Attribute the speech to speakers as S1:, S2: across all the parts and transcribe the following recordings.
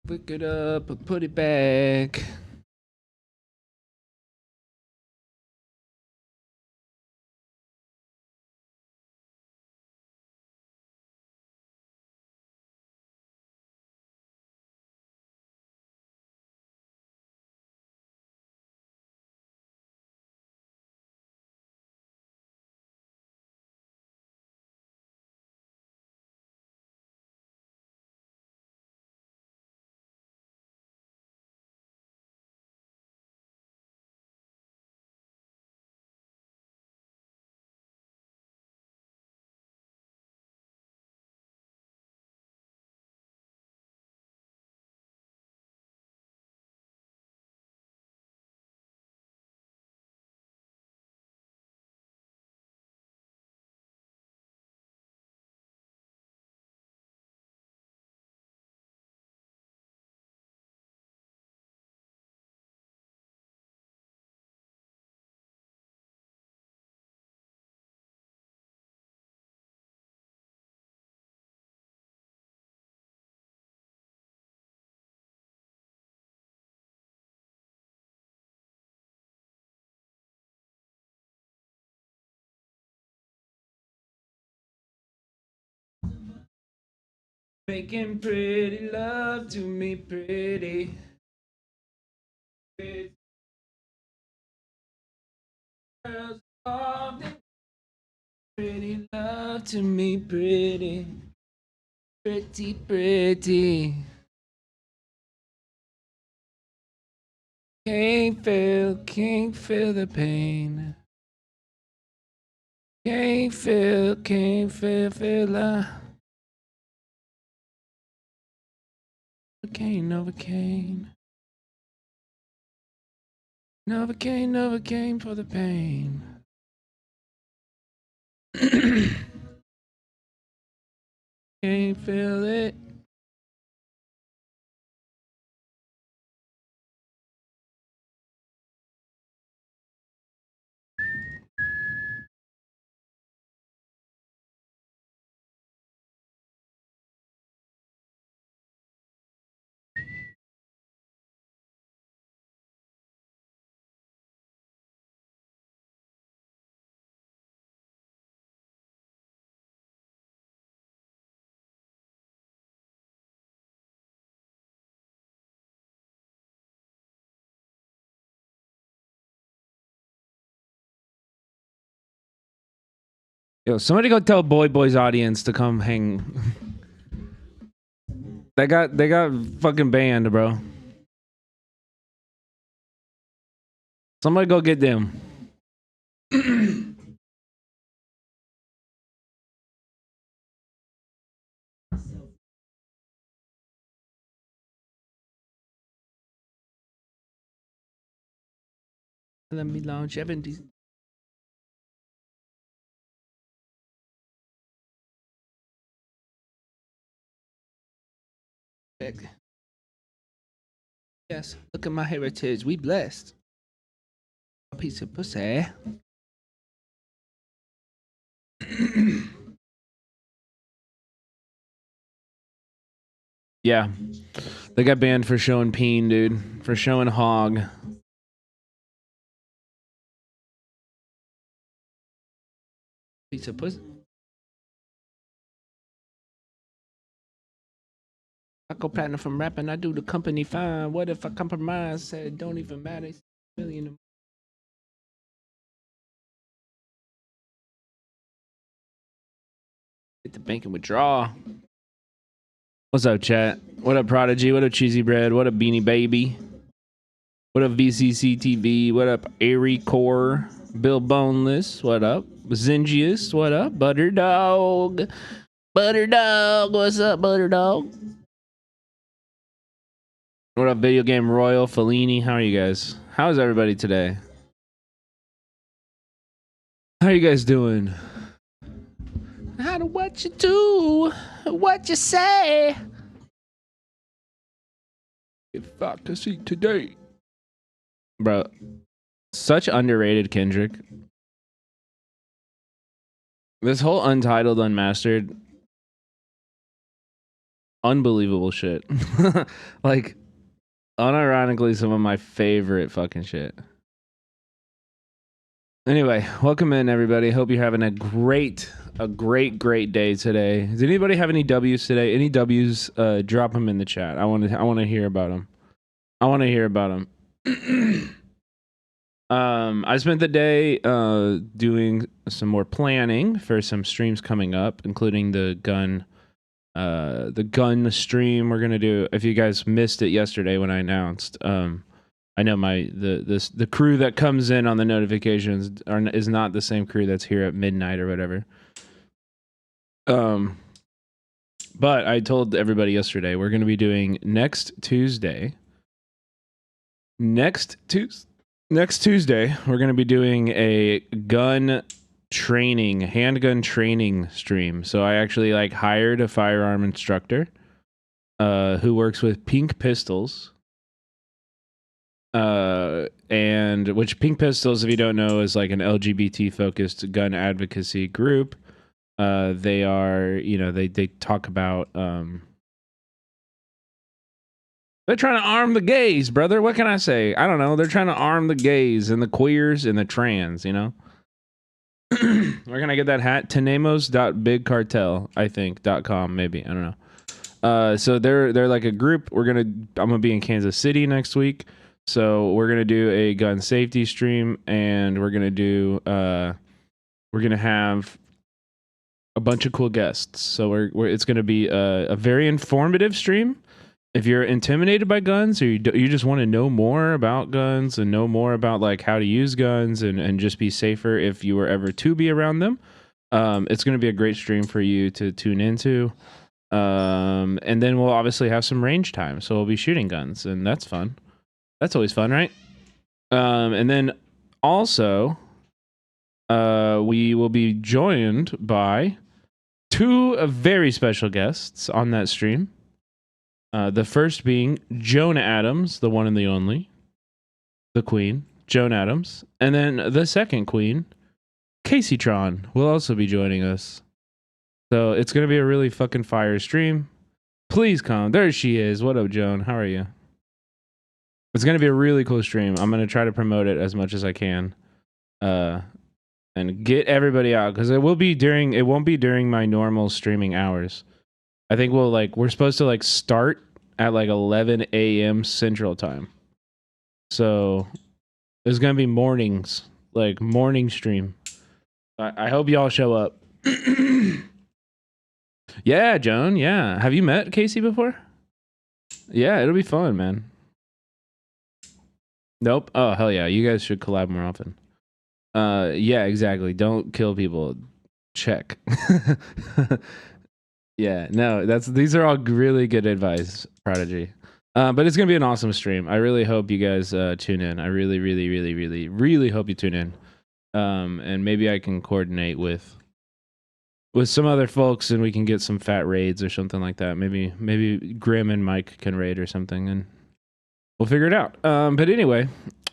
S1: Pick it up and put it back. Making pretty love to me, pretty. Girls often pretty love to me, pretty. Pretty, pretty. Can't feel the pain. Feel Novocaine. Novocaine for the pain. Can't feel it. Yo, somebody go tell Boy's audience to come hang. They got fucking banned, bro. Somebody go get them. Let me launch 70. respect. Yes, look at my heritage. We blessed. A piece of pussy. Yeah. They got banned for showing peen, dude. For showing hog. Piece of pussy. I go platinum from rapping. I do the company fine. What if I compromise? Said it don't even matter. It's a million. Hit the bank and withdraw. What's up, chat? What up, Prodigy? What up, Cheesy Bread? What up, Beanie Baby? What up, VCC TV? What up, Airy Core? Bill Boneless? What up? Zingius? What up? Butter Dog? Butter Dog? What's up, Butter Dog? What up, Video Game Royal? Fellini? How are you guys? How is everybody today? How are you guys doing? How to what you do? What you say? If I could see today. Bro, such underrated Kendrick. This whole Untitled Unmastered, unbelievable shit. Like, unironically, some of my favorite fucking shit. Anyway, welcome in, everybody. Hope you're having a great day today. Does anybody have any W's today? Any W's? Drop them in the chat. I want to hear about them. I spent the day doing some more planning for some streams coming up, including the gun stream we're gonna do. If you guys missed it yesterday when I announced, I know the crew that comes in on the notifications is not the same crew that's here at midnight or whatever. But I told everybody yesterday we're gonna be doing next Tuesday, we're going to be doing a handgun training stream. So I actually hired a firearm instructor who works with Pink Pistols. And which Pink Pistols, if you don't know, is like an LGBT focused gun advocacy group. They are, they talk about, they're trying to arm the gays, brother. What can I say? I don't know. They're trying to arm the gays and the queers and the trans, Where can I get that hat? Tenemos.bigcartel, I think, .com, maybe. I don't know. So they're like a group. I'm gonna be in Kansas City next week. So we're gonna do a gun safety stream, and we're gonna have a bunch of cool guests. So it's gonna be a very informative stream. If you're intimidated by guns, or you just want to know more about guns and know more about how to use guns and just be safer if you were ever to be around them, it's going to be a great stream for you to tune into. And then we'll obviously have some range time, so we'll be shooting guns, and that's fun. That's always fun, right? And then also, we will be joined by two very special guests on that stream. The first being Joan Adams, the one and the only, the queen, Joan Adams. And then the second queen, Casey Tron, will also be joining us. So it's going to be a really fucking fire stream. Please come. There she is. What up, Joan? How are you? It's going to be a really cool stream. I'm going to try to promote it as much as I can. And get everybody out, because it won't be during my normal streaming hours. I think we're supposed to start at 11 a.m. Central Time. So there's going to be mornings, morning stream. I hope y'all show up. Yeah, Joan. Yeah. Have you met Casey before? Yeah, it'll be fun, man. Nope. Oh, hell yeah. You guys should collab more often. Yeah, exactly. Don't kill people. Check. Yeah, no, these are all really good advice, Prodigy. But it's gonna be an awesome stream. I really hope you guys tune in. I really, really, really, really, really hope you tune in. And maybe I can coordinate with with some other folks, and we can get some fat raids or something like that. Maybe Grim and Mike can raid or something, and we'll figure it out. But anyway,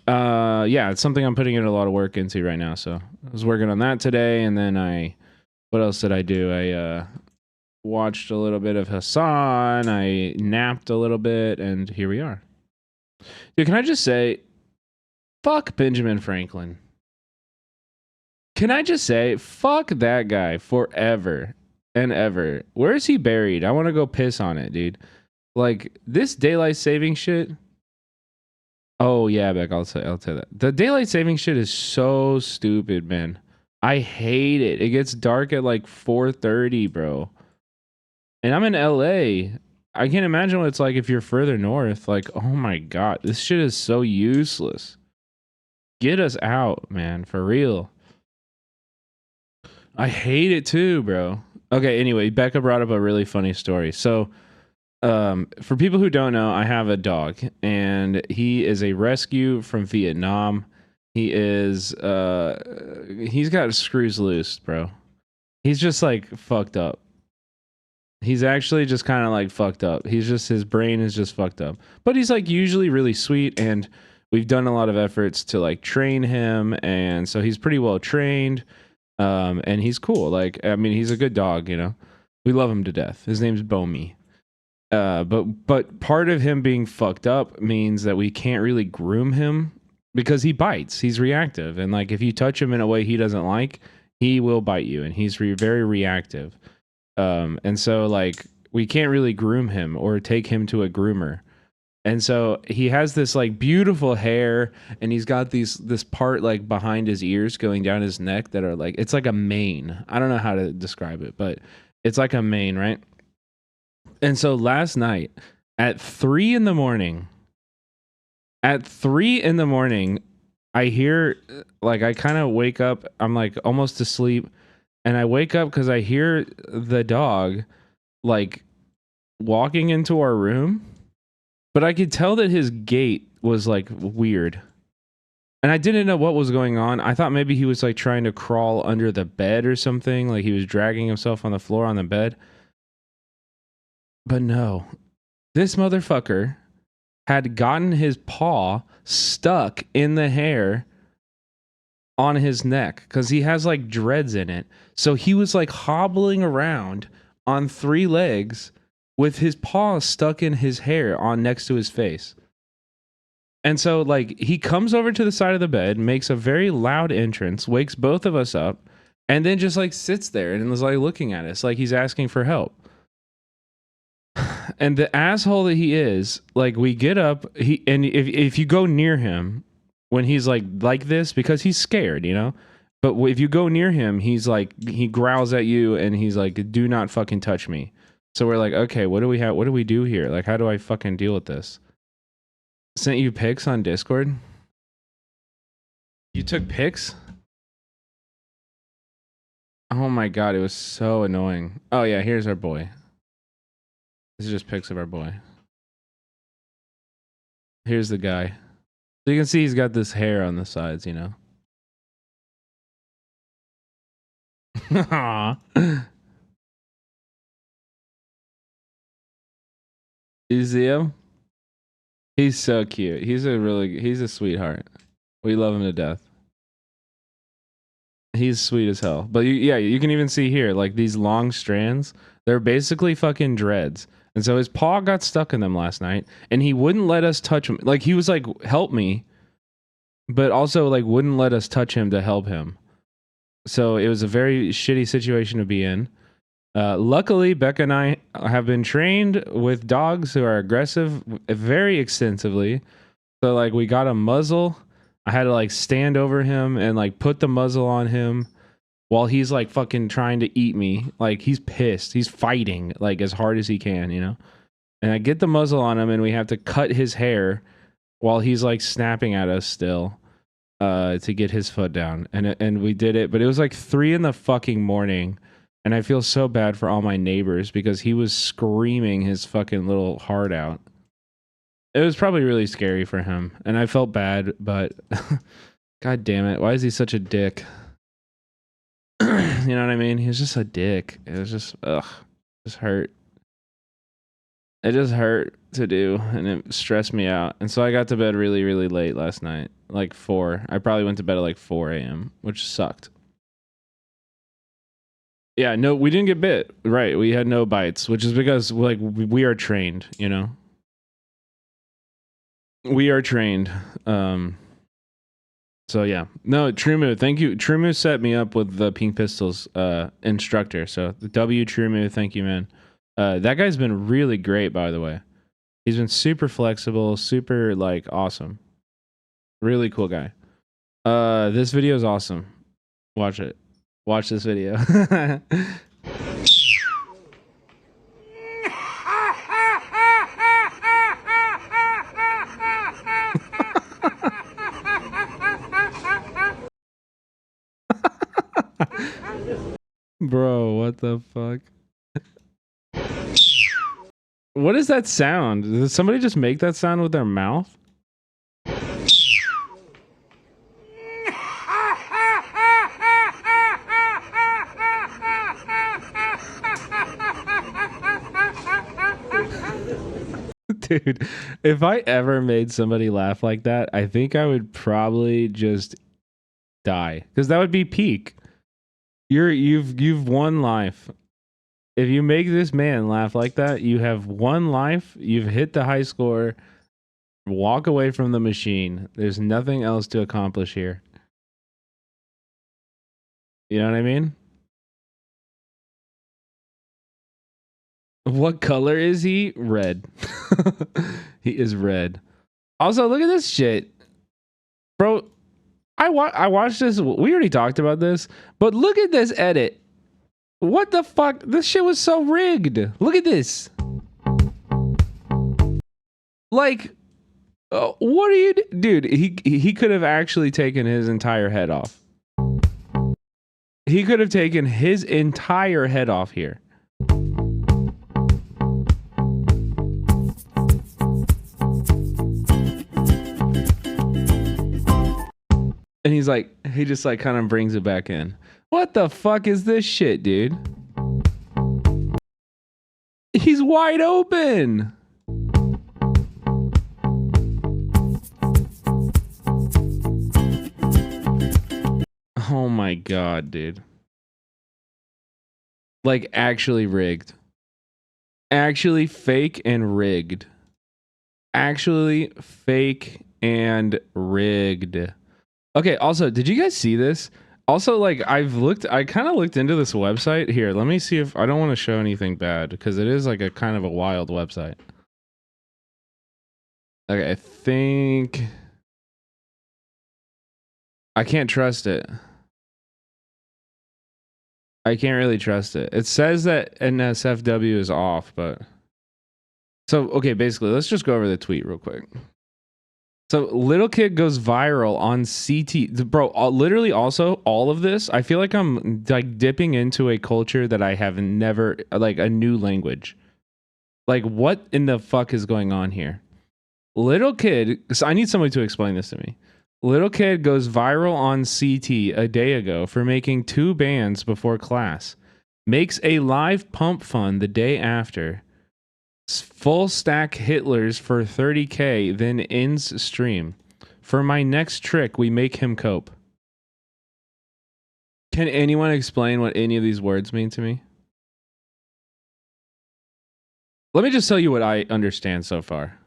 S1: yeah, it's something I'm putting in a lot of work into right now. So I was working on that today, and then what else did I do? I watched a little bit of Hassan. I napped a little bit, and here we are. Dude, can I just say, fuck Benjamin Franklin. Can I just say, fuck that guy forever and ever. Where is he buried? I want to go piss on it, dude. Like, this daylight saving shit. Oh, yeah, Beck, I'll tell you that. The daylight saving shit is so stupid, man. I hate it. It gets dark at like 4:30, bro. And I'm in LA. I can't imagine what it's like if you're further north. Like, oh my God, this shit is so useless. Get us out, man, for real. I hate it too, bro. Okay, anyway, Becca brought up a really funny story. So, for people who don't know, I have a dog, and he is a rescue from Vietnam. He is, he's got screws loose, bro. He's just like fucked up. He's actually just kind of like fucked up. His brain is just fucked up. But he's like usually really sweet, and we've done a lot of efforts to like train him, and so he's pretty well trained. And he's cool. Like, I mean, he's a good dog, you know. We love him to death. His name's Bomi. But part of him being fucked up means that we can't really groom him because he bites. He's reactive, and like if you touch him in a way he doesn't like, he will bite you, and he's very reactive. And so like we can't really groom him or take him to a groomer. And so he has this like beautiful hair, and he's got this part like behind his ears going down his neck that are like, it's like a mane. I don't know how to describe it, but it's like a mane, right? And so last night at 3 in the morning, I hear, like, I kind of wake up. I'm like almost asleep, and I wake up because I hear the dog like walking into our room. But I could tell that his gait was like weird. And I didn't know what was going on. I thought maybe he was like trying to crawl under the bed or something. Like he was dragging himself on the floor on the bed. But no, this motherfucker had gotten his paw stuck in the hair on his neck because he has like dreads in it. So he was like hobbling around on 3 legs with his paw stuck in his hair on next to his face. And so like he comes over to the side of the bed, makes a very loud entrance, wakes both of us up, and then just like sits there and is like looking at us like he's asking for help. And the asshole that he is, like we get up, and if you go near him when he's like this, because he's scared, you know? But if you go near him, he's like, he growls at you and he's like, do not fucking touch me. So we're like, okay, what do we have? What do we do here? Like, how do I fucking deal with this? Sent you pics on Discord? You took pics? Oh my God, it was so annoying. Oh yeah, here's our boy. This is just pics of our boy. Here's the guy. So you can see he's got this hair on the sides, you know? You see him? He's so cute. He's a sweetheart. We love him to death. He's sweet as hell. But yeah, you can even see here, like these long strands, they're basically fucking dreads. And so his paw got stuck in them last night, and he wouldn't let us touch him. Like he was like, help me, but also like wouldn't let us touch him to help him. So it was a very shitty situation to be in. Luckily, Becca and I have been trained with dogs who are aggressive very extensively. So like we got a muzzle. I had to like stand over him and like put the muzzle on him while he's like fucking trying to eat me. Like he's pissed. He's fighting like as hard as he can, you know? And I get the muzzle on him and we have to cut his hair while he's like snapping at us still to get his foot down. And we did it, but it was like 3 in the fucking morning. And I feel so bad for all my neighbors because he was screaming his fucking little heart out. It was probably really scary for him. And I felt bad, but God damn it. Why is he such a dick? You know what I mean? He was just a dick. It was just just hurt. It just hurt to do, and it stressed me out. And so I got to bed really, really late last night, like 4. I probably went to bed at like 4 a.m., which sucked. Yeah, no, we didn't get bit. Right, we had no bites, which is because like we are trained, you know. We are trained. So yeah, no, Trumu, thank you. Trumu set me up with the Pink Pistols instructor. So W Trumu, thank you, man. That guy's been really great, by the way. He's been super flexible, super like awesome. Really cool guy. This video is awesome. Watch it. Watch this video. Bro, what the fuck? What is that sound? Did somebody just make that sound with their mouth? Dude, if I ever made somebody laugh like that, I think I would probably just die, because that would be peak. You've won life. If you make this man laugh like that, you have won life. You've hit the high score. Walk away from the machine. There's nothing else to accomplish here. You know what I mean? What color is he? Red. He is red. Also, look at this shit. Bro, I watched this. We already talked about this, but look at this edit. What the fuck? This shit was so rigged. Look at this. Like, what are you dude, he could have actually taken his entire head off. He could have taken his entire head off here. And he's like, he just like kind of brings it back in. What the fuck is this shit, dude? He's wide open. Oh my god, dude. Like actually rigged. Actually fake and rigged. Actually fake and rigged. Okay, also, did you guys see this? Also, like, I kind of looked into this website. Here, let me see if, I don't want to show anything bad, because it is like a kind of a wild website. Okay, I think, I can't trust it. I can't really trust it. It says that NSFW is off, but, so, okay, basically, let's just go over the tweet real quick. So little kid goes viral on CT, bro. Literally, also all of this. I feel like I'm like dipping into a culture that I have never, like a new language. Like, what in the fuck is going on here? Little kid. So I need somebody to explain this to me. Little kid goes viral on CT a day ago for making 2 bands before class. Makes a live pump fun the day after. Full stack Hitlers for 30K, then ends stream. For my next trick, we make him cope. Can anyone explain what any of these words mean to me? Let me just tell you what I understand so far.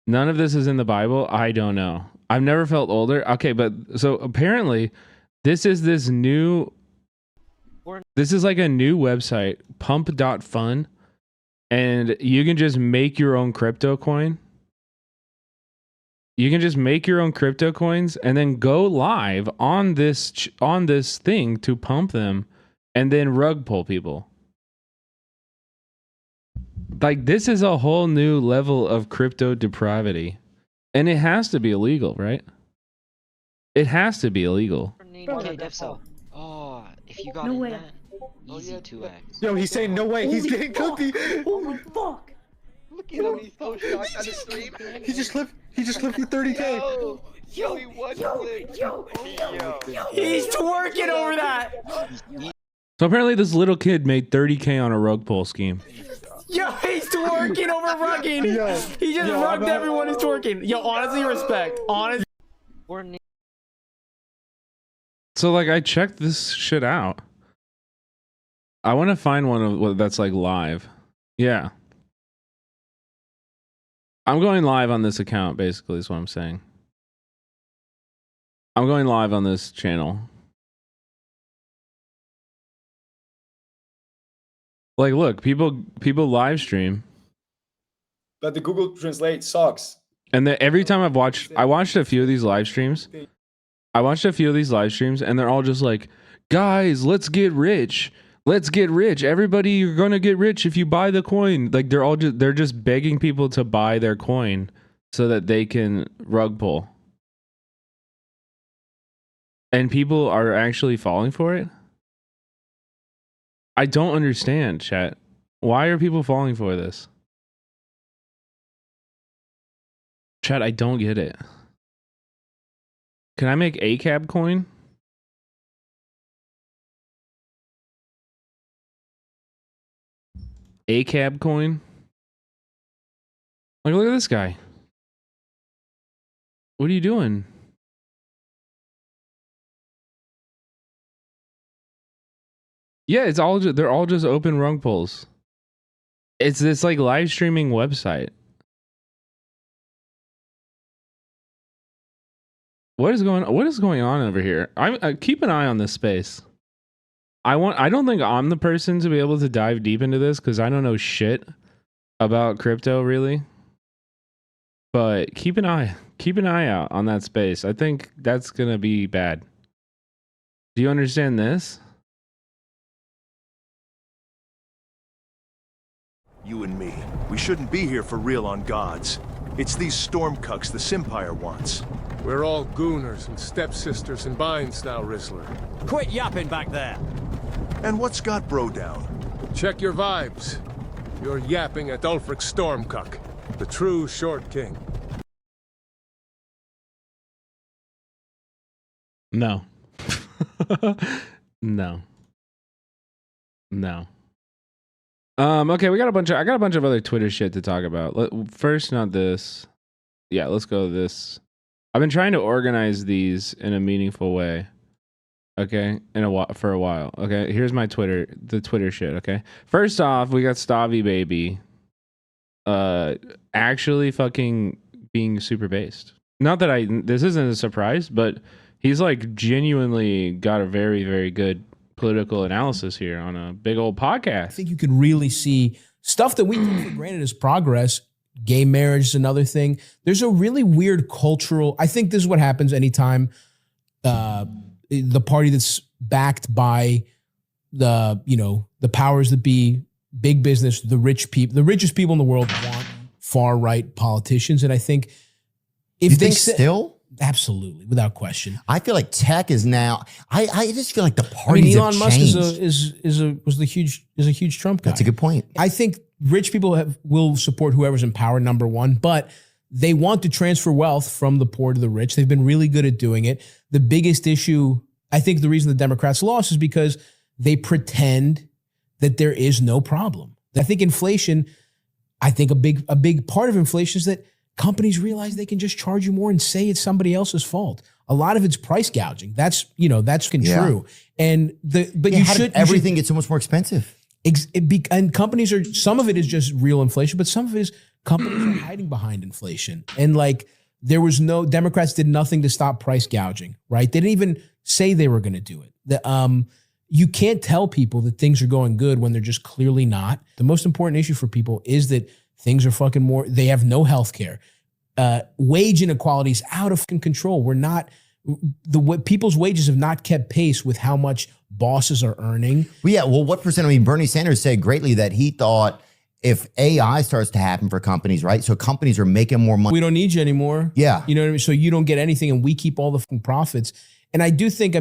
S1: None of this is in the Bible. I don't know. I've never felt older. Okay, but so apparently this is like a new website, pump.fun. And you can just make your own crypto coin. You can just make your own crypto coins and then go live on this thing to pump them and then rug pull people. Like, this is a whole new level of crypto depravity. And it has to be illegal, right? It has to be illegal.
S2: Oh, if you got in that, easy 2x.
S3: Yo, he's saying no way. He's getting cookie.
S4: Holy fuck!
S2: Look at him, he's so shocked on the stream.
S3: He just flipped you 30K.
S2: Yo, he one click.
S4: Yo.
S5: He's twerking over that.
S1: So apparently this little kid made 30K on a rug pull scheme.
S5: Yo, he's twerking over rugging. He just rugged everyone who's twerking. Yo, honestly, respect. Honestly.
S1: So like I checked this shit out. I want to find one of that's like live. Yeah. I'm going live on this account, basically, is what I'm saying. I'm going live on this channel. Like, look, people live stream.
S3: But the Google Translate sucks.
S1: And every time I watched a few of these live streams. And they're all just like, guys, let's get rich. Let's get rich. Everybody, you're gonna get rich if you buy the coin. Like they're just begging people to buy their coin so that they can rug pull. And people are actually falling for it. I don't understand, chat. Why are people falling for this? Chat, I don't get it. Can I make ACAB coin? ACAB coin? Like, look at this guy. What are you doing? Yeah, it's all just, they're all just open rug pulls. It's this like live streaming website. What is going on over here? I keep an eye on this space. I don't think I'm the person to be able to dive deep into this because I don't know shit about crypto really. But keep an eye out on that space. I think that's gonna be bad. Do you understand this?
S6: You and me. We shouldn't be here for real on gods. It's these storm cucks the Simpire wants.
S7: We're all gooners and stepsisters and binds now, Rizzler.
S4: Quit yapping back there.
S6: And what's got bro down?
S7: Check your vibes. You're yapping at Ulfric Stormcuck, the true Short King.
S1: No. No. No. Okay, I got a bunch of other Twitter shit to talk about. First, not this. Yeah, let's go to this. I've been trying to organize these in a meaningful way. Okay, for a while. Okay, here's my the Twitter shit. Okay, first off, we got Stavi Baby, actually fucking being super based. Not that this isn't a surprise, but he's like genuinely got a very, very good political analysis here on a big old podcast.
S5: I think you can really see stuff that we take for granted as progress. Gay marriage is another thing. There's a really weird cultural. I think this is what happens anytime the party that's backed by the powers that be, big business, the rich people, the richest people in the world want far right politicians, and I think if
S8: you think still.
S5: Absolutely, without question.
S8: I feel like tech is now. I just feel like the parties
S5: Elon
S8: have
S5: Musk
S8: changed.
S5: is a huge Trump guy.
S8: That's a good point.
S5: I think rich people will support whoever's in power, number one, but they want to transfer wealth from the poor to the rich. They've been really good at doing it. The biggest issue, I think, the reason the Democrats lost is because they pretend that there is no problem. I think inflation. I think a big part of inflation is that companies realize they can just charge you more and say it's somebody else's fault. A lot of it's price gouging. That's true. And
S8: everything gets so much more expensive.
S5: And companies are, some of it is just real inflation, but some of it is companies are hiding behind inflation. And like Democrats did nothing to stop price gouging, right? They didn't even say they were going to do it. You can't tell people that things are going good when they're just clearly not. The most important issue for people is that things are fucking more, they have no health care. Wage inequality is out of control. People's wages have not kept pace with how much bosses are earning.
S8: Well, yeah. Well, what percent? I mean, Bernie Sanders said greatly that he thought if AI starts to happen for companies, right? So companies are making more money.
S5: We don't need you anymore.
S8: Yeah.
S5: You know what I mean? So you don't get anything and we keep all the fucking profits. And I do think, I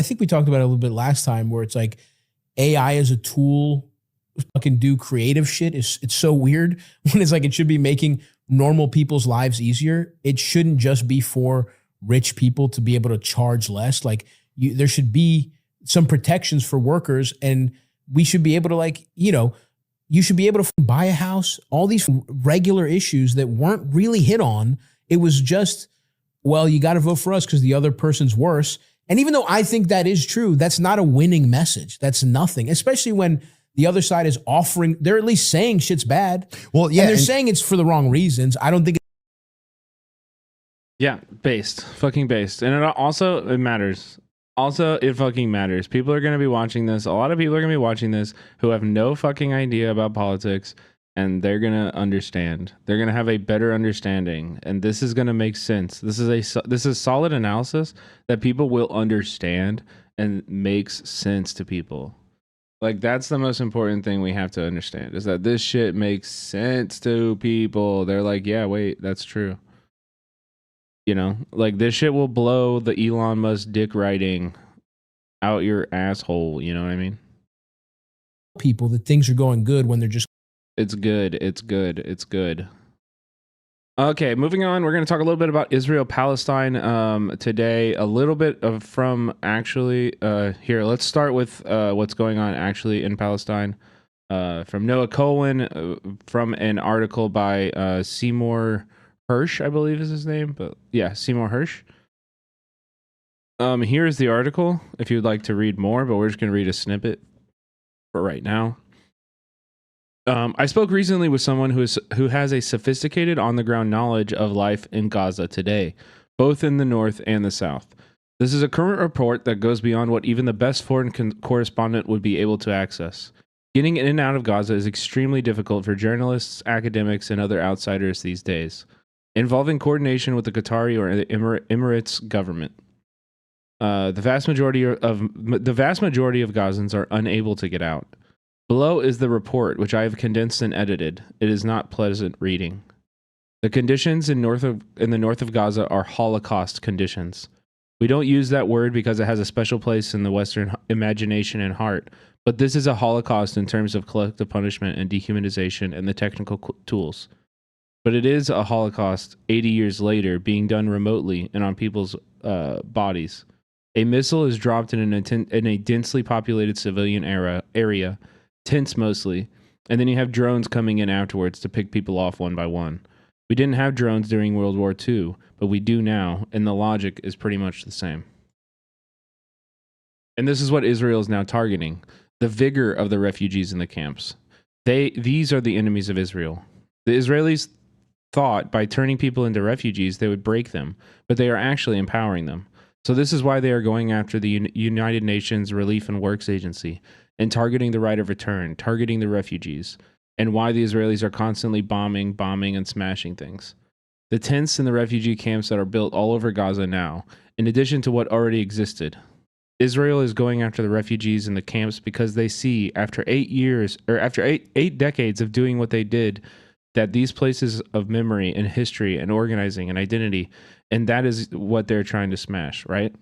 S5: think we talked about it a little bit last time where it's like AI as a tool fucking do creative shit. It's so weird when it's like it should be making normal people's lives easier. It shouldn't just be for rich people to be able to charge less. Like there should be some protections for workers, and we should be able to, like, you know, you should be able to buy a house. All these regular issues that weren't really hit on. It was just, well, you got to vote for us because the other person's worse. And even though I think that is true, that's not a winning message. That's nothing, especially when the other side is offering, they're at least saying shit's bad.
S8: Well, yeah.
S5: And they're saying it's for the wrong reasons. I don't think.
S1: Yeah, fucking based. And it matters. Also, it fucking matters. People are going to be watching this. A lot of people are going to be watching this who have no fucking idea about politics, and they're going to understand. They're going to have a better understanding, and this is going to make sense. This is solid analysis that people will understand and makes sense to people. Like, that's the most important thing we have to understand, is that this shit makes sense to people. They're like, yeah, wait, that's true. You know, like, this shit will blow the Elon Musk dick riding out your asshole. You know what I mean?
S5: People that things are going good when they're just.
S1: It's good. It's good. It's good. Okay, moving on. We're going to talk a little bit about Israel, Palestine today. A little bit of from actually here. Let's start with what's going on actually in Palestine. From Noah Cohen, from an article by Seymour Hirsch, I believe is his name, but yeah, Seymour Hirsch. Here's the article if you'd like to read more, but we're just going to read a snippet for right now. I spoke recently with someone who has a sophisticated on-the-ground knowledge of life in Gaza today, both in the north and the south. This is a current report that goes beyond what even the best foreign correspondent would be able to access. Getting in and out of Gaza is extremely difficult for journalists, academics, and other outsiders these days, involving coordination with the Qatari or the Emirates government. The vast majority of Gazans are unable to get out. Below is the report, which I have condensed and edited. It is not pleasant reading. The conditions in the north of Gaza are Holocaust conditions. We don't use that word because it has a special place in the Western imagination and heart, but this is a Holocaust in terms of collective punishment and dehumanization and the technical tools. But it is a Holocaust 80 years later, being done remotely and on people's bodies. A missile is dropped in a densely populated civilian area, tents mostly, and then you have drones coming in afterwards to pick people off one by one. We didn't have drones during World War II, but we do now, and the logic is pretty much the same. And this is what Israel is now targeting, the vigor of the refugees in the camps. These are the enemies of Israel. The Israelis thought by turning people into refugees, they would break them, but they are actually empowering them. So this is why they are going after the United Nations Relief and Works Agency and targeting the right of return, targeting the refugees, and why the Israelis are constantly bombing, and smashing things. The tents in the refugee camps that are built all over Gaza now, in addition to what already existed. Israel is going after the refugees in the camps because they see, after 8 decades of doing what they did, that these places of memory and history and organizing and identity, and that is what they're trying to smash, right?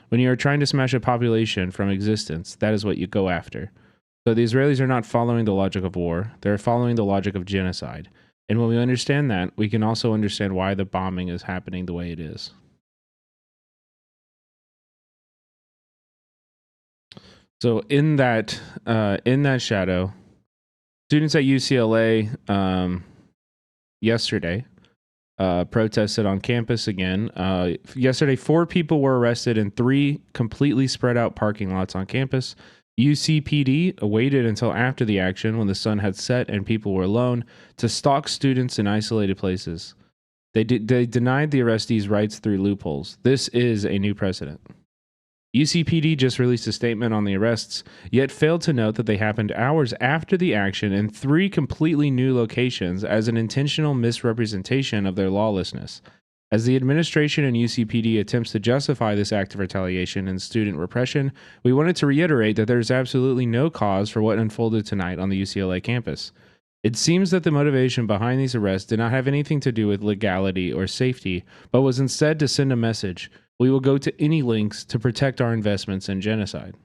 S1: When you are trying to smash a population from existence, that is what you go after. So the Israelis are not following the logic of war, they're following the logic of genocide. And when we understand that, we can also understand why the bombing is happening the way it is. So in that shadow, students at UCLA yesterday protested on campus again. Yesterday, 4 people were arrested in 3 completely spread out parking lots on campus. UCPD waited until after the action when the sun had set and people were alone to stalk students in isolated places. They denied the arrestees' rights through loopholes. This is a new precedent. UCPD just released a statement on the arrests, yet failed to note that they happened hours after the action in 3 completely new locations as an intentional misrepresentation of their lawlessness. As the administration and UCPD attempts to justify this act of retaliation and student repression, we wanted to reiterate that there is absolutely no cause for what unfolded tonight on the UCLA campus. It seems that the motivation behind these arrests did not have anything to do with legality or safety, but was instead to send a message: we will go to any lengths to protect our investments in genocide.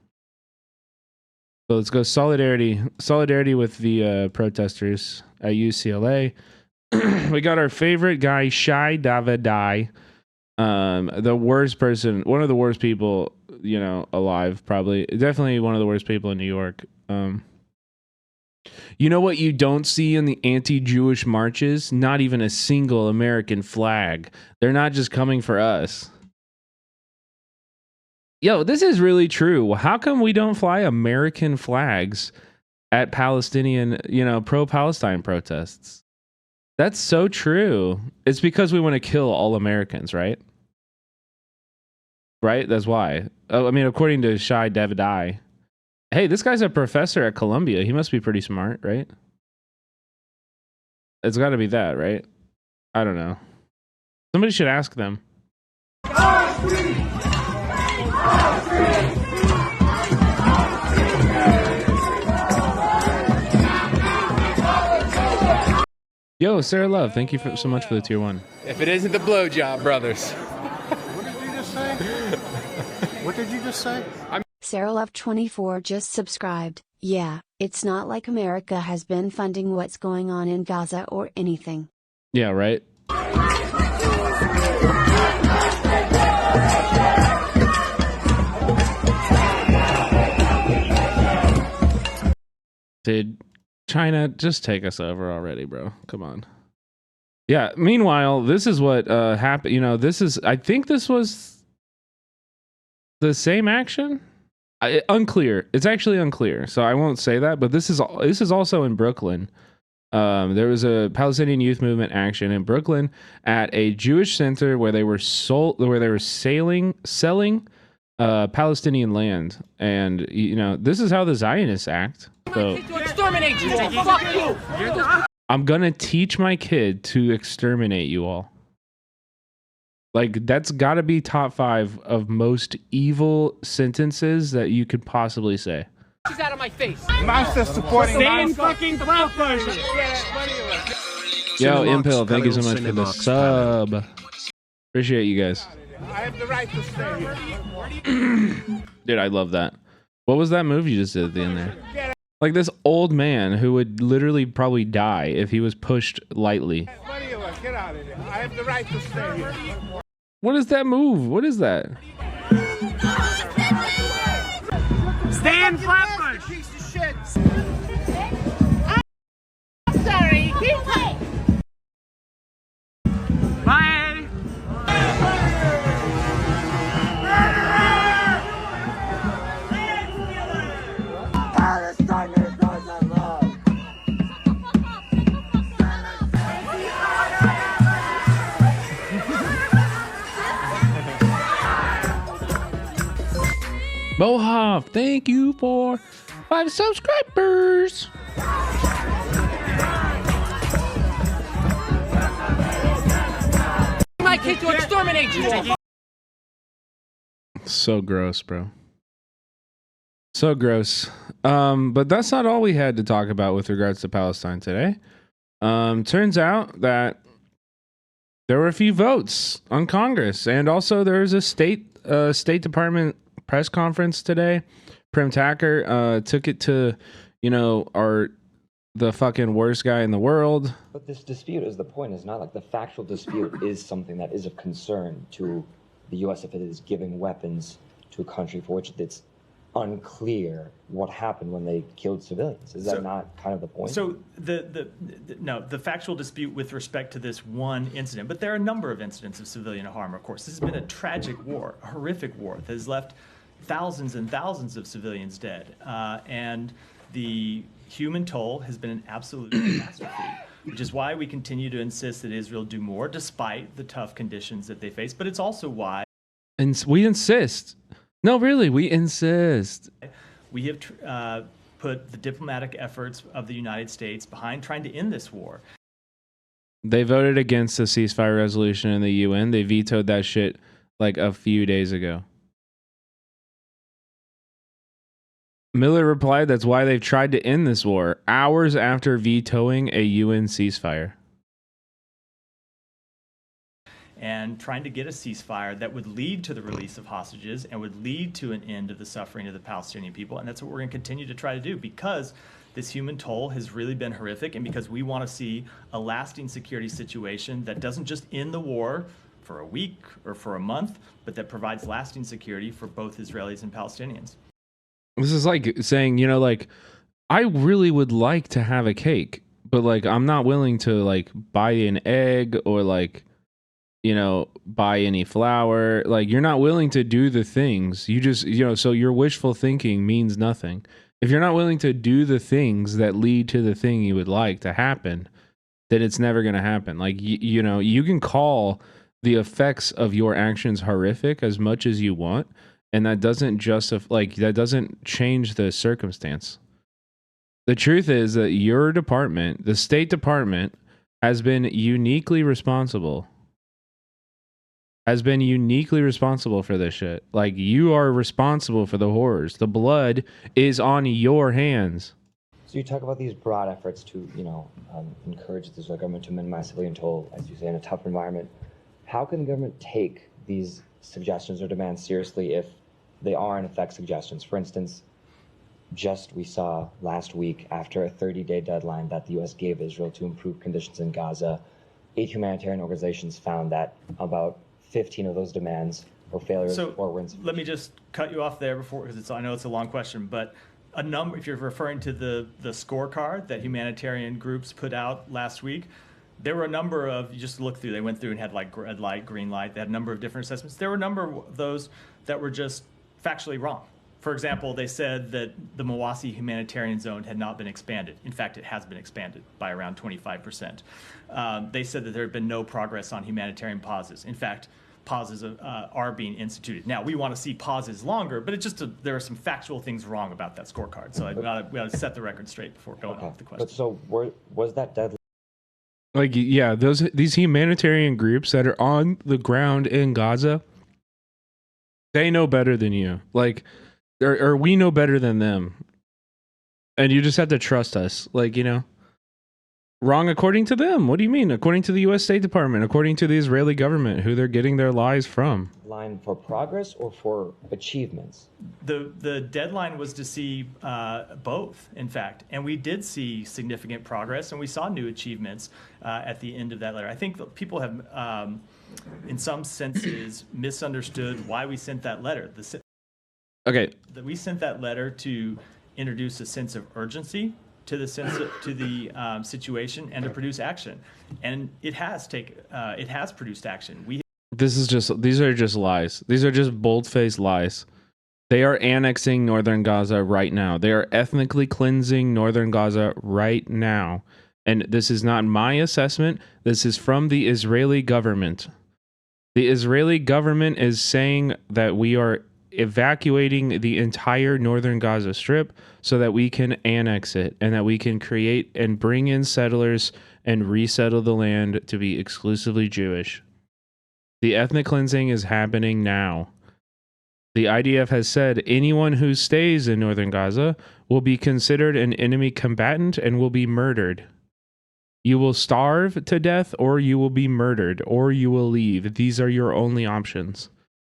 S1: So let's go solidarity with the protesters at UCLA. We got our favorite guy, Shai Davidai, The worst person, one of the worst people, alive, probably. Definitely one of the worst people in New York. You know what you don't see in the anti-Jewish marches? Not even a single American flag. They're not just coming for us. Yo, this is really true. How come we don't fly American flags at Palestinian, pro-Palestine protests? That's so true. It's because we want to kill all Americans, right? Right? That's why. Oh, I mean, according to Shai Davidai. Hey, this guy's a professor at Columbia. He must be pretty smart, right? It's got to be that, right? I don't know. Somebody should ask them. Yo, Sarah Love, thank you so much for the tier 1.
S9: If it isn't the blowjob brothers.
S7: What did you just say? What did you just say?
S10: Sarah Love 24 just subscribed. Yeah, it's not like America has been funding what's going on in Gaza or anything.
S1: Yeah, right? Dude, China, just take us over already, bro. Come on. Yeah, meanwhile, this is what happened. I think this was the same action. Unclear. It's actually unclear, so I won't say that. But this is also in Brooklyn. There was a Palestinian Youth Movement action in Brooklyn at a Jewish center where they were selling Palestinian land, and this is how the Zionists act. So
S4: Exterminate you all! Fuck you!
S1: I'm gonna teach my kid to exterminate you all. Like, that's got to be top 5 of most evil sentences that you could possibly say.
S4: She's out of my face.
S9: Master supporting
S4: Same fucking clout version.
S1: Yo, Impel, thank you so much for the sub. Appreciate you guys.
S7: I have the right to stay here.
S1: Dude, I love that. What was that move you just did at the end there? Like this old man who would literally probably die if he was pushed lightly.
S7: Get out of here. I have the right to stay here.
S1: What is that move? What is that?
S4: Stand Flatbush! Piece of shit! I'm sorry. Bye!
S1: Bohoff, thank you for 5 subscribers.
S4: My kid to exterminate you all!
S1: So gross, bro. So gross. But that's not all we had to talk about with regards to Palestine today. Turns out that there were a few votes on Congress, and also there was a State Department press conference today. Prim Tacker took it to, the fucking worst guy in the world.
S11: But this dispute is the point. Is not like the factual dispute is something that is of concern to the U.S. if it is giving weapons to a country for which it's unclear what happened when they killed civilians. Is that not kind of the point?
S12: So the factual dispute with respect to this one incident, but there are a number of incidents of civilian harm, of course. This has been a tragic war, a horrific war that has left thousands and thousands of civilians dead. And the human toll has been an absolute catastrophe, which is why we continue to insist that Israel do more despite the tough conditions that they face. But it's also why...
S1: And we insist. No, really, we insist.
S12: We have put the diplomatic efforts of the United States behind trying to end this war.
S1: They voted against the ceasefire resolution in the UN. They vetoed that shit like a few days ago. Miller replied, that's why they've tried to end this war, hours after vetoing a UN ceasefire.
S12: And trying to get a ceasefire that would lead to the release of hostages and would lead to an end of the suffering of the Palestinian people. And that's what we're going to continue to try to do, because this human toll has really been horrific, and because we want to see a lasting security situation that doesn't just end the war for a week or for a month, but that provides lasting security for both Israelis and Palestinians.
S1: This is like saying, you know, like, I really would like to have a cake, but like, I'm not willing to like buy an egg or like, you know, buy any flour. Like, you're not willing to do the things. You just, you know, so your wishful thinking means nothing. If you're not willing to do the things that lead to the thing you would like to happen, then it's never going to happen. Like, you know, you can call the effects of your actions horrific as much as you want, and that doesn't justify, like, that doesn't change the circumstance. The truth is that your department, the State Department, has been uniquely responsible for this shit. Like, you are responsible for the horrors. The blood is on your hands.
S11: So you talk about these broad efforts to, you know, encourage the Israeli government to minimize civilian toll, as you say, in a tough environment. How can the government take these suggestions or demands seriously if they are in effect suggestions? For instance, just we saw last week, after a 30-day deadline that the U.S. gave Israel to improve conditions in Gaza, 8 humanitarian organizations found that about 15 of those demands were failures or were insufficient.
S12: Let me just cut you off there before, because I know it's a long question, but a number, if you're referring to the scorecard that humanitarian groups put out last week, there were a number of, you just look through, they went through and had like red light, green light, they had a number of different assessments. There were a number of those that were just factually wrong. For example, they said that the Mawasi humanitarian zone had not been expanded. In fact, it has been expanded by around 25%. They said that there had been no progress on humanitarian pauses. In fact, pauses are being instituted. Now, we want to see pauses longer, but it's just there are some factual things wrong about that scorecard. So we got to set the record straight before going off the question.
S11: But so was that deadline?
S1: Like, yeah, these humanitarian groups that are on the ground in Gaza, they know better than you. Like, or we know better than them. And you just have to trust us. Like, you know, wrong according to them. What do you mean? According to the U.S. State Department, according to the Israeli government, who they're getting their lies from.
S11: Line for progress or for achievements?
S12: The deadline was to see both, in fact, and we did see significant progress, and we saw new achievements at the end of that letter. I think that people have, in some senses, misunderstood why we sent that letter.
S1: Okay.
S12: We sent that letter to introduce a sense of urgency to the situation and to produce action, and it has produced action.
S1: These are just lies. These are just bold-faced lies. They are annexing northern Gaza right now. They are ethnically cleansing northern Gaza right now. And this is not my assessment. This is from the Israeli government. The Israeli government is saying that we are evacuating the entire northern Gaza Strip so that we can annex it and that we can create and bring in settlers and resettle the land to be exclusively Jewish. The ethnic cleansing is happening now. The IDF has said anyone who stays in northern Gaza will be considered an enemy combatant and will be murdered. You will starve to death, or you will be murdered, or you will leave. These are your only options.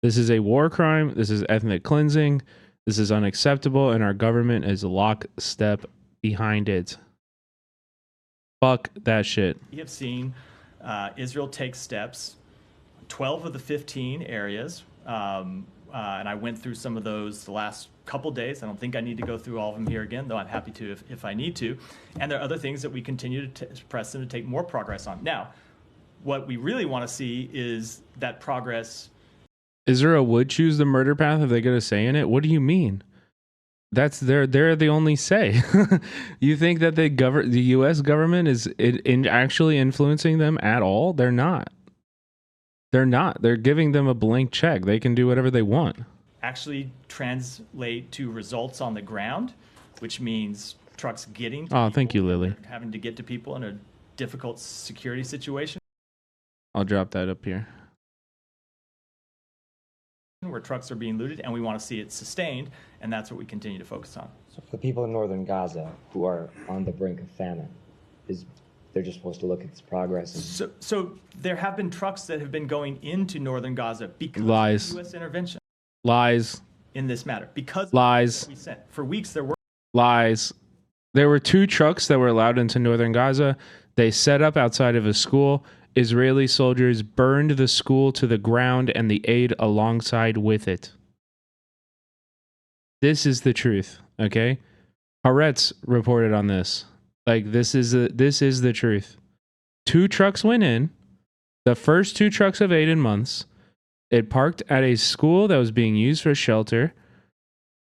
S1: This is a war crime. This is ethnic cleansing. This is unacceptable, and our government is lockstep behind it. Fuck that shit.
S12: We have seen Israel take steps, 12 of the 15 areas, and I went through some of those the last couple days. I don't think I need to go through all of them here again, though I'm happy to if I need to. And there are other things that we continue to press them to take more progress on. Now, what we really want to see is that progress.
S1: Israel would choose the murder path if they get a say in it? What do you mean? They're the only say. You think that the U.S. government is actually influencing them at all? They're not. They're not. They're giving them a blank check. They can do whatever they want.
S12: Actually translate to results on the ground, which means trucks getting to
S1: people, thank you, Lily.
S12: Having to get to people in a difficult security situation.
S1: I'll drop that up here.
S11: where trucks are being looted, and we want to see it sustained, and that's what we continue to focus on. So for the people in northern Gaza who are on the brink of famine, they're just supposed to look at this progress?
S12: So there have been trucks that have been going into northern Gaza because
S1: Lies.
S12: of U.S. intervention.
S1: Lies.
S12: In this matter. Because
S1: Lies.
S12: we sent. For weeks there were.
S1: Lies. There were 2 trucks that were allowed into northern Gaza. They set up outside of a school Israeli soldiers burned the school to the ground and the aid alongside with it. This is the truth, okay? Haaretz reported on this. Like, this is the truth. 2 trucks went in. The first 2 trucks of aid in months. It parked at a school that was being used for shelter.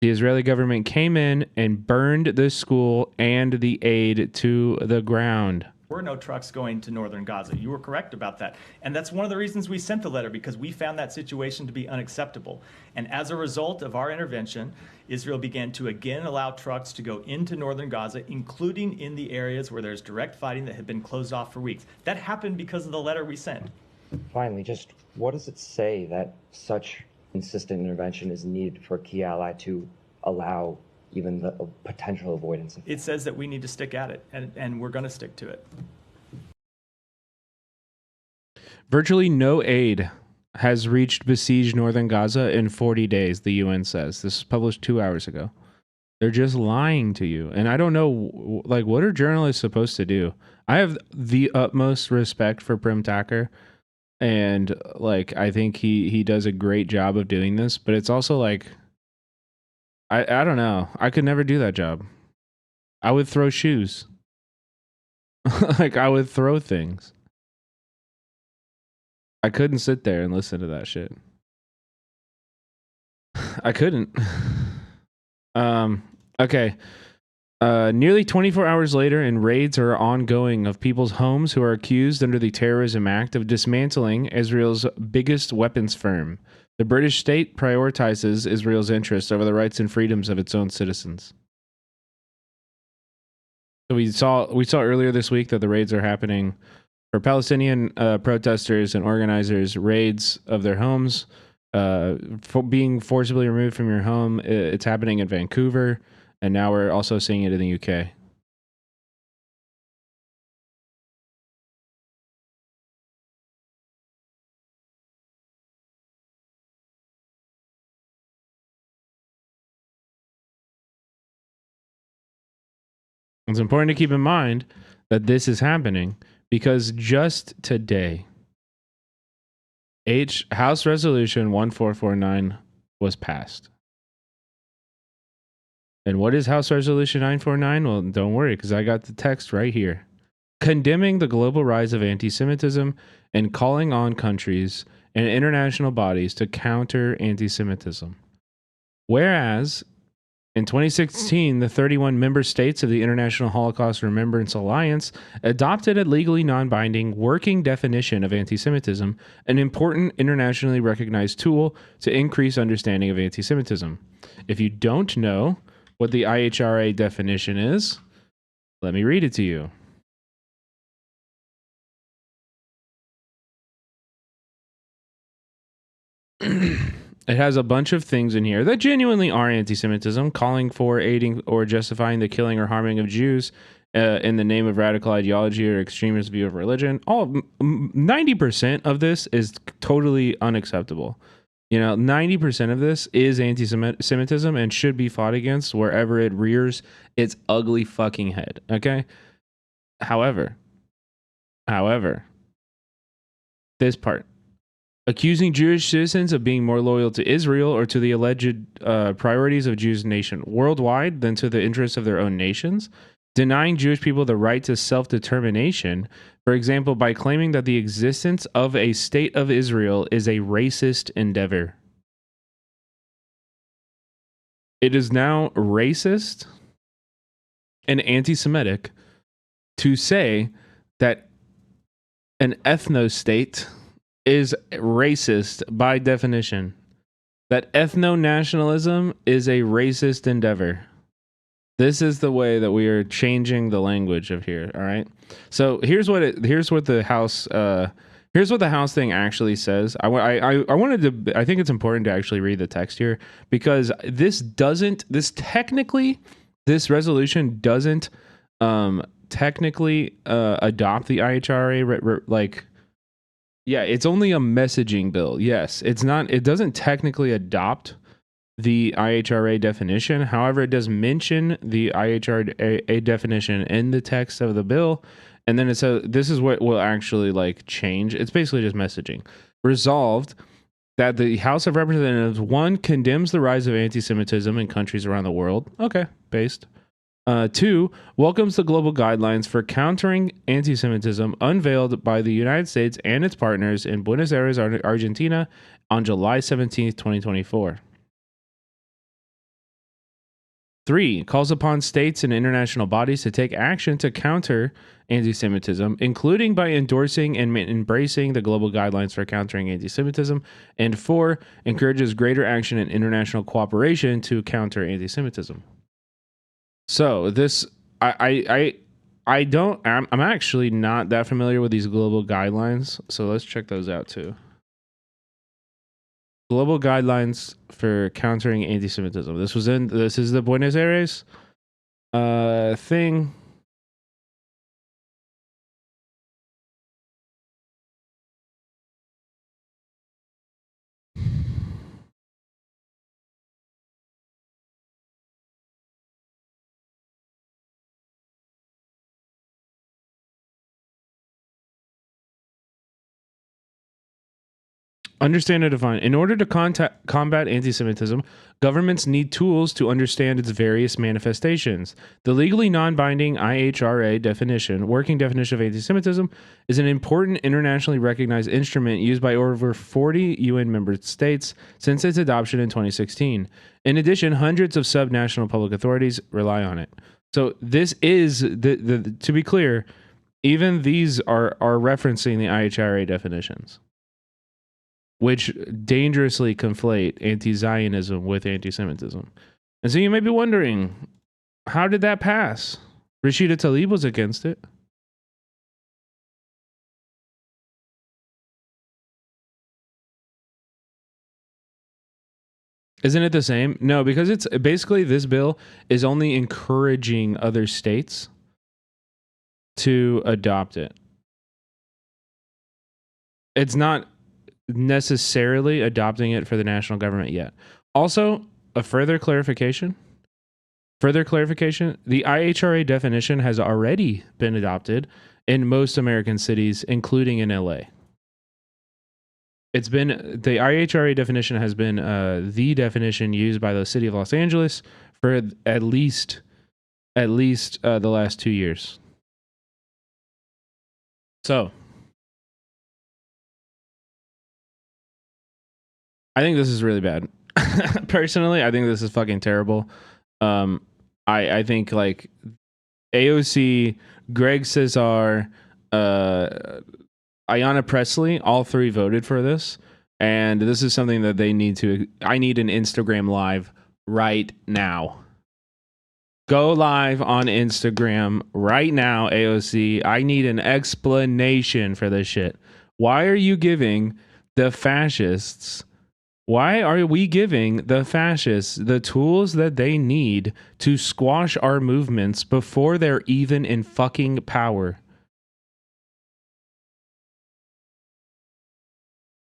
S1: The Israeli government came in and burned the school and the aid to the ground.
S12: There were no trucks going to northern Gaza. You were correct about that. And that's one of the reasons we sent the letter, because we found that situation to be unacceptable. And as a result of our intervention, Israel began to again allow trucks to go into northern Gaza, including in the areas where there's direct fighting that had been closed off for weeks. That happened because of the letter we sent.
S11: Finally, just what does it say that such insistent intervention is needed for a key ally to allow even the potential avoidance of?
S12: It says that we need to stick at it, and we're going to stick to it.
S1: Virtually no aid has reached besieged northern Gaza in 40 days, the UN says. This was published 2 hours ago. They're just lying to you. And I don't know, like, what are journalists supposed to do? I have the utmost respect for Prim Tacker. And, like, I think he does a great job of doing this. But it's also, like, I don't know. I could never do that job. I would throw shoes. Like, I would throw things. I couldn't sit there and listen to that shit. I couldn't. Okay. Nearly 24 hours later, and raids are ongoing of people's homes who are accused under the Terrorism Act of dismantling Israel's biggest weapons firm. The British state prioritizes Israel's interests over the rights and freedoms of its own citizens. So we saw earlier this week that the raids are happening for Palestinian protesters and organizers. Raids of their homes, for being forcibly removed from your home. It's happening in Vancouver, and now we're also seeing it in the UK. It's important to keep in mind that this is happening because just today, House Resolution 1449 was passed. And what is House Resolution 949? Well, don't worry, because I got the text right here. Condemning the global rise of anti-Semitism and calling on countries and international bodies to counter anti-Semitism. Whereas, in 2016, the 31 member states of the International Holocaust Remembrance Alliance adopted a legally non-binding working definition of anti-Semitism, an important internationally recognized tool to increase understanding of anti-Semitism. If you don't know what the IHRA definition is, let me read it to you. It has a bunch of things in here that genuinely are anti-Semitism, calling for, aiding, or justifying the killing or harming of Jews in the name of radical ideology or extremist view of religion. 90% of this is totally unacceptable. 90% of this is anti-Semitism and should be fought against wherever it rears its ugly fucking head. Okay? However, this part. Accusing Jewish citizens of being more loyal to Israel or to the alleged priorities of Jews nation worldwide than to the interests of their own nations. Denying Jewish people the right to self-determination, for example, by claiming that the existence of a state of Israel is a racist endeavor. It is now racist and anti-Semitic to say that an ethno-state is racist by definition. That ethno-nationalism is a racist endeavor. This is the way that we are changing the language of here. All right. So here's what the House thing actually says. I think it's important to actually read the text here because this resolution doesn't technically adopt the IHRA Yeah, it's only a messaging bill. Yes, it's not. It doesn't technically adopt the IHRA definition. However, it does mention the IHRA definition in the text of the bill, And then it says this is what will actually like change. It's basically just messaging. Resolved that the House of Representatives, 1, condemns the rise of anti-Semitism in countries around the world. Okay, based. 2, welcomes the global guidelines for countering anti-Semitism unveiled by the United States and its partners in Buenos Aires, Argentina on July 17th, 2024. 3, calls upon states and international bodies to take action to counter anti-Semitism, including by endorsing and embracing the global guidelines for countering anti-Semitism. And 4, encourages greater action and international cooperation to counter anti-Semitism. So this, I'm actually not that familiar with these global guidelines. So let's check those out too. Global guidelines for countering anti-Semitism. This is the Buenos Aires thing. Understand and define. In order to combat anti-Semitism, governments need tools to understand its various manifestations. The legally non-binding IHRA definition, working definition of anti-Semitism, is an important internationally recognized instrument used by over 40 UN member states since its adoption in 2016. In addition, hundreds of subnational public authorities rely on it. So this is, to be clear, even these are referencing the IHRA definitions, which dangerously conflate anti-Zionism with anti-Semitism. And so you may be wondering, how did that pass? Rashida Tlaib was against it. Isn't it the same? No, because it's basically this bill is only encouraging other states to adopt it. It's not necessarily adopting it for the national government yet. Also, a further clarification, the IHRA definition has already been adopted in most American cities, including in LA. The IHRA definition has been the definition used by the city of Los Angeles for at least the last 2 years. So I think this is really bad. Personally, I think this is fucking terrible. I think like AOC, Greg Cesar, Ayanna Pressley, all 3 voted for this. And this is something that they need to. I need an Instagram live right now. Go live on Instagram right now, AOC. I need an explanation for this shit. Why are you giving the fascists? Why are we giving the fascists the tools that they need to squash our movements before they're even in fucking power?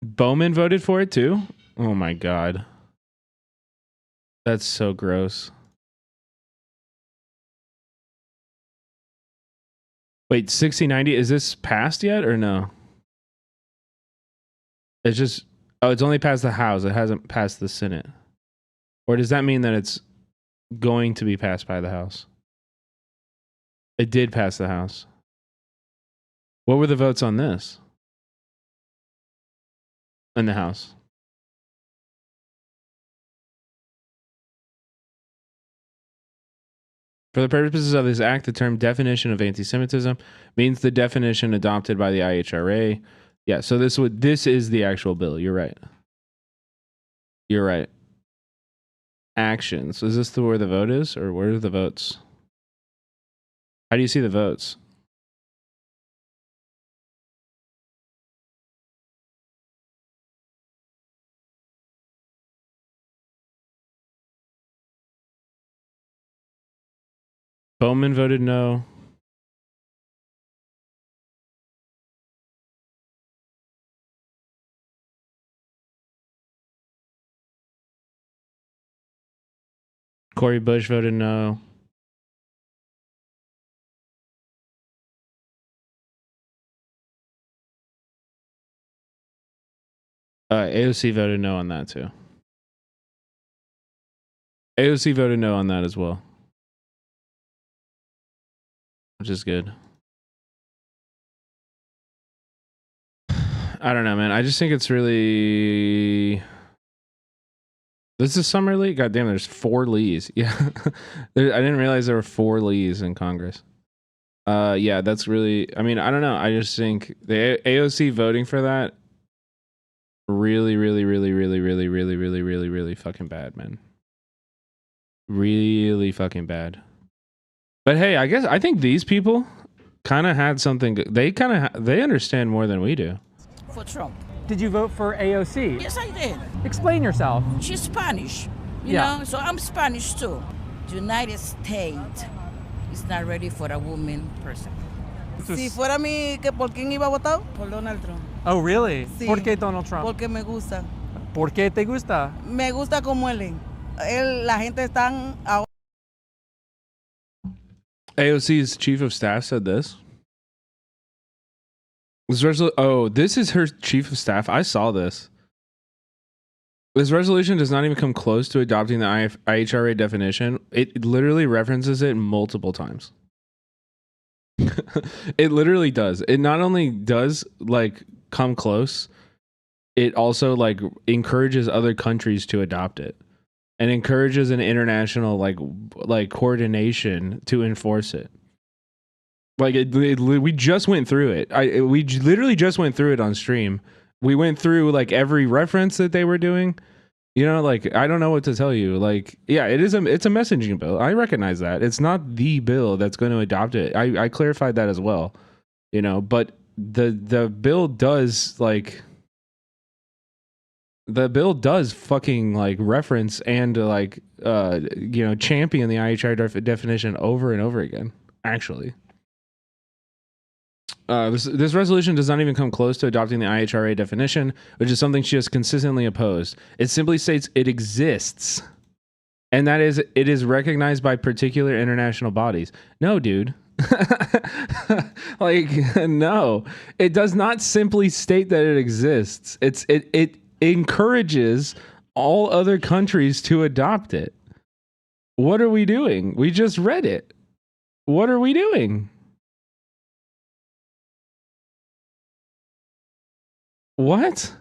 S1: Bowman voted for it too? Oh my God. That's so gross. Wait, 6090, is this passed yet or no? It's just... Oh, it's only passed the House. It hasn't passed the Senate. Or does that mean that it's going to be passed by the House? It did pass the House. What were the votes on this? In the House. For the purposes of this act, the term definition of anti-Semitism means the definition adopted by the IHRA. Yeah, so this is the actual bill. You're right. You're right. Actions. Is this where the vote is, or where are the votes? How do you see the votes? Bowman voted no. Cory Bush voted no. AOC voted no on that too. AOC voted no on that as well, which is good. I don't know, man. I just think it's really. This is Summer Lee? God damn, there's 4 Lees. Yeah. I didn't realize there were 4 Lees in Congress. Yeah, that's really, I mean, I don't know. I just think the AOC voting for that really fucking bad, man. Really fucking bad. But hey, I think these people kind of had something. They understand more than we do.
S13: For Trump.
S4: Did you vote for AOC?
S13: Yes, I did.
S4: Explain yourself.
S13: She's Spanish, you know, so I'm Spanish too. The United States is not ready for a woman person.
S14: Si fuera mí, que ¿por quién iba a votar? Por Donald Trump.
S4: Oh, really?
S14: Sí.
S4: ¿Por qué Donald Trump?
S14: Porque me gusta.
S4: ¿Por qué te gusta?
S14: Me gusta como él. La gente está ahora.
S1: AOC's chief of staff said this. This is her chief of staff. I saw this. This resolution does not even come close to adopting the IHRA definition. It literally references it multiple times. It literally does. It not only does like come close, it also like encourages other countries to adopt it and encourages an international like coordination to enforce it. Like we just went through it. We literally just went through it on stream. We went through like every reference that they were doing. You know, like I don't know what to tell you. Like, yeah, it's a messaging bill. I recognize that. It's not the bill that's going to adopt it. I clarified that as well. You know, but the bill does like fucking like reference and like champion the IHR definition over and over again. Actually. This resolution does not even come close to adopting the IHRA definition, which is something she has consistently opposed. It simply states it exists, and that is it is recognized by particular international bodies. No, dude. Like, no. It does not simply state that it exists. It encourages all other countries to adopt it. What are we doing? We just read it. What are we doing? What?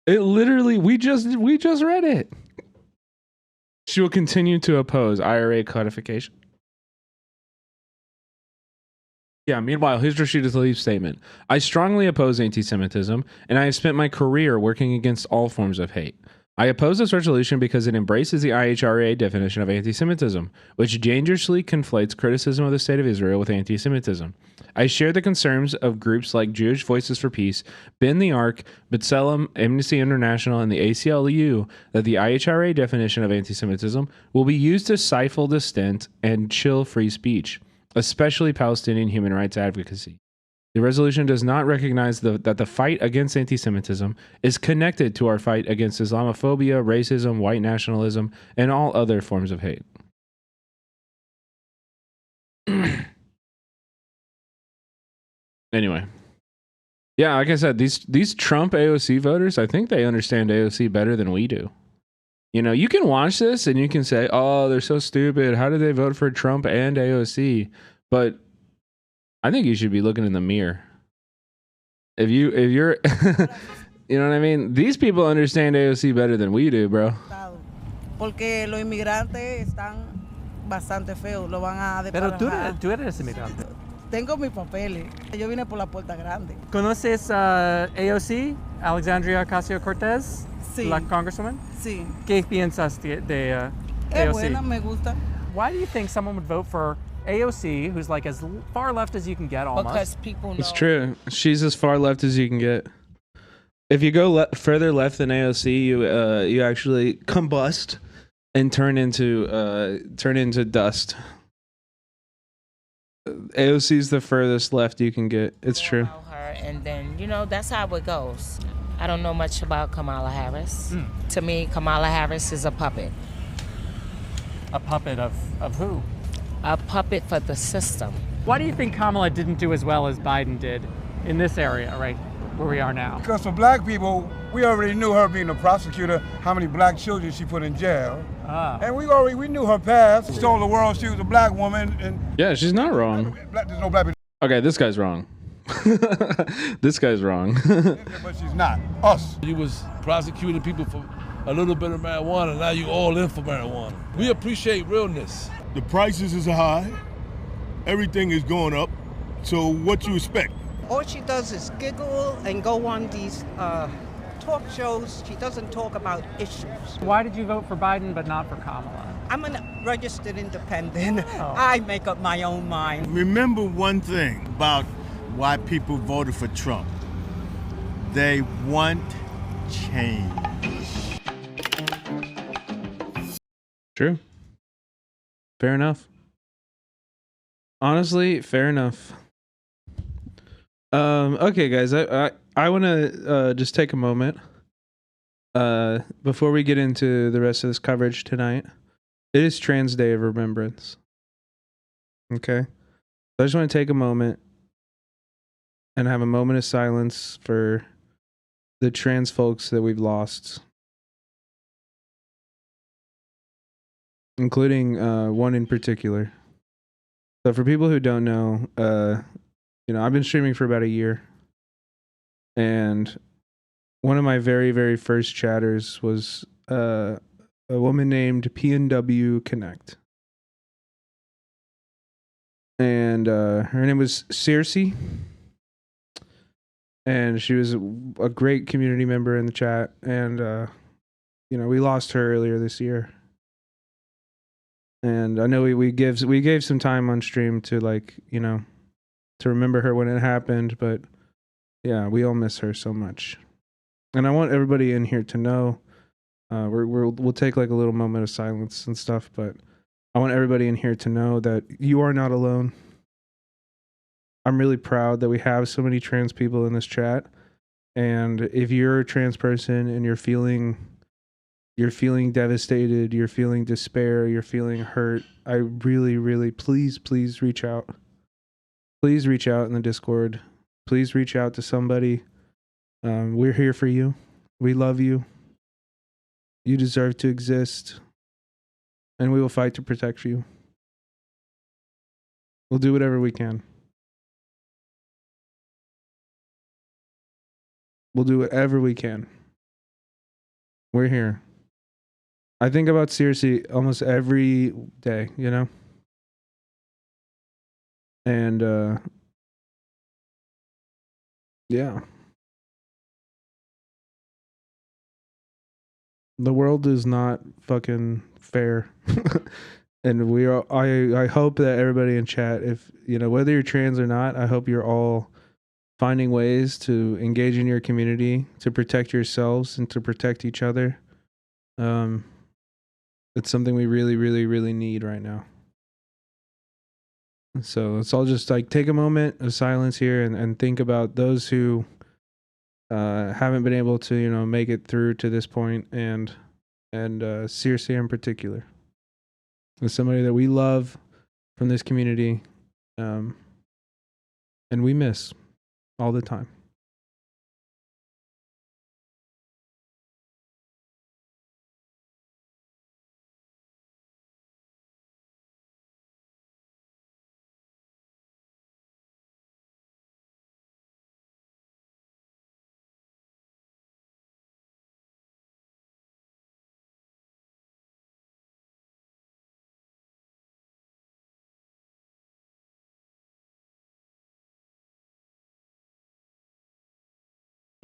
S1: It literally, we just read it. She will continue to oppose IRA codification. Yeah, meanwhile, here's Rashida Tlaib's statement. I strongly oppose anti-Semitism, and I have spent my career working against all forms of hate. I oppose this resolution because it embraces the IHRA definition of anti-Semitism, which dangerously conflates criticism of the State of Israel with anti-Semitism. I share the concerns of groups like Jewish Voices for Peace, Bend the Arc, B'Tselem, Amnesty International, and the ACLU that the IHRA definition of anti-Semitism will be used to stifle dissent and chill free speech, especially Palestinian human rights advocacy. The resolution does not recognize that the fight against anti-Semitism is connected to our fight against Islamophobia, racism, white nationalism, and all other forms of hate. Anyway. Yeah, like I said, these Trump AOC voters, I think they understand AOC better than we do. You know, you can watch this and you can say, oh, they're so stupid. How did they vote for Trump and AOC? But I think you should be looking in the mirror. If you're, you know what I mean? These people understand AOC better than we do, bro.
S14: Porque los inmigrantes están bastante feos, lo van a
S4: Pero tú eres inmigrante.
S14: Tengo mis papeles. Yo vine por la puerta grande.
S4: ¿Conoces AOC, Alexandria Ocasio-Cortez,
S14: sí.
S4: La congresswoman?
S14: Sí.
S4: ¿Qué piensas de AOC?
S14: Es buena, me gusta.
S4: Why do you think someone would vote for AOC, who's like as far left as you can get almost?
S14: Because people know.
S1: It's true. She's as far left as you can get. If you go further left than AOC, you actually combust and turn into dust. AOC's the furthest left you can get. It's true.
S15: Her, and then, you know, that's how it goes. I don't know much about Kamala Harris. To me, Kamala Harris is a puppet.
S4: A puppet of who?
S15: A puppet for the system.
S4: Why do you think Kamala didn't do as well as Biden did in this area, right where we are now?
S16: Because for black people, we already knew her being a prosecutor, how many black children she put in jail. And we knew her past. She told the world she was a black woman. And
S1: Yeah, she's not wrong.
S16: there's no black people.
S1: Okay, this guy's wrong. This guy's wrong.
S16: But she's not. Us.
S17: You was prosecuting people for a little bit of marijuana. Now you all in for marijuana. We appreciate realness.
S18: The prices is high. Everything is going up. So what you expect?
S19: All she does is giggle and go on these talk shows. She doesn't talk about issues.
S4: Why did you vote for Biden but not for Kamala?
S19: I'm a registered independent. I make up my own mind.
S18: Remember one thing about why people voted for Trump. They want change.
S1: True. Fair enough. Honestly, fair enough. Okay, guys, I want to just take a moment before we get into the rest of this coverage tonight. It is Trans Day of Remembrance. Okay, so I just want to take a moment and have a moment of silence for the trans folks that we've lost, including one in particular. So for people who don't know, I've been streaming for about a year, and one of my very, very first chatters was a woman named PNW Connect, and her name was Circe, and she was a great community member in the chat, and we lost her earlier this year. And I know we gave some time on stream to to remember her when it happened, but yeah, we all miss her so much. And I want everybody in here to know, we'll take like a little moment of silence and stuff, but I want everybody in here to know that you are not alone. I'm really proud that we have so many trans people in this chat. And if you're a trans person and you're feeling devastated, you're feeling despair, you're feeling hurt, I really, really, please reach out. Please reach out in the Discord. Please reach out to somebody. We're here for you. We love you. You deserve to exist. And we will fight to protect you. We'll do whatever we can. We'll do whatever we can. We're here. I think about Circe almost every day, And yeah. The world is not fucking fair. And I hope that everybody in chat, if whether you're trans or not, I hope you're all finding ways to engage in your community, to protect yourselves and to protect each other. It's something we really, really, really need right now. So let's all just take a moment of silence here and think about those who haven't been able to, make it through to this point, and Circe in particular. It's somebody that we love from this community, and we miss all the time.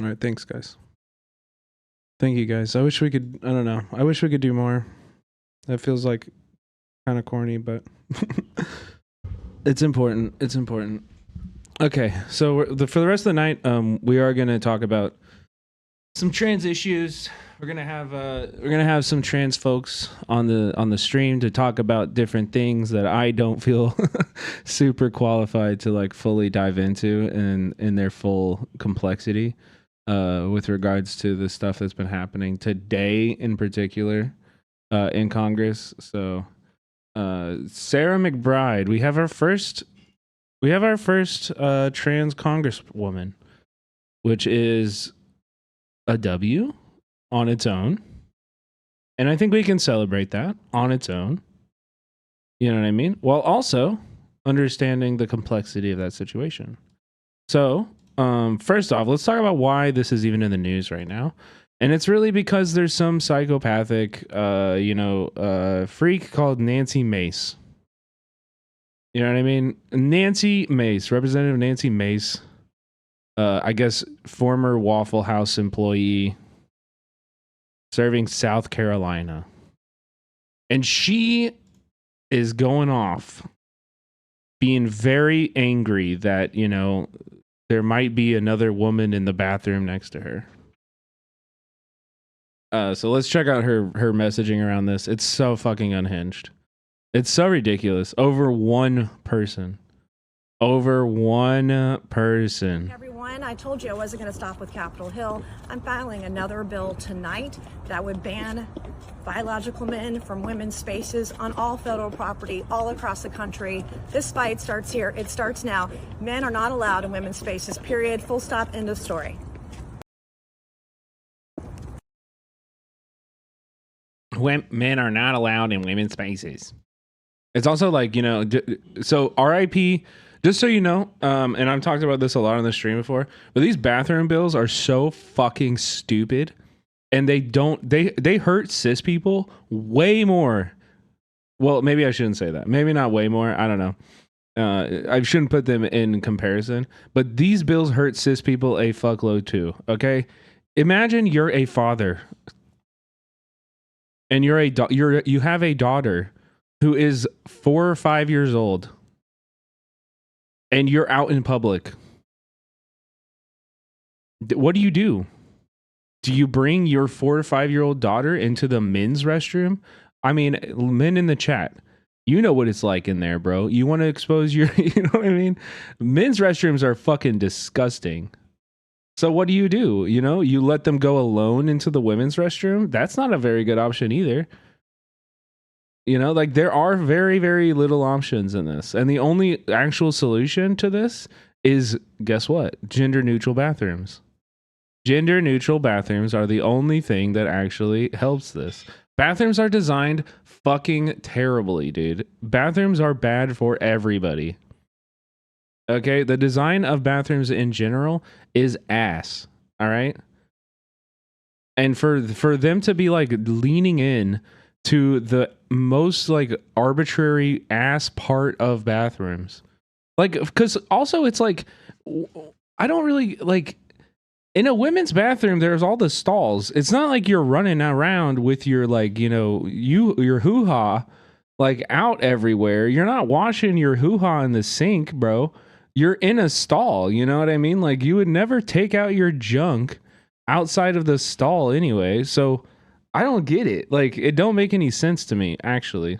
S1: All right, thanks, guys. Thank you, guys. I wish we could, I don't know. I wish we could do more. That feels like kind of corny, but it's important. It's important. Okay, so for the rest of the night, we are going to talk about some trans issues. We're gonna have some trans folks on the stream to talk about different things that I don't feel super qualified to fully dive into in their full complexity with regards to the stuff that's been happening today in particular in Congress. So Sarah McBride, we have our first We have our first trans congresswoman, which is a W on its own. And I think we can celebrate that on its own. You know what I mean? While also understanding the complexity of that situation. So, first off, let's talk about why this is even in the news right now. And it's really because there's some psychopathic, freak called Nancy Mace. You know what I mean? Nancy Mace, Representative Nancy Mace, I guess former Waffle House employee serving South Carolina. And she is going off, being very angry that, there might be another woman in the bathroom next to her. So let's check out her messaging around this. It's so fucking unhinged. It's so ridiculous. Over one person.
S20: Everyone, I told you I wasn't going to stop with Capitol Hill. I'm filing another bill tonight that would ban biological men from women's spaces on all federal property all across the country. This fight starts here. It starts now. Men are not allowed in women's spaces, period. Full stop, end of story.
S1: Men are not allowed in women's spaces. It's also like, so RIP, just so you know, and I've talked about this a lot on the stream before, but these bathroom bills are so fucking stupid, and they hurt cis people way more. Well, maybe I shouldn't say that. Maybe not way more. I don't know. I shouldn't put them in comparison, but these bills hurt cis people a fuckload too. Okay. Imagine you're a father and you have a daughter who is 4 or 5 years old, and you're out in public. What do? Do you bring your 4 or 5 year old daughter into the men's restroom? I mean, men in the chat, you know what it's like in there, bro. You want to expose your, you know what I mean? Men's restrooms are fucking disgusting. So what do? You let them go alone into the women's restroom? That's not a very good option either. There are very, very little options in this. And the only actual solution to this is, guess what? Gender neutral bathrooms. Gender neutral bathrooms are the only thing that actually helps this. Bathrooms are designed fucking terribly, dude. Bathrooms are bad for everybody. Okay, the design of bathrooms in general is ass. All right, and for them to be like leaning in to the most like arbitrary ass part of bathrooms, like, because also it's like, I don't really like, in a women's bathroom there's all the stalls. It's not like you're running around with your like your hoo-ha like out everywhere. You're not washing your hoo-ha in the sink, bro. You're in a stall, you know what I mean? Like, you would never take out your junk outside of the stall anyway. So I don't get it. Like, it don't make any sense to me, actually.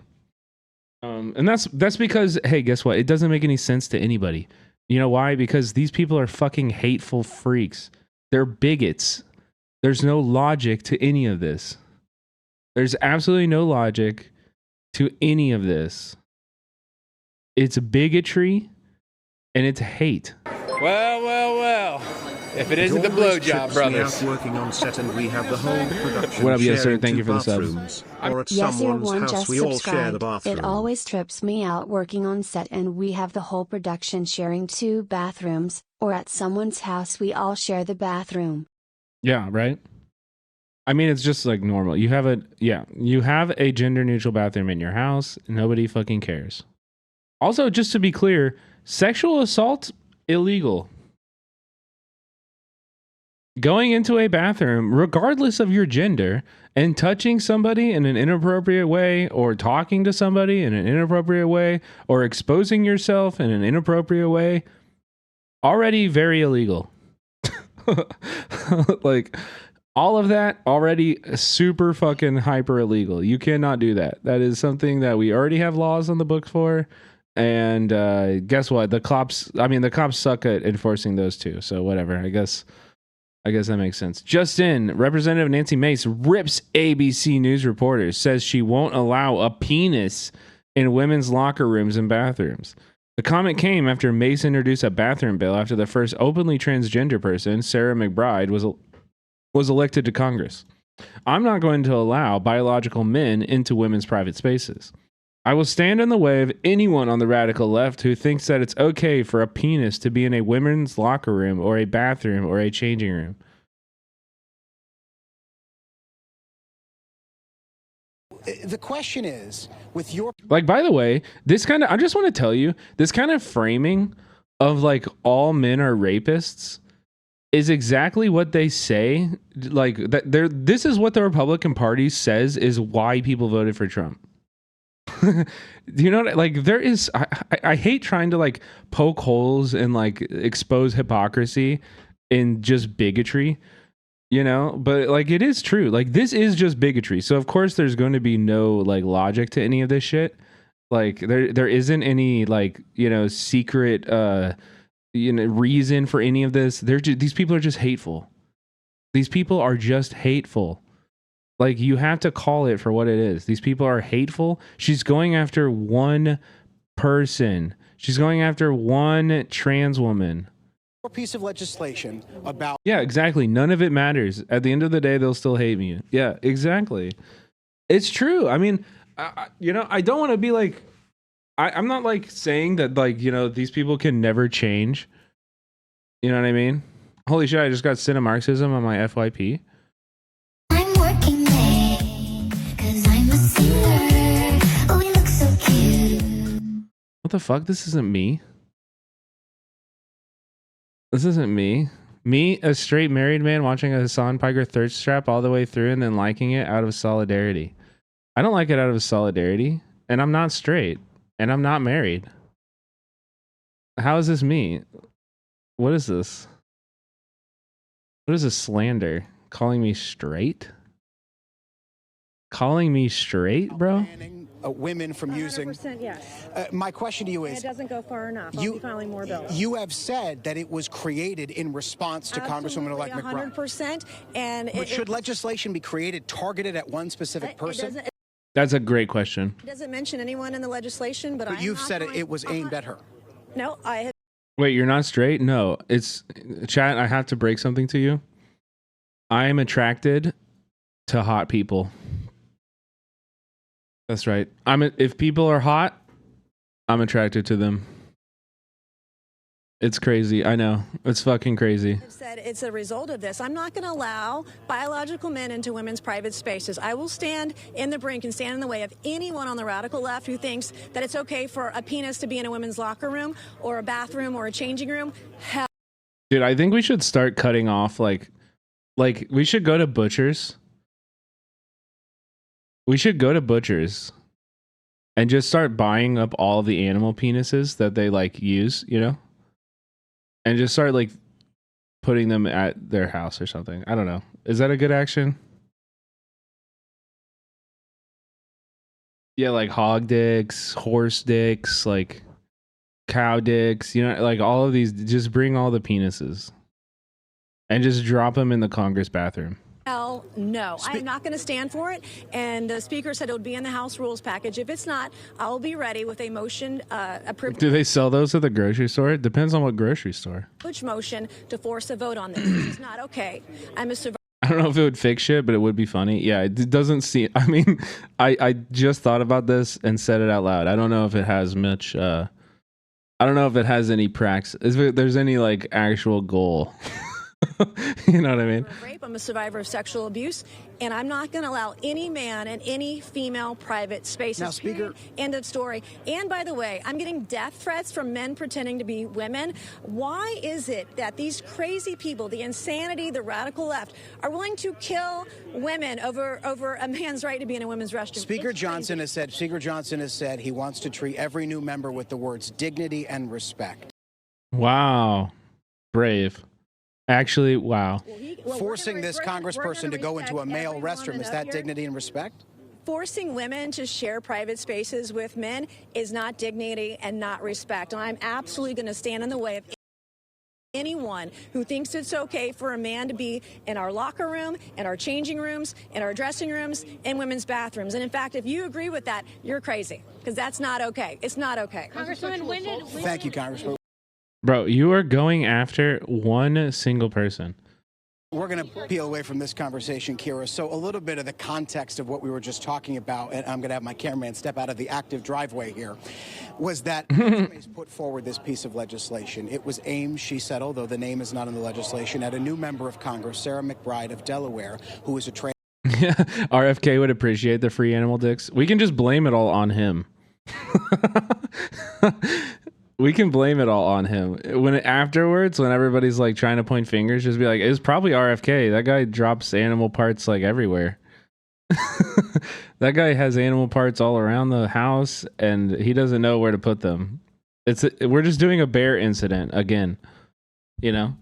S1: And that's because, hey, guess what? It doesn't make any sense to anybody. You know why? Because these people are fucking hateful freaks. They're bigots. There's no logic to any of this. There's absolutely no logic to any of this. It's bigotry. And it's hate.
S9: Well. If it isn't the blowjob brothers.
S21: Working on set, and we have the whole production.
S1: What up, yes sir? Thank you for the subs.
S21: Or at
S10: Yes,
S21: someone's
S10: one
S21: house,
S10: just
S21: we all share the
S10: subscribed.
S21: bathroom.
S10: It always trips me out working on set and we have the whole production sharing 2 bathrooms, or at someone's house we all share the bathroom.
S1: Yeah, right? I mean, it's just like normal. You have a gender neutral bathroom in your house. Nobody fucking cares. Also, just to be clear, sexual assault, illegal. Going into a bathroom, regardless of your gender, and touching somebody in an inappropriate way, or talking to somebody in an inappropriate way, or exposing yourself in an inappropriate way, already very illegal. Like, all of that already super fucking hyper illegal. You cannot do that. That is something that we already have laws on the books for. And guess what? The cops suck at enforcing those too. So whatever. I guess that makes sense. Just in, Representative Nancy Mace rips ABC News reporters, says she won't allow a penis in women's locker rooms and bathrooms. The comment came after Mace introduced a bathroom bill after the first openly transgender person, Sarah McBride, was elected to Congress. I'm not going to allow biological men into women's private spaces. I will stand in the way of anyone on the radical left who thinks that it's okay for a penis to be in a women's locker room or a bathroom or a changing room.
S2: The question is, with your
S1: Like, by the way, this kind of, I just want to tell you, this kind of framing of like all men are rapists is exactly what they say. Like that, this is what the Republican Party says is why people voted for Trump. You know, like there is, I hate trying to like poke holes and like expose hypocrisy in just bigotry. You know, but like it is true. Like this is just bigotry. So of course there's going to be no like logic to any of this shit. Like there isn't any like, you know, secret reason for any of this. These people are just hateful. These people are just hateful. Like you have to call it for what it is. These people are hateful. She's going after one person. She's going after one trans woman.
S2: piece of legislation about...
S1: Yeah, exactly. None of it matters. At the end of the day, they'll still hate me. Yeah, exactly. It's true. I mean, you know, I don't want to be like... I'm not like saying that, like, you know, these people can never change. You know what I mean? Holy shit, I just got Cinemarxism on my FYP.
S22: I'm working late, 'cause I'm a singer. Oh, we look so cute.
S1: What the fuck? This isn't me. This isn't me. Me, a straight married man watching a Hassan Piker thirst trap all the way through and then liking it out of solidarity. I don't like it out of solidarity, and I'm not straight, and I'm not married. How is this me? What is this? What is this slander? Calling me straight? Calling me straight, bro?
S2: Women from using...
S20: 100% yes.
S2: My question to you
S20: And
S2: is...
S20: it doesn't go far enough. I'll be filing more bills.
S2: You have said that it was created in response to Congresswoman-elect McBride.
S20: 100%. And
S2: But should legislation be created targeted at one specific person?
S1: That's a great question.
S20: It doesn't mention anyone in the legislation, but
S2: You've said it was aimed at her.
S20: No, I have.
S1: Wait, you're not straight? No, it's... Chat, I have to break something to you. I am attracted to hot people. That's right. If people are hot, I'm attracted to them. It's crazy. I know. It's fucking crazy.
S20: I've said it's a result of this. I'm not going to allow biological men into women's private spaces. I will stand in the brink and stand in the way of anyone on the radical left who thinks that it's okay for a penis to be in a women's locker room or a bathroom or a changing room. Hell.
S1: Dude, I think we should start cutting off like we should go to butchers. We should go to butchers and just start buying up all the animal penises that they like use, you know? And just start like putting them at their house or something. I don't know. Is that a good action? Yeah, like hog dicks, horse dicks, like cow dicks, you know, like all of these. Just bring all the penises and just drop them in the Congress bathroom.
S20: Hell no. I'm not going to stand for it. And the speaker said it would be in the House rules package. If it's not, I'll be ready with a motion,
S1: Do they sell those at the grocery store? It depends on what grocery store.
S20: motion to force a vote on this. This is not okay. I'm a survivor.
S1: I don't know if it would fix shit, but it would be funny. Yeah, it doesn't seem... I mean, I just thought about this and said it out loud. I don't know if it has much... I don't know if it has any praxis. If there's any, like, actual goal. You know what I mean?
S20: Rape. I'm a survivor of sexual abuse, and I'm not going to allow any man in any female private spaces.
S2: Now, Speaker,
S20: end of story. And by the way, I'm getting death threats from men pretending to be women. Why is it that these crazy people, the insanity, the radical left, are willing to kill women over a man's right to be in a women's restroom?
S2: Speaker Johnson has said he wants to treat every new member with the words dignity and respect.
S1: Wow. Brave. Actually, wow.
S2: Forcing this congressperson to go into a male restroom, is that dignity and respect?
S20: Forcing women to share private spaces with men is not dignity and not respect. And I'm absolutely going to stand in the way of Anyone who thinks it's okay for a man to be in our locker room, in our changing rooms, in our dressing rooms, in women's bathrooms. And in fact, if you agree with that, you're crazy, because that's not okay. It's not okay.
S3: Congresswoman,
S2: Thank you, Congressman.
S1: Bro, you are going after one single person.
S2: We're going to peel away from this conversation, Kira. So a little bit of the context of what we were just talking about, and I'm going to have my cameraman step out of the active driveway here, was that Ms. put forward this piece of legislation. It was aimed, she said, although the name is not in the legislation, at a new member of Congress, Sarah McBride of Delaware, who is a trans.
S1: RFK would appreciate the free animal dicks. We can just blame it all on him. We can blame it all on him. Afterwards, when everybody's like trying to point fingers, just be like, it's probably RFK. That guy drops animal parts like everywhere. That guy has animal parts all around the house and he doesn't know where to put them. We're just doing a bear incident again, you know?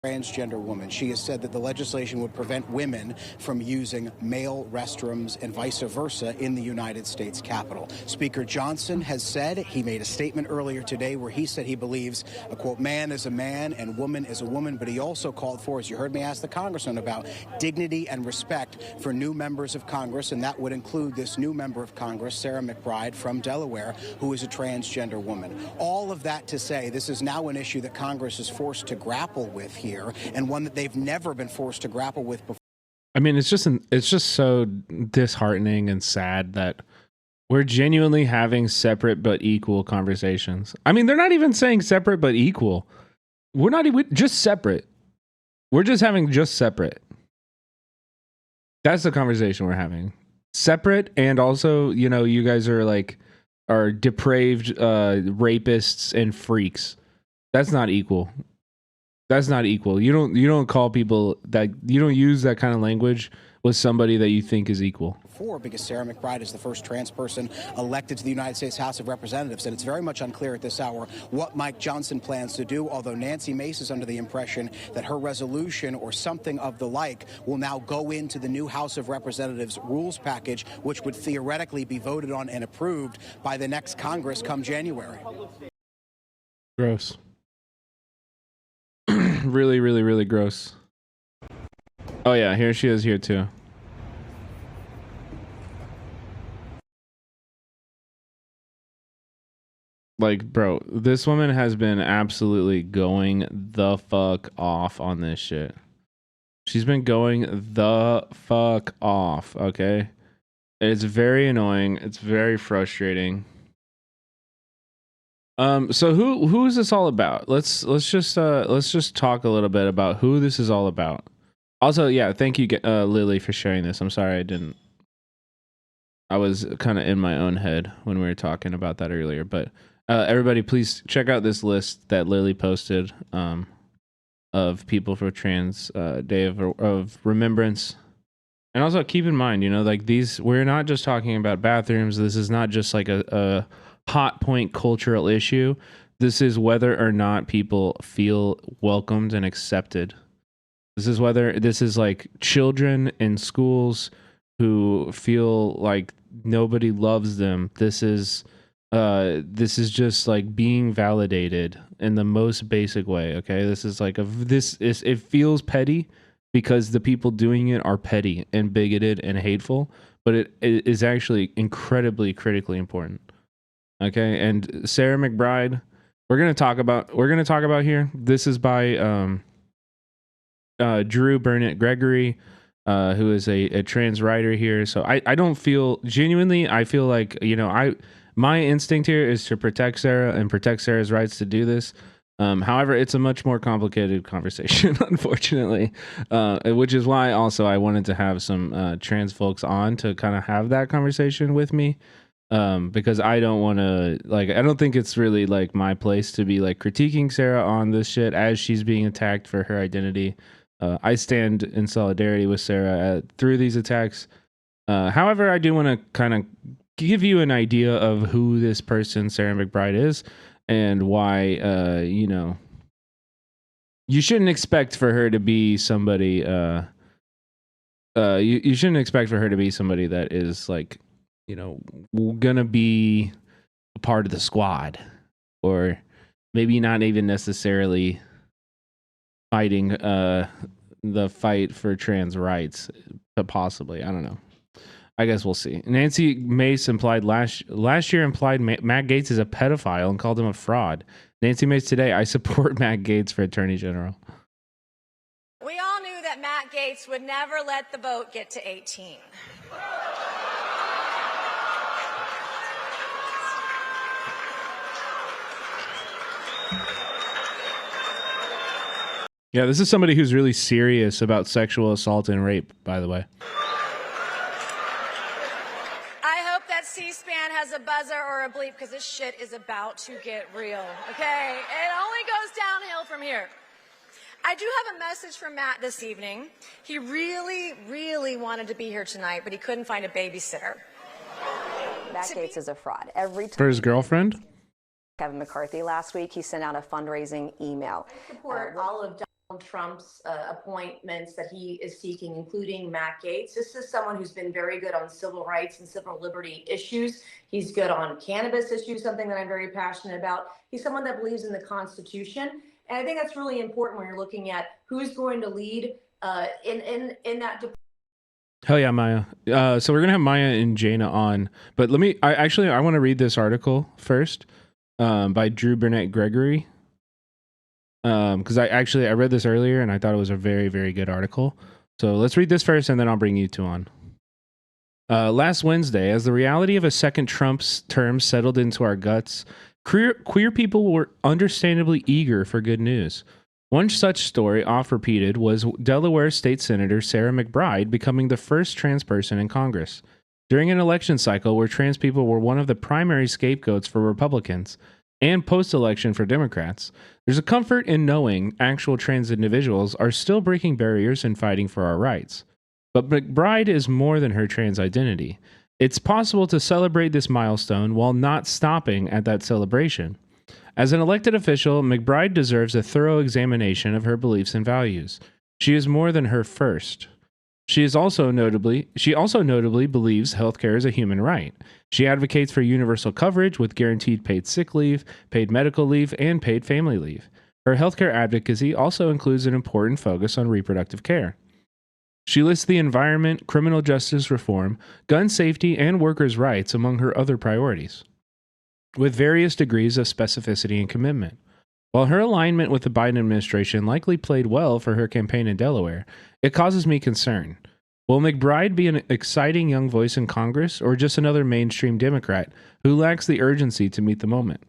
S2: Transgender woman. She has said that the legislation would prevent women from using male restrooms and vice versa in the United States Capitol. Speaker Johnson has said, he made a statement earlier today where he said he believes a quote, man is a man and woman is a woman, but he also called for, as you heard me ask the congressman about, dignity and respect for new members of Congress, and that would include this new member of Congress, Sarah McBride from Delaware, who is a transgender woman. All of that to say, this is now an issue that Congress is forced to grapple with here, and one that they've never been forced to grapple with before.
S1: I mean, it's just so disheartening and sad that we're genuinely having separate but equal conversations. I mean, they're not even saying separate but equal. We're not even just separate. We're just having just separate. That's the conversation we're having. Separate, and also, you know, you guys are depraved rapists and freaks. That's not equal. That's not equal. You don't call people that, you don't use that kind of language with somebody that you think is equal.
S2: Because Sarah McBride is the first trans person elected to the United States House of Representatives, and it's very much unclear at this hour what Mike Johnson plans to do, although Nancy Mace is under the impression that her resolution or something of the like will now go into the new House of Representatives rules package, which would theoretically be voted on and approved by the next Congress come January.
S1: Gross. Really, really, really gross. Oh yeah, here she is here too. Like, bro, this woman has been absolutely going the fuck off on this shit. She's been going the fuck off, okay? It's very annoying. It's very frustrating. So who is this all about? Let's just talk a little bit about who this is all about. Also, yeah, thank you, Lily, for sharing this. I'm sorry I was kind of in my own head when we were talking about that earlier. But everybody, please check out this list that Lily posted of people for Trans Day of Remembrance. And also keep in mind, you know, like we're not just talking about bathrooms. This is not just like a hot point cultural issue. This is whether or not people feel welcomed and accepted. This is like children in schools who feel like nobody loves them. This is just like being validated in the most basic way. Okay, this is like it feels petty because the people doing it are petty and bigoted and hateful, but it is actually incredibly critically important. Okay, and Sarah McBride, we're gonna talk about here. This is by Drew Burnett Gregory, who is a trans writer here. So I don't feel genuinely. I feel like, you know, my instinct here is to protect Sarah and protect Sarah's rights to do this. However, it's a much more complicated conversation, unfortunately, which is why also I wanted to have some trans folks on to kind of have that conversation with me. Because I don't want to, like, I don't think it's really like my place to be like critiquing Sarah on this shit as she's being attacked for her identity. I stand in solidarity with Sarah through these attacks. However, I do want to kind of give you an idea of who this person, Sarah McBride, is and why, you know, you shouldn't expect for her to be somebody, you shouldn't expect for her to be somebody that is like, you know, gonna be a part of the squad, or maybe not even necessarily fighting the fight for trans rights, possibly. I don't know. I guess we'll see. Nancy Mace implied last year implied Matt Gaetz is a pedophile and called him a fraud. Nancy Mace today, I support Matt Gaetz for Attorney General.
S20: We all knew that Matt Gaetz would never let the vote get to 18.
S1: Yeah, this is somebody who's really serious about sexual assault and rape, by the way.
S20: I hope that C-SPAN has a buzzer or a bleep because this shit is about to get real, okay? It only goes downhill from here. I do have a message from Matt this evening. He really, really wanted to be here tonight, but he couldn't find a babysitter.
S3: Matt Gaetz is a fraud. Every time
S1: For his girlfriend?
S3: Kevin McCarthy last week, he sent out a fundraising email.
S6: Support all of Donald Trump's appointments that he is seeking, including Matt Gaetz. This is someone who's been very good on civil rights and civil liberty issues. He's good on cannabis issues, something that I'm very passionate about. He's someone that believes in the Constitution. And I think that's really important when you're looking at who's going to lead in that department.
S1: Hell yeah, Maya. So we're going to have Maya and Jaina on. But I want to read this article first by Drew Burnett Gregory. Because I read this earlier and I thought it was a very, very good article. So let's read this first and then I'll bring you two on. Last Wednesday, as the reality of a second Trump's term settled into our guts, queer people were understandably eager for good news. One such story, oft repeated, was Delaware State Senator Sarah McBride becoming the first trans person in Congress. During an election cycle where trans people were one of the primary scapegoats for Republicans, and post-election for Democrats, there's a comfort in knowing actual trans individuals are still breaking barriers and fighting for our rights. But McBride is more than her trans identity. It's possible to celebrate this milestone while not stopping at that celebration. As an elected official, McBride deserves a thorough examination of her beliefs and values. She is more than her first. She also notably believes healthcare is a human right. She advocates for universal coverage with guaranteed paid sick leave, paid medical leave, and paid family leave. Her healthcare advocacy also includes an important focus on reproductive care. She lists the environment, criminal justice reform, gun safety, and workers' rights among her other priorities, with various degrees of specificity and commitment. While her alignment with the Biden administration likely played well for her campaign in Delaware, it causes me concern. Will McBride be an exciting young voice in Congress or just another mainstream Democrat who lacks the urgency to meet the moment?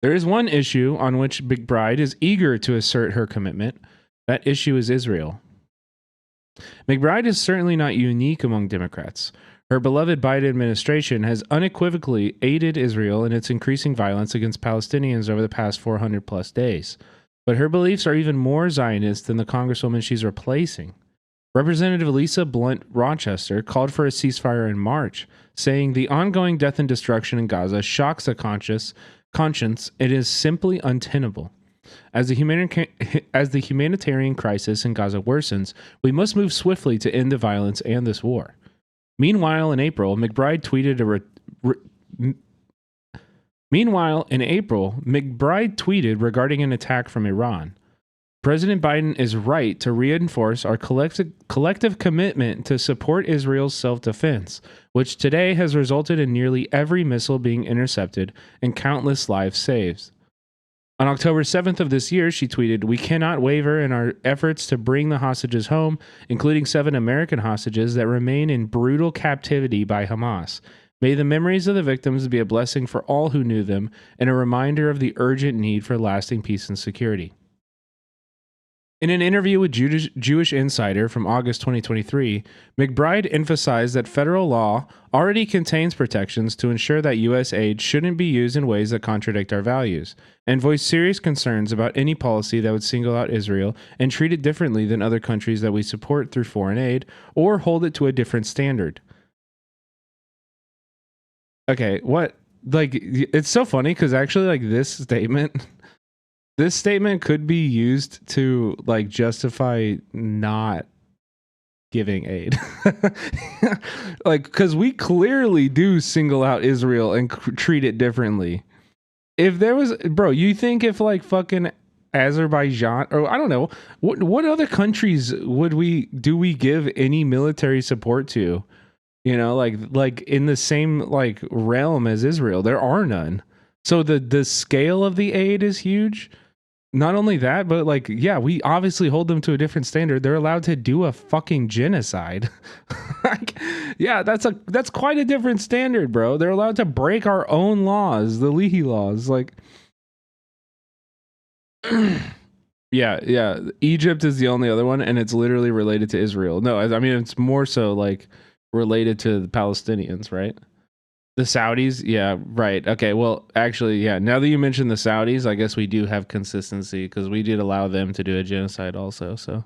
S1: There is one issue on which McBride is eager to assert her commitment. That issue is Israel. McBride is certainly not unique among Democrats. Her beloved Biden administration has unequivocally aided Israel in its increasing violence against Palestinians over the past 400 plus days. But her beliefs are even more Zionist than the congresswoman she's replacing. Representative Lisa Blunt Rochester called for a ceasefire in March, saying the ongoing death and destruction in Gaza shocks the conscience. It is simply untenable. As the humanitarian crisis in Gaza worsens, we must move swiftly to end the violence and this war. Meanwhile, in April, McBride tweeted regarding an attack from Iran. President Biden is right to reinforce our collective commitment to support Israel's self-defense, which today has resulted in nearly every missile being intercepted and countless lives saved. On October 7th of this year, she tweeted, "We cannot waver in our efforts to bring the hostages home, including 7 American hostages that remain in brutal captivity by Hamas. May the memories of the victims be a blessing for all who knew them and a reminder of the urgent need for lasting peace and security." In an interview with Jewish Insider from August 2023, McBride emphasized that federal law already contains protections to ensure that U.S. aid shouldn't be used in ways that contradict our values, and voiced serious concerns about any policy that would single out Israel and treat it differently than other countries that we support through foreign aid, or hold it to a different standard. Okay, it's so funny because actually, this statement... This statement could be used to justify not giving aid. Because we clearly do single out Israel and treat it differently. If there was, bro, you think if fucking Azerbaijan, or I don't know, what other countries do we give any military support to? You know, like in the same like realm as Israel, there are none. So the scale of the aid is huge. Not only that, but like, yeah, we obviously hold them to a different standard. They're allowed to do a fucking genocide. Like, yeah, that's quite a different standard, bro. They're allowed to break our own laws, the Leahy laws. Like, yeah. Egypt is the only other one, and it's literally related to Israel. No, I mean, it's more so like related to the Palestinians, right? The Saudis, yeah, right. Okay, well, actually, yeah. Now that you mentioned the Saudis, I guess we do have consistency because we did allow them to do a genocide also. So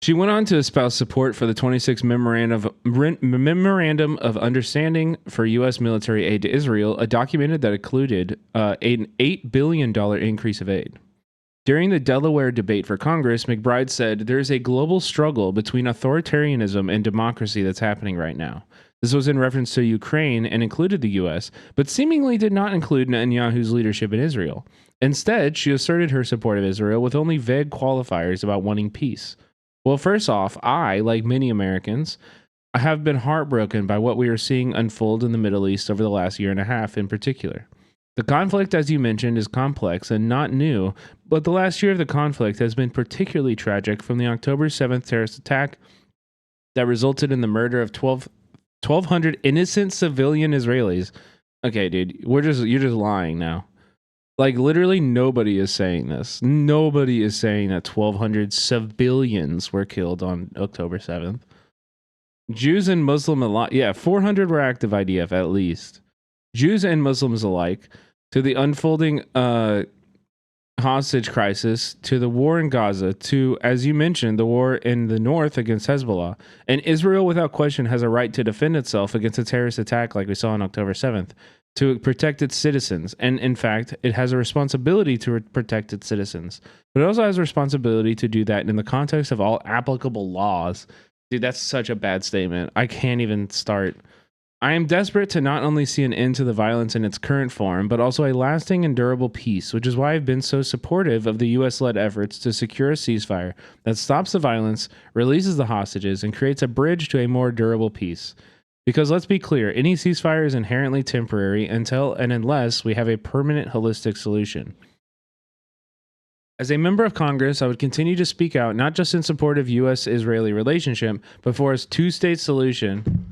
S1: she went on to espouse support for the 26 Memorandum of Understanding for U.S. military aid to Israel, a document that included an $8 billion increase of aid. During the Delaware debate for Congress, McBride said, "There is a global struggle between authoritarianism and democracy that's happening right now." This was in reference to Ukraine and included the U.S., but seemingly did not include Netanyahu's leadership in Israel. Instead, she asserted her support of Israel with only vague qualifiers about wanting peace. Well, first off, I, like many Americans, have been heartbroken by what we are seeing unfold in the Middle East over the last year and a half in particular. The conflict, as you mentioned, is complex and not new, but the last year of the conflict has been particularly tragic, from the October 7th terrorist attack that resulted in the murder of 1,200 innocent civilian Israelis. Okay, dude, you're just lying now. Like, literally nobody is saying this. Nobody is saying that 1,200 civilians were killed on October 7th. Jews and Muslims alike, 400 were active IDF at least. Jews and Muslims alike, to the unfolding hostage crisis, to the war in Gaza, to, as you mentioned, the war in the north against Hezbollah. And Israel, without question, has a right to defend itself against a terrorist attack like we saw on October 7th, to protect its citizens. And in fact, it has a responsibility to protect its citizens. But it also has a responsibility to do that in the context of all applicable laws. Dude, that's such a bad statement. I can't even start. I am desperate to not only see an end to the violence in its current form, but also a lasting and durable peace, which is why I've been so supportive of the U.S.-led efforts to secure a ceasefire that stops the violence, releases the hostages, and creates a bridge to a more durable peace. Because let's be clear, any ceasefire is inherently temporary until and unless we have a permanent holistic solution. As a member of Congress, I would continue to speak out not just in support of U.S.-Israeli relationship, but for a two-state solution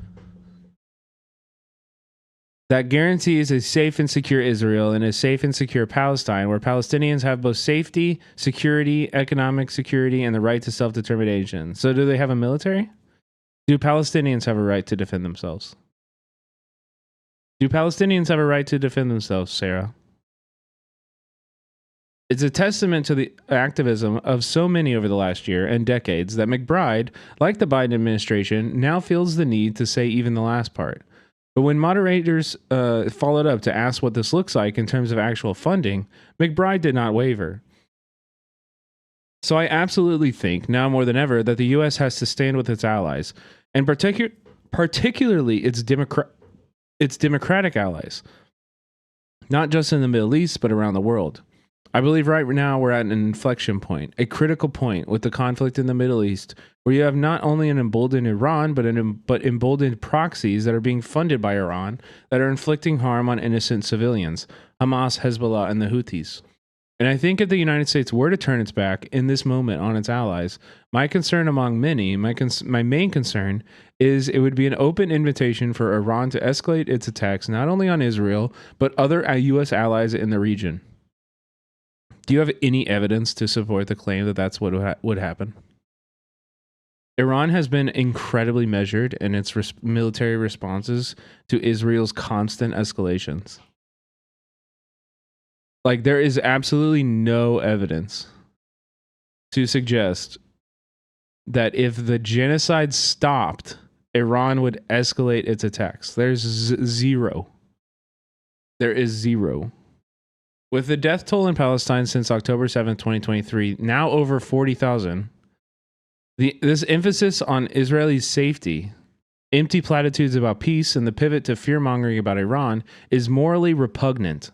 S1: that guarantees a safe and secure Israel and a safe and secure Palestine, where Palestinians have both safety, security, economic security, and the right to self-determination. So do they have a military? Do Palestinians have a right to defend themselves? Do Palestinians have a right to defend themselves, Sarah? It's a testament to the activism of so many over the last year and decades that McBride, like the Biden administration, now feels the need to say even the last part. But when moderators followed up to ask what this looks like in terms of actual funding, McBride did not waver. So I absolutely think, now more than ever, that the U.S. has to stand with its allies, and particularly its democratic allies, not just in the Middle East, but around the world. I believe right now we're at an inflection point, a critical point with the conflict in the Middle East, where you have not only an emboldened Iran, but emboldened proxies that are being funded by Iran that are inflicting harm on innocent civilians, Hamas, Hezbollah, and the Houthis. And I think if the United States were to turn its back in this moment on its allies, my concern among many, my main concern is it would be an open invitation for Iran to escalate its attacks not only on Israel, but other U.S. allies in the region. Do you have any evidence to support the claim that that's what would happen? Iran has been incredibly measured in its military responses to Israel's constant escalations. Like, there is absolutely no evidence to suggest that if the genocide stopped, Iran would escalate its attacks. There's zero. There is zero. With the death toll in Palestine since October 7th, 2023, now over 40,000, this emphasis on Israeli safety, empty platitudes about peace, and the pivot to fear-mongering about Iran is morally repugnant.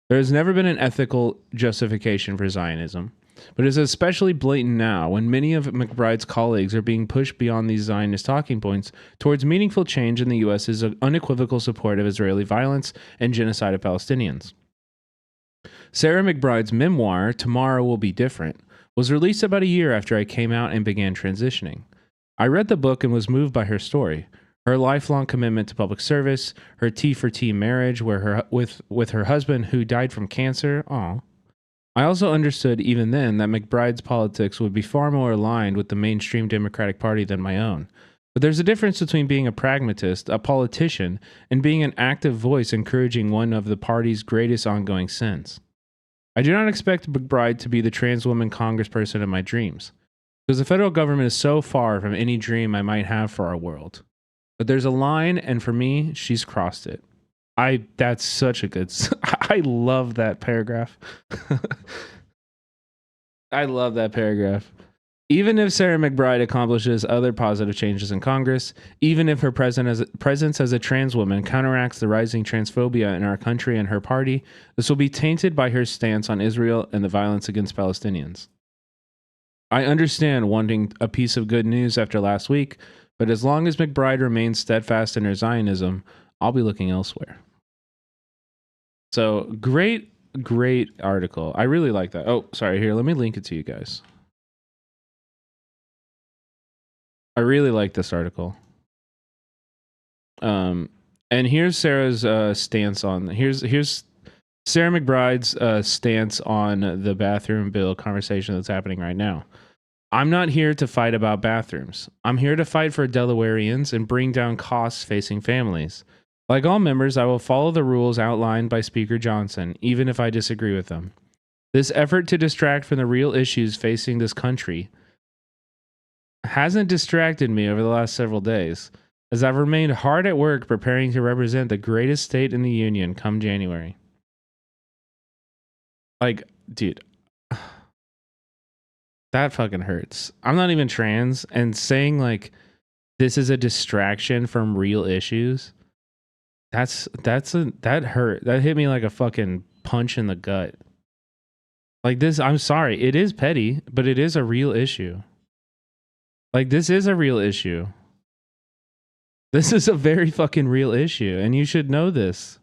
S1: There has never been an ethical justification for Zionism, but it's especially blatant now when many of McBride's colleagues are being pushed beyond these Zionist talking points towards meaningful change in the U.S.'s unequivocal support of Israeli violence and genocide of Palestinians. Sarah McBride's memoir, Tomorrow Will Be Different, was released about a year after I came out and began transitioning. I read the book and was moved by her story. Her lifelong commitment to public service, her T for T marriage with her husband who died from cancer. Aw. I also understood even then that McBride's politics would be far more aligned with the mainstream Democratic Party than my own. But there's a difference between being a pragmatist, a politician, and being an active voice encouraging one of the party's greatest ongoing sins. I do not expect McBride to be the trans woman congressperson of my dreams, because the federal government is so far from any dream I might have for our world. But there's a line, and for me, she's crossed it. That's such a good... I love that paragraph. I love that paragraph. Even if Sarah McBride accomplishes other positive changes in Congress, even if her presence as a trans woman counteracts the rising transphobia in our country and her party, this will be tainted by her stance on Israel and the violence against Palestinians. I understand wanting a piece of good news after last week, but as long as McBride remains steadfast in her Zionism, I'll be looking elsewhere. So, great article. I really like that. Oh, sorry. Here, let me link it to you guys. I really like this article. And here's Sarah's stance on... Here's Sarah McBride's stance on the bathroom bill conversation that's happening right now. I'm not here to fight about bathrooms. I'm here to fight for Delawareans and bring down costs facing families. Like all members, I will follow the rules outlined by Speaker Johnson, even if I disagree with them. This effort to distract from the real issues facing this country hasn't distracted me over the last several days, as I've remained hard at work preparing to represent the greatest state in the union come January. Like, dude, that fucking hurts. I'm not even trans, and saying like this is a distraction from real issues, that hurt. That hit me like a fucking punch in the gut. Like this, I'm sorry, it is petty, but it is a real issue. Like, this is a real issue. This is a very fucking real issue, and you should know this.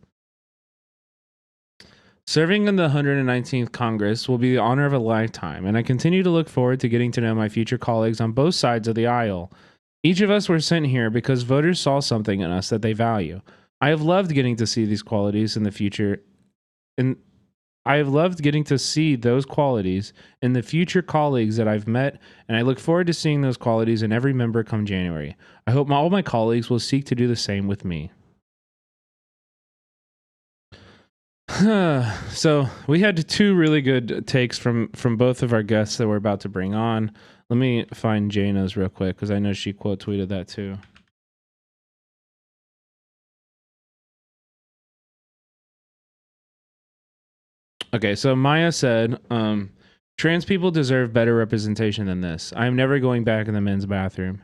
S1: Serving in the 119th Congress will be the honor of a lifetime, and I continue to look forward to getting to know my future colleagues on both sides of the aisle. Each of us were sent here because voters saw something in us that they value. I have loved getting to see these qualities in the future, I have loved getting to see those qualities in the future colleagues that I've met, and I look forward to seeing those qualities in every member come January. I hope all my colleagues will seek to do the same with me. So we had two really good takes from both of our guests that we're about to bring on. Let me find Jana's real quick, because I know she quote tweeted that too. Okay, so Maya said, trans people deserve better representation than this. I am never going back in the men's bathroom.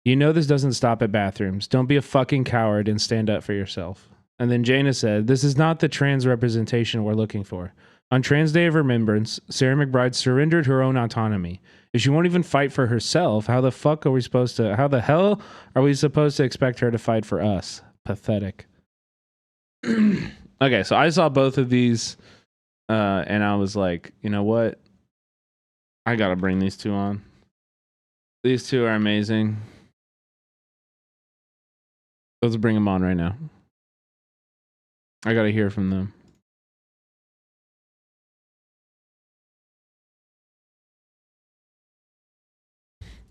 S1: You know this doesn't stop at bathrooms. Don't be a fucking coward and stand up for yourself. And then Jana said, this is not the trans representation we're looking for. On Trans Day of Remembrance, Sarah McBride surrendered her own autonomy. If she won't even fight for herself, how the hell are we supposed to expect her to fight for us? Pathetic. Okay, so I saw both of these. And I was like, you know what? I gotta bring these two on. These two are amazing. Let's bring them on right now. I gotta hear from them.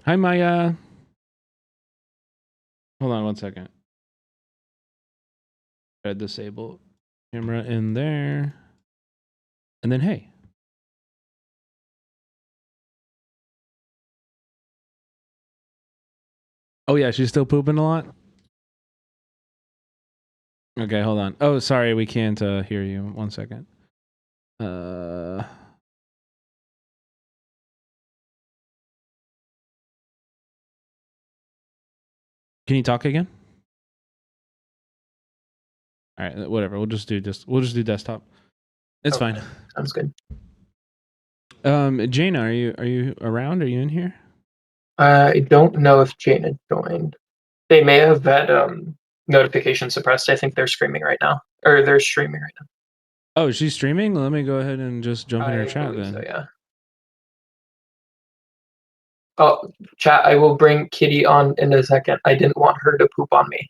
S1: Hi, Maya. Hold on one second. Gotta disable camera in there. And then, hey. Oh, yeah, she's still pooping a lot? Okay, hold on. Oh, sorry, we can't hear you. 1 second. Can you talk again? All right, whatever. We'll just do desktop. It's
S5: Okay,
S1: fine.
S5: sounds good.
S1: Jaina, are you around? Are you in here?
S5: I don't know if Jaina joined. They may have had notification suppressed. I think they're screaming right now, or they're streaming right now.
S1: Oh, she's streaming? Let me go ahead and just jump in her
S5: I
S1: chat
S5: believe
S1: then.
S5: so, yeah. Oh, chat, I will bring Kitty on in a second. I didn't want her to poop on me.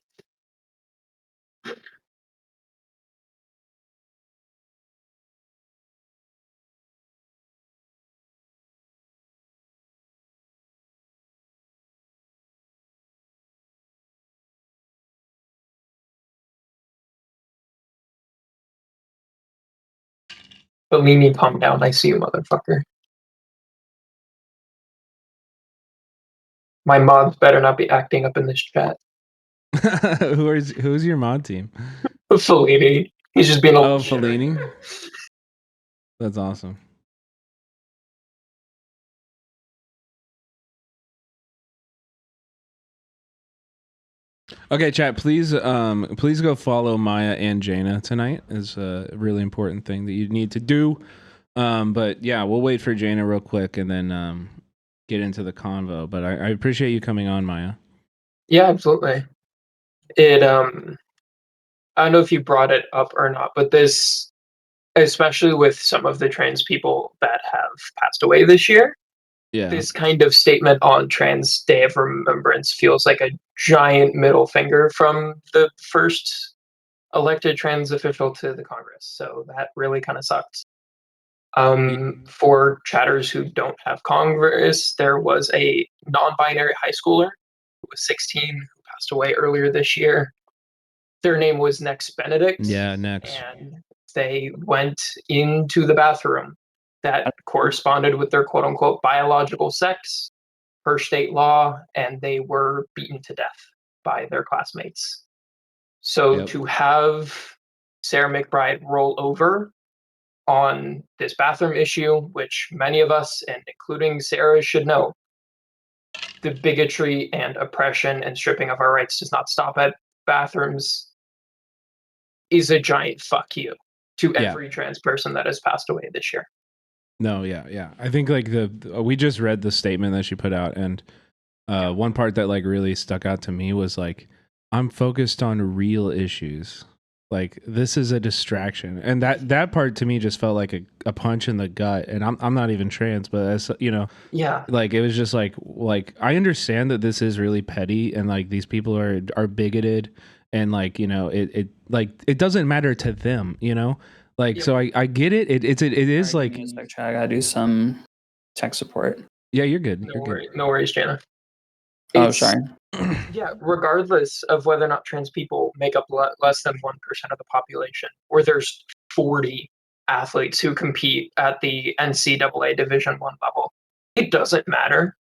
S5: Bellini, calm down. I see you, motherfucker. My mods better not be acting up in this chat.
S1: Who's your mod team?
S5: Fellini. He's just being a little
S1: Fellini. That's awesome. Okay, chat. Please go follow Maya and Jaina tonight. Is a really important thing that you need to do. But yeah, we'll wait for Jaina real quick and then get into the convo. But I appreciate you coming on, Maya.
S5: Yeah, absolutely. It I don't know if you brought it up or not, but this, especially with some of the trans people that have passed away this year,
S1: Yeah.
S5: this kind of statement on Trans Day of Remembrance feels like a giant middle finger from the first elected trans official to the Congress. So that really kind of sucks. For chatters who don't have Congress, there was a non-binary high schooler who was 16 who passed away earlier this year. Their name was Nex Benedict.
S1: Yeah, Nex.
S5: And they went into the bathroom that corresponded with their quote unquote biological sex per state law, and they were beaten to death by their classmates. So to have Sarah McBride roll over on this bathroom issue, which many of us, and including Sarah, should know, the bigotry and oppression and stripping of our rights does not stop at bathrooms, is a giant fuck you to every trans person that has passed away this year.
S1: No, yeah. I think like we just read the statement that she put out, and one part that like really stuck out to me was like, I'm focused on real issues. Like this is a distraction, and that part to me just felt like a punch in the gut. And I'm not even trans, but as you know,
S5: yeah,
S1: like it was just like I understand that this is really petty, and like these people are bigoted, and like you know it doesn't matter to them, you know. Like so I get it. It is like
S8: I gotta do some tech support.
S1: Yeah, you're good.
S5: No worries, Jana.
S8: Oh, sorry.
S5: Yeah, regardless of whether or not trans people make up less than 1% of the population, or there's 40 athletes who compete at the NCAA Division I level, it doesn't matter.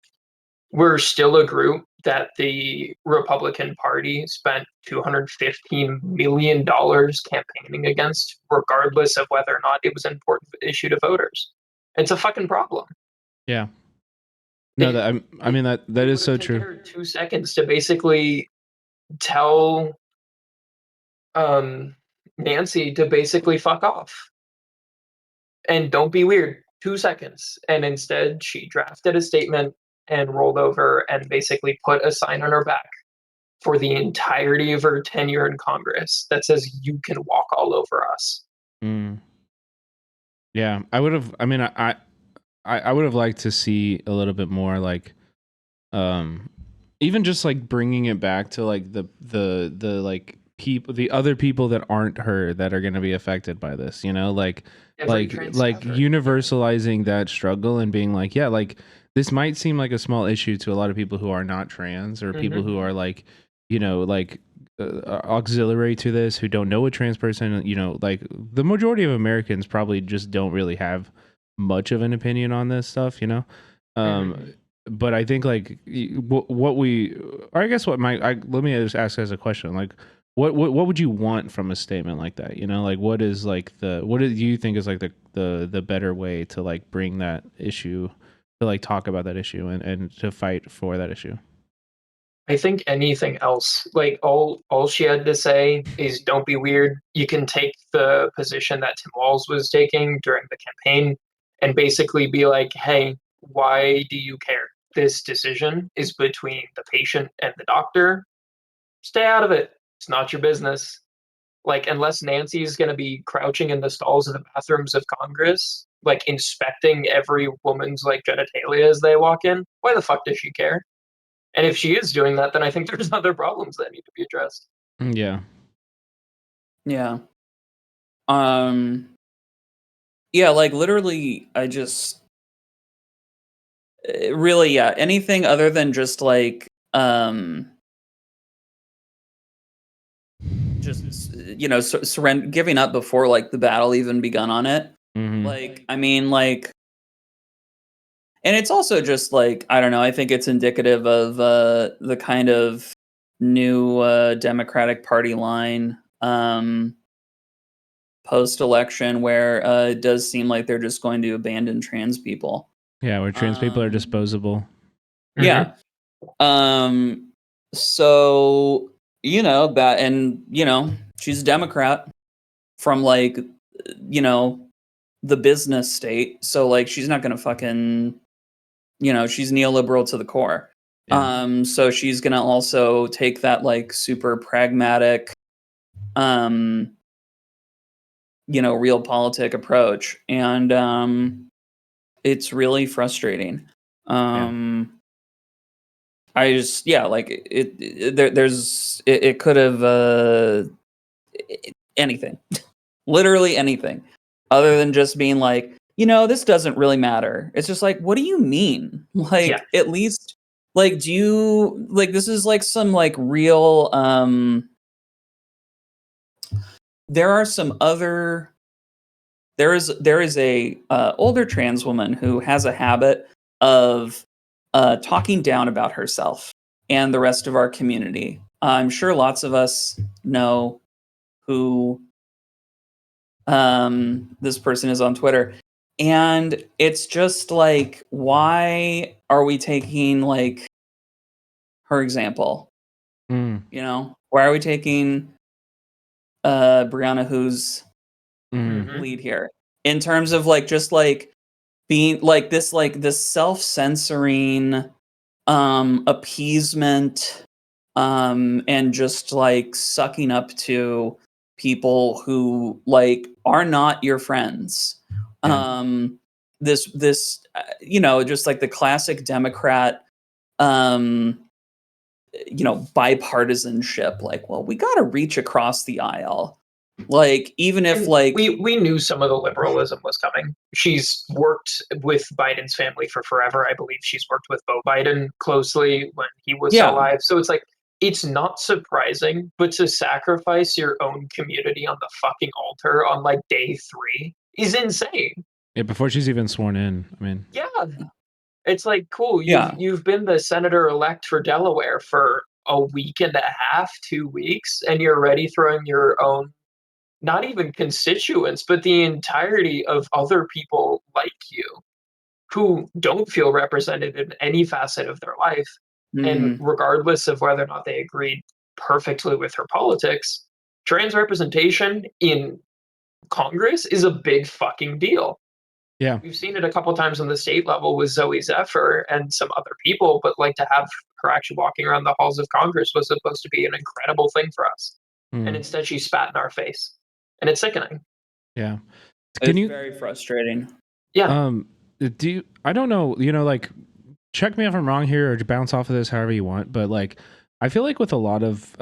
S5: We're still a group that the Republican Party spent $215 million campaigning against, regardless of whether or not it was an important issue to voters. It's a fucking problem.
S1: Yeah. No, I mean that is so true.
S5: 2 seconds to basically tell Nancy to basically fuck off and don't be weird. 2 seconds. And instead she drafted a statement and rolled over and basically put a sign on her back for the entirety of her tenure in Congress that says you can walk all over us.
S1: Yeah, I would have. I mean, I would have liked to see a little bit more like, even just like bringing it back to like the like people, the other people that aren't her that are going to be affected by this. You know, like universalizing that struggle and being like, yeah, like this might seem like a small issue to a lot of people who are not trans or people who are like, you know, like auxiliary to this, who don't know a trans person. You know, like the majority of Americans probably just don't really have much of an opinion on this stuff, you know. But I think like what we, or I guess what let me just ask as a question, like what would you want from a statement like that, you know? Like what is like what do you think is like the better way to like bring that issue, to like talk about that issue and to fight for that issue?
S5: I think anything else, like all she had to say is don't be weird. You can take the position that Tim Walz was taking during the campaign and basically be like, hey, why do you care? This decision is between the patient and the doctor. Stay out of it. It's not your business. Like, unless Nancy's going to be crouching in the stalls of the bathrooms of Congress, like inspecting every woman's like genitalia as they walk in, why the fuck does she care? And if she is doing that, then I think there's other problems that need to be addressed.
S1: Yeah.
S8: Yeah. Yeah, like literally, I just really, yeah, anything other than just like, just surrender, giving up before like the battle even begun on it. Like, I mean, like, and it's also just like, I don't know. I think it's indicative of the kind of new Democratic Party line post-election, where it does seem like they're just going to abandon trans people.
S1: Yeah, where trans people are disposable.
S8: Yeah. So, that, and, she's a Democrat from like, the business state. So like, she's not going to fucking, she's neoliberal to the core. Yeah. So she's going to also take that like super pragmatic, realpolitik approach. And, it's really frustrating. I just, like it could have, anything, literally anything other than just being like, this doesn't really matter. It's just like, what do you mean? Like, at least, like, do you, like, this is like some like real, there are some other, there is a older trans woman who has a habit of talking down about herself and the rest of our community. I'm sure lots of us know who this person is on Twitter. And it's just like, why are we taking like her example? Why are we taking Brianna, who's lead here, in terms of like just like being like this self-censoring appeasement and just like sucking up to people who like are not your friends. This just like the classic Democrat bipartisanship, like, well, we got to reach across the aisle. Like, even if like
S5: we knew some of the liberalism was coming. She's worked with Biden's family for forever. I believe she's worked with Beau Biden closely when he was alive. So it's like, it's not surprising, but to sacrifice your own community on the fucking altar on like day 3 is insane.
S1: Yeah, before she's even sworn in. I mean,
S5: yeah, it's like, cool. You've been the senator elect for Delaware for a week and a half, 2 weeks, and you're already throwing your own, not even constituents, but the entirety of other people like you who don't feel represented in any facet of their life. And regardless of whether or not they agreed perfectly with her politics, trans representation in Congress is a big fucking deal.
S1: Yeah.
S5: We've seen it a couple times on the state level with Zoe Zephyr and some other people, but like to have her actually walking around the halls of Congress was supposed to be an incredible thing for us. And instead she spat in our face. And it's sickening.
S1: Yeah.
S8: It's very frustrating.
S5: Yeah.
S1: I don't know, like, check me if I'm wrong here or bounce off of this however you want, but like, I feel like with a lot of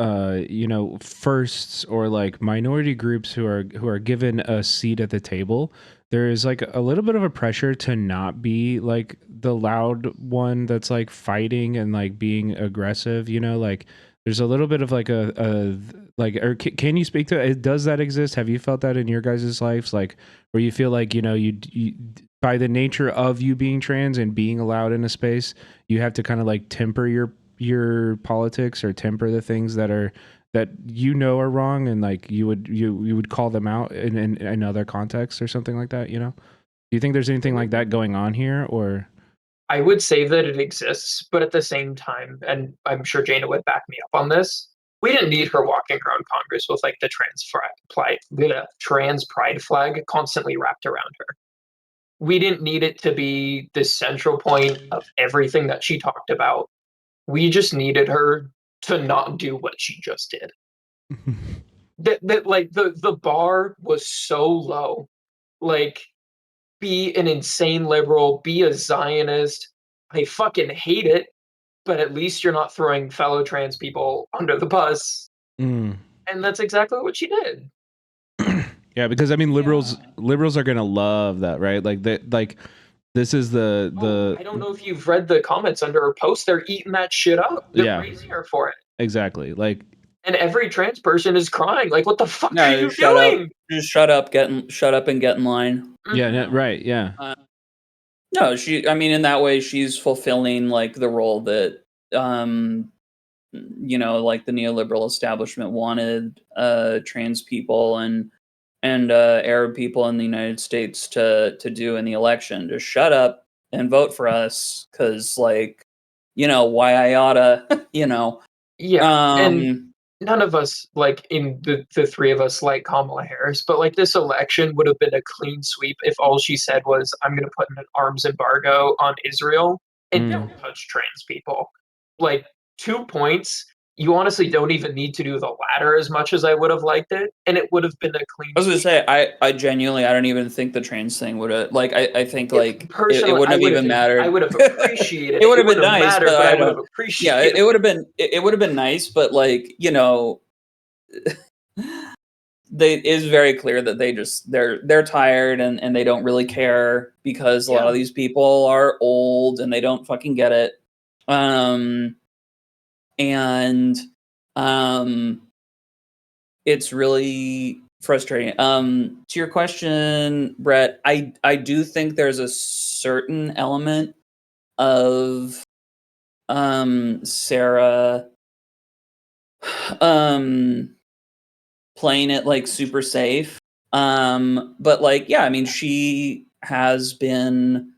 S1: firsts or like minority groups who are given a seat at the table, there is like a little bit of a pressure to not be like the loud one that's like fighting and like being aggressive, like there's a little bit of like or can you speak to it? Does that exist? Have you felt that in your guys' lives? Like where you feel like, you by the nature of you being trans and being allowed in a space, you have to kind of like temper your politics or temper the things that are are wrong, and like you would call them out in other contexts or something like that. Do you think there's anything like that going on here? Or
S5: I would say that it exists, but at the same time, and I'm sure Jana would back me up on this, we didn't need her walking around Congress with like the trans pride flag constantly wrapped around her. We didn't need it to be the central point of everything that she talked about. We just needed her to not do what she just did. that like the bar was so low. Like, be an insane liberal, be a Zionist. I fucking hate it, but at least you're not throwing fellow trans people under the bus.
S1: Mm.
S5: And that's exactly what she did.
S1: Yeah, because I mean, liberals are gonna love that, right? Like this is the
S5: I don't know if you've read the comments under her post. They're eating that shit up. They're praising her for it.
S1: exactly. Like,
S5: And every trans person is crying. Like, what the fuck are
S8: No,
S5: you
S8: just shut
S5: doing?
S8: up. Just shut up and get in line.
S1: yeah, right, yeah.
S8: No, I mean, in that way, she's fulfilling like the role that, like the neoliberal establishment wanted trans people and Arab people in the United States to do in the election. Just shut up and vote for us, because why I oughta,
S5: Yeah, and none of us, like, in the three of us, like Kamala Harris, but like this election would have been a clean sweep if all she said was, "I'm going to put an arms embargo on Israel and don't touch trans people." Like, 2 points. You honestly don't even need to do the latter as much as I would have liked it, and it would have been a clean.
S8: I was gonna say, I genuinely, I don't even think the trans thing would have, like, I think like it
S5: Personally,
S8: wouldn't have even mattered.
S5: I would have appreciated
S8: It would have been
S5: wouldn't
S8: nice,
S5: mattered,
S8: but
S5: I
S8: I
S5: would have
S8: don't. Yeah,
S5: appreciated.
S8: it would have been, it would have been nice, but like, it is very clear that they're tired and they don't really care, because a lot of these people are old and they don't fucking get it. It's really frustrating. To your question, Brett, I do think there's a certain element of Sarah playing it like super safe. But like, yeah, I mean, she has been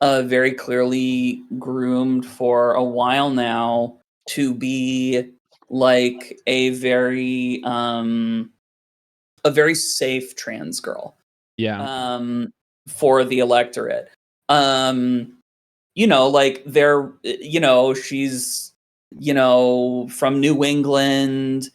S8: very clearly groomed for a while now to be like a very safe trans girl.
S1: Yeah.
S8: For the electorate. Like they're, she's, from New England.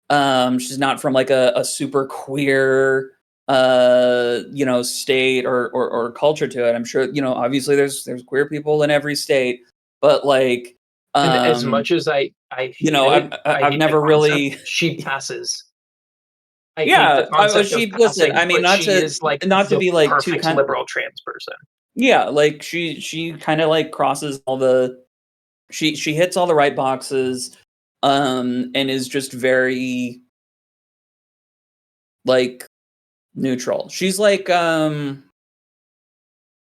S8: She's not from like a super queer state or culture to it. I'm sure, obviously there's queer people in every state, but like,
S5: and as much as I hate
S8: I've never really.
S5: She passes. I
S8: Yeah,
S5: hate the concept of
S8: listen.
S5: passing,
S8: I mean,
S5: but she is like
S8: not to
S5: the
S8: be like too
S5: perfect
S8: kind
S5: liberal trans person.
S8: Yeah, like she kind of like crosses all the. She hits all the right boxes, and is just very like neutral. She's like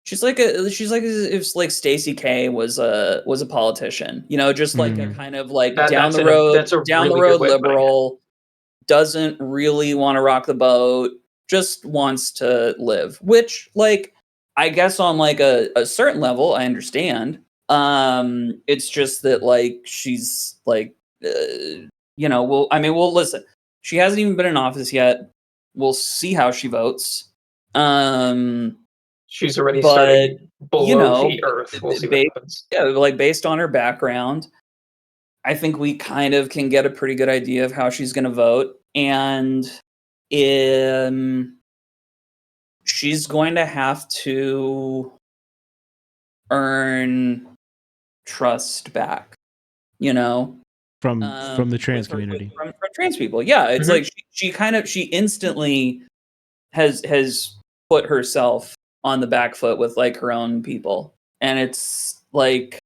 S8: if like Stacey K was a politician, just like a kind of like down the road liberal, doesn't really want to rock the boat, just wants to live, which like I guess on like a certain level I understand. It's just that like she's like we'll listen. She hasn't even been in office yet. We'll see how she votes.
S5: She's already started below the earth. We'll see what happens.
S8: Yeah, like based on her background, I think we kind of can get a pretty good idea of how she's going to vote, and she's going to have to earn trust back,
S1: from the trans community,
S8: from trans people. Yeah, it's like she instantly has put herself on the back foot with like her own people, and it's like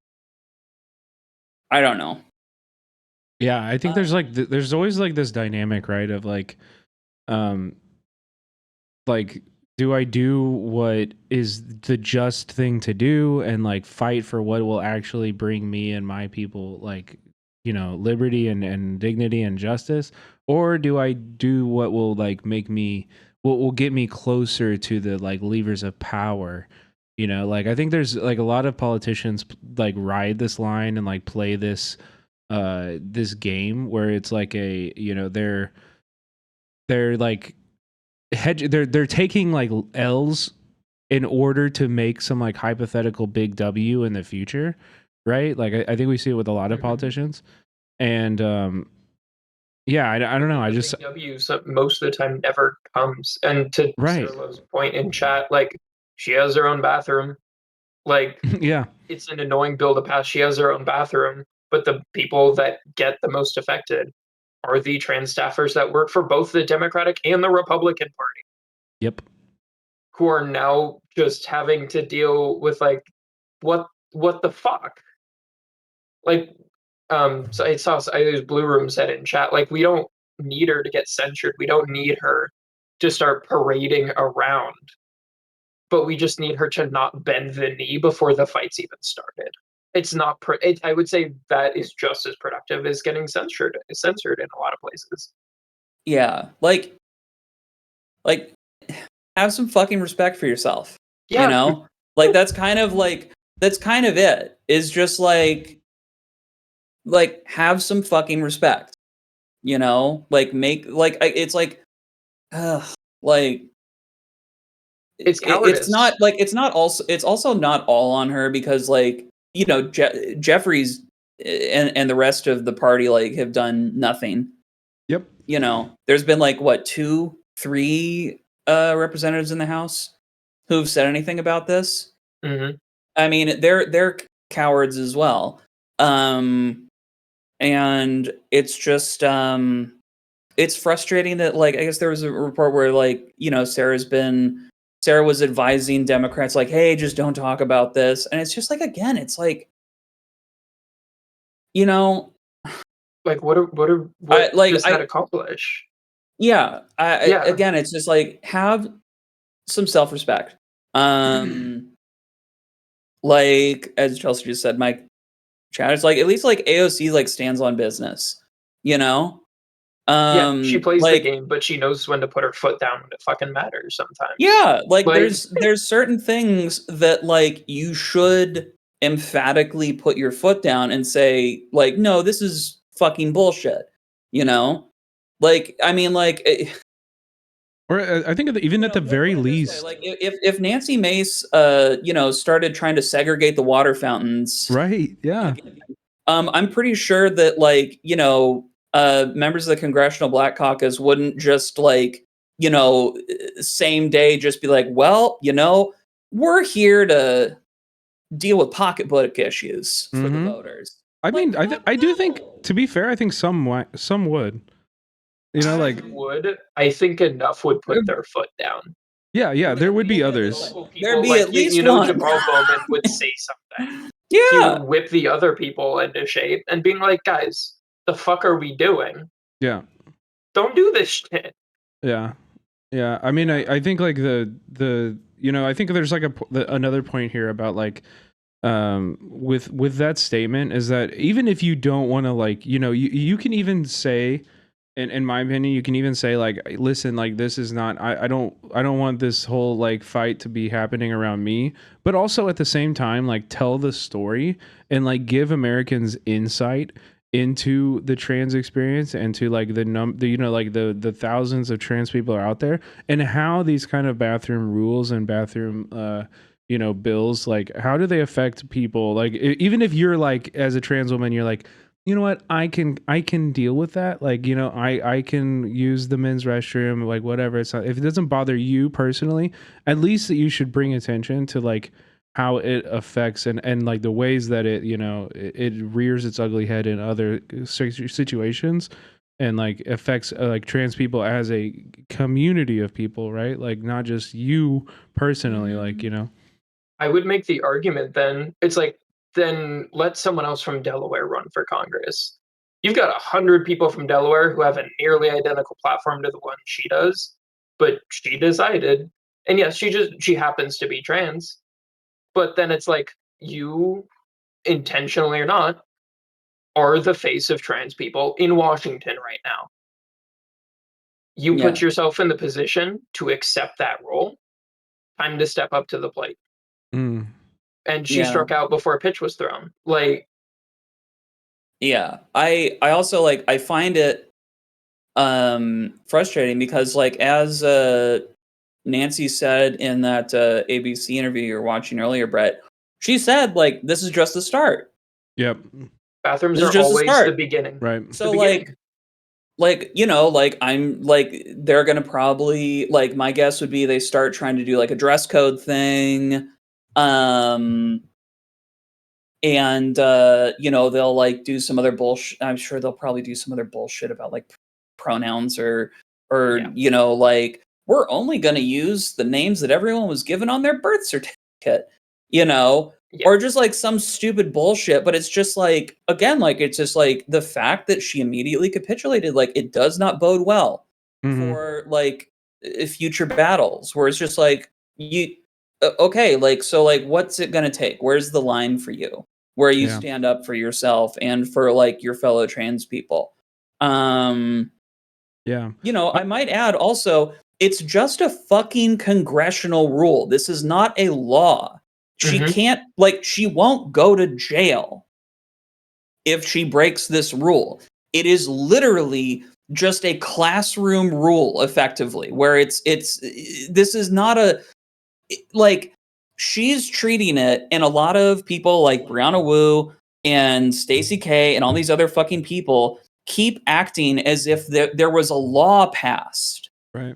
S8: I don't know.
S1: Yeah, I think there's like there's always like this dynamic, right, of like do I do what is the just thing to do and like fight for what will actually bring me and my people like liberty and dignity and justice, or do I do what will like make me what will get me closer to the like levers of power You know, like I think there's like a lot of politicians like ride this line and like play this game where it's like a, you know, they're like they're taking like L's in order to make some like hypothetical big W in the future, right? Like I think we see it with a lot of politicians, and yeah, I don't know. I just
S5: big W's most of the time never comes. And to
S1: right,
S5: Sarah's point in chat, like she has her own bathroom. Like
S1: yeah,
S5: it's an annoying bill to pass. She has her own bathroom, but the people that get the most affected are the trans staffers that work for both the Democratic and the Republican Party.
S1: Yep.
S5: Who are now just having to deal with like what the fuck? Like so I saw Blue Room said in chat, like we don't need her to get censured. We don't need her to start parading around. But we just need her to not bend the knee before the fight's even started. It's not. I would say that is just as productive as getting censored in a lot of places.
S8: Yeah, like have some fucking respect for yourself.
S5: Yeah.
S8: You know, like that's kind of it. Is just like have some fucking respect. You know, like make like it's like, like
S5: it's
S8: it's not like it's also not all on her because like, you know, Jeffries and the rest of the party like have done nothing.
S1: Yep.
S8: You know, there's been like what 2-3 representatives in the House who've said anything about this.
S5: Mm-hmm.
S8: I mean, they're cowards as well. And it's just it's frustrating that like I guess there was a report where like, you know, Sarah was advising Democrats like, hey, just don't talk about this. And it's just like, again, it's like, you know,
S5: like what does that accomplish?
S8: Yeah, again, it's just like have some self-respect. Like as Chelsea just said, Mike chat, it's like at least like AOC like stands on business, you know?
S5: Yeah, she plays
S8: like,
S5: the game, but she knows when to put her foot down when it fucking matters sometimes.
S8: Yeah, like there's certain things that like you should emphatically put your foot down and say like, no, this is fucking bullshit, you know? Like, I mean, like,
S1: or I think even at the very least,
S8: like if Nancy Mace, you know, started trying to segregate the water fountains,
S1: right? Yeah.
S8: I'm pretty sure that like, you know, members of the Congressional Black Caucus wouldn't just like, you know, same day just be like, well, you know, we're here to deal with pocketbook issues for the voters.
S1: I mean, I do think, to be fair, I think some would. You know, like
S5: I think enough would put their foot down.
S1: Yeah, there would be others.
S8: There'd be
S5: like,
S8: at least
S5: you know,
S8: one.
S5: Jamal Bowman would say something.
S8: Yeah.
S5: He would whip the other people into shape and being like, guys, the fuck are we doing?
S1: Yeah.
S5: Don't do this shit.
S1: Yeah. Yeah. I mean, I think like the you know, I think there's like another point here about like with that statement is that even if you don't want to like, you know, you can even say, in my opinion, you can even say like, listen, like this is not, I don't want this whole like fight to be happening around me, but also at the same time, like tell the story and like give Americans insight into the trans experience and to like the you know, like the thousands of trans people are out there and how these kind of bathroom rules and bathroom you know, bills, like how do they affect people? Like even if you're like, as a trans woman, you're like, you know what, I can deal with that. Like, you know, I can use the men's restroom, like whatever. It's not, if it doesn't bother you personally, at least that you should bring attention to like how it affects and like the ways that it, you know, it rears its ugly head in other situations and like affects like trans people as a community of people, right? Like not just you personally, like, you know.
S5: I would make the argument then, it's like, then let someone else from Delaware run for Congress. You've got 100 people from Delaware who have a nearly identical platform to the one she does, but she decided, and yes, she happens to be trans, but then it's like, you, intentionally or not, are the face of trans people in Washington right now. You put yourself in the position to accept that role. Time to step up to the plate.
S1: Mm.
S5: And she struck out before a pitch was thrown. Like,
S8: yeah, I also like, I find it frustrating because, like, as Nancy said in that ABC interview you were watching earlier, Brett, she said, like, this is just the start.
S1: Yep.
S5: Bathrooms
S8: This is
S5: are
S8: just the
S5: always
S8: start.
S5: the beginning.
S1: Right.
S8: So, like, you know, like, I'm like, they're gonna probably, like, my guess would be they start trying to do like a dress code thing, and you know, they'll like do some other bullshit. I'm sure they'll probably do some other bullshit about like pronouns or you know, like, we're only gonna use the names that everyone was given on their birth certificate, you know. Or just like some stupid bullshit, but it's just like, again, like, it's just like the fact that she immediately capitulated, like, it does not bode well for like future battles, where it's just like, you okay, like, so like, what's it gonna take? Where's the line for you where you
S1: Yeah.
S8: stand up for yourself and for like your fellow trans people?
S1: Yeah.
S8: You know, I might add also, it's just a fucking congressional rule. This is not a law. She can't, like, she won't go to jail if she breaks this rule. It is literally just a classroom rule, effectively, where it's this is not a, like, she's treating it, and a lot of people like Brianna Wu and Stacey K and all these other fucking people keep acting as if there was a law passed.
S1: Right.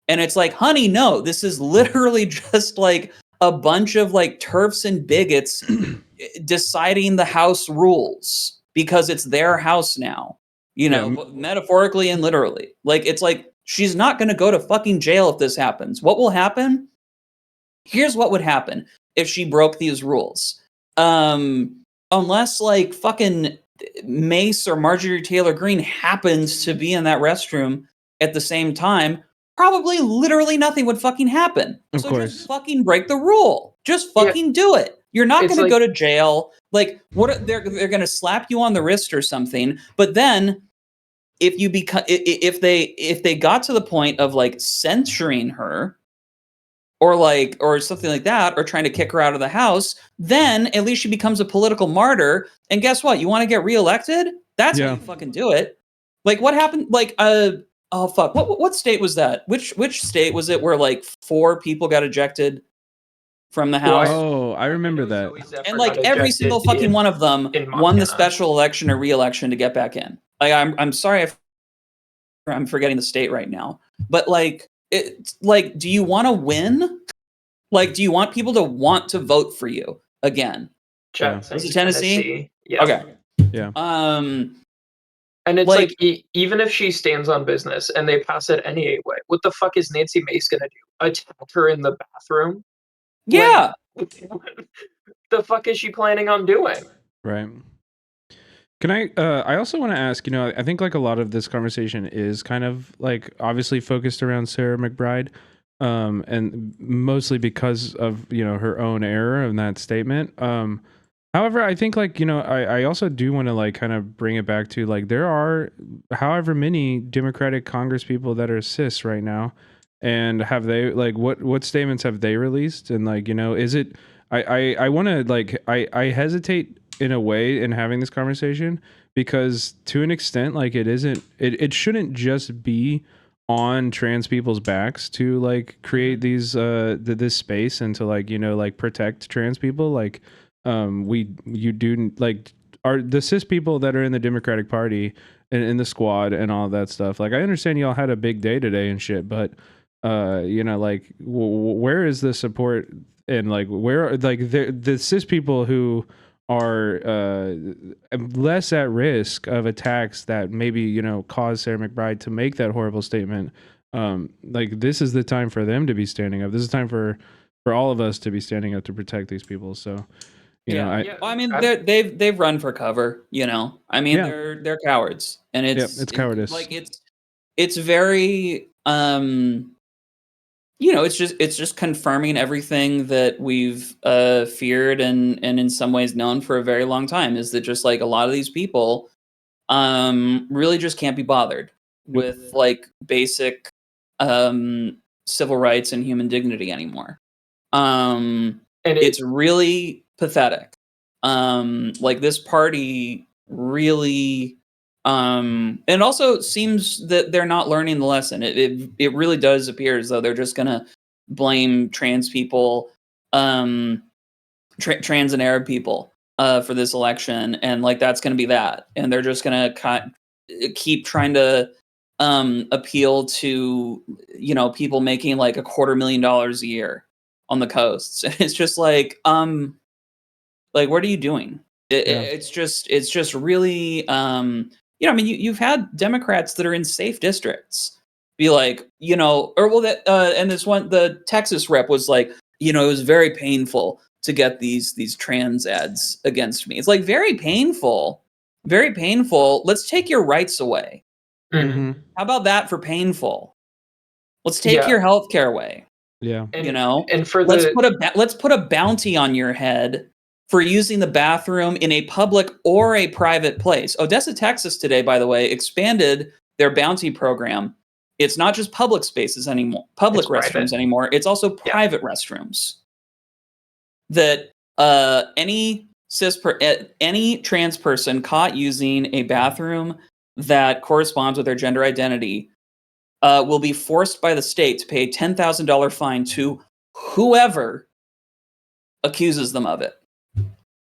S8: And it's like, honey, no, this is literally just like a bunch of like TERFs and bigots deciding the house rules because it's their house now, you know, metaphorically and literally. Like, it's like, she's not going to go to fucking jail if this happens. What will happen? Here's what would happen if she broke these rules. Unless like fucking Mace or Marjorie Taylor Greene happens to be in that restroom at the same time, probably literally nothing would fucking happen.
S1: Of course.
S8: Just fucking break the rule. Just fucking do it. You're not going to go to jail. Like, what they're going to slap you on the wrist or something. But then if you if they got to the point of like censoring her or something like that, or trying to kick her out of the house, then at least she becomes a political martyr. And guess what? You want to get reelected? That's how you fucking do it. Like, what happened? Like, oh fuck, what state was that? Which state was it where like 4 people got ejected from the house?
S1: Oh, I remember that.
S8: And like every single fucking one of them won the special election or re-election to get back in. Like, I'm sorry if I'm forgetting the state right now, but like, it's like, do you want to win? Like, do you want people to want to vote for you again? Was it Tennessee?
S5: Yeah.
S8: Okay.
S1: Yeah.
S5: And it's like even if she stands on business and they pass it any way, what the fuck is Nancy Mace gonna do? Attack her in the bathroom?
S8: Yeah.
S5: The fuck is she planning on doing?
S1: Right. Can I also want to ask, you know, I think like a lot of this conversation is kind of like obviously focused around Sarah McBride, and mostly because of, you know, her own error in that statement. However, I think like, you know, I also do want to like kind of bring it back to like, there are however many Democratic Congress people that are cis right now. And have they like, what statements have they released? And like, you know, is it, I want to like, I hesitate in a way in having this conversation because to an extent, like it shouldn't just be on trans people's backs to like create these, this space and to like, you know, like protect trans people. Like, you do like are the cis people that are in the Democratic Party and in the squad and all that stuff. Like, I understand y'all had a big day today and shit, but you know, like where is the support and like where like the cis people who are less at risk of attacks that maybe, you know, cause Sarah McBride to make that horrible statement. Like, this is the time for them to be standing up. This is time for all of us to be standing up to protect these people. So, you know,
S8: well, I mean, they've run for cover, you know. I mean, they're cowards, and it's
S1: cowardice.
S8: Like, it's very you know, it's just confirming everything that we've feared and in some ways known for a very long time, is that just like a lot of these people really just can't be bothered with like basic civil rights and human dignity anymore.
S5: And
S8: it's really pathetic. Like this party really, and also seems that they're not learning the lesson. It really does appear as though they're just gonna blame trans people, trans and Arab people, for this election, and like that's gonna be that, and they're just gonna keep trying to appeal to people making like $250,000 a year on the coasts. It's just like what are you doing? It's just really I mean you've had Democrats that are in safe districts be like, and this one, the Texas rep was like, it was very painful to get these trans ads against me. It's like very painful. Let's take your rights away.
S5: Mm-hmm.
S8: How about that for painful? Let's take your health care away.
S1: Yeah.
S5: And for
S8: let's put a bounty on your head for using the bathroom in a public or a private place. Odessa, Texas today, by the way, expanded their bounty program. It's not just public spaces anymore, public restrooms anymore. It's also private restrooms. That any trans person caught using a bathroom that corresponds with their gender identity will be forced by the state to pay a $10,000 fine to whoever accuses them of it.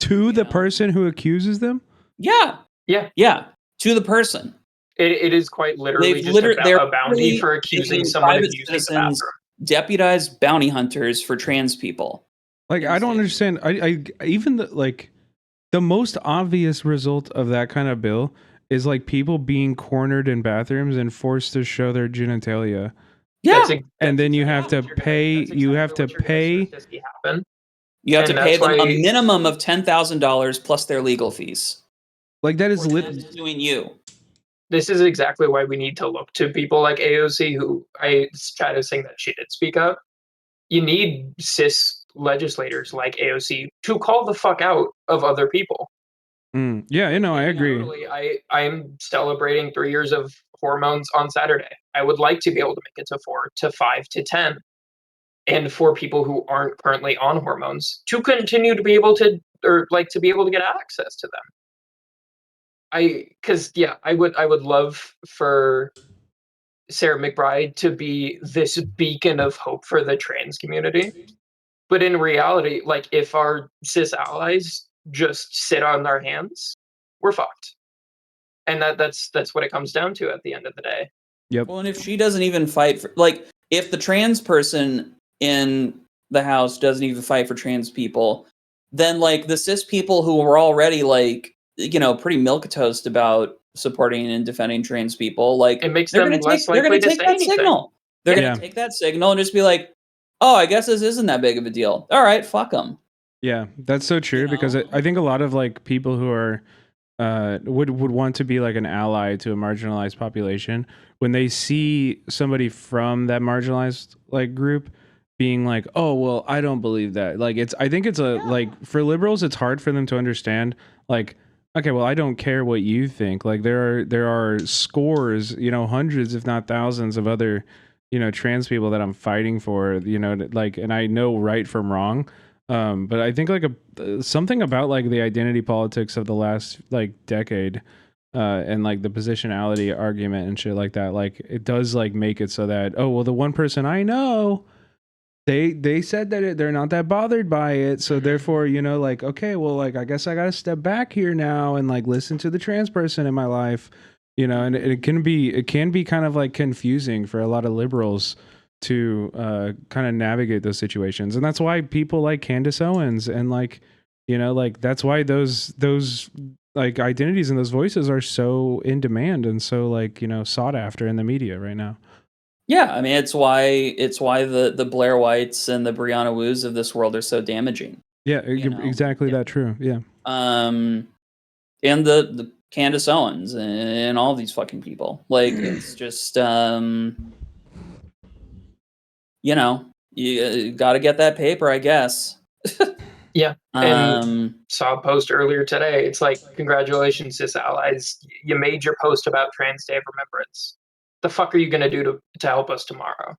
S1: To the person who accuses them?
S8: Yeah. To the person.
S5: It is quite literally a bounty for accusing someone of using the bathroom.
S8: Deputized bounty hunters for trans people.
S1: Like, I don't understand. I even the most obvious result of that kind of bill is like people being cornered in bathrooms and forced to show their genitalia.
S8: Yeah.
S1: And then you have to pay. You have to pay.
S8: You have to pay them a minimum of $10,000 plus their legal fees.
S1: Like that is
S8: doing you.
S5: This is exactly why we need to look to people like AOC, who I tried to saying that she did speak up. You need cis legislators like AOC to call the fuck out of other people.
S1: Yeah, I agree.
S5: I'm celebrating 3 years of hormones on Saturday. I would like to be able to make it to 4 to 5 to 10. And for people who aren't currently on hormones to continue to be able to, to be able to get access to them. I would love for Sarah McBride to be this beacon of hope for the trans community. But in reality, like if our cis allies just sit on their hands, we're fucked. And that's what it comes down to at the end of the day.
S1: Yep.
S8: Well, and if she doesn't even fight for, if the trans person in the House doesn't even fight for trans people, then the cis people who were already pretty milquetoast about supporting and defending trans people,
S5: it makes them less likely to say anything.
S8: Signal. They're going to take that signal and just be like, oh, I guess this isn't that big of a deal. All right, fuck them.
S1: Yeah, that's so true because I think a lot of people who are would want to be an ally to a marginalized population when they see somebody from that marginalized group being like, oh well, I don't believe that. I think it's for liberals, it's hard for them to understand okay, well, I don't care what you think. There are scores, hundreds, if not thousands of other, trans people that I'm fighting for, and I know right from wrong. But I think something about the identity politics of the last decade, and the positionality argument and shit like that, it does make it so that, oh, well, the one person I know, they said that they're not that bothered by it, so therefore okay, well, I guess I gotta step back here now and listen to the trans person in my life, and it can be kind of confusing for a lot of liberals to kind of navigate those situations, and that's why people like Candace Owens and that's why those identities and those voices are so in demand and so sought after in the media right now.
S8: Yeah, I mean it's why the Blair Whites and the Brianna Woos of this world are so damaging.
S1: Yeah, exactly that true. Yeah.
S8: And the Candace Owens and all these fucking people. It's just you got to get that paper, I guess.
S5: Yeah. And saw a post earlier today. It's congratulations, cis allies. You made your post about Trans Day of Remembrance. The fuck are you going to do to help us tomorrow?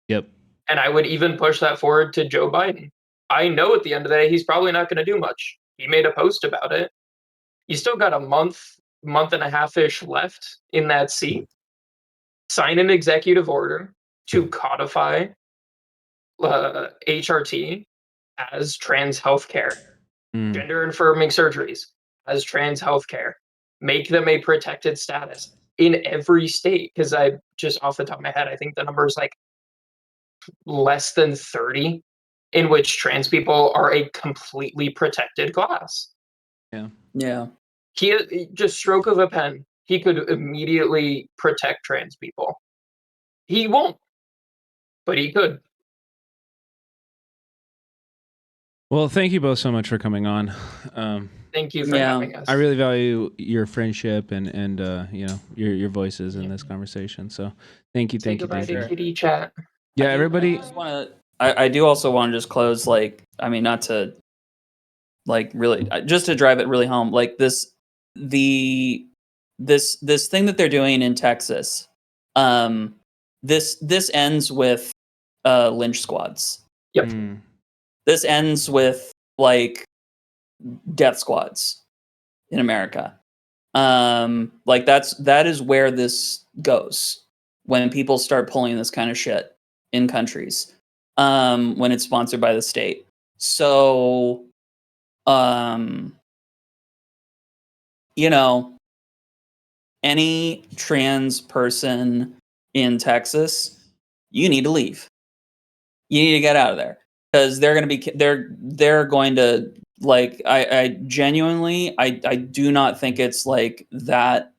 S1: Yep.
S5: And I would even push that forward to Joe Biden. I know at the end of the day, he's probably not going to do much. He made a post about it. You still got a month and a half-ish left in that seat. Sign an executive order to codify HRT as trans healthcare, gender affirming surgeries as trans healthcare, make them a protected status in every state. Because I just off the top of my head, I think the number is like less than 30 in which trans people are a completely protected class.
S8: Yeah.
S5: He just stroke of a pen, he could immediately protect trans people. He won't, but he could.
S1: Well, thank you both so much for coming on.
S5: Thank you for having us.
S1: I really value your friendship and you know, your voices in this conversation. So thank you,
S5: Say
S1: thank you,
S5: goodbye
S1: thank you.
S5: to Kitty Chat.
S1: Yeah, everybody.
S8: I do also want to just close, like, I mean, not to, like, really, just to drive it really home, like this thing that they're doing in Texas. This ends with lynch squads.
S5: Yep.
S8: This ends with like death squads in America. Like that is where this goes when people start pulling this kind of shit in countries. When it's sponsored by the state. So you know, any trans person in Texas, you need to leave. You need to get out of there because they're going to, like, I genuinely I do not think it's like that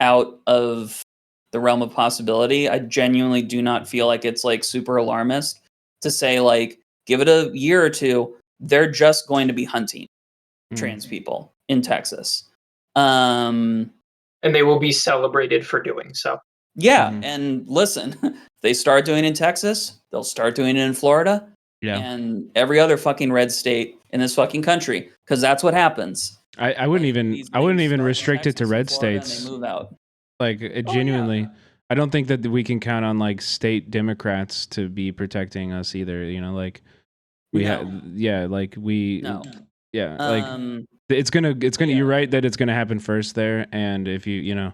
S8: out of the realm of possibility. I genuinely do not feel like it's like super alarmist to say, like, give it a year or two, they're just going to be hunting trans people in Texas.
S5: And they will be celebrated for doing so.
S8: Yeah, and listen, if they start doing it in Texas, they'll start doing it in Florida, and every other fucking red state in this fucking country, because that's what happens.
S1: I wouldn't even restrict it to red states.
S8: And they move out.
S1: Like genuinely, I don't think that we can count on like state Democrats to be protecting us either. You know, like we
S8: No.
S1: have, yeah, like we,
S8: No.
S1: yeah, like it's gonna. You're right that it's gonna happen first there, and if you know,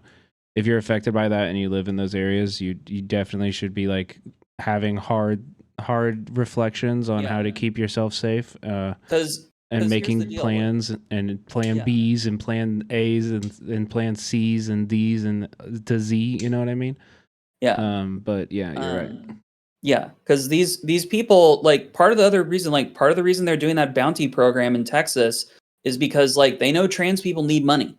S1: if you're affected by that and you live in those areas, you definitely should be like having hard reflections on how to keep yourself safe. And making plans and plan B's and plan A's and plan C's and D's and to Z, you know what I mean?
S8: Yeah.
S1: But yeah, you're right.
S8: Yeah, because these people, like, part of the reason they're doing that bounty program in Texas is because, like, they know trans people need money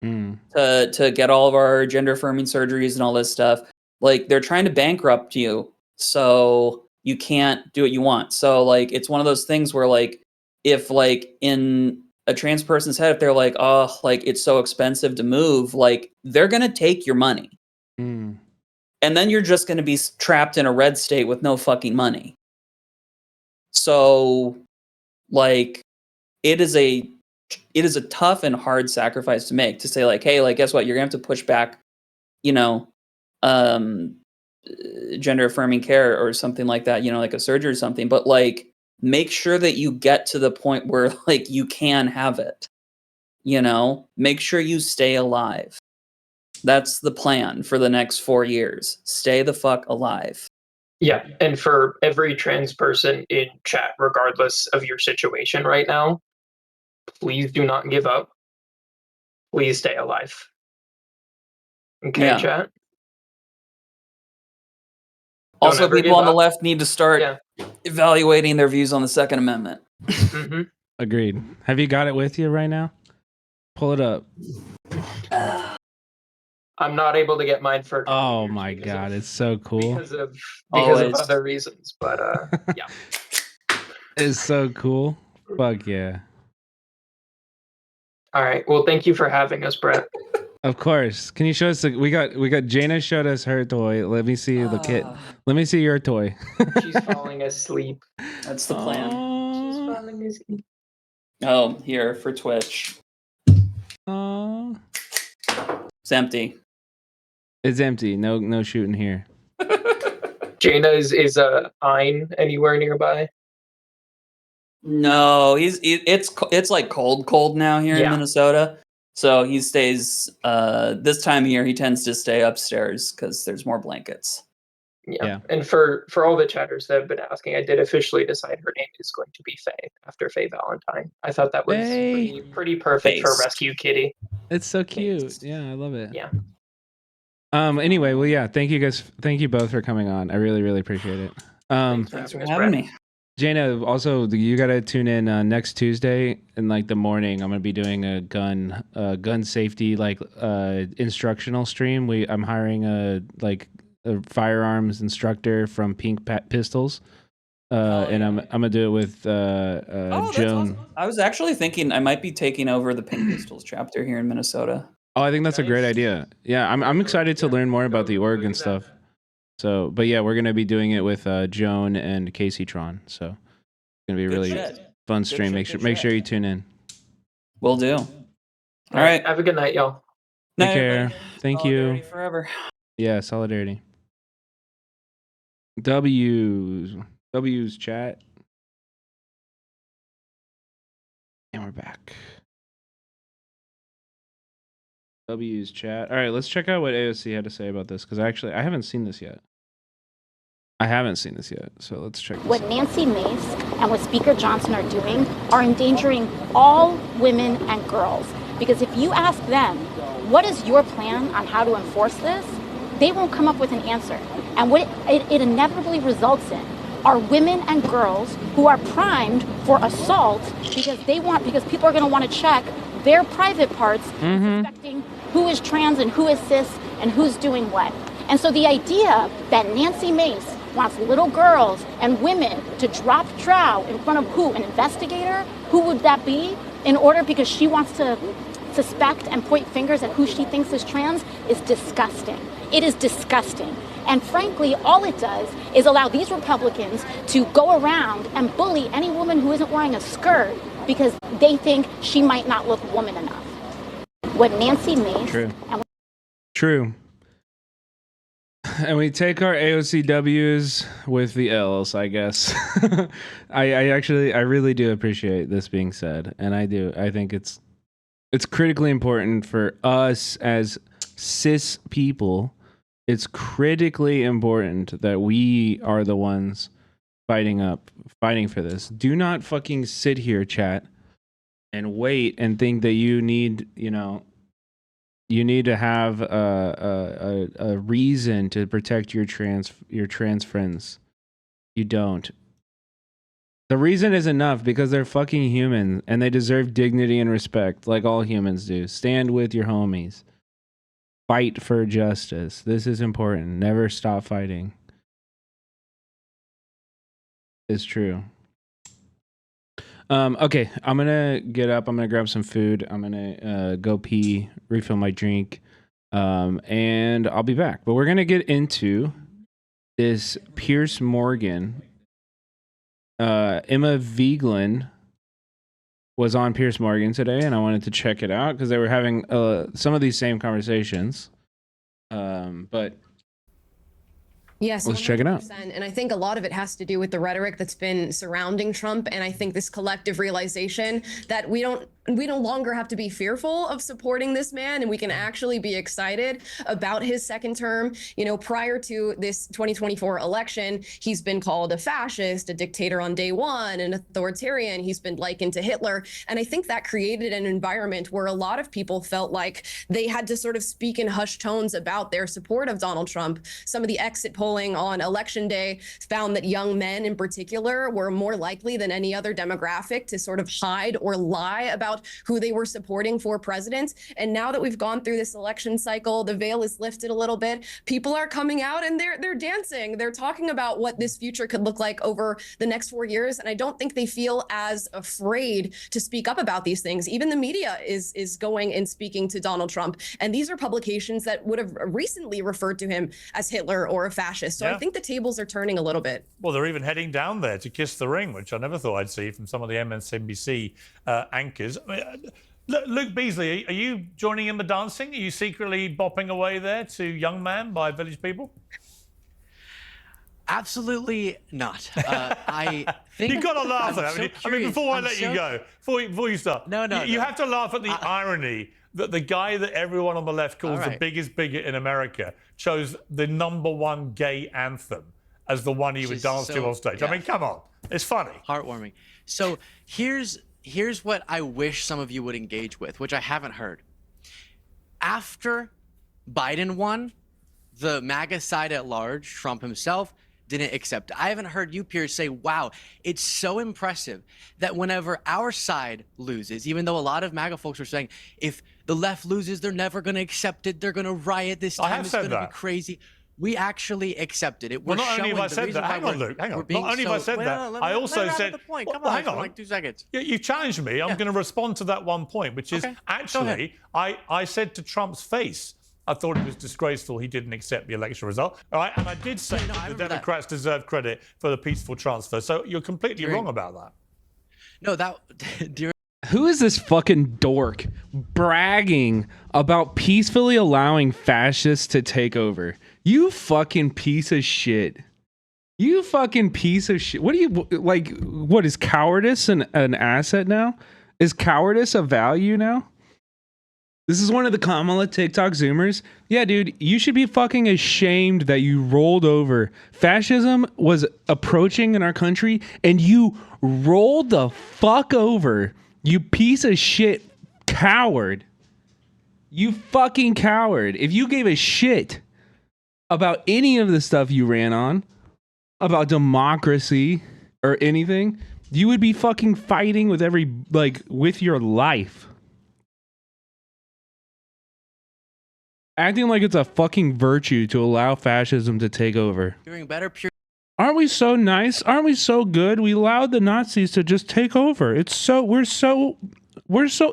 S8: to get all of our gender affirming surgeries and all this stuff. Like, they're trying to bankrupt you so you can't do what you want. So, like, it's one of those things where, like, if, like, in a trans person's head, if they're like, oh, like, it's so expensive to move, like, they're gonna take your money. And then you're just going to be trapped in a red state with no fucking money. So, like, it is a tough and hard sacrifice to make, to say, like, hey, like, guess what? You're going to have to push back, you know, gender affirming care or something like that, you know, like a surgery or something. But, like, make sure that you get to the point where, like, you can have it, you know, make sure you stay alive. That's the plan for the next 4 years. Stay the fuck alive.
S5: Yeah, and for every trans person in chat, regardless of your situation right now, please do not give up. Please stay alive. Okay, chat?
S8: Also, people on the left need to start evaluating their views on the Second Amendment.
S1: Agreed. Have you got it with you right now? Pull it up.
S5: I'm not able to get mine for.
S1: Oh my god, it's so cool.
S5: Because of other reasons, but yeah.
S1: It's so cool. Fuck yeah.
S5: All right. Well, thank you for having us, Brett.
S1: Of course. Can you show us? We got Jaina showed us her toy. Let me see the kit. Let me see your toy.
S5: She's falling asleep.
S8: That's the plan.
S5: She's falling asleep.
S8: Oh, here for Twitch. It's empty.
S1: It's empty. No shooting here.
S5: Jaina is Ein anywhere nearby?
S8: No, it's like cold now here in Minnesota. So he stays this time of year he tends to stay upstairs because there's more blankets.
S5: Yeah. And for all the chatters that have been asking, I did officially decide her name is going to be Faye after Faye Valentine. I thought that was pretty perfect for Rescue Kitty.
S1: It's so cute. Yeah, I love it.
S5: Yeah.
S1: Anyway, well, yeah, thank you guys. Thank you both for coming on. I really, really appreciate it.
S8: Thanks for having me.
S1: Jaina, also, you got to tune in next Tuesday in like the morning. I'm going to be doing a gun safety instructional stream. I'm hiring a firearms instructor from Pink Pistols. And I'm gonna do it with
S8: That's
S1: Joan.
S8: awesome. I was actually thinking I might be taking over the Pink Pistols chapter here in Minnesota.
S1: Oh, I think that's a great idea. Yeah, I'm excited to learn more about the org and stuff. So, but yeah, we're gonna be doing it with Joan and Casey Tron. So it's gonna be a really fun stream. Make sure you tune in.
S8: Will do. All right.
S5: Have a good night, y'all.
S1: Take care. Thank you.
S8: Forever.
S1: Yeah, solidarity. W's chat. And we're back. W's chat. All right, let's check out what AOC had to say about this because I haven't seen this yet. So let's check this
S7: What
S1: out.
S7: Nancy Mace and what Speaker Johnson are doing are endangering all women and girls. Because if you ask them, what is your plan on how to enforce this? They won't come up with an answer. And what it inevitably results in are women and girls who are primed for assault because people are going to want to check their private parts, suspecting who is trans and who is cis and who's doing what. And so the idea that Nancy Mace wants little girls and women to drop trow in front of who? An investigator? Who would that be? In order because she wants to suspect and point fingers at who she thinks is trans is disgusting. It is disgusting. And frankly, all it does is allow these Republicans to go around and bully any woman who isn't wearing a skirt because they think she might not look woman enough. What Nancy Mace...
S1: True. And we take our AOCWs with the L's, I guess. I really do appreciate this being said. And I think it's critically important for us as cis people. It's critically important that we are the ones fighting for this. Do not fucking sit here, chat, and wait and think that you need to have a reason to protect your trans friends. You don't. The reason is enough because they're fucking human and they deserve dignity and respect like all humans do. Stand with your homies. Fight for justice. This is important. Never stop fighting. It's true. Okay, I'm gonna get up. I'm gonna grab some food. I'm gonna go pee, refill my drink, and I'll be back. But we're gonna get into this Piers Morgan. Emma Vigeland was on Piers Morgan today, and I wanted to check it out because they were having some of these same conversations. But
S11: yes,
S1: let's check it out.
S11: And I think a lot of it has to do with the rhetoric that's been surrounding Trump, and I think this collective realization that we no longer have to be fearful of supporting this man, and we can actually be excited about his second term. You know, prior to this 2024 election, he's been called a fascist, a dictator on day one, an authoritarian. He's been likened to Hitler. And I think that created an environment where a lot of people felt like they had to sort of speak in hushed tones about their support of Donald Trump. Some of the exit polling on election day found that young men in particular were more likely than any other demographic to sort of hide or lie about who they were supporting for president. And now that we've gone through this election cycle, the veil is lifted a little bit. People are coming out and they're dancing. They're talking about what this future could look like over the next 4 years. And I don't think they feel as afraid to speak up about these things. Even the media is going and speaking to Donald Trump. And these are publications that would have recently referred to him as Hitler or a fascist. So I think the tables are turning a little bit.
S23: Well, they're even heading down there to kiss the ring, which I never thought I'd see from some of the MSNBC anchors. Luke Beasley, are you joining in the dancing? Are you secretly bopping away there to Young Man by Village People?
S12: Absolutely not. I think
S23: You've got to laugh at that.
S12: So
S23: I mean, before I let
S12: so...
S23: you go, before you start, you have to laugh at the irony that the guy that everyone on the left calls the biggest bigot in America chose the #1 gay anthem as the one he would dance to on stage.
S12: Yeah.
S23: I mean, come on, it's funny.
S12: Heartwarming. So here's what I wish some of you would engage with, which I haven't heard. After Biden won, the MAGA side at large, Trump himself, didn't accept. I haven't heard you, Piers, say, wow, it's so impressive that whenever our side loses, even though a lot of MAGA folks were saying, if the left loses, they're never going to accept it, they're going to riot this time, it's going to be crazy. We actually accepted it.
S23: Well, not only have I said that, hang on, Luke, hang on. Not only have I said that, I also said,
S12: hang on, like 2 seconds.
S23: You challenged me. I'm going to respond to that one point, which is actually, I said to Trump's face, I thought it was disgraceful he didn't accept the election result. All right, and I did say that the Democrats deserve credit for the peaceful transfer. So you're completely wrong about that.
S12: No,
S1: Who is this fucking dork bragging about peacefully allowing fascists to take over? You fucking piece of shit. You fucking piece of shit. What do you like? What is cowardice an asset now? Is cowardice a value now? This is one of the Kamala TikTok Zoomers. Yeah, dude, you should be fucking ashamed that you rolled over. Fascism was approaching in our country and you rolled the fuck over. You piece of shit coward. You fucking coward. If you gave a shit about any of the stuff you ran on, about democracy or anything, you would be fucking fighting with with your life. Acting like it's a fucking virtue to allow fascism to take over.
S12: Doing better, Piers.
S1: Aren't we so nice? Aren't we so good? We allowed the Nazis to just take over. We're so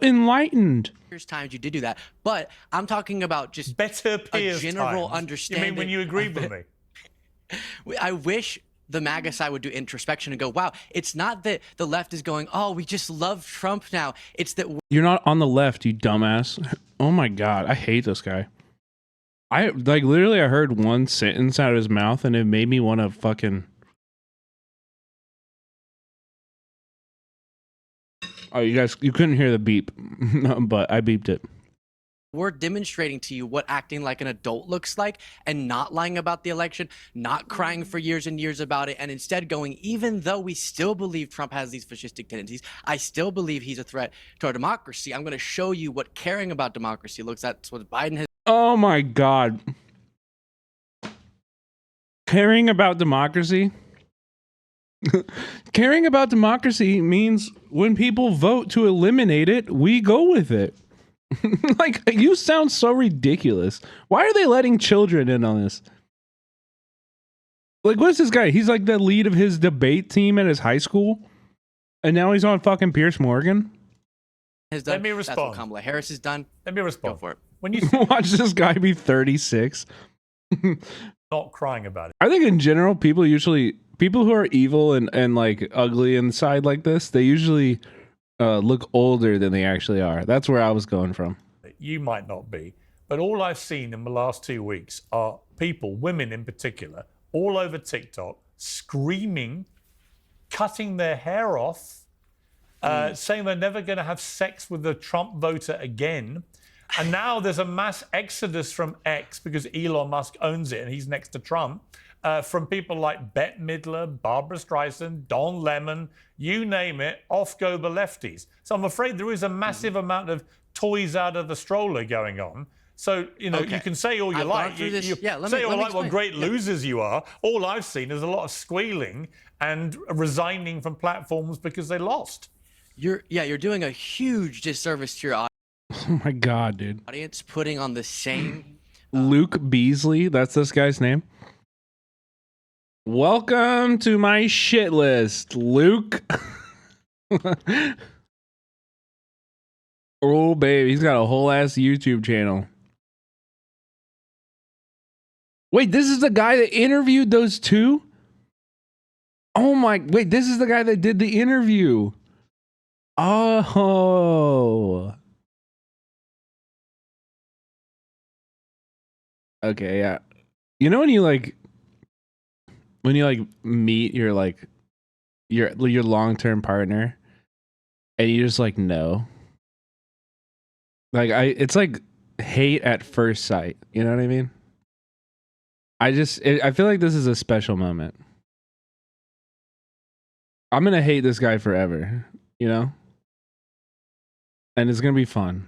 S1: enlightened.
S12: There's times you did do that, but I'm talking about just
S23: better
S12: a general
S23: times.
S12: understanding.
S23: You mean when you agreed with me?
S12: I wish the MAGA side would do introspection and go, wow, it's not that the left is going, oh, we just love Trump now. It's that
S1: you're not on the left, you dumbass. Oh my God, I hate this guy. I heard one sentence out of his mouth and it made me want to fucking. Oh, you couldn't hear the beep, but I beeped it.
S12: We're demonstrating to you what acting like an adult looks like and not lying about the election, not crying for years and years about it, and instead going, even though we still believe Trump has these fascistic tendencies, I still believe he's a threat to our democracy. I'm going to show you what caring about democracy looks like. That's what Biden has.
S1: Oh my God. Caring about democracy? Caring about democracy means when people vote to eliminate it, we go with it. Like, you sound so ridiculous. Why are they letting children in on this? Like, what's this guy? He's like the lead of his debate team at his high school. And now he's on fucking Piers Morgan.
S23: Let me respond.
S12: That's what Kamala Harris has done.
S23: Let me respond.
S12: Go for it.
S23: When you
S1: watch this guy be 36.
S23: Not crying about it.
S1: I think in general, people who are evil and like ugly inside like this, they usually look older than they actually are. That's where I was going from.
S23: You might not be, but all I've seen in the last 2 weeks are people, women in particular, all over TikTok, screaming, cutting their hair off, saying they're never going to have sex with the Trump voter again. And now there's a mass exodus from X because Elon Musk owns it and he's next to Trump. From people like Bette Midler, Barbara Streisand, Don Lemon, you name it, off go the lefties. So I'm afraid there is a massive amount of toys out of the stroller going on. So, you know, you can say all you like. You say all like what great losers you are. All I've seen is a lot of squealing and resigning from platforms because they lost.
S12: You're doing a huge disservice to your audience.
S1: Oh my God, dude.
S12: Audience putting on the same
S1: Luke Beasley, that's this guy's name. Welcome to my shit list, Luke. Oh, babe, he's got a whole ass YouTube channel. Wait, this is the guy that interviewed those two? Oh my, wait, this is the guy that did the interview. Oh. Okay, yeah. You know when you like when you like meet your like your long-term partner and you just like know. Like it's like hate at first sight. You know what I mean? I feel like this is a special moment. I'm gonna hate this guy forever, you know? And it's gonna be fun.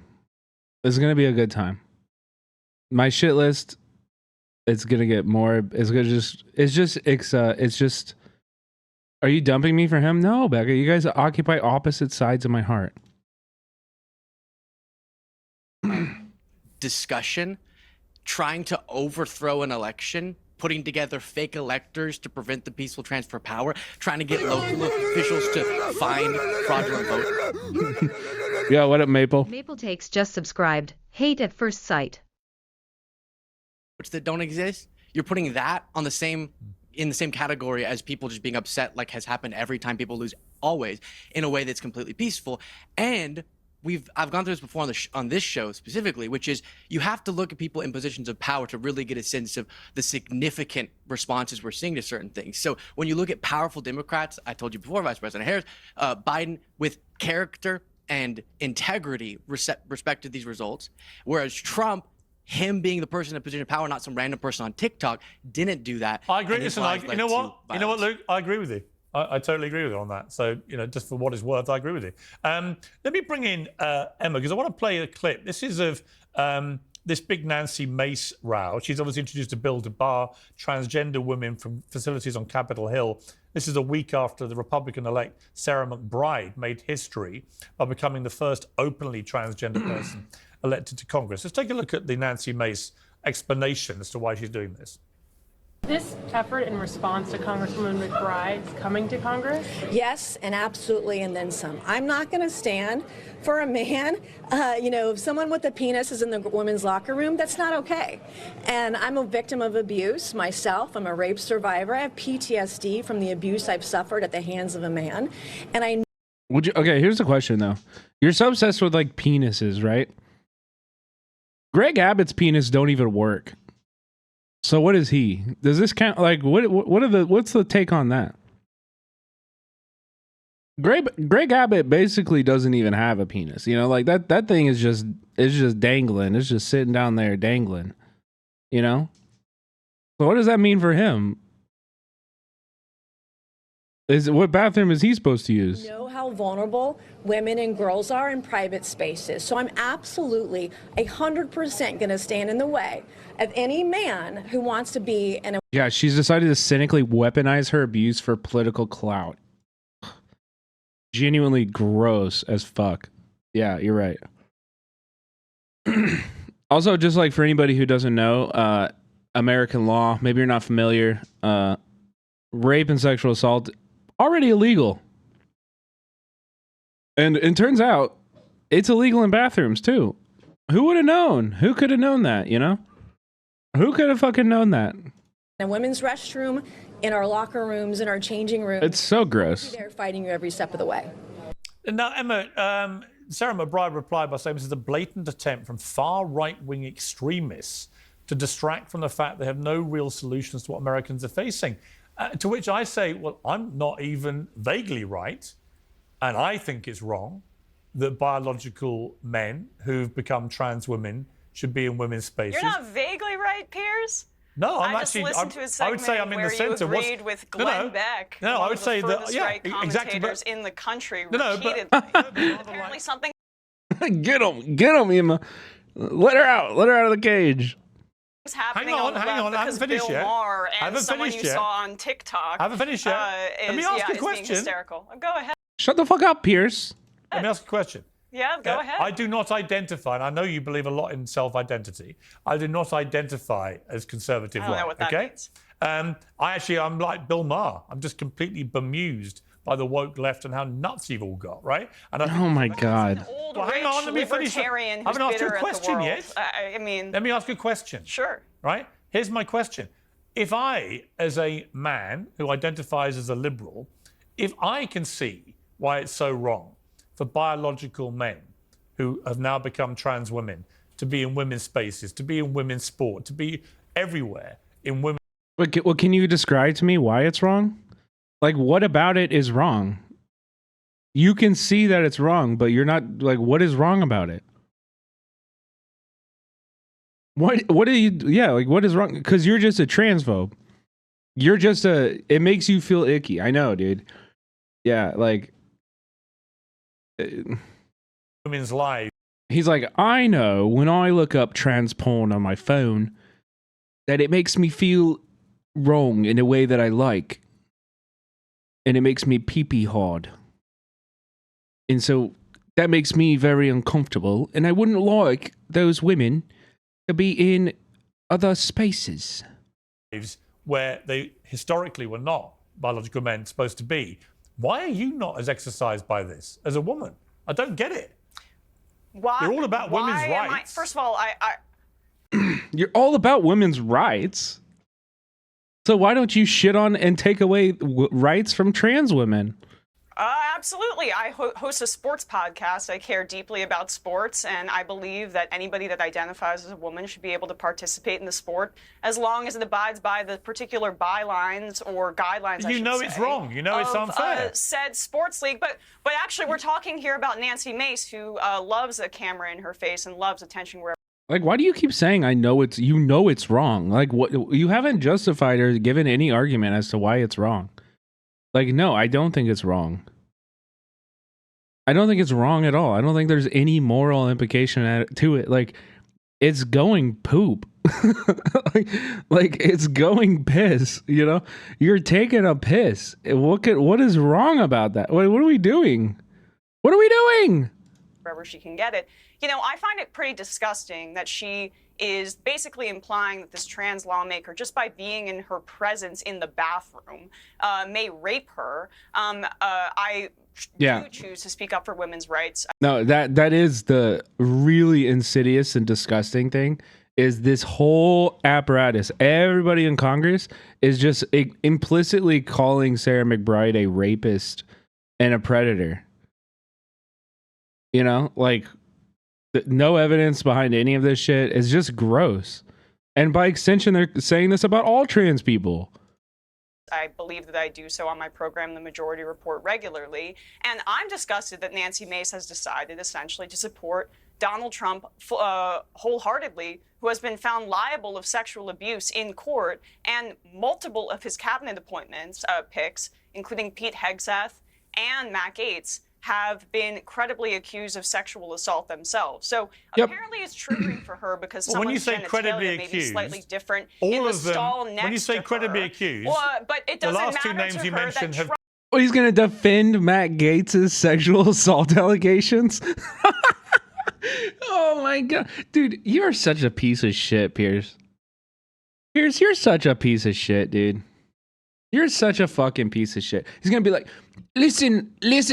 S1: It's gonna be a good time. My shit list, it's gonna get more. It's just. Are you dumping me for him? No, Becca. You guys occupy opposite sides of my heart.
S12: Discussion, trying to overthrow an election, putting together fake electors to prevent the peaceful transfer of power, trying to get local officials to find fraudulent votes.
S1: Yeah, what up, Maple?
S13: Maple Takes just subscribed. Hate at first sight.
S12: That don't exist. You're putting that on the same in the same category as people just being upset, like has happened every time people lose, always, in a way that's completely peaceful. And I've gone through this before on this show specifically, which is you have to look at people in positions of power to really get a sense of the significant responses we're seeing to certain things. So when you look at powerful Democrats, I told you before, Vice President Harris, Biden with character and integrity respect to these results, whereas Trump, him being the person in a position of power, not some random person on TikTok, didn't do that.
S23: I agree. Listen, you know what, Luke? I agree with you. I totally agree with you on that. So, just for what it's worth, I agree with you. Let me bring in Emma, because I want to play a clip. This is of this big Nancy Mace row. She's obviously introduced a bill to bar transgender women from facilities on Capitol Hill. This is a week after the Republican-elect Sarah McBride made history by becoming the first openly transgender person elected to Congress. Let's take a look at the Nancy Mace explanation as to why she's doing this.
S14: This effort in response to Congresswoman McBride's coming to Congress?
S20: Yes, and absolutely, and then some. I'm not going to stand for a man, if someone with a penis is in the women's locker room, that's not okay. And I'm a victim of abuse myself. I'm a rape survivor. I have PTSD from the abuse I've suffered at the hands of a man. And I
S1: Okay, here's the question though. You're so obsessed with like penises, right? Greg Abbott's penis don't even work. So what is he? Does this count? Like, what's the take on that? Greg Abbott basically doesn't even have a penis. Like that thing is just dangling. It's just sitting down there dangling. So what does that mean for him? What bathroom is he supposed to use?
S20: Know how vulnerable women and girls are in private spaces. So I'm absolutely 100% going to stand in the way of any man who wants to be in a...
S1: Yeah, she's decided to cynically weaponize her abuse for political clout. Genuinely gross as fuck. Yeah, you're right. Also, just like for anybody who doesn't know, American law, maybe you're not familiar, rape and sexual assault already illegal. And it turns out it's illegal in bathrooms too. Who would have known? Who could have known that, Who could have fucking known that?
S20: In a women's restroom, in our locker rooms, in our changing rooms.
S1: It's so gross.
S20: They're fighting you every step of the way.
S23: Now, Emma, Sarah McBride replied by saying this is a blatant attempt from far right-wing extremists to distract from the fact they have no real solutions to what Americans are facing. To which I say, well, I'm not even vaguely right, and I think it's wrong that biological men who've become trans women should be in women's spaces.
S15: You're not vaguely right, Piers.
S23: No, I'm
S15: I
S23: actually.
S15: just listened to a
S23: I
S15: segment
S23: would say I'm in
S15: where
S23: the center.
S15: you agreed with Glenn Beck,
S23: No,
S15: one
S23: I would
S15: of
S23: say
S15: the
S23: that.
S15: furthest
S23: Yeah,
S15: right
S23: exactly.
S15: commentators in the country,
S23: but
S15: repeatedly. Apparently, something.
S1: Get him, Emma. Let her out of the cage.
S15: Happening
S23: hang on,
S15: I
S23: haven't finished
S15: Bill
S23: yet.
S15: Maher and
S23: Haven't
S15: someone
S23: finished
S15: you
S23: yet.
S15: saw on TikTok.
S23: I haven't finished yet. Let me ask you a
S15: is
S23: question.
S15: being hysterical. Go ahead.
S1: Shut the fuck up, Pierce.
S23: Let me ask you a question.
S15: Yeah, go ahead.
S23: I do not identify, and I know you believe a lot in self-identity. I do not identify as conservative.
S15: I don't know what that means.
S23: I'm like Bill Maher. I'm just completely bemused by the woke left and how nuts you've all got, right? And
S1: Oh my God.
S15: Well, hang on, let me finish. I
S23: haven't asked you a question yet.
S15: I mean,
S23: let me ask you a question.
S15: Sure.
S23: Right? Here's my question. If I, as a man who identifies as a liberal, if I can see why it's so wrong for biological men who have now become trans women to be in women's spaces, to be in women's sport, to be everywhere in women.
S1: Well, can you describe to me why it's wrong? Like, what about it is wrong? You can see that it's wrong, but you're not like, what is wrong about it? What do you? Yeah, like what is wrong? Because you're just a transphobe. You're just it makes you feel icky. I know, dude. Yeah, like
S23: women's lives.
S1: He's like, I know when I look up trans porn on my phone that it makes me feel wrong in a way that I like. And it makes me pee-pee hard. And so that makes me very uncomfortable. And I wouldn't like those women to be in other spaces.
S23: Where they historically were not biological men supposed to be. Why are you not as exercised by this as a woman? I don't get it.
S15: Why?
S23: You're all about women's rights.
S15: First of all,
S1: You're all about women's rights. So why don't you shit on and take away rights from trans women?
S15: Absolutely. I host a sports podcast. I care deeply about sports, and I believe that anybody that identifies as a woman should be able to participate in the sport as long as it abides by the particular bylines or guidelines.
S23: You know it's wrong. You know it's unfair.
S15: Said sports league, but actually we're talking here about Nancy Mace, who loves a camera in her face and loves attention wherever.
S1: Like, why do you keep saying it's wrong? Like, what, you haven't justified or given any argument as to why it's wrong. Like, no, I don't think it's wrong. I don't think it's wrong at all. I don't think there's any moral implication to it. Like, it's going poop. like it's going piss, you know? You're taking a piss. What is wrong about that? What are we doing? What are we doing?
S15: Wherever she can get it. You know, I find it pretty disgusting that she is basically implying that this trans lawmaker, just by being in her presence in the bathroom, may rape her. I do choose to speak up for women's rights.
S1: No, that is the really insidious and disgusting thing, is this whole apparatus. Everybody in Congress is just implicitly calling Sarah McBride a rapist and a predator. You know, like, no evidence behind any of this shit is just gross. And by extension, they're saying this about all trans people.
S15: I believe that I do so on my program, The Majority Report, regularly. And I'm disgusted that Nancy Mace has decided essentially to support Donald Trump wholeheartedly, who has been found liable of sexual abuse in court, and multiple of his cabinet appointments, picks, including Pete Hegseth and Matt Gaetz, have been credibly accused of sexual assault themselves. So apparently it's triggering for her because someone's genitalia may be slightly different in the stall next to her.
S23: When you say credibly accused,
S15: but it doesn't matter to her. The last two names you mentioned have...
S1: Well, he's going to defend Matt Gaetz' sexual assault allegations? Oh my God. Dude, you're such a piece of shit, Pierce. Pierce, you're such a piece of shit, dude. You're such a fucking piece of shit. He's going to be like, listen,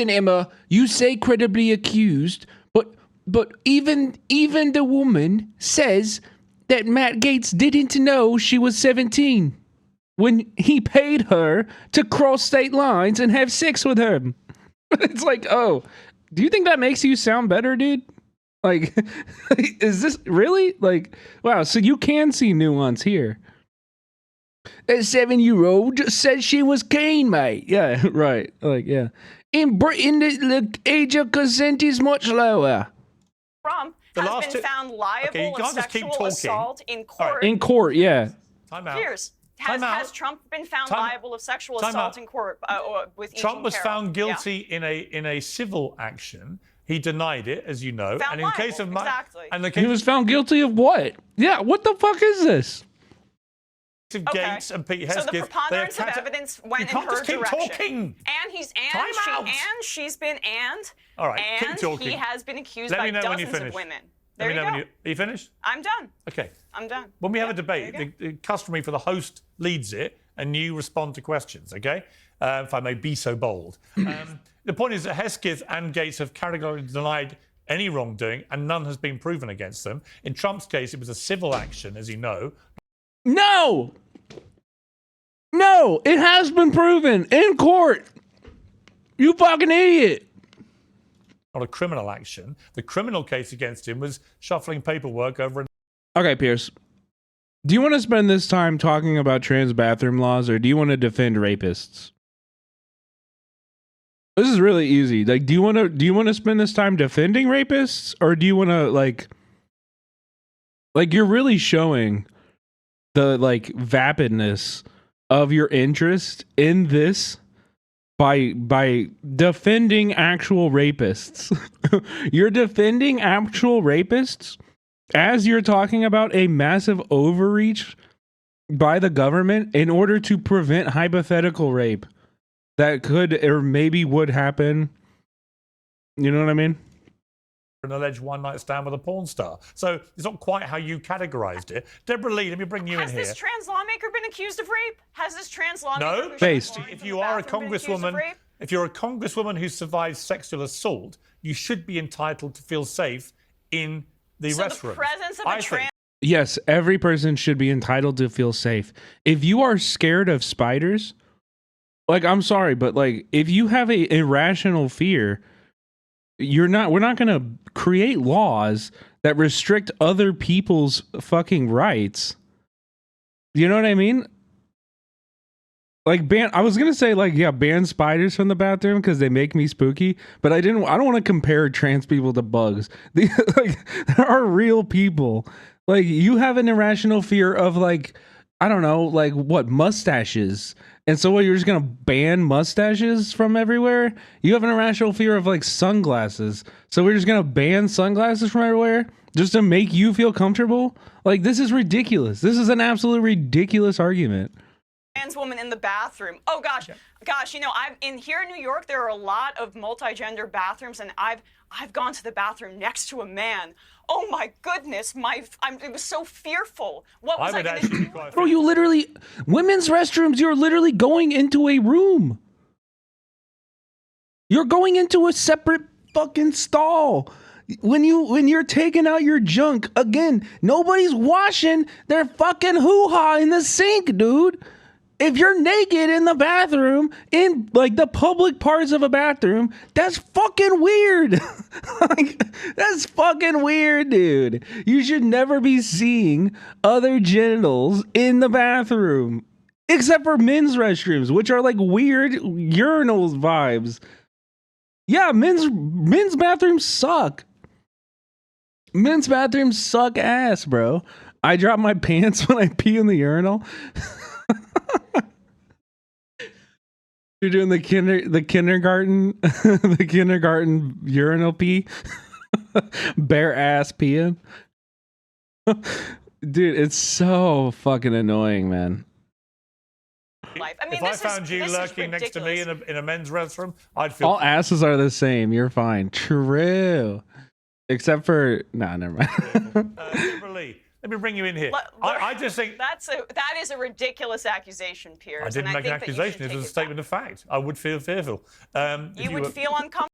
S1: Emma, you say credibly accused, but even the woman says that Matt Gaetz didn't know she was 17 when he paid her to cross state lines and have sex with her. It's like, oh, do you think that makes you sound better, dude? Like, is this really? Like, wow, so you can see nuance here. A 7-year-old said she was keen, mate. Yeah, right. Like, yeah. In Britain, the age of consent is much lower.
S15: Trump has been found liable of sexual assault in court.
S1: In court, yeah.
S23: Time out.
S15: Here's, has Trump been found liable of sexual assault in court with
S23: Trump was found guilty in a civil action. He denied it, as you know.
S15: Found
S23: and in
S15: liable,
S23: case of
S15: exactly.
S23: and the case
S1: he was found guilty of what? Yeah, what the fuck is this?
S23: Of Gaetz and Pete Hegseth,
S15: so the preponderance of evidence went in her direction.
S23: Talking.
S15: And she's been
S23: all right,
S15: and
S23: keep talking.
S15: He has been accused by dozens of women. There you go.
S23: Are you finished?
S15: I'm done.
S23: Okay.
S15: I'm done.
S23: When we have a debate, the customary for the host leads it, and you respond to questions. Okay, if I may be so bold. The point is that Hesketh and Gaetz have categorically denied any wrongdoing, and none has been proven against them. In Trump's case, it was a civil action, as you know.
S1: No, it has been proven in court. You fucking idiot.
S23: Not a criminal action. The criminal case against him was shuffling paperwork over.
S1: Okay, Pierce. Do you want to spend this time talking about trans bathroom laws, or do you want to defend rapists? This is really easy. Like, do you want to spend this time defending rapists, or do you want to like you're really showing the like vapidness of your interest in this by defending actual rapists. You're defending actual rapists as you're talking about a massive overreach by the government in order to prevent hypothetical rape that could or maybe would happen. You know what I mean?
S23: An alleged one-night stand with a porn star. So it's not quite how you categorized it. Deborah Lee, let me bring you in here.
S15: Has this trans lawmaker been accused of rape? Has this trans lawmaker
S23: No,
S1: based.
S23: If you are a congresswoman, if you're a congresswoman who survived sexual assault, you should be entitled to feel safe in the restroom.
S15: The presence of a trans.
S1: Yes, every person should be entitled to feel safe. If you are scared of spiders, like, I'm sorry, but like, if you have a irrational fear, we're not going to create laws that restrict other people's fucking rights. You know what I mean? Like, I was going to say, like, yeah, ban spiders from the bathroom because they make me spooky, but I don't want to compare trans people to bugs. Like, there are real people. Like, you have an irrational fear of, like, I don't know, like, what, mustaches. And so you're just going to ban mustaches from everywhere? You have an irrational fear of, like, sunglasses. So we're just going to ban sunglasses from everywhere just to make you feel comfortable? Like, this is ridiculous. This is an absolute ridiculous argument.
S15: Trans woman in the bathroom. Oh gosh, you know, I'm in here in New York. There are a lot of multi-gender bathrooms, and I've gone to the bathroom next to a man. Oh my goodness, it was so fearful. What was I going to do?
S1: Bro, you literally, women's restrooms, you're literally going into a room. You're going into a separate fucking stall. When you're taking out your junk, again, nobody's washing their fucking hoo-ha in the sink, dude. If you're naked in the bathroom, in like the public parts of a bathroom, that's fucking weird. Like, that's fucking weird, dude. You should never be seeing other genitals in the bathroom. Except for men's restrooms, which are like weird urinals vibes. Yeah, men's bathrooms suck. Men's bathrooms suck ass, bro. I drop my pants when I pee in the urinal. You're doing the kindergarten the kindergarten urinal pee. Bare ass peeing. Dude, it's so fucking annoying, man.
S15: Life. I mean,
S23: if I found you lurking next to me in a men's restroom, I'd feel
S1: all asses are the same. You're fine. True. Except for never mind.
S23: Deborah Lee, let me bring you in here. I just think
S15: that is a ridiculous accusation, Piers.
S23: I didn't make an accusation. It was a statement of fact. I would feel fearful.
S15: You would feel uncomfortable.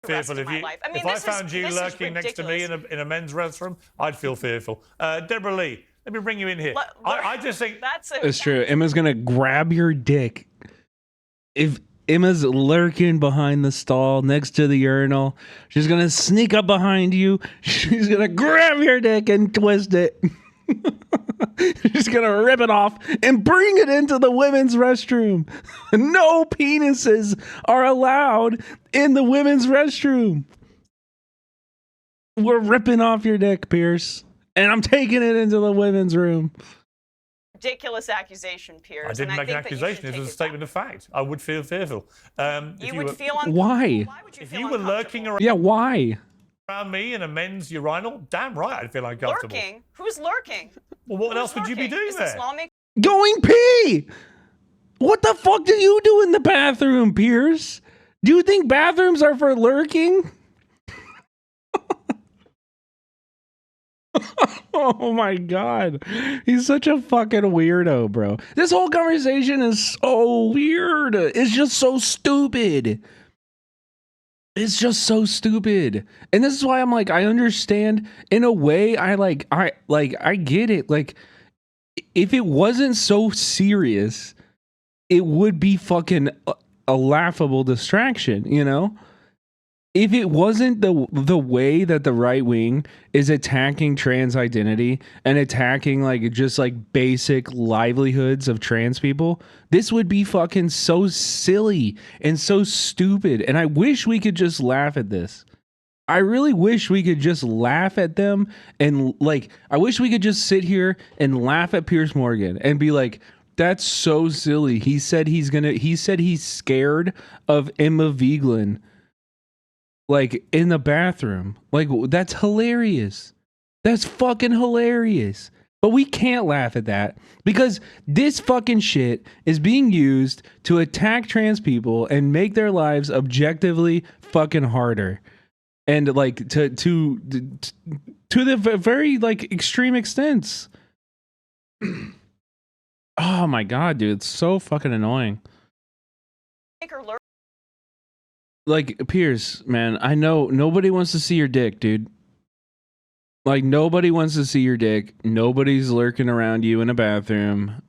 S23: Fearful if I found you lurking next to me in a men's restroom, I'd feel fearful. Deborah Lee, let me bring you in here. I just think
S1: it's true. Emma's gonna grab your dick. If Emma's lurking behind the stall next to the urinal, she's gonna sneak up behind you. She's gonna grab your dick and twist it. She's gonna rip it off and bring it into the women's restroom. No penises are allowed in the women's restroom. We're ripping off your dick, Pierce, and I'm taking it into the women's room.
S15: Ridiculous accusation, Piers.
S23: I didn't make an accusation. It was a statement of fact. I would feel fearful.
S15: You would feel uncomfortable.
S1: Why?
S23: If you were lurking around,
S1: yeah, why?
S23: Around me in a men's urinal, damn right, I'd feel uncomfortable.
S15: Lurking? Who's lurking?
S23: Well, what else would you be doing there?
S1: Going pee. What the fuck do you do in the bathroom, Piers? Do you think bathrooms are for lurking? Oh my god. He's such a fucking weirdo, bro. This whole conversation is so weird. It's just so stupid. It's just so stupid. And this is why I'm like, I understand in a way. I get it. Like, if it wasn't so serious, it would be fucking a laughable distraction, you know? if it wasn't the way that the right wing is attacking trans identity and attacking like just like basic livelihoods of trans people, this would be fucking so silly and so stupid. And I wish we could just laugh at this. I really wish we could just laugh at them and like I wish we could just sit here and laugh at Piers Morgan and be like, that's so silly. He said he's scared of Emma Vigeland. Like in the bathroom. Like that's hilarious. That's fucking hilarious. But we can't laugh at that because this fucking shit is being used to attack trans people and make their lives objectively fucking harder. And like to the very like extreme extents. Oh my god, dude, it's so fucking annoying. Like, Piers, man, I know nobody wants to see your dick, dude. Like, nobody wants to see your dick. Nobody's lurking around you in a bathroom.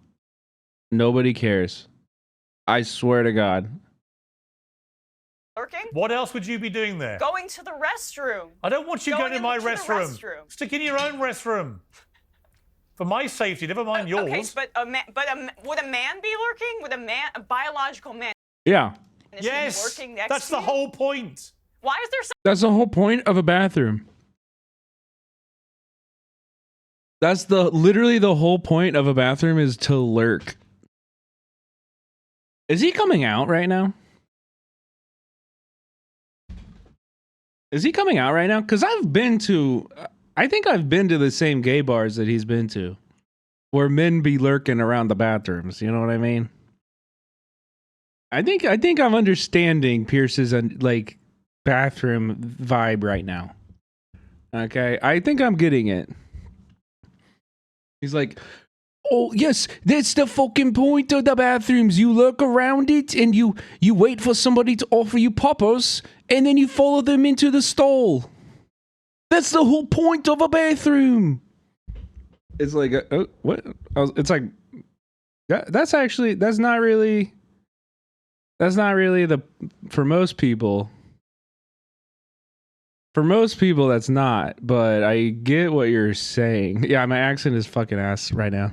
S1: Nobody cares. I swear to God.
S15: Lurking?
S23: What else would you be doing there?
S15: Going to the restroom.
S23: I don't want you going to my restroom. Stick in your own restroom. For my safety, never mind yours.
S15: Okay, but would a man be lurking? Would a biological man?
S1: Yeah.
S23: Yes, that's the whole point.
S15: Why is there?
S1: That's the whole point of a bathroom. That's literally the whole point of a bathroom is to lurk. Is he coming out right now? Is he coming out right now? Because I think I've been to the same gay bars that he's been to, where men be lurking around the bathrooms. You know what I mean? I think I'm understanding Pierce's like bathroom vibe right now. Okay, I think I'm getting it. He's like, oh yes, that's the fucking point of the bathrooms. You lurk around it and you wait for somebody to offer you poppers and then you follow them into the stall. That's the whole point of a bathroom. It's like, what? It's like, that's not really for most people. For most people, that's not, but I get what you're saying. Yeah, my accent is fucking ass right now.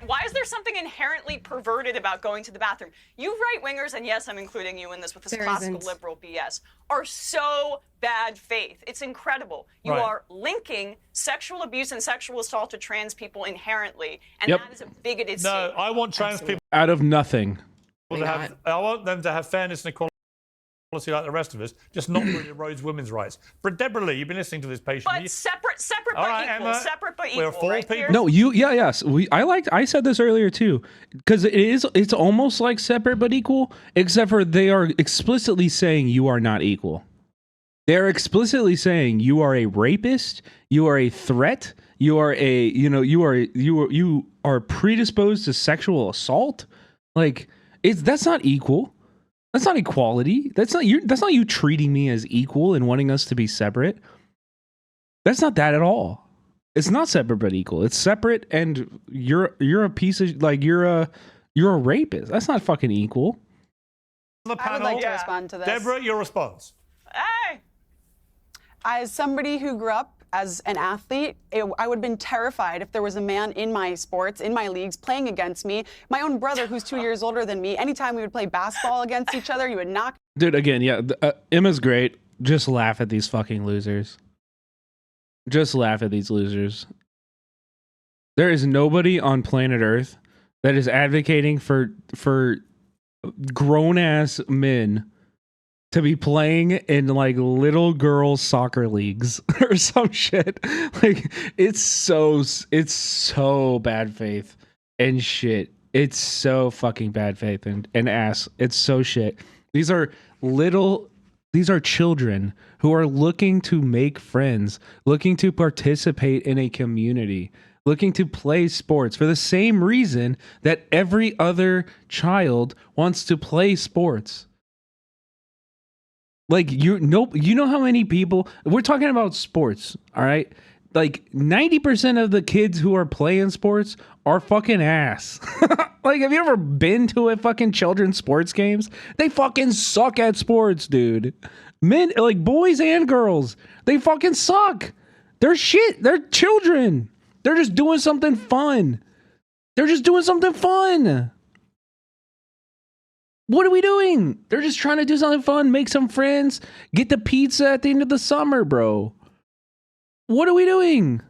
S15: Why is there something inherently perverted about going to the bathroom? You right-wingers, and yes, I'm including you in this with this classical liberal BS, are so bad faith. It's incredible. You are linking sexual abuse and sexual assault to trans people inherently, and that is a bigoted statement.
S23: I want trans people
S1: out of nothing.
S23: I want them to have fairness and equality like the rest of us, just not really erodes women's rights. But Deborah Lee, you've been listening to this patiently.
S15: But separate but equal.
S23: Emma,
S15: separate but equal.
S23: We're four
S15: right
S23: people.
S1: No, yes. I said this earlier too, because it's almost like separate but equal, except for they are explicitly saying you are not equal. They're explicitly saying you are a rapist, you are a threat, you are you are predisposed to sexual assault. Like that's not equal. That's not equality. That's not you treating me as equal and wanting us to be separate. That's not that at all. It's not separate but equal. It's separate and you're a piece of like you're a rapist. That's not fucking equal.
S4: I would like to respond to this.
S23: Deborah, your response.
S15: Hey.
S4: As somebody who grew up as an athlete, I would have been terrified if there was a man in my sports, in my leagues, playing against me. My own brother, who's 2 years older than me, anytime we would play basketball against each other, you would knock.
S1: Dude, again, yeah, Emma's great. Just laugh at these fucking losers. Just laugh at these losers. There is nobody on planet Earth that is advocating for grown-ass men to be playing in like little girl soccer leagues or some shit. Like it's so bad faith and shit. It's so fucking bad faith and ass. It's so shit. These are children who are looking to make friends, looking to participate in a community, looking to play sports for the same reason that every other child wants to play sports. Like you know how many people we're talking about sports, all right? Like 90% of the kids who are playing sports are fucking ass. Like, have you ever been to a fucking children's sports games? They fucking suck at sports, dude. Men, like boys and girls, they fucking suck. They're shit. They're children. They're just doing something fun. They're just doing something fun. What are we doing? They're just trying to do something fun, make some friends, get the pizza at the end of the summer, bro. What are we doing?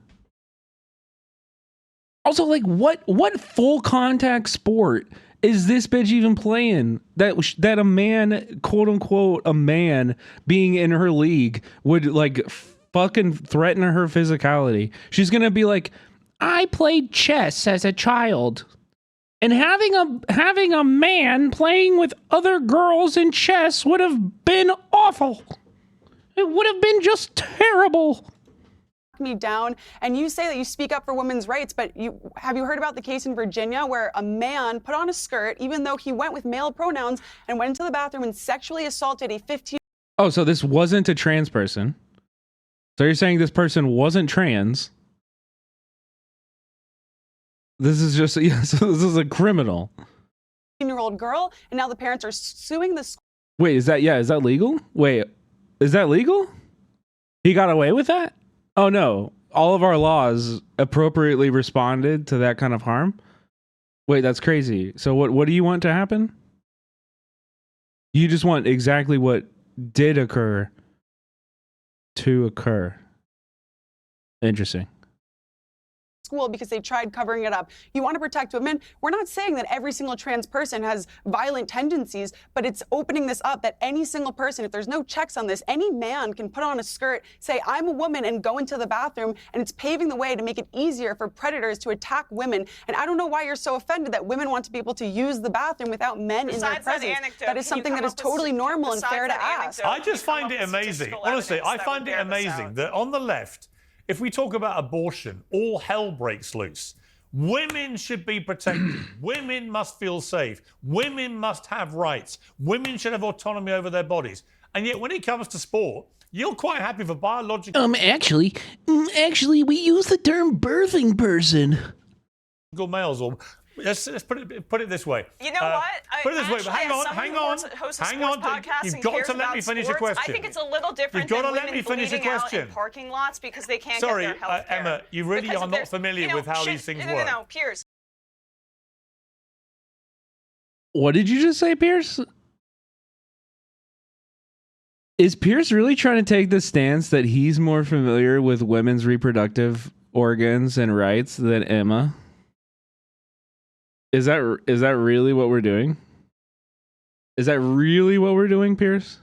S1: Also, like, what full contact sport is this bitch even playing? That a man, quote unquote, a man being in her league would like fucking threaten her physicality. She's gonna be like, I played chess as a child. And having a man playing with other girls in chess would have been awful. It would have been just terrible.
S4: Me down, and you say that you speak up for women's rights, but have you heard about the case in Virginia where a man put on a skirt even though he went with male pronouns and went into the bathroom and sexually assaulted a 15.
S1: Oh, so this wasn't a trans person. So you're saying this person wasn't trans. This is just, yeah, so this is a criminal.
S4: 15-year-old girl, and now the parents are suing the school.
S1: Wait, is that legal? Wait, is that legal? He got away with that? Oh no, all of our laws appropriately responded to that kind of harm? Wait, that's crazy. So what do you want to happen? You just want exactly what did occur to occur. Interesting.
S4: School because they tried covering it up. You want to protect women. We're not saying that every single trans person has violent tendencies, but it's opening this up that any single person, if there's no checks on this, any man can put on a skirt, say, I'm a woman, and go into the bathroom, and it's paving the way to make it easier for predators to attack women. And I don't know why you're so offended that women want to be able to use the bathroom without men in their presence. That is something that is totally normal and fair to ask.
S23: I just find it amazing. Honestly, I find it amazing that on the left, if we talk about abortion, all hell breaks loose. Women should be protected. Women must feel safe. Women must have rights. Women should have autonomy over their bodies. And yet when it comes to sport, you're quite happy for biological...
S1: Actually, we use the term birthing person.
S23: ...males or... Let's put it this way.
S15: You know what?
S23: Put it this way. But hang on. You've got to let me finish a question.
S15: I think it's a little different. You've got to let me finish a question. In parking lots because they can't get their health care.
S23: Emma, you really are not familiar with how these things work.
S15: No, Piers.
S1: What did you just say, Piers? Is Piers really trying to take the stance that he's more familiar with women's reproductive organs and rights than Emma? Is that really what we're doing? Is that really what we're doing, Piers?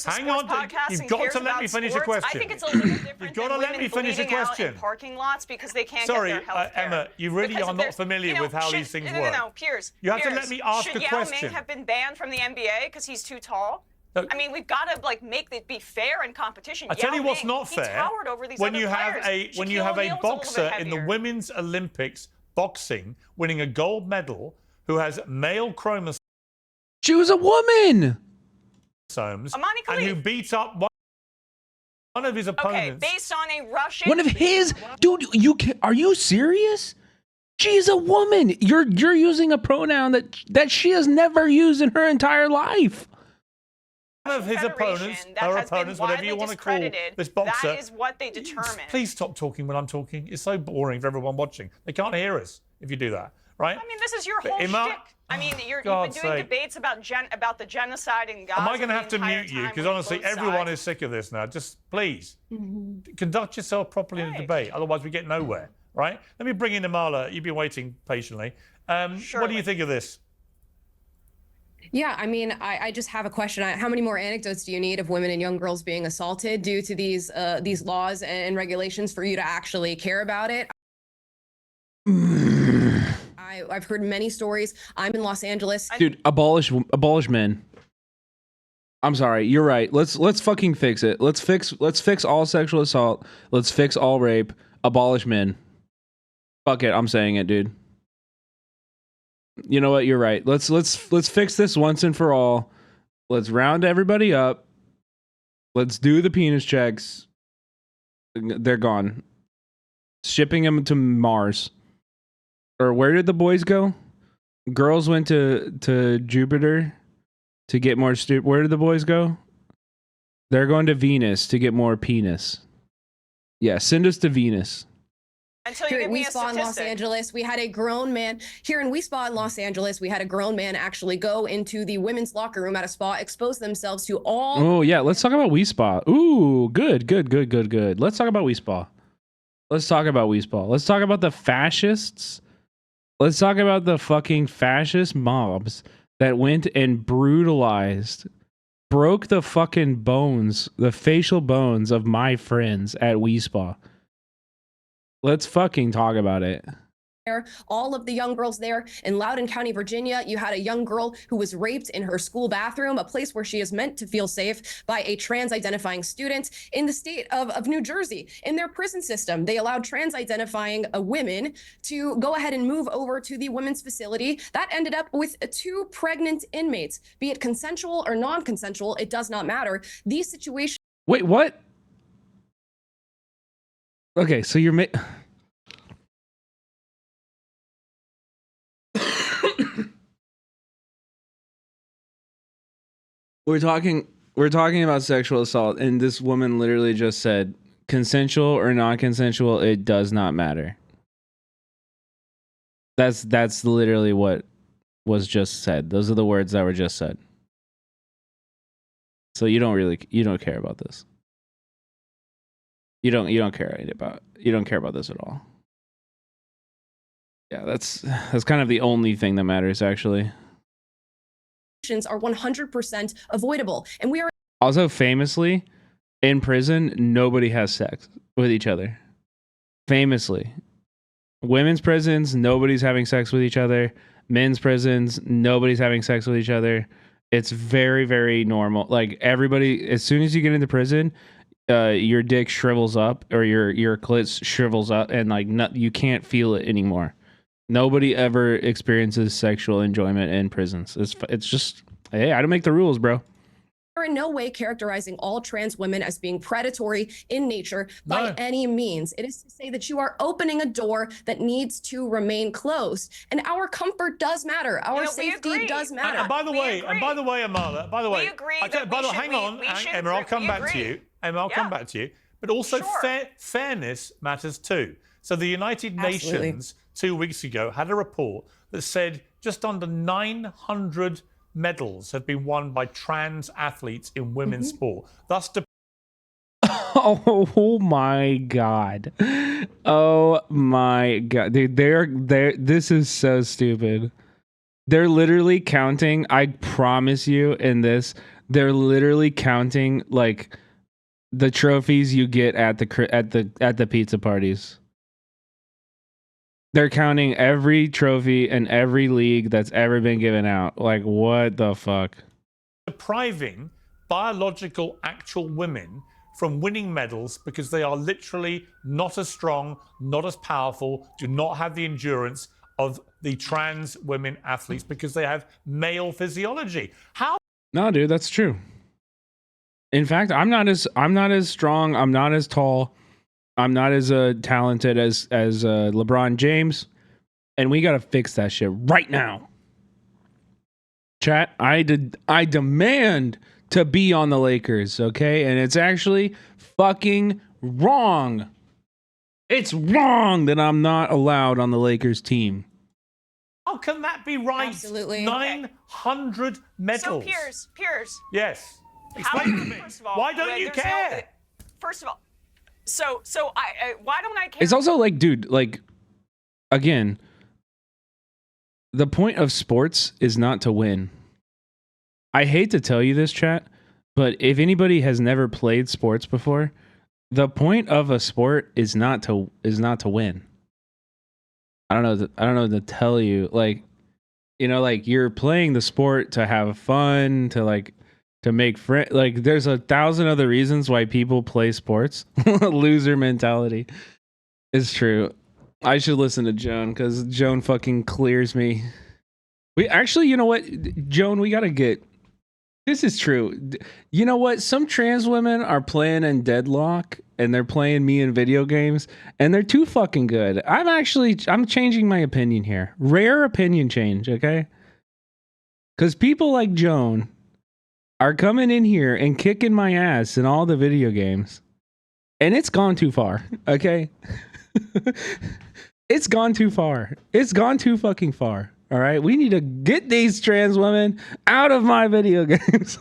S23: Hang on, you've got to let me finish a question.
S15: I think it's a little different.
S23: You've got to let me finish a question.
S15: In parking lots because they can't get their health care.
S23: Emma, you really are not familiar with how these things work.
S15: No, Piers.
S23: You have to let me ask a question.
S15: Should Yao Ming have been banned from the NBA because he's too tall? I mean, we've got to make it be fair in competition.
S23: I tell you what's not fair.
S15: He towered over these
S23: when
S15: other
S23: you have
S15: players.
S23: when you have a boxer in the Women's Olympics boxing winning a gold medal who has male chromosomes.
S1: She was a woman.
S23: And who beat up one of his opponents.
S15: Okay, based on a Russian.
S1: One of his, dude. Are you serious? She's a woman. You're using a pronoun that she has never used in her entire life.
S23: One of his opponents, her opponents, whatever you want to call this boxer.
S15: That is what they determine.
S23: Please stop talking when I'm talking. It's so boring for everyone watching. They can't hear us if you do that, right?
S15: I mean, this is your whole shtick. I mean, you've been doing debates about the genocide in Gaza.
S23: Am I going to have to mute you? Because honestly, everyone is sick of this now. Just please conduct yourself properly in a debate. Otherwise, we get nowhere, right? Let me bring in Amala. You've been waiting patiently. What do you think of this?
S11: Yeah, I mean, I just have a question. How many more anecdotes do you need of women and young girls being assaulted due to these laws and regulations for you to actually care about it? I've heard many stories. I'm in Los Angeles.
S1: Dude, abolish men. I'm sorry, you're right. Let's fucking fix it. Let's fix all sexual assault. Let's fix all rape. Abolish men. Fuck it, I'm saying it, dude. You know what? You're right. Let's fix this once and for all. Let's round everybody up. Let's do the penis checks. They're gone. Shipping them to Mars. Or where did the boys go? Girls went to Jupiter to get more stupid. Where did the boys go? They're going to Venus to get more penis. Yeah, send us to Venus.
S15: Until you
S11: Here
S15: give
S11: in
S15: me a
S11: Wiesbaden, Los
S15: statistic.
S11: Angeles, we had a grown man. Here in Wiesbaden, Los Angeles, we had a grown man actually go into the women's locker room at a spa, expose themselves to all.
S1: Oh yeah, let's talk about Wiespa. Ooh, good. Let's talk about Wiespa. Let's talk about Wiespa. Let's talk about the fascists. Let's talk about the fucking fascist mobs that went and brutalized, broke the fucking bones, the facial bones of my friends at Wiespa. Let's fucking talk about it.
S11: All of the young girls there in Loudoun County, Virginia, you had a young girl who was raped in her school bathroom, a place where she is meant to feel safe, by a trans-identifying student. In the state of New Jersey, in their prison system, they allowed trans-identifying women to go ahead and move over to the women's facility. That ended up with 2 pregnant inmates. Be it consensual or non-consensual, it does not matter. These situations.
S1: Wait, what? Okay, so you're We're talking about sexual assault, and this woman literally just said, consensual or non-consensual, it does not matter. That's literally what was just said. Those are the words that were just said. So you don't care about this. You don't care about this at all. Yeah, that's kind of the only thing that matters, actually.
S11: Are 100% avoidable, and we are
S1: Also, famously, in prison, nobody has sex with each other. Famously, women's prisons, nobody's having sex with each other. Men's prisons, nobody's having sex with each other. It's very, very normal. Like, everybody, as soon as you get into prison, your dick shrivels up, or your clit shrivels up, and like you can't feel it anymore. Nobody ever experiences sexual enjoyment in prisons. It's just, hey, I don't make the rules, bro.
S11: are in no way characterizing all trans women as being predatory in nature by any means. It is to say that you are opening a door that needs to remain closed. And our comfort does matter. Our safety does matter.
S23: And by the way, Amala, by the way, hang on, Emma, I'll come back to you. Emma, I'll come back to you. But also fairness matters too. So the United Nations 2 weeks ago had a report that said just under 900 medals have been won by trans athletes in women's sport. Thus,
S1: oh my god! Oh my god, dude! They're this is so stupid. They're literally counting. I promise you, in this, they're literally counting like the trophies you get at the pizza parties. They're counting every trophy and every league that's ever been given out. Like, what the fuck?
S23: Depriving biological actual women from winning medals because they are literally not as strong, not as powerful, do not have the endurance of the trans women athletes because they have male physiology. How?
S1: No, dude, that's true. In fact, I'm not as strong, I'm not as tall, I'm not as talented as LeBron James, and we gotta fix that shit right now. Chat, I demand to be on the Lakers, okay? And it's actually fucking wrong. It's wrong that I'm not allowed on the Lakers team.
S23: How can that be right?
S11: Absolutely.
S23: 900 medals.
S15: So, Piers.
S23: Yes. Explain to me.
S15: First of all,
S23: why don't you care?
S15: First of all, so why don't I care?
S1: It's also like, dude, like, again, the point of sports is not to win. I hate to tell you this, chat, but if anybody has never played sports before, the point of a sport is not to win. I don't know what to tell you. Like, you know, like, you're playing the sport to have fun, to make friends. Like, there's 1,000 other reasons why people play sports. Loser mentality. It's true. I should listen to Joan because Joan fucking clears me. We actually, you know what, Joan, we gotta get. This is true. You know what? Some trans women are playing in Deadlock and they're playing me in video games and they're too fucking good. I'm changing my opinion here. Rare opinion change, okay? Because people like Joan are coming in here and kicking my ass in all the video games. And it's gone too far, okay? It's gone too far. It's gone too fucking far. All right? We need to get these trans women out of my video games.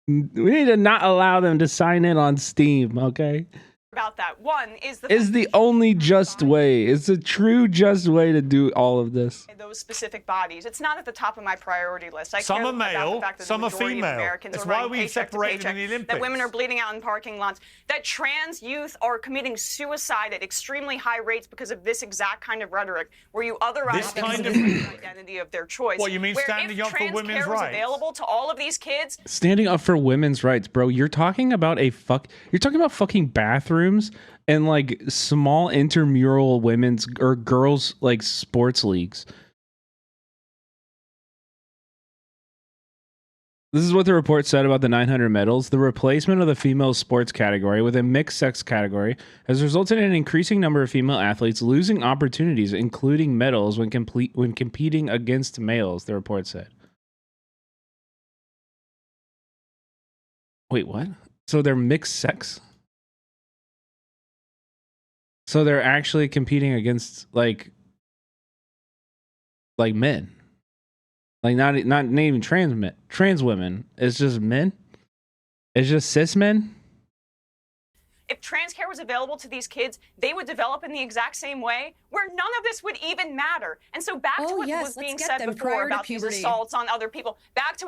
S1: We need to not allow them to sign in on Steam, okay?
S15: About that. One is
S1: the only just way. It's a true just way to do all of this.
S15: Those specific bodies. It's not at the top of my priority list. I
S23: Some
S15: care
S23: are
S15: about
S23: male,
S15: the fact that
S23: some
S15: the
S23: are
S15: majority
S23: female.
S15: Of Americans
S23: That's
S15: are
S23: why
S15: running
S23: we
S15: paycheck to
S23: separated in
S15: paycheck,
S23: the Olympics.
S15: that women are bleeding out in parking lots, that trans youth are committing suicide at extremely high rates because of this exact kind of rhetoric, where you otherize the identity of their choice.
S23: What, you mean
S15: where
S23: standing
S15: if
S23: up for
S15: trans
S23: women's
S15: care was
S23: rights?
S15: available to all of these kids,
S1: Standing up for women's rights, bro. You're talking about you're talking about fucking bathrooms and like small intramural women's or girls like sports leagues. This is what the report said about the 900 medals. The replacement of the female sports category with a mixed sex category has resulted in an increasing number of female athletes losing opportunities, including medals when competing against males, the report said. Wait, what? So they're mixed sex? So they're actually competing against like men. Like not even trans women. It's just men. It's just cis men.
S15: if trans care was available to these kids, they would develop in the exact same way where none of this would even matter. And so back to what was being said before about these assaults on other people. Back to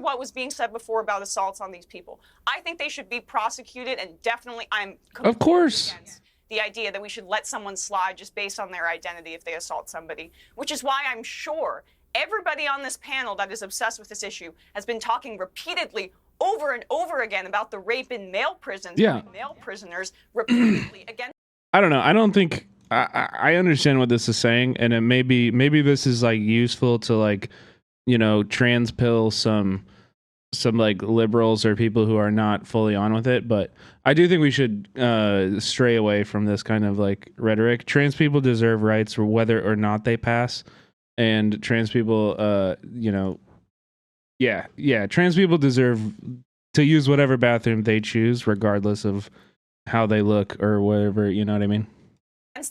S15: what was being said before about assaults on these people. I think they should be prosecuted, and definitely I'm
S1: of course
S15: against the idea that we should let someone slide just based on their identity if they assault somebody, which is why I'm sure everybody on this panel that is obsessed with this issue has been talking repeatedly over and over again about the rape in male prisons, male prisoners repeatedly again.
S1: I don't know. I don't think I understand what this is saying, and it maybe this is like useful to like, you know, trans pill some like liberals or people who are not fully on with it, but I do think we should stray away from this kind of like rhetoric. Trans people deserve rights whether or not they pass, and trans people, you know, trans people deserve to use whatever bathroom they choose, regardless of how they look or whatever. You know what I mean?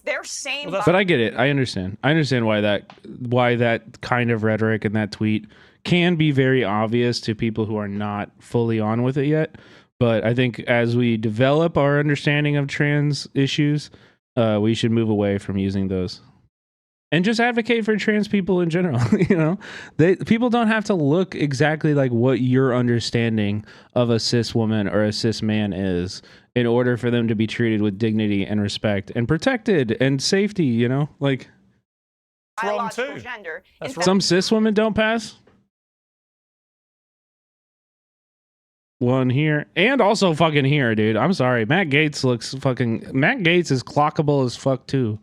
S15: Their same.
S1: But I get it. I understand. I understand why that kind of rhetoric and that tweet can be very obvious to people who are not fully on with it yet. But I think as we develop our understanding of trans issues, we should move away from using those. And just advocate for trans people in general. You know, people don't have to look exactly like what your understanding of a cis woman or a cis man is in order for them to be treated with dignity and respect and protected and safety. You know, like
S23: wrong too.
S15: Gender.
S1: Some cis women don't pass. One here and also fucking here, dude. I'm sorry, Matt Gaetz is clockable as fuck too.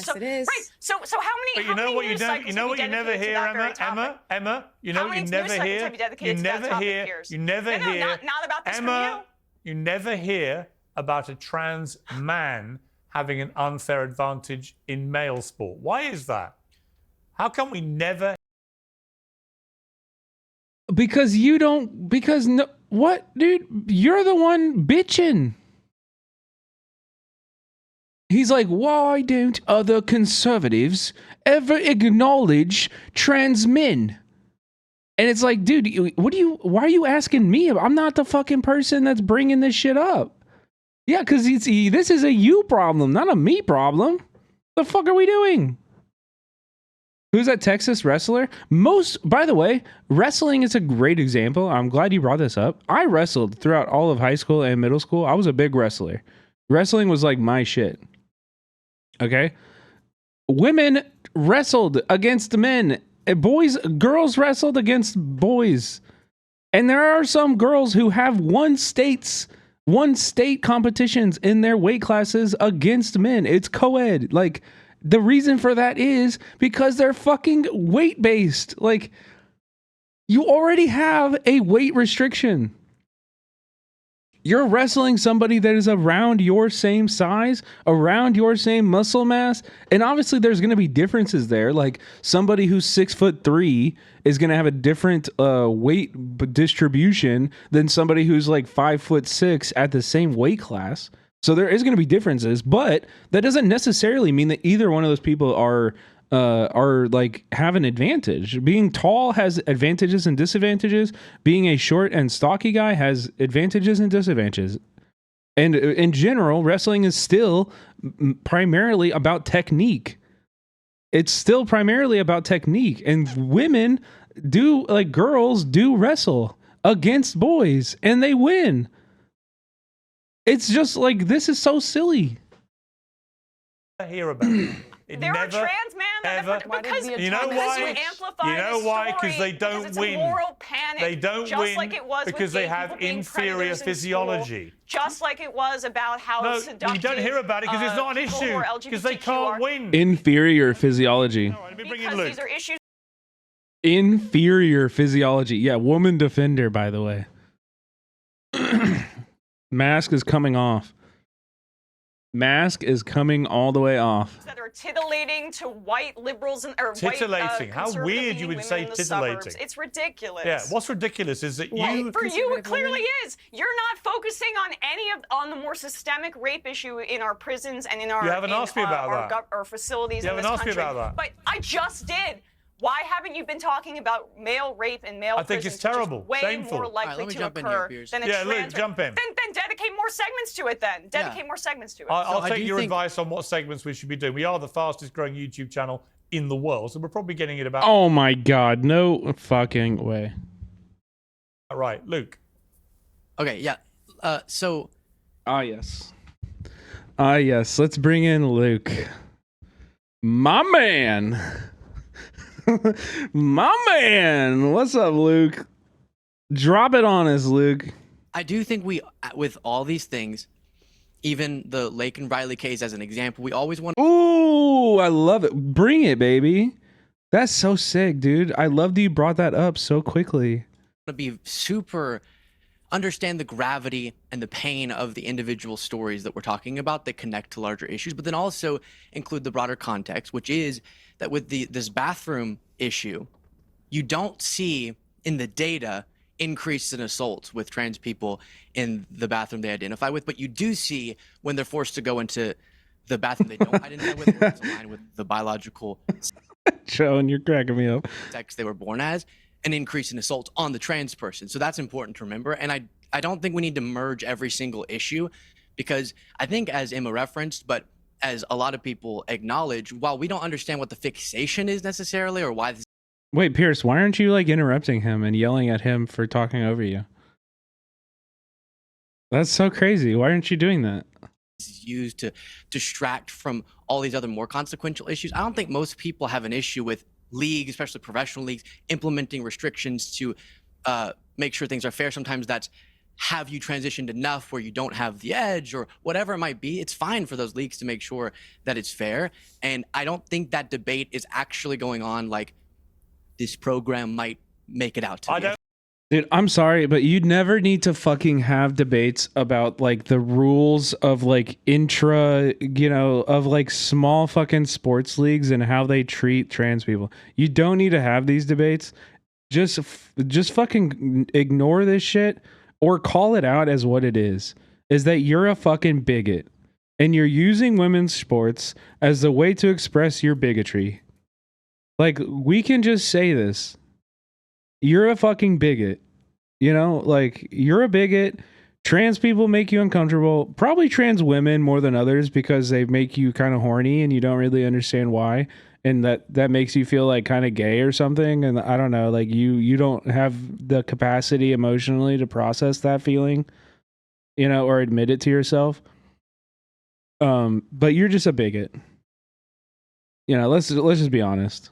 S15: So, it is. Right. So how many?
S23: But you know what you don't. You know what you never hear, Emma. You know what you never hear. You never hear. You never hear.
S15: Not about this
S23: Emma. You never hear about a trans man having an unfair advantage in male sport. Why is that? How come we never?
S1: Because you don't. Because no. What, dude? You're the one bitching. He's like, why don't other conservatives ever acknowledge trans men? And it's like, dude, why are you asking me? I'm not the fucking person that's bringing this shit up. Yeah, because this is a you problem, not a me problem. The fuck are we doing? Who's that Texas wrestler? By the way, wrestling is a great example. I'm glad you brought this up. I wrestled throughout all of high school and middle school. I was a big wrestler. Wrestling was like my shit. Okay, women wrestled against men. Girls wrestled against boys, and there are some girls who have won state competitions in their weight classes against men. It's co-ed. Like, the reason for that is because they're fucking weight based. Like, you already have a weight restriction. You're wrestling somebody that is around your same size, around your same muscle mass. And obviously there's going to be differences there. Like somebody who's 6'3" is going to have a different weight distribution than somebody who's like 5'6" at the same weight class. So there is going to be differences, but that doesn't necessarily mean that either one of those people are like have an advantage. Being tall has advantages and disadvantages. Being a short and stocky guy has advantages and disadvantages. And in general, wrestling is still primarily about technique. It's still primarily about technique. And women do, like girls do wrestle against boys and they win. It's just like, this is so silly.
S23: I hear about it.
S15: There are trans men that because
S23: you know why?
S15: Amplify
S23: You know why? Because they don't win.
S15: Moral panic,
S23: they don't
S15: just
S23: win
S15: like it was
S23: because
S15: with
S23: they have inferior physiology.
S15: School, just like it was about how seductive.
S23: You don't hear about it because it's not an issue. Because they can't win.
S1: Inferior physiology.
S23: Let me bring in Luke.
S15: These are issues.
S1: Inferior physiology. Yeah, woman defender, by the way. Mask is coming off. Mask is coming all the way off.
S15: That are tittillating to white liberals and or
S23: titillating.
S15: White,
S23: How weird you would say titillating.
S15: Suburbs. It's ridiculous.
S23: Yeah, what's ridiculous is that you.
S15: For you, it clearly is. You're not focusing on the more systemic rape issue in our prisons and in our.
S23: You haven't asked me about that.
S15: Our facilities
S23: you
S15: in this
S23: haven't asked
S15: country.
S23: me about that.
S15: But I just did. Why haven't you been talking about male rape and male prisons?
S23: I think it's terrible.
S15: Way
S23: Shameful.
S15: more likely to occur than a trans
S23: Luke, jump in.
S15: Then dedicate more segments to it. Then dedicate more segments to it.
S23: I'll take your advice on what segments we should be doing. We are the fastest growing YouTube channel in the world, so we're probably getting it about.
S1: Oh my God! No fucking way.
S23: All right, Luke.
S12: Okay, yeah. So.
S1: Yes. Yes. Let's bring in Luke. My man. My man. What's up, Luke? Drop it on us, Luke.
S12: I do think we, with all these things, even the Lake and Riley case as an example, we always want.
S1: Ooh, I love it. Bring it, baby. That's so sick, dude. I love that you brought that up so quickly.
S12: To be super, understand the gravity and the pain of the individual stories that we're talking about that connect to larger issues, but then also include the broader context, which is that with this bathroom issue, you don't see in the data increase in assaults with trans people in the bathroom they identify with, but you do see when they're forced to go into the bathroom they don't identify with, or it's aligned with the biological
S1: Joan, you're cracking me up.
S12: sex they were born as, an increase in assault on the trans person. So that's important to remember. And I don't think we need to merge every single issue, because I think, as Emma referenced, but as a lot of people acknowledge, while we don't understand what the fixation is necessarily or why this
S1: Wait, Pierce, why aren't you like interrupting him and yelling at him for talking over you? That's so crazy. Why aren't you doing that?
S12: is used to distract from all these other more consequential issues. I don't think most people have an issue with leagues, especially professional leagues, implementing restrictions to make sure things are fair. Sometimes that's, have you transitioned enough where you don't have the edge or whatever it might be. It's fine for those leagues to make sure that it's fair. And I don't think that debate is actually going on like this program might make it out to be.
S1: Dude, I'm sorry, but you'd never need to fucking have debates about like the rules of like of like small fucking sports leagues and how they treat trans people. You don't need to have these debates. Just fucking ignore this shit or call it out as what it is that you're a fucking bigot and you're using women's sports as the way to express your bigotry. Like, we can just say this. You're a fucking bigot. You know, like, you're a bigot. Trans people make you uncomfortable. Probably trans women more than others because they make you kind of horny and you don't really understand why. And that makes you feel like kind of gay or something. And I don't know, like you don't have the capacity emotionally to process that feeling, or admit it to yourself. But you're just a bigot. Let's just be honest.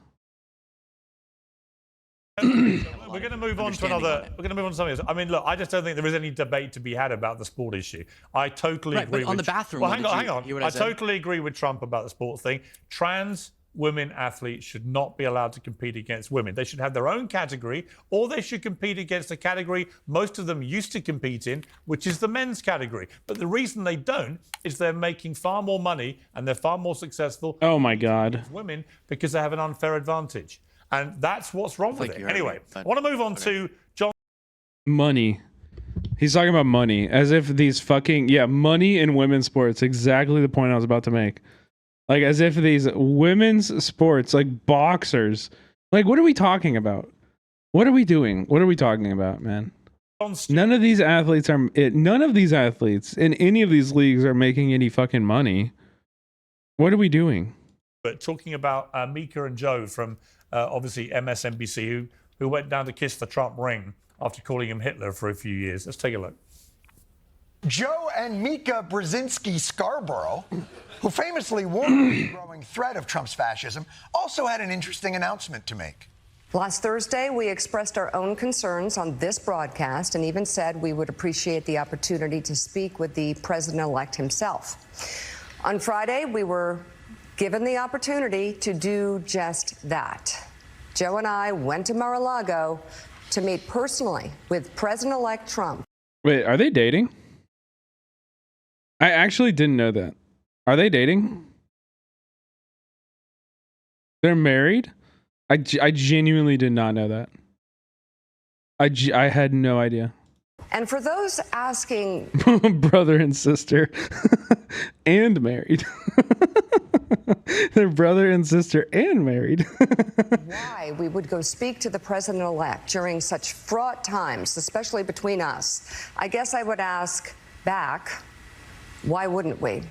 S23: We're going to move on to another. We're going to move on to something else. I mean, look, I just don't think there is any debate to be had about the sport issue. I totally agree.
S12: But on the bathroom.
S23: Well, hang on. I totally agree with Trump about the sports thing. Trans women athletes should not be allowed to compete against women. They should have their own category, or they should compete against a category most of them used to compete in, which is the men's category. But the reason they don't is they're making far more money and they're far more successful.
S1: Oh my God.
S23: Women, because they have an unfair advantage. And that's what's wrong with it. Anyway, I want to move on to John.
S1: Money. He's talking about money as if these fucking, money in women's sports. Exactly the point I was about to make. Like, as if these women's sports, like boxers, like, what are we talking about? What are we doing? What are we talking about, man? None of these athletes in any of these leagues are making any fucking money. What are we doing?
S23: But talking about Mika and Joe from obviously MSNBC, who went down to kiss the Trump ring after calling him Hitler for a few years. Let's take a look.
S16: Joe and Mika Brzezinski Scarborough, who famously warned of the growing threat of Trump's fascism, also had an interesting announcement to make.
S17: Last Thursday, we expressed our own concerns on this broadcast and even said we would appreciate the opportunity to speak with the president-elect himself. On Friday, we were given the opportunity to do just that. Joe and I went to Mar-a-Lago to meet personally with President-elect Trump.
S1: Wait, are they dating? I actually didn't know that. Are they dating? They're married? I genuinely did not know that. I had no idea.
S17: And for those asking...
S1: Brother and sister. And married. They're brother and sister and married.
S17: why we would go speak to the president-elect during such fraught times, especially between us, I guess I would ask back, why wouldn't we?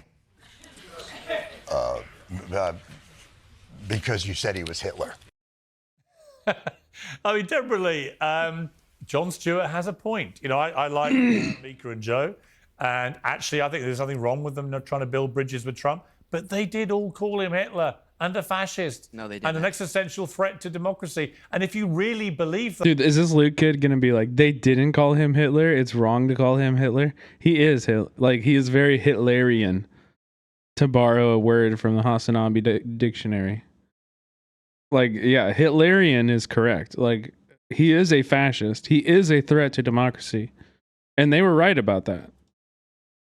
S16: Because you said he was Hitler.
S23: I mean, definitely, Jon Stewart has a point. You know, I like Mika and Joe, and actually, I think there's nothing wrong with them not trying to build bridges with Trump. But they did all call him Hitler and a fascist.
S12: No, they didn't.
S23: And an existential threat to democracy. And if you really believe that...
S1: Dude, is this Luke kid gonna be like, they didn't call him Hitler? It's wrong to call him Hitler? He is he is very Hitlerian, to borrow a word from the Hassanabi dictionary. Like, yeah, Hitlerian is correct. Like, he is a fascist. He is a threat to democracy. And they were right about that.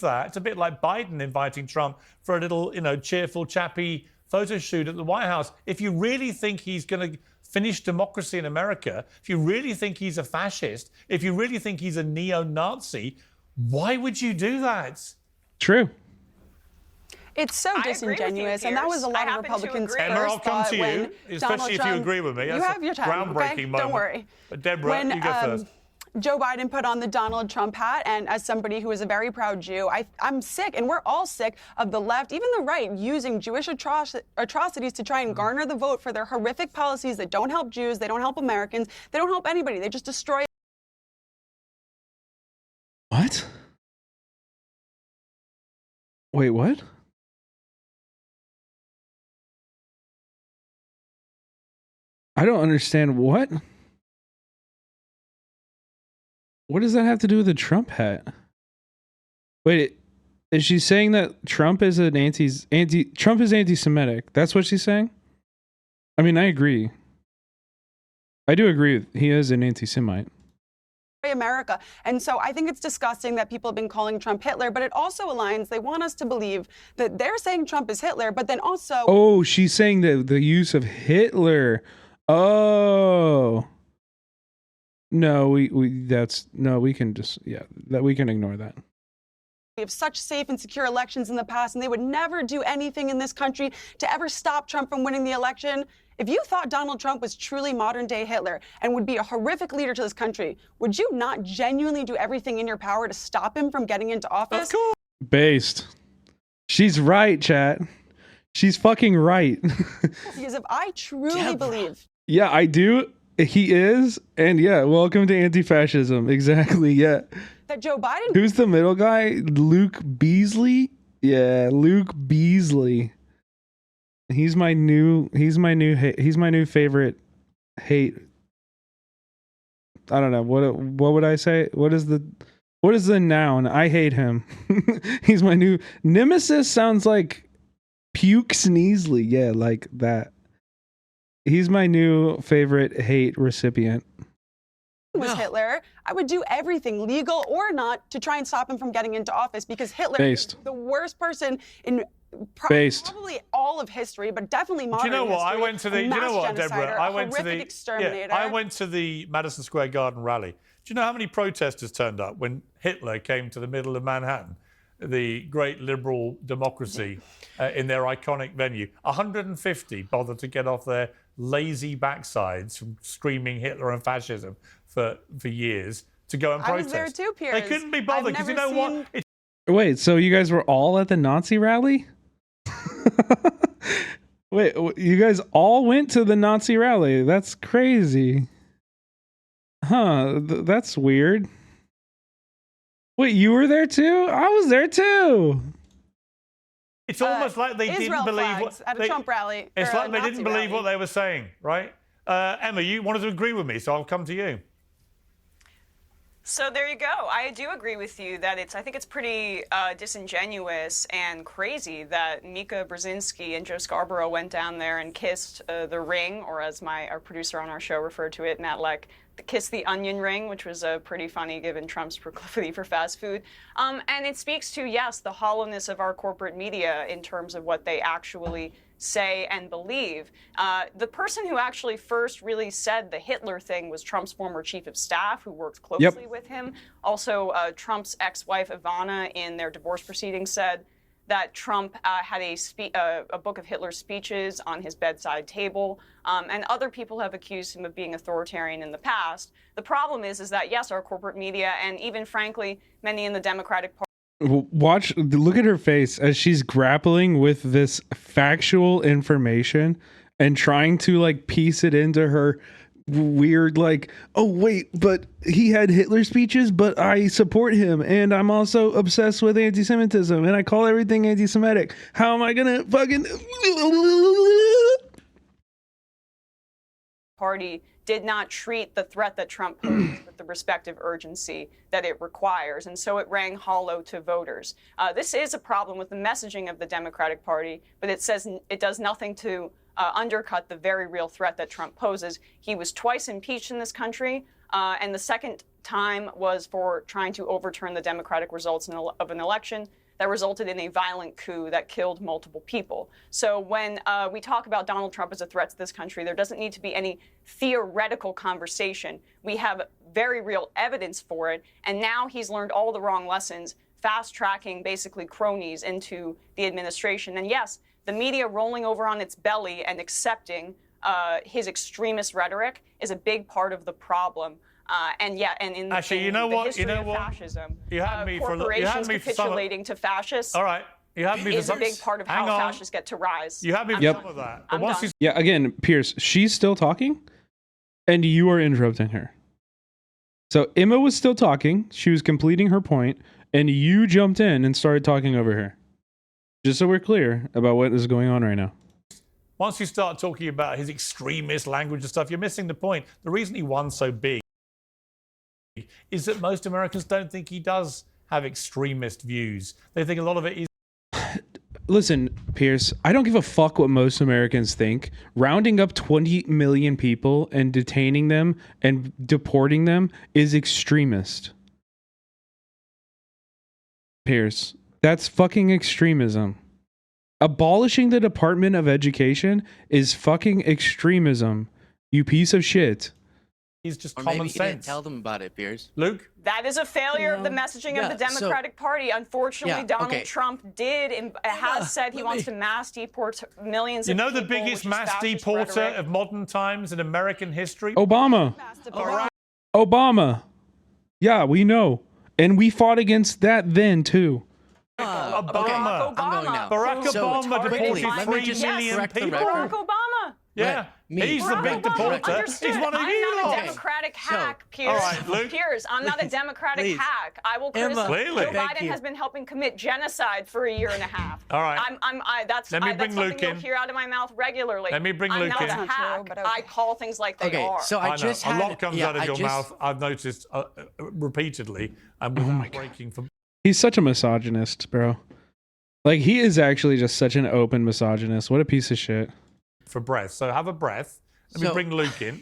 S23: It's a bit like Biden inviting Trump for a little, cheerful, chappy photo shoot at the White House. If you really think he's going to finish democracy in America, if you really think he's a fascist, if you really think he's a neo-Nazi, why would you do that?
S1: True.
S4: It's so disingenuous, and that was a lot of Republicans'
S23: Emma,
S4: first
S23: I'll come
S4: thought
S23: to you,
S4: when
S23: especially if you agree with me.
S4: You
S23: That's
S4: have your time,
S23: groundbreaking
S4: okay?
S23: moment.
S4: Don't worry.
S23: But Deborah, you go first.
S4: Joe Biden put on the Donald Trump hat, and as somebody who is a very proud Jew, I'm sick, and we're all sick of the left, even the right, using Jewish atrocities to try and garner the vote for their horrific policies that don't help Jews, they don't help Americans, they don't help anybody, they just destroy.
S1: What? Wait, what? I don't understand what? What does that have to do with the Trump hat? Wait, is she saying that Trump is Trump is anti-Semitic? That's what she's saying? I mean, I agree. I do agree. He is an anti-Semite.
S4: America. And so I think it's disgusting that people have been calling Trump Hitler, but it also aligns. They want us to believe that they're saying Trump is Hitler, but then also...
S1: Oh, she's saying that the use of Hitler. Oh. No, we can just, that we can ignore that.
S4: We have such safe and secure elections in the past, and they would never do anything in this country to ever stop Trump from winning the election. If you thought Donald Trump was truly modern-day Hitler and would be a horrific leader to this country, would you not genuinely do everything in your power to stop him from getting into office?
S23: Of course.
S1: Based. She's right, chat. She's fucking right.
S4: Because if I truly believe...
S1: Yeah, I do. He is, and welcome to anti-fascism. Exactly,
S4: that Joe Biden...
S1: Who's the middle guy? Luke Beasley? Yeah, Luke Beasley. He's my new favorite hate. I don't know. What would I say? What is the noun? I hate him. He's my new nemesis. Sounds like Puke Sneasley. Yeah, like that. He's my new favorite hate recipient.
S4: Was Hitler, I would do everything, legal or not, to try and stop him from getting into office because Hitler
S1: Based.
S4: is the worst person in
S1: Based.
S4: probably all of history, but definitely modern
S23: Do you know what? I
S4: history.
S23: went to the.
S4: A
S23: Do you know
S4: mass
S23: what,
S4: genocider,
S23: Deborah? I went to
S4: horrific
S23: the.
S4: exterminator.
S23: I went to the Madison Square Garden rally. Do you know how many protesters turned up when Hitler came to the middle of Manhattan, the great liberal democracy, in their iconic venue? 150 bothered to get off their lazy backsides from screaming Hitler and fascism for years to go and
S4: I
S23: protest.
S4: was there too, Piers.
S23: They couldn't be bothered because you know what? It's
S1: Wait, so you guys were all at the Nazi rally? Wait, you guys all went to the Nazi rally? That's crazy. Huh, that's weird. Wait, you were there too? I was there too.
S23: It's almost like they
S4: Israel
S23: didn't believe
S4: flags
S23: what
S4: at a Trump rally.
S23: It's
S4: or
S23: like
S4: a
S23: they
S4: Nazi
S23: didn't believe
S4: rally.
S23: what they were saying, right? Emma, you wanted to agree with me, so I'll come to you.
S15: So there you go. I do agree with you that I think it's pretty disingenuous and crazy that Mika Brzezinski and Joe Scarborough went down there and kissed the ring, or as our producer on our show referred to it, Matt Leck, kiss the onion ring, which was pretty funny given Trump's proclivity for fast food. And it speaks to, yes, the hollowness of our corporate media in terms of what they actually say and believe. The person who actually first really said the Hitler thing was Trump's former chief of staff, who worked closely with him. Also, Trump's ex-wife Ivana, in their divorce proceedings, said that Trump had a book of Hitler's speeches on his bedside table, and other people have accused him of being authoritarian in the past. The problem is that, yes, our corporate media, and even, frankly, many in the Democratic Party,
S1: Look at her face as she's grappling with this factual information and trying to like piece it into her weird, like, oh wait, but he had Hitler speeches, but I support him and I'm also obsessed with anti-Semitism and I call everything anti-Semitic. How am I gonna fucking
S15: Party did not treat the threat that Trump posed with the respective urgency that it requires, and so it rang hollow to voters. This is a problem with the messaging of the Democratic Party, but it says it does nothing to undercut the very real threat that Trump poses. He was twice impeached in this country, and the second time was for trying to overturn the Democratic results of an election that resulted in a violent coup that killed multiple people. So when we talk about Donald Trump as a threat to this country, there doesn't need to be any theoretical conversation. We have very real evidence for it, and now he's learned all the wrong lessons, fast-tracking basically cronies into the administration. And yes, the media rolling over on its belly and accepting his extremist rhetoric is a big part of the problem. And in
S23: Actually, you
S15: in
S23: know
S15: the
S23: what?
S15: history
S23: You know
S15: of
S23: what?
S15: fascism,
S23: You had me for
S15: corporations
S23: some.
S15: capitulating to fascists.
S23: All right, you had me for
S15: is
S23: some.
S15: a big part of how
S23: Hang on.
S15: fascists get to rise.
S23: You had me for
S1: Yep.
S23: some of that.
S15: I'm
S23: But once
S15: done.
S1: Yeah, again, Pierce, she's still talking and you are interrupting her. So Emma was still talking, she was completing her point, and you jumped in and started talking over her. Just so we're clear about what is going on right now.
S23: Once you start talking about his extremist language and stuff, you're missing the point. The reason he won so big is that most Americans don't think he does have extremist views. They think a lot of it is.
S1: Listen, Pierce, I don't give a fuck what most Americans think. Rounding up 20 million people and detaining them and deporting them is extremist. Pierce, that's fucking extremism. Abolishing the Department of Education is fucking extremism, you piece of shit.
S23: He's just
S12: Or
S23: common
S12: maybe you didn't
S23: sense.
S12: tell them about it, Piers.
S23: Luke?
S15: That is a failure of the messaging of the Democratic Party. Unfortunately, Donald Trump has said he wants to mass deport millions
S23: You
S15: of
S23: know
S15: people.
S23: the biggest
S15: which is
S23: mass
S15: fascist
S23: deporter
S15: rhetoric.
S23: of modern times in American history?
S1: Obama.
S23: Barack.
S1: Obama. Yeah, we know. And we fought against that then, too.
S23: Obama.
S12: I'm going now.
S23: Barack Obama deported
S12: let me
S23: 3
S12: just
S23: million
S12: correct the
S23: people.
S12: record.
S15: Barack Obama.
S23: Yeah, he's the big deporter. He's one of
S15: I'm
S23: you
S15: not
S23: lot.
S15: a Democratic hack, Piers.
S23: all right, Luke.
S15: Piers, I'm not a Democratic
S23: Please.
S15: hack. I will
S23: Emma,
S15: criticize.
S23: clearly.
S15: Joe
S23: Thank
S15: Biden
S23: you.
S15: has been helping commit genocide for a year and a half.
S23: All right.
S15: That's
S23: Let me bring
S15: something
S23: Luke
S15: you'll
S23: in.
S15: hear out of my mouth regularly.
S23: Let me bring
S15: I'm
S23: Luke
S15: not
S23: in.
S15: a
S23: That's
S15: hack. I call things like they
S12: Okay,
S15: are.
S12: so I just
S23: know.
S12: had
S23: a lot comes out of your
S12: I just-
S23: mouth. I've noticed repeatedly, and without breaking from.
S1: He's such a misogynist, bro. Like, he is actually just such an open misogynist. What a piece of shit.
S23: For breath. So have a breath, Let me bring Luke in.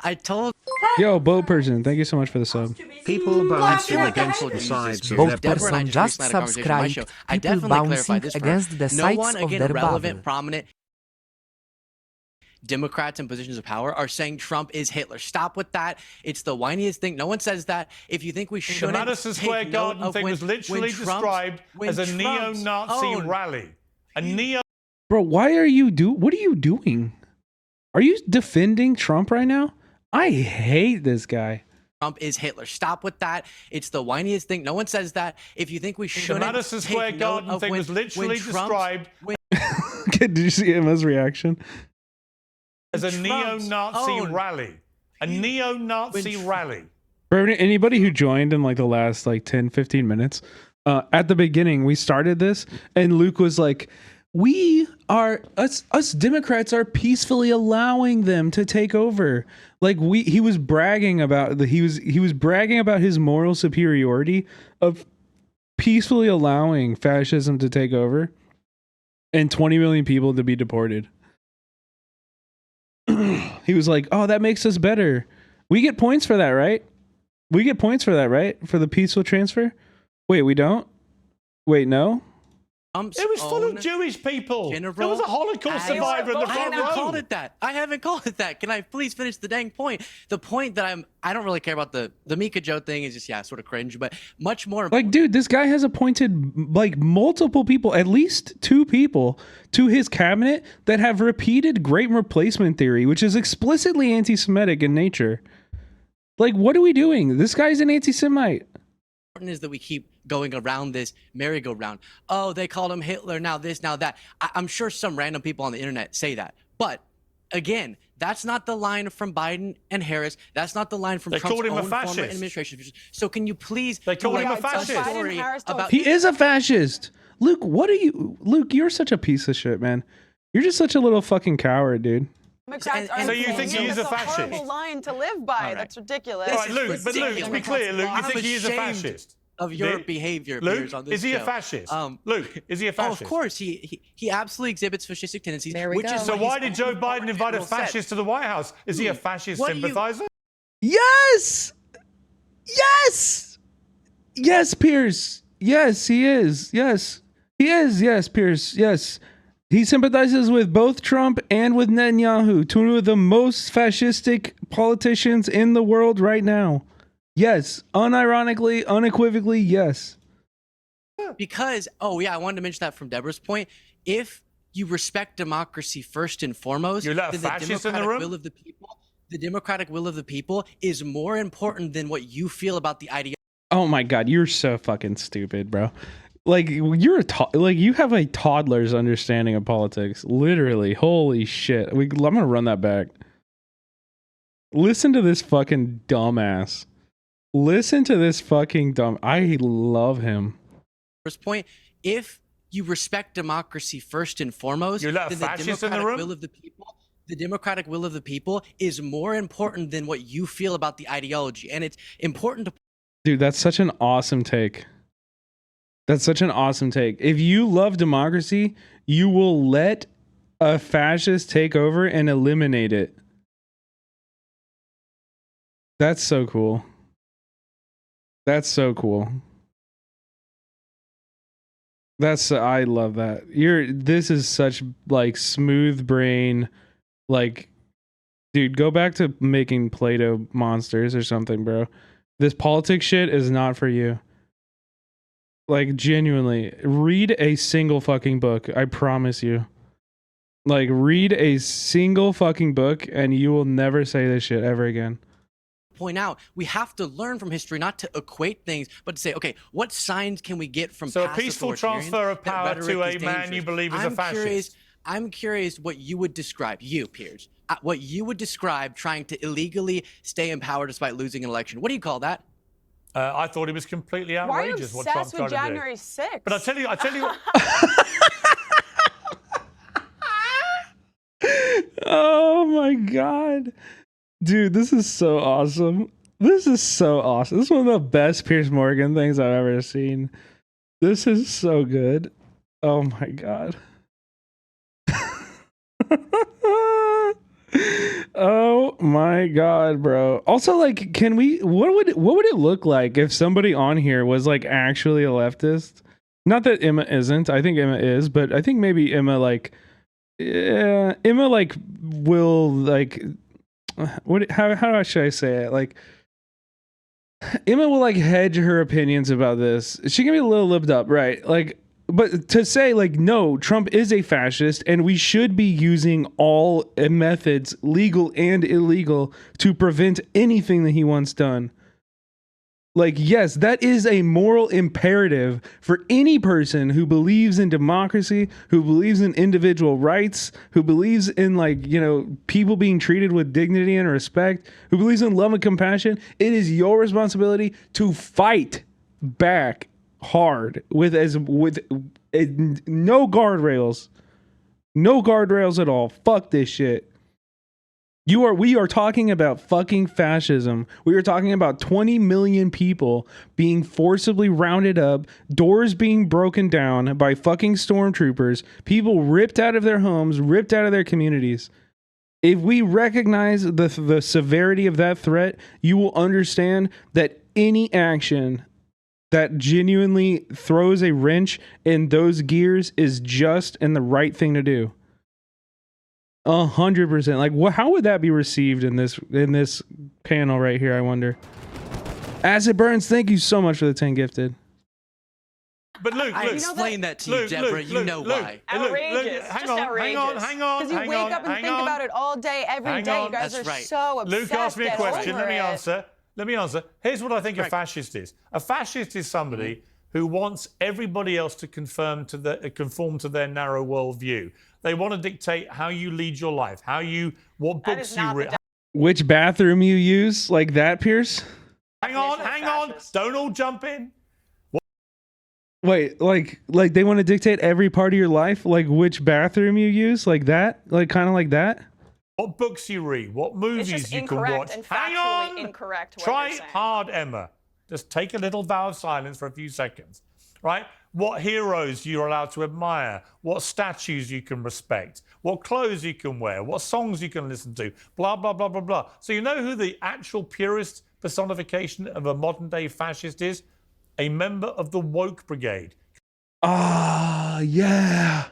S12: I told.
S1: Yo, boat person, thank you so much for the sub.
S21: People bouncing against the sides of
S9: Both
S21: their
S9: person just subscribed. People bouncing against the
S12: No
S9: sides
S12: one,
S9: of
S12: again,
S9: their
S12: relevant,
S9: bubble.
S12: prominent Democrats in positions of power are saying Trump is Hitler. Stop with that. It's the whiniest thing. No one says that. If you think we
S23: The
S12: shouldn't,
S23: Madison Square
S12: take
S23: Garden
S12: note of
S23: thing was literally described as a neo-Nazi rally. A neo.
S1: Bro, why are you what are you doing? Are you defending Trump right now? I hate this guy.
S12: Trump is Hitler. Stop with that. It's the whiniest thing. No one says that. If you think we
S23: The
S12: shouldn't,
S23: Madison Square
S12: take note
S23: Garden
S12: of
S23: thing
S12: when-
S23: was literally
S12: when Trump's-
S23: described
S1: Did you see Emma's reaction?
S23: as a
S12: Trump's
S23: neo-Nazi
S12: own-
S23: rally. A neo-Nazi rally.
S1: For anybody who joined in like the last like 10, 15 minutes, at the beginning, we started this and Luke was like, us Democrats are peacefully allowing them to take over. Like he was bragging about he was bragging about his moral superiority of peacefully allowing fascism to take over and 20 million people to be deported. He was like, "Oh, that makes us better. We get points for that, right? We get points for that, right? For the peaceful transfer? Wait, we don't? Wait, no?
S23: It was full of Jewish people. There was a Holocaust survivor in the
S12: I
S23: front
S12: haven't
S23: row.
S12: called it that. I haven't called it that. Can I please finish the dang point? The point that I don't really care about the Mika Joe thing is just, sort of cringe, but much more
S1: Like, dude, this guy has appointed like multiple people, at least 2 people, to his cabinet that have repeated great replacement theory, which is explicitly anti-Semitic in nature. Like, what are we doing? This guy's an anti-Semite.
S12: is that we keep going around this merry-go-round. Oh, they called him Hitler, now this, now that. I'm sure some random people on the internet say that. But again, that's not the line from Biden and Harris. That's not the line from
S23: They
S12: Trump's
S23: called him a
S12: own former
S23: fascist.
S12: administration. So can you please
S23: They called him a
S12: write
S23: fascist.
S12: story about
S1: He is a fascist. Luke, Luke, you're such a piece of shit, man. You're just such a little fucking coward, dude.
S4: Democrats are
S23: So you think he is a
S4: That's
S23: fascist?
S4: a horrible line to live by. That's ridiculous.
S23: All right, Luke, but Luke, to be clear, Luke, you think he is a fascist?
S12: of your
S23: Luke,
S12: behavior
S23: Luke,
S12: appears on this
S23: is he a
S12: show.
S23: fascist? Luke, is he a fascist?
S12: Oh, of course, he absolutely exhibits fascistic tendencies. Which is
S23: So
S12: what
S23: why
S12: he's
S23: did Joe Biden invite a
S12: well said.
S23: fascist to the White House? Is he a fascist
S12: What do you-
S23: sympathizer?
S1: Yes! Yes! Yes, Pierce. Yes, he is. Yes. He is. Yes, Pierce. Yes. He sympathizes with both Trump and with Netanyahu, 2 of the most fascistic politicians in the world right now. Yes. Unironically, unequivocally, yes.
S12: Because, I wanted to mention that from Deborah's point. If you respect democracy first and foremost,
S23: You let a
S12: then the
S23: fascist in the
S12: democratic
S23: room?
S12: will of the people, the democratic will of the people is more important than what you feel about the ideology.
S1: Oh my God, you're so fucking stupid, bro. Like you're you have a toddler's understanding of politics. Literally, holy shit. I'm gonna run that back. Listen to this fucking dumbass. Listen to this fucking dumb. I love him.
S12: First point, if you respect democracy first and foremost,
S23: You let a
S12: then the
S23: fascist in the
S12: democratic
S23: room?
S12: will of the people, the democratic will of the people is more important than what you feel about the ideology. And it's important to
S1: Dude, that's such an awesome take. That's such an awesome take. If you love democracy, you will let a fascist take over and eliminate it. That's so cool. That's so cool. I love that. This is such like smooth brain, like, dude, go back to making Play-Doh monsters or something, bro. This politics shit is not for you. Like, genuinely, read a single fucking book. I promise you. Like, read a single fucking book and you will never say this shit ever again.
S12: point out, we have to learn from history, not to equate things, but to say, okay, what signs can we get from
S23: So a
S12: past
S23: peaceful
S12: authoritarians
S23: transfer of
S12: that
S23: power
S12: rhetoric
S23: to a
S12: is
S23: man
S12: dangerous?
S23: you believe is a fascist.
S12: I'm curious what you would describe, you, Piers, what you would describe trying to illegally stay in power despite losing an election. What do you call that?
S23: I thought it was completely
S4: Why are you
S23: outrageous what Trump
S4: obsessed
S23: tried
S4: with
S23: to do.
S4: January 6th?
S23: But I tell you,
S1: Oh my God. Dude, this is so awesome. This is so awesome. This is one of the best Piers Morgan things I've ever seen. This is so good. Oh my God. Oh my god, bro. Also, like, can we? What would it look like if somebody on here was like actually a leftist? Not that Emma isn't. I think Emma is, but I think maybe Emma like, Emma like will like, what? How should I say it? Like, Emma will like hedge her opinions about this. She can be a little lipped up, right? Like, but to say like, no, Trump is a fascist and we should be using all methods, legal and illegal, to prevent anything that he wants done. Like, yes, that is a moral imperative for any person who believes in democracy, who believes in individual rights, who believes in, like, you know, people being treated with dignity and respect, who believes in love and compassion. It is your responsibility to fight back hard with no guardrails at all. Fuck this shit. We are talking about fucking fascism. We are talking about 20 million people being forcibly rounded up, doors being broken down by fucking stormtroopers, people ripped out of their homes, ripped out of their communities. If we recognize the severity of that threat, you will understand that any action that genuinely throws a wrench in those gears is just and the right thing to do. 100%. Like, how would that be received in this panel right here? I wonder. Acid Burns, thank you so much for the 10 gifted.
S23: But Luke,
S12: I explained that to you, Deborah. You know why.
S15: Outrageous.
S23: Hang on.
S4: Because you wake up and think about it all day, every day. You guys are so obsessed.
S23: Luke asked me a question. Let me answer. Here's what I think a
S12: Correct.
S23: fascist is. A fascist is somebody who wants everybody else to conform to their narrow worldview. They want to dictate how you lead your life, what books you read.
S1: Which bathroom you use, like that, Pierce?
S23: Hang on. Don't all jump in.
S1: Wait, like they want to dictate every part of your life, like which bathroom you use, like that, like kind of like that.
S23: What books you read, what movies you can watch.
S15: And
S23: Hang
S15: factually
S23: on.
S15: incorrect. What
S23: Try
S15: you're saying.
S23: hard, Emma. Just take a little vow of silence for a few seconds, right? What heroes you're allowed to admire, what statues you can respect, what clothes you can wear, what songs you can listen to, blah, blah, blah, blah, blah. So you know who the actual purest personification of a modern-day fascist is? A member of the woke brigade.
S1: Ah, yeah.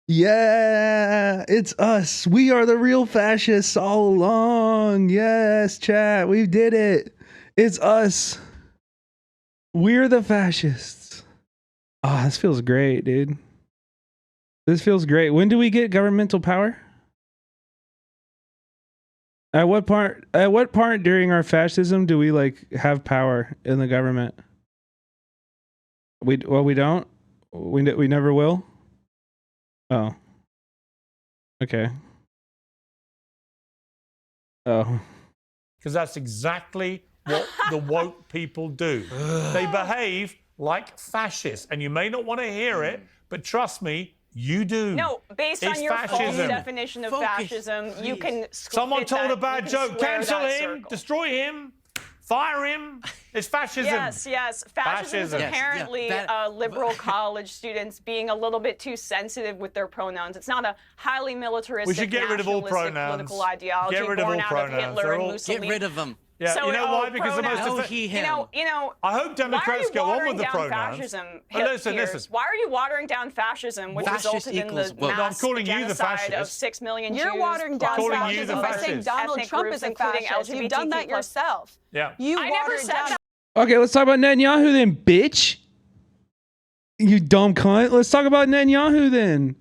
S1: Yeah, it's us. We are the real fascists all along. Yes, chat, we did it. It's us. We're the fascists. Ah, this feels great, dude. This feels great. When do we get governmental power? At what part during our fascism do we like have power in the government? We don't. We never will. Oh. Okay. Oh.
S23: Because that's exactly what the woke people do. They behave like fascists. And you may not want to hear it, but trust me, you do.
S15: No, based on your false definition of fascism, you can.
S23: Someone told a bad joke. Cancel him. Destroy him. Fire him. It's fascism.
S15: Yes. Fascism is apparently liberal college students being a little bit too sensitive with their pronouns. It's not a highly militaristic,
S23: we should get rid of all pronouns.
S15: Political ideology
S23: get rid of
S15: born
S23: all
S15: out
S23: pronouns.
S15: of Hitler and Mussolini.
S12: Get rid of them.
S23: Yeah,
S15: So,
S23: you know why? Because the most
S15: you know.
S23: I hope Democrats go on with the pronouns.
S15: Fascism,
S23: Listen.
S15: Why are you watering down fascism, which resulted in the mass genocide of 6 million Jews?
S4: You're watering down fascism by saying Donald Trump is a fascist. You've done that yourself.
S23: Yeah.
S15: I never said that.
S1: Okay, let's talk about Netanyahu then, bitch. You dumb cunt. Let's talk about Netanyahu then.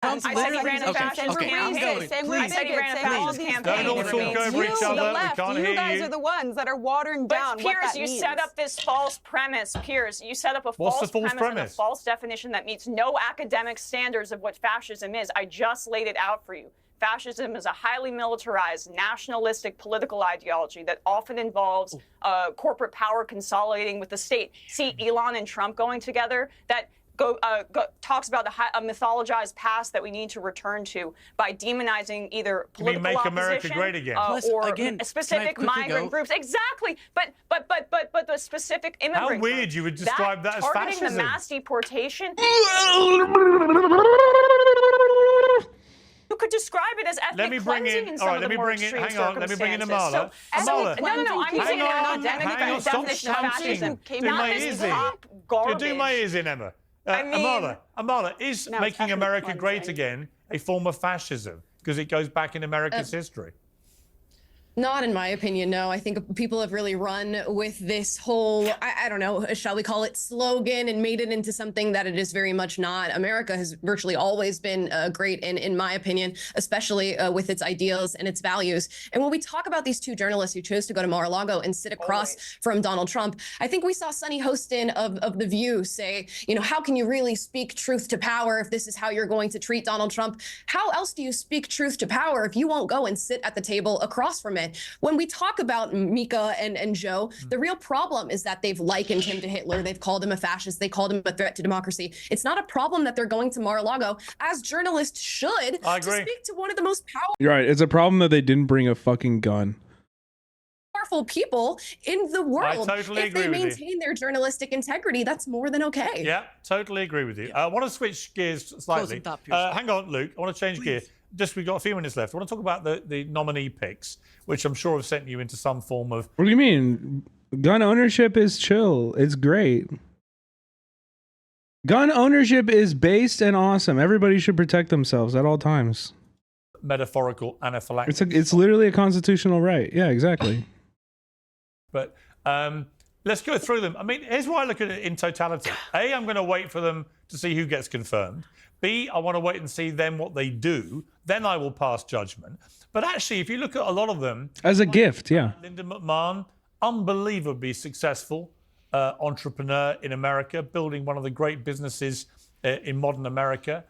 S15: I said he ran a fascist campaign. I said he ran a fascist campaign.
S23: Don't all talk over each other. We can't hear you.
S4: You guys are the ones that are watering down
S15: But
S4: what
S15: Piers,
S4: that
S15: you
S4: means.
S15: set up this false premise. Piers, you set up a
S23: What's
S15: false
S23: the false
S15: premise and a
S23: premise?
S15: false definition that meets no academic standards of what fascism is. I just laid it out for you. Fascism is a highly militarized, nationalistic political ideology that often involves corporate power consolidating with the state. See Elon and Trump going together? That talks about a mythologized past that we need to return to by demonizing either political
S23: make
S15: opposition
S23: America great again.
S15: or
S12: again,
S15: specific migrant groups. Exactly, but the specific immigrant.
S23: How weird
S15: group,
S23: you would describe that as
S15: targeting
S23: fascism.
S15: the mass deportation. You could describe it as ethnic cleansing in some of the more extreme circumstances.
S23: Let me bring in Amala.
S15: No, I'm using
S23: hang on, stop
S15: definition of fascism.
S23: shouting. Do my ears in.
S15: Garbage.
S23: Do my ears in, Emma.
S15: I mean,
S23: Amala, is
S15: No, it's
S23: making
S15: ethnic
S23: America
S15: cleansing.
S23: great again a form of fascism? Because it goes back in America's history.
S11: Not in my opinion, no. I think people have really run with this whole, I don't know, shall we call it slogan, and made it into something that it is very much not. America has virtually always been great, in my opinion, especially with its ideals and its values. And when we talk about these two journalists who chose to go to Mar-a-Lago and sit across from Donald Trump, I think we saw Sonny Hostin of The View say, you know, how can you really speak truth to power if this is how you're going to treat Donald Trump? How else do you speak truth to power if you won't go and sit at the table across from it? When we talk about Mika and Joe, the real problem is that they've likened him to Hitler. They've called him a fascist. They called him a threat to democracy. It's not a problem that they're going to Mar-a-Lago, as journalists should,
S23: I
S11: to
S23: agree.
S11: speak to one of the most
S1: You're right. It's a problem that they didn't bring a fucking gun.
S11: powerful people in the world.
S23: totally
S11: if they
S23: agree with you.
S11: maintain their journalistic integrity, that's more than okay.
S23: Yeah, totally agree with you. I want to switch gears slightly.
S12: Closing thought, Pierce.
S23: Hang on, Luke. I want to change gear. Just we've got a few minutes left. I want to talk about the nominee picks, which I'm sure have sent you into some form of.
S1: What do you mean? Gun ownership is chill. It's great. Gun ownership is based and awesome. Everybody should protect themselves at all times.
S23: Metaphorical anaphylaxis.
S1: It's literally a constitutional right. Yeah, exactly.
S23: But let's go through them. I mean, here's why I look at it in totality. A, I'm going to wait for them to see who gets confirmed. B, I want to wait and see them what they do. Then I will pass judgment. But actually, if you look at a lot of them...
S1: As a gift, yeah.
S23: Linda McMahon, unbelievably successful entrepreneur in America, building one of the great businesses in modern America.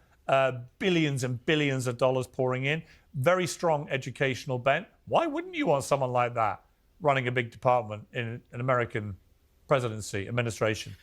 S23: Billions and billions of dollars pouring in. Very strong educational bent. Why wouldn't you want someone like that running a big department in an American presidency, administration?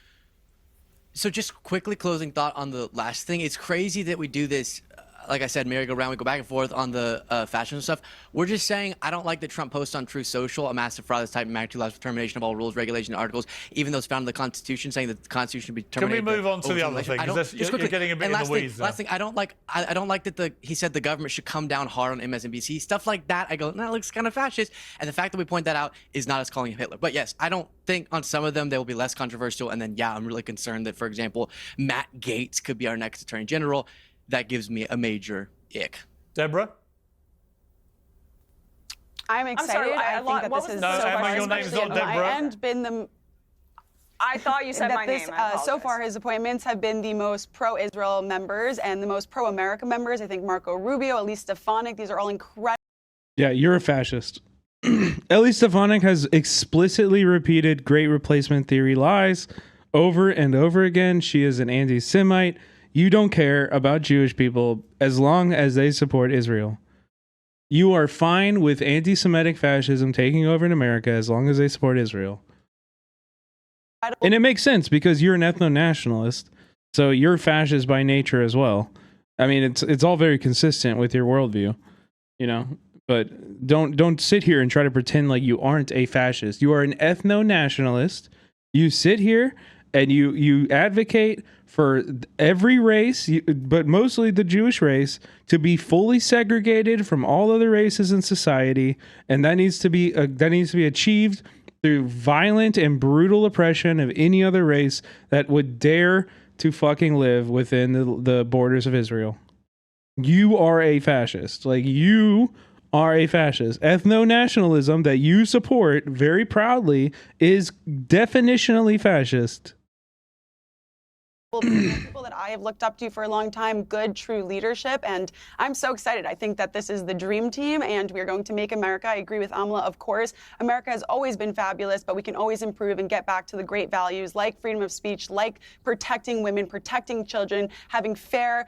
S12: So just quickly closing thought on the last thing. It's crazy that we do this. Like I said, merry-go-round, we go back and forth on the fashion stuff. We're just saying, I don't like that Trump posts on Truth Social, a massive fraud that's type magnitude allows for termination of all rules, regulations, and articles, even though it's found in the Constitution, saying that the Constitution should be terminated.
S23: Can we move on to the other thing? Because you're getting a bit in the weeds.
S12: Last thing, I don't like that he said the government should come down hard on MSNBC. Stuff like that, I go, that looks kind of fascist. And the fact that we point that out is not us calling him Hitler. But yes, I don't think on some of them they will be less controversial. And then, yeah, I'm really concerned that, for example, Matt Gaetz could be our next Attorney General. That gives me a major ick.
S23: Deborah?
S4: I'm excited.
S15: sorry,
S4: I think that this is
S23: No,
S4: so
S23: Emma,
S4: far,
S23: your name's
S4: especially
S23: not
S4: at my
S23: Deborah.
S4: end, been the
S15: I thought you said
S4: that
S15: my
S4: this,
S15: name. I
S4: so far, his appointments have been the most pro-Israel members and the most pro-America members. I think Marco Rubio, Elise Stefanik, these are all incredible.
S1: Yeah, you're a fascist. Elise Stefanik has explicitly repeated great replacement theory lies over and over again. She is an anti-Semite. You don't care about Jewish people as long as they support Israel. You are fine with anti-Semitic fascism taking over in America as long as they support Israel. And it makes sense because you're an ethno-nationalist, so you're fascist by nature as well. I mean, it's all very consistent with your worldview, you know. But don't sit here and try to pretend like you aren't a fascist. You are an ethno-nationalist. You sit here and you advocate for every race, but mostly the Jewish race, to be fully segregated from all other races in society, and that needs to be achieved through violent and brutal oppression of any other race that would dare to fucking live within the borders of Israel. You are a fascist. Like, you are a fascist. Ethno-nationalism that you support very proudly is definitionally fascist.
S4: People that I have looked up to for a long time, good, true leadership, and I'm so excited. I think that this is the dream team, and we're going to make America. I agree with Amla, of course. America has always been fabulous, but we can always improve and get back to the great values like freedom of speech, like protecting women, protecting children, having fair,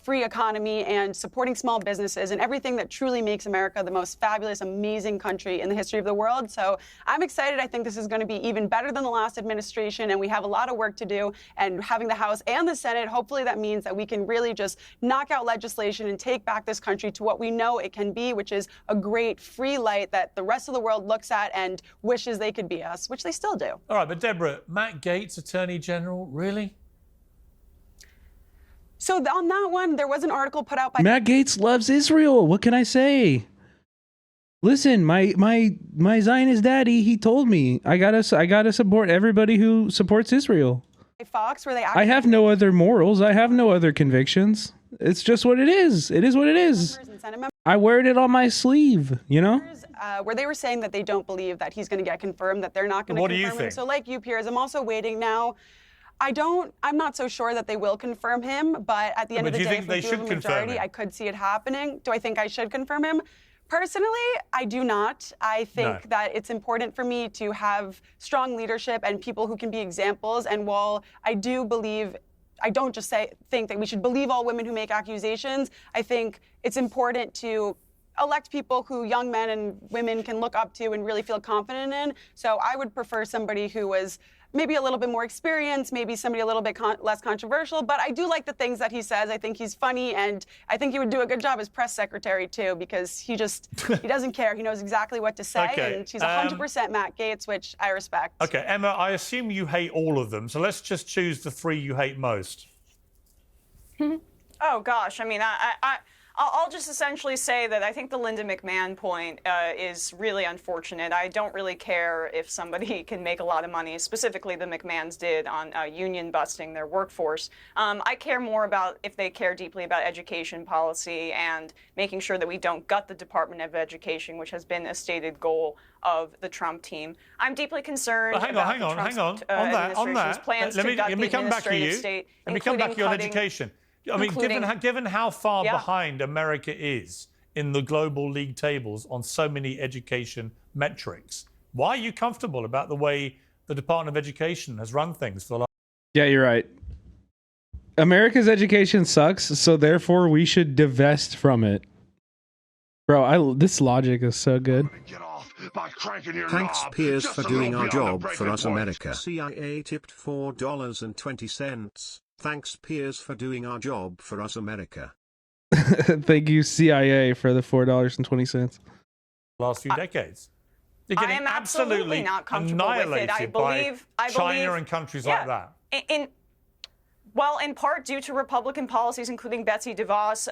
S4: free economy, and supporting small businesses, and everything that truly makes America the most fabulous, amazing country in the history of the world. So I'm excited. I think this is going to be even better than the last administration, and we have a lot of work to do, and having the House and the Senate, hopefully that means that we can really just knock out legislation and take back this country to what we know it can be, which is a great free light that the rest of the world looks at and wishes they could be us, which they still do.
S23: All right, but Deborah, Matt Gaetz, Attorney General, really?
S4: So on that one, there was an article put out by
S1: Matt Gaetz loves Israel. What can I say? Listen, my Zionist daddy, he told me I gotta support everybody who supports Israel.
S4: Fox, where they
S1: I have no other morals. I have no other convictions. It's just what it is. It is what it is. I wear it on my sleeve, you know?
S4: Where they were saying that they don't believe that he's going to get confirmed, that they're not going to confirm him.
S23: What do you think?
S4: So like you, Piers, I'm also waiting now. I'm not so sure that they will confirm him, but at the end of the day, if we do have a majority, I could see it happening. Do I think I should confirm him? Personally, I do not. I think that it's important for me to have strong leadership and people who can be examples. And while I do believe, I don't just think that we should believe all women who make accusations. I think it's important to elect people who young men and women can look up to and really feel confident in. So I would prefer somebody who was maybe a little bit more experienced, maybe somebody a little bit less controversial, but I do like the things that he says. I think he's funny, and I think he would do a good job as press secretary too, because he doesn't care. He knows exactly what to say, and he's 100% Matt Gaetz, which I respect.
S23: Okay, Emma, I assume you hate all of them, so let's just choose the 3 you hate most.
S15: Oh gosh, I mean, I'll just essentially say that I think the Linda McMahon point is really unfortunate. I don't really care if somebody can make a lot of money, specifically the McMahons did on union busting their workforce. I care more about if they care deeply about education policy and making sure that we don't gut the Department of Education, which has been a stated goal of the Trump team. I'm deeply concerned about
S23: hang on.
S15: administration's plans to gut the administrative state,
S23: Let me come back to you on education. I mean, given how far behind America is in the global league tables on so many education metrics, why are you comfortable about the way the Department of Education has run things for the last...
S1: Yeah, you're right. America's education sucks, so therefore we should divest from it. Bro, this logic is so good.
S21: Thanks, Piers, for doing our job for us, America. CIA tipped $4.20. Thanks, Piers, for doing our job for us, America.
S1: Thank you, CIA, for the $4.20.
S23: Last few decades. They're
S15: I
S23: getting
S15: am absolutely not comfortable with it. I believe
S23: China and countries like that.
S15: Well, in part due to Republican policies, including Betsy DeVos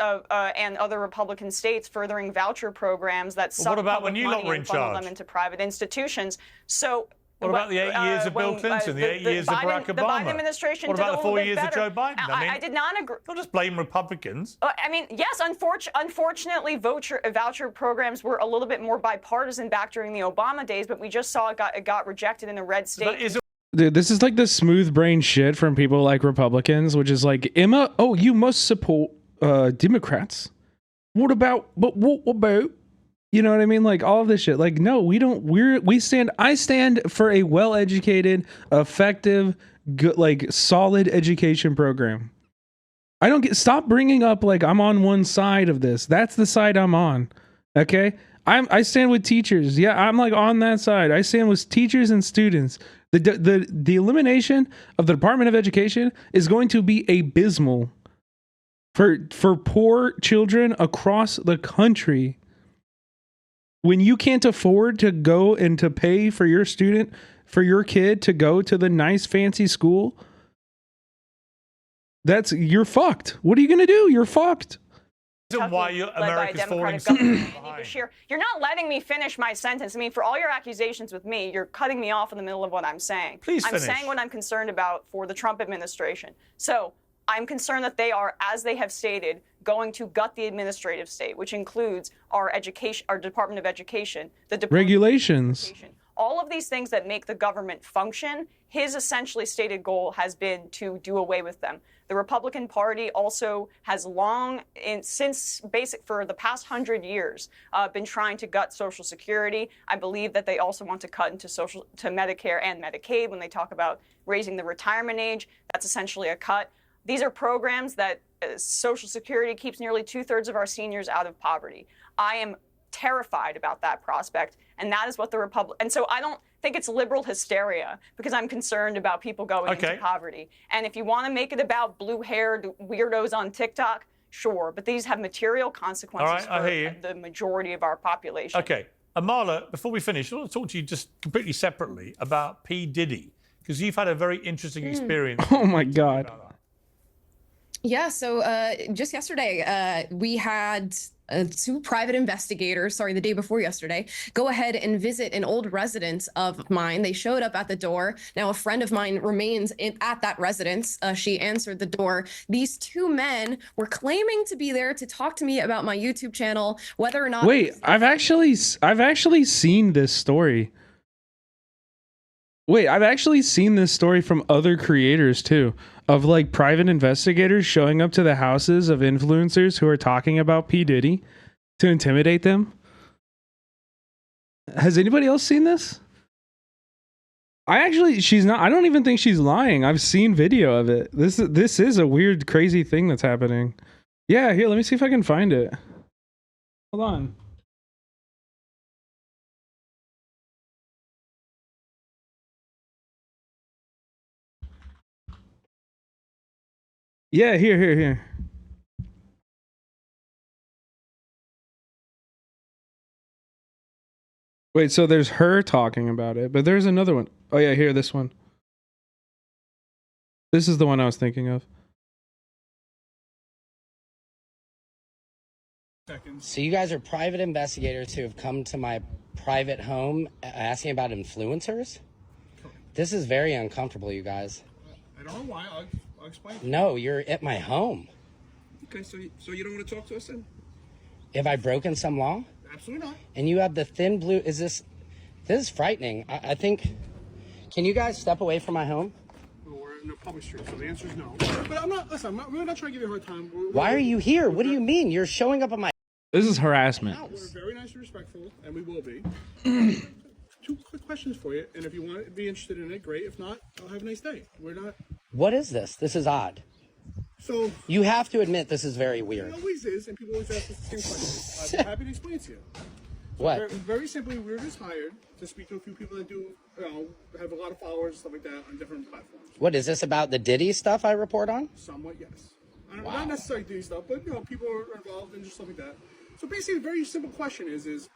S15: and other Republican states furthering voucher programs that suck public money and funnel them into private institutions. So.
S23: What about the 8 years of Bill Clinton, the 8 years of Barack Obama?
S15: The Biden administration
S23: what about
S15: did
S23: the 4
S15: bit
S23: years
S15: better.
S23: of Joe Biden?
S15: I did not agree.
S23: Don't just blame Republicans.
S15: I mean, yes, unfortunately, voucher programs were a little bit more bipartisan back during the Obama days, but we just saw it got rejected in a red state.
S1: Dude, this is like the smooth brain shit from people like Republicans, which is like, Emma, oh, you must support Democrats. What about, you know what I mean? Like all of this shit. Like, no, we don't. I stand for a well-educated, effective, good, like solid education program. I don't stop bringing up like I'm on one side of this. That's the side I'm on. Okay. I stand with teachers. Yeah. I'm like on that side. I stand with teachers and students. The elimination of the Department of Education is going to be abysmal for poor children across the country. When you can't afford to go and to pay for your kid to go to the nice fancy school, you're fucked. What are you going to do? You're fucked.
S23: Why America's falling
S15: You're not letting me finish my sentence. I mean, for all your accusations with me, you're cutting me off in the middle of what I'm saying.
S23: Please finish.
S15: I'm saying what I'm concerned about for the Trump administration. So I'm concerned that they are, as they have stated, going to gut the administrative state, which includes our Department of Education,
S1: regulations.
S15: All of these things that make the government function. His essentially stated goal has been to do away with them. The Republican Party also has for the past 100 years, been trying to gut Social Security. I believe that they also want to cut into Medicare and Medicaid when they talk about raising the retirement age. That's essentially a cut. These are programs that Social Security keeps nearly 2/3 of our seniors out of poverty. I am terrified about that prospect, and that is what and so I don't think it's liberal hysteria because I'm concerned about people going into poverty. And if you want to make it about blue-haired weirdos on TikTok, sure, but these have material consequences for the majority of our population.
S23: Okay, Amala, before we finish, I want to talk to you just completely separately about P. Diddy, because you've had a very interesting experience.
S1: Oh my God.
S11: Yeah, so just yesterday, we had two private investigators, sorry, the day before yesterday, go ahead and visit an old residence of mine. They showed up at the door. Now, a friend of mine remains at that residence. She answered the door. These two men were claiming to be there to talk to me about my YouTube channel, whether or not...
S1: Wait, I've actually seen this story. Wait, I've actually seen this story from other creators too, of like private investigators showing up to the houses of influencers who are talking about P. Diddy to intimidate them. Has anybody else seen this? I don't even think she's lying. I've seen video of it. This is a weird, crazy thing that's happening. Yeah, here, let me see if I can find it. Hold on. Yeah, here. Wait, so there's her talking about it, but there's another one. Oh yeah, here, this one. This is the one I was thinking of.
S10: So you guys are private investigators who have come to my private home asking about influencers? This is very uncomfortable, you guys.
S18: I don't know why. I'll explain.
S10: No, you're at my home.
S18: Okay, so you don't want to talk to us then?
S10: Have I broken some law?
S18: Absolutely not.
S10: And you have the thin blue. This is frightening. I think. Can you guys step away from my home?
S18: Well, we're in a public street, so the answer is no. But we're not trying to give you a hard time.
S10: Why are you here? What do you mean? You're showing up at my...
S1: This is harassment.
S18: We're very nice and respectful, and we will be. Two quick questions for you, and if you want to be interested in it, great. If not, I'll have a nice day. We're not...
S10: What is this? This is odd.
S18: So...
S10: You have to admit this is very weird.
S18: It always is, and people always ask us the same question. I'm happy to explain it to you. So
S10: What?
S18: Very simply, we were just hired to speak to a few people that do, have a lot of followers, stuff like that, on different platforms.
S10: What is this about the Diddy stuff I report on?
S18: Somewhat, yes. Not necessarily Diddy stuff, but people are involved in just stuff like that. So basically, a very simple question is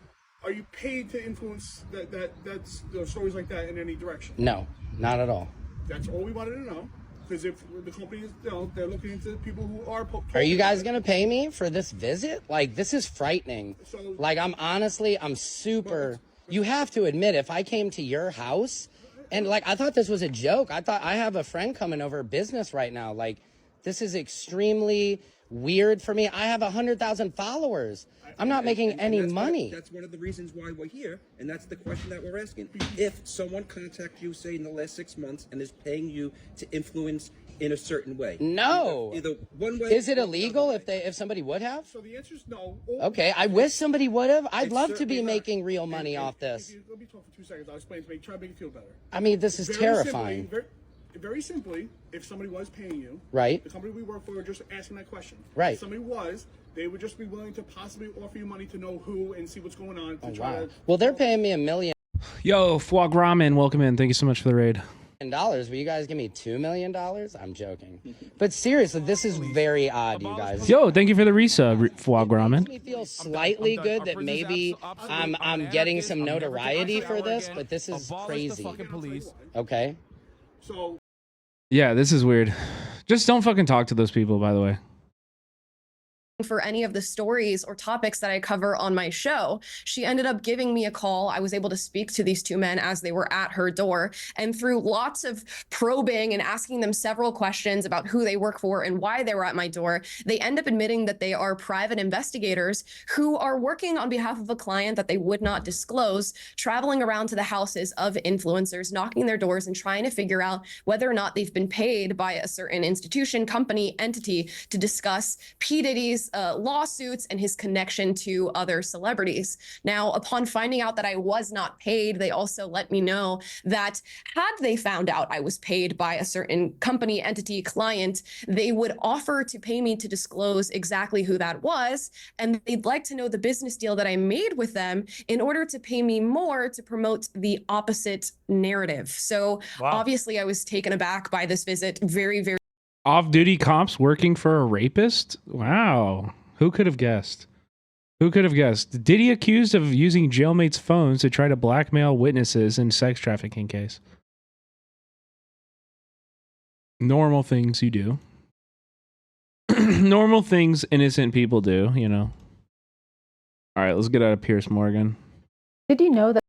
S18: are you paid to influence that's stories like that in any direction?
S10: No, not at all.
S18: That's all we wanted to know. Because if the company is, they're looking into people who are...
S10: Are you guys going to pay me for this visit? Like, this is frightening. Like, I'm super... You have to admit, if I came to your house, and like, I thought this was a joke. I thought I have a friend coming over business right now. Like, this is extremely weird for me. I have 100,000 followers. I'm not making any money.
S19: That's one of the reasons why we're here, and that's the question that we're asking. If someone contacts you, say, in the last 6 months, and is paying you to influence in a certain way.
S10: No.
S19: Either one way.
S10: Is it illegal if somebody would have?
S18: So the answer is no.
S10: Okay, I wish somebody would have. I'd love to be making real money off this.
S18: Let me talk for 2 seconds. I'll explain to try to make you feel better.
S10: I mean, this is terrifying.
S18: Very simply, if somebody was paying you,
S10: right?
S18: The company we work for are just asking that question.
S10: Right.
S18: If somebody was, they would just be willing to possibly offer you money to know who and see what's going on.
S10: Well, they're paying me $1 million.
S1: Yo, Foie Ramen, welcome in. Thank you so much for the raid.
S10: Will you guys give me $2 million? I'm joking. But seriously, this is very odd, you guys.
S1: Yo, thank you for the resub, Foie Ramen.
S10: It makes me feel slightly good that maybe I'm getting some notoriety for this, but this is crazy. Okay.
S18: So.
S1: Yeah, this is weird. Just don't fucking talk to those people, by the way.
S11: For any of the stories or topics that I cover on my show. She ended up giving me a call. I was able to speak to these two men as they were at her door. And through lots of probing and asking them several questions about who they work for and why they were at my door, they end up admitting that they are private investigators who are working on behalf of a client that they would not disclose, traveling around to the houses of influencers, knocking their doors and trying to figure out whether or not they've been paid by a certain institution, company, entity to discuss P. Diddy's lawsuits and his connection to other celebrities. Now, upon finding out that I was not paid, they also let me know that had they found out I was paid by a certain company, entity, client, they would offer to pay me to disclose exactly who that was. And they'd like to know the business deal that I made with them in order to pay me more to promote the opposite narrative. So obviously I was taken aback by this visit. Very, very
S1: Off-duty cops working for a rapist? Wow. Who could have guessed? Who could have guessed? Diddy accused of using jailmates' phones to try to blackmail witnesses in sex trafficking case. Normal things you do. normal things innocent people do, you know. All right, let's get out of Piers Morgan.
S2: Did you know that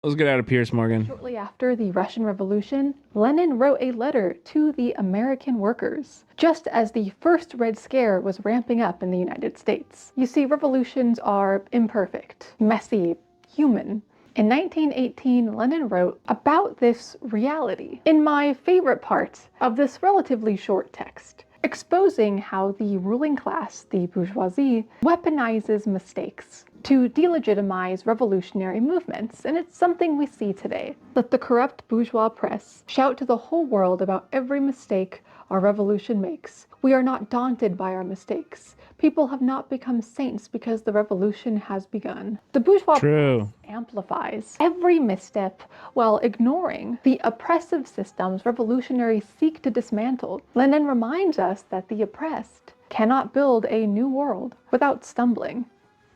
S1: Let's get out of Piers Morgan.
S2: shortly after the Russian Revolution, Lenin wrote a letter to the American workers, just as the first Red Scare was ramping up in the United States? You see, revolutions are imperfect, messy, human. In 1918, Lenin wrote about this reality in my favorite part of this relatively short text, exposing how the ruling class, the bourgeoisie, weaponizes mistakes to delegitimize revolutionary movements, and it's something we see today. Let the corrupt bourgeois press shout to the whole world about every mistake our revolution makes. We are not daunted by our mistakes. People have not become saints because the revolution has begun. The bourgeois press amplifies every misstep while ignoring the oppressive systems revolutionaries seek to dismantle. Lenin reminds us that the oppressed cannot build a new world without stumbling.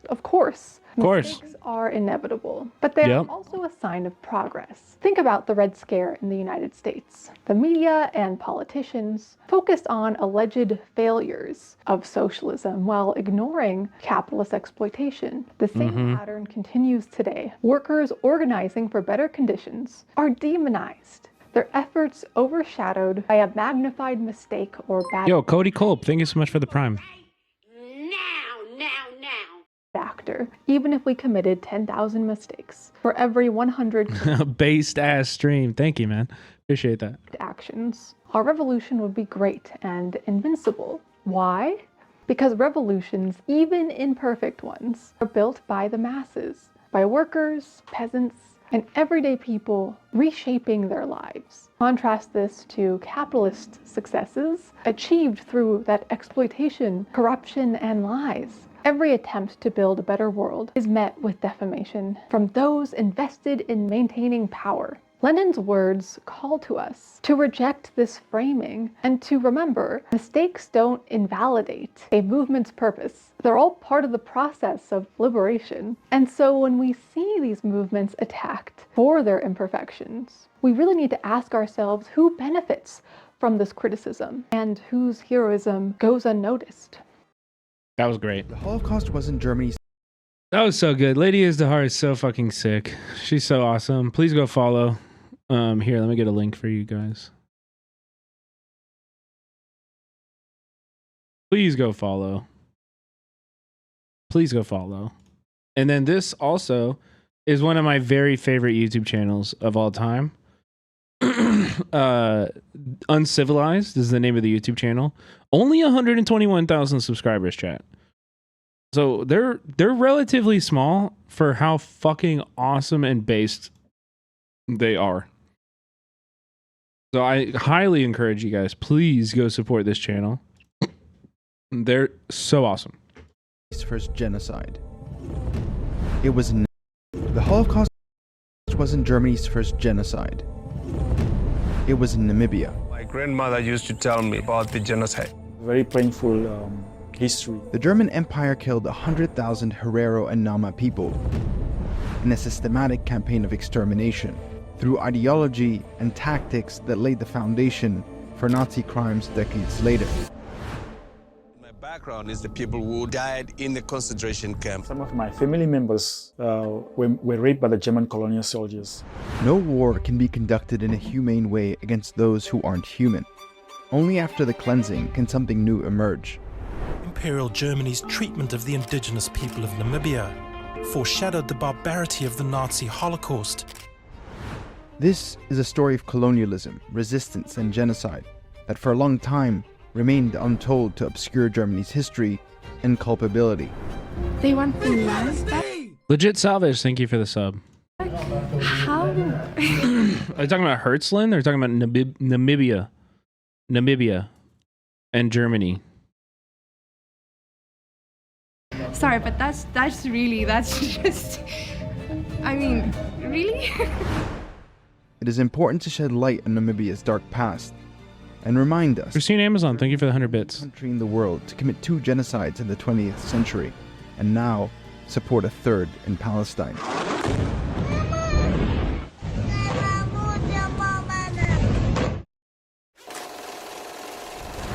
S2: Of course, mistakes are inevitable, but they are also a sign of progress. Think about the Red Scare in the United States. The media and politicians focused on alleged failures of socialism while ignoring capitalist exploitation. The same pattern continues today. Workers organizing for better conditions are demonized, their efforts overshadowed by a magnified mistake or bad
S1: Cody Culp, thank you so much for the Prime.
S2: actor, even if we committed 10,000 mistakes. For every 100
S1: based ass stream. Thank you, man. Appreciate that.
S2: actions, our revolution would be great and invincible. Why? Because revolutions, even imperfect ones, are built by the masses, by workers, peasants, and everyday people reshaping their lives. Contrast this to capitalist successes achieved through that exploitation, corruption, and lies. Every attempt to build a better world is met with defamation from those invested in maintaining power. Lenin's words call to us to reject this framing and to remember mistakes don't invalidate a movement's purpose. They're all part of the process of liberation. And so when we see these movements attacked for their imperfections, we really need to ask ourselves who benefits from this criticism and whose heroism goes unnoticed.
S1: That was great.
S3: The Holocaust wasn't Germany's.
S1: That was so good. Lady Izdahar is so fucking sick. She's so awesome. Please go follow. Here, let me get a link for you guys. Please go follow. Please go follow. And then this also is one of my very favorite YouTube channels of all time. Uncivilized is the name of the YouTube channel. Only 121,000 subscribers, chat. So they're relatively small for how fucking awesome and based they are. So I highly encourage you guys, please go support this channel. They're so awesome.
S3: First genocide. It was the Holocaust wasn't Germany's first genocide. It was in Namibia.
S22: My grandmother used to tell me about the genocide.
S24: Very painful history.
S3: The German Empire killed 100,000 Herero and Nama people in a systematic campaign of extermination through ideology and tactics that laid the foundation for Nazi crimes decades later.
S22: My background is the people who died in the concentration camp.
S24: Some of my family members were raped by the German colonial soldiers.
S3: No war can be conducted in a humane way against those who aren't human. Only after the cleansing can something new emerge.
S25: Imperial Germany's treatment of the indigenous people of Namibia foreshadowed the barbarity of the Nazi Holocaust.
S3: This is a story of colonialism, resistance, and genocide that for a long time remained untold to obscure Germany's history and culpability.
S2: They want the last.
S1: Legit Salvage, thank you for the sub.
S2: How?
S1: Are you talking about Herzland? Or are you talking about Namibia and Germany?
S26: Sorry, but that's just, I mean, really?
S3: It is important to shed light on Namibia's dark past and remind us.
S1: Christine Amazon, thank you for the 100 bits.
S3: Country in the world to commit 2 genocides in the 20th century and now support a 3rd in Palestine.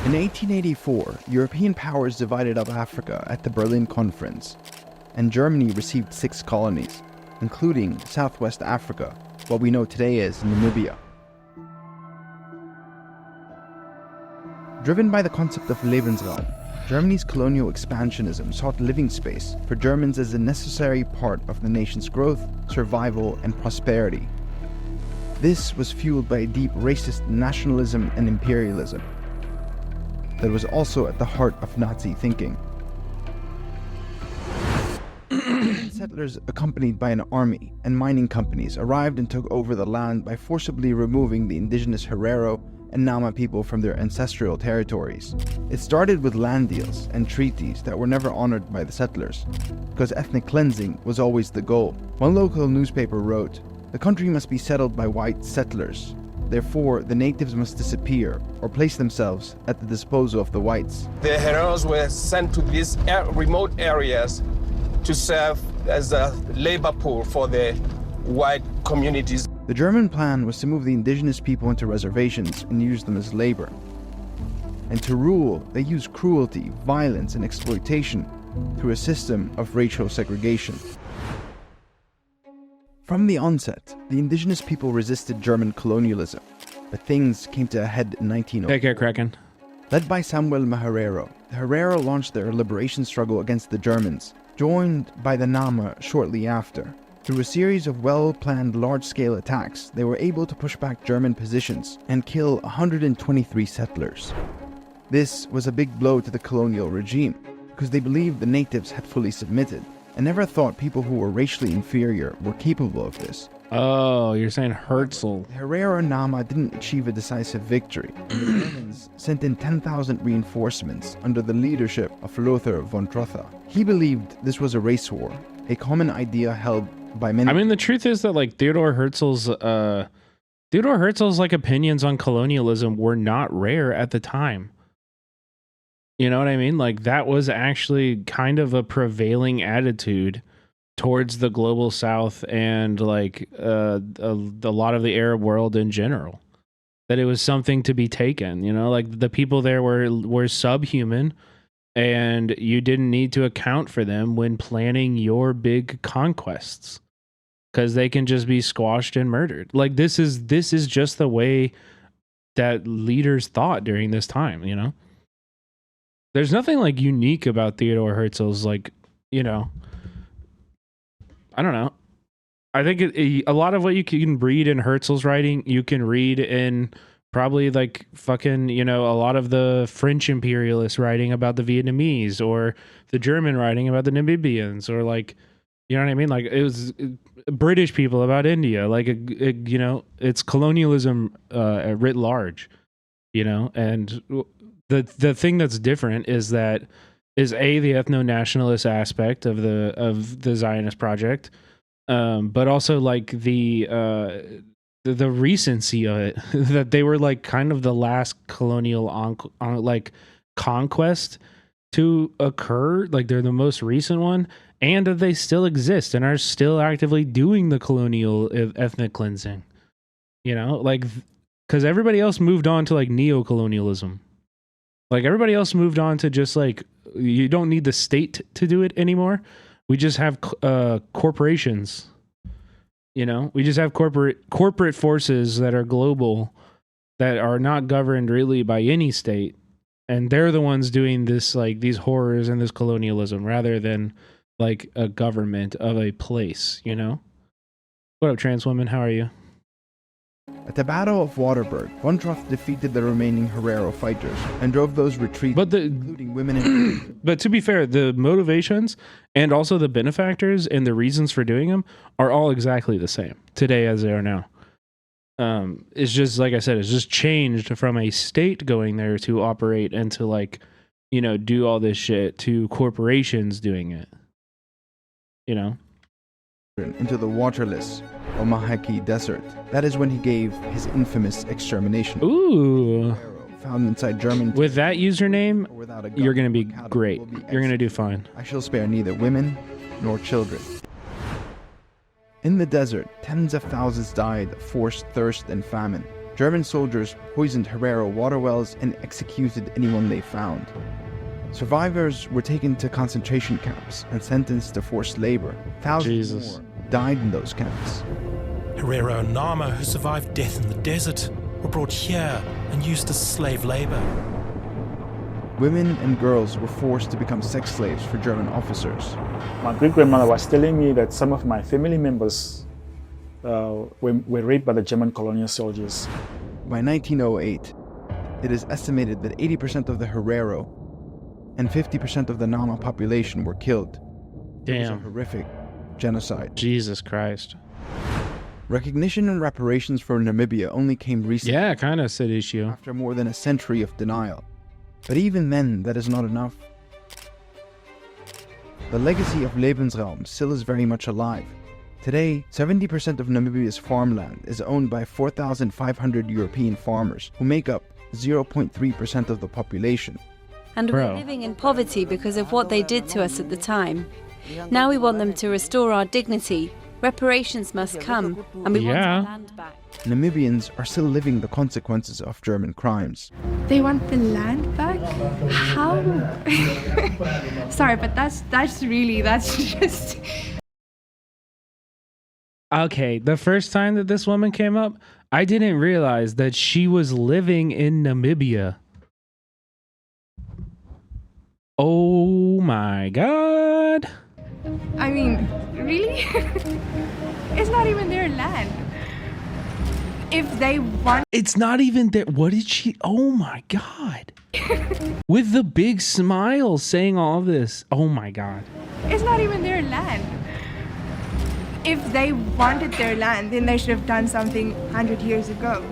S3: In 1884, European powers divided up Africa at the Berlin Conference, and Germany received 6 colonies, including Southwest Africa, what we know today as Namibia. Driven by the concept of Lebensraum, Germany's colonial expansionism sought living space for Germans as a necessary part of the nation's growth, survival, and prosperity. This was fueled by a deep racist nationalism and imperialism that was also at the heart of Nazi thinking. Settlers, accompanied by an army and mining companies, arrived and took over the land by forcibly removing the indigenous Herero and Nama people from their ancestral territories. It started with land deals and treaties that were never honored by the settlers, because ethnic cleansing was always the goal. One local newspaper wrote, "The country must be settled by white settlers. Therefore, the natives must disappear or place themselves at the disposal of the whites."
S22: The Hereros were sent to these remote areas to serve as a labor pool for the white communities.
S3: The German plan was to move the indigenous people into reservations and use them as labor. And to rule, they used cruelty, violence, and exploitation through a system of racial segregation. From the onset, the indigenous people resisted German colonialism, but things came to a head in 1904.
S1: Take care, Kraken.
S3: Led by Samuel Herero, the Herero launched their liberation struggle against the Germans, joined by the Nama shortly after. Through a series of well-planned large-scale attacks, they were able to push back German positions and kill 123 settlers. This was a big blow to the colonial regime, because they believed the natives had fully submitted, and never thought people who were racially inferior were capable of this.
S1: Oh, you're saying Herzl.
S3: Herero and Nama didn't achieve a decisive victory. The Germans sent in 10,000 reinforcements under the leadership of Lothar von Trotha. He believed this was a race war, a common idea held by many.
S1: I mean, the truth is that like Theodor Herzl's like opinions on colonialism were not rare at the time. You know what I mean? Like that was actually kind of a prevailing attitude towards the global South and like a lot of the Arab world in general. That it was something to be taken, you know, like the people there were subhuman and you didn't need to account for them when planning your big conquests because they can just be squashed and murdered. Like this is just the way that leaders thought during this time, you know? There's nothing like unique about Theodor Herzl's, like, you know, I don't know. I think a lot of what you can read in Herzl's writing, you can read in probably like fucking, you know, a lot of the French imperialists writing about the Vietnamese or the German writing about the Namibians or like, you know what I mean? Like it was British people about India, like, you know, it's colonialism writ large, you know, and the thing that's different is that is the ethno-nationalist aspect of the Zionist project, but also like the recency of it that they were like kind of the last colonial like conquest to occur, like they're the most recent one, and that they still exist and are still actively doing the colonial ethnic cleansing, you know, like because everybody else moved on to like neo-colonialism. Like everybody else moved on to just like, you don't need the state to do it anymore. We just have corporations, you know, we just have corporate forces that are global, that are not governed really by any state. And they're the ones doing this, like these horrors and this colonialism rather than like a government of a place, you know? What up, trans women? How are you?
S3: At the Battle of Waterberg, von Trotha defeated the remaining Herero fighters and drove those retreats, including women and
S1: But to be fair, the motivations and also the benefactors and the reasons for doing them are all exactly the same today as they are now. It's just, like I said, it's just changed from a state going there to operate and to like, you know, do all this shit to corporations doing it, you know?
S3: Into the waterless Omaheki Desert. That is when he gave his infamous extermination.
S1: Ooh.
S3: Found inside German.
S1: With that username, you're going to be great. You're going to do fine.
S3: I shall spare neither women nor children. In the desert, tens of thousands died of forced thirst and famine. German soldiers poisoned Herero water wells and executed anyone they found. Survivors were taken to concentration camps and sentenced to forced labor. Thousands more died in those camps.
S25: Herero and Nama, who survived death in the desert, were brought here and used as slave labor.
S3: Women and girls were forced to become sex slaves for German officers.
S24: My great-grandmother was telling me that some of my family members were raped by the German colonial soldiers.
S3: By 1908, it is estimated that 80% of the Herero and 50% of the Nama population were killed. It was a horrific genocide.
S1: Jesus Christ.
S3: Recognition and reparations for Namibia only came recently.
S1: Yeah, kind of said issue.
S3: After more than a century of denial. But even then, that is not enough. The legacy of Lebensraum still is very much alive. Today, 70% of Namibia's farmland is owned by 4,500 European farmers, who make up 0.3% of the population.
S5: And we're living in poverty because of what they did to us at the time. Now we want them to restore our dignity. Reparations must come, and we want our land back.
S3: Namibians are still living the consequences of German crimes.
S26: They want the land back? How? Sorry, but that's just...
S1: Okay, the first time that this woman came up, I didn't realize that she was living in Namibia. Oh my God.
S26: I mean, really? It's not even their land. If they want...
S1: It's not even there. What did she... Oh my God. With the big smile saying all this. Oh my God.
S26: It's not even their land. If they wanted their land, then they should have done something 100 years ago.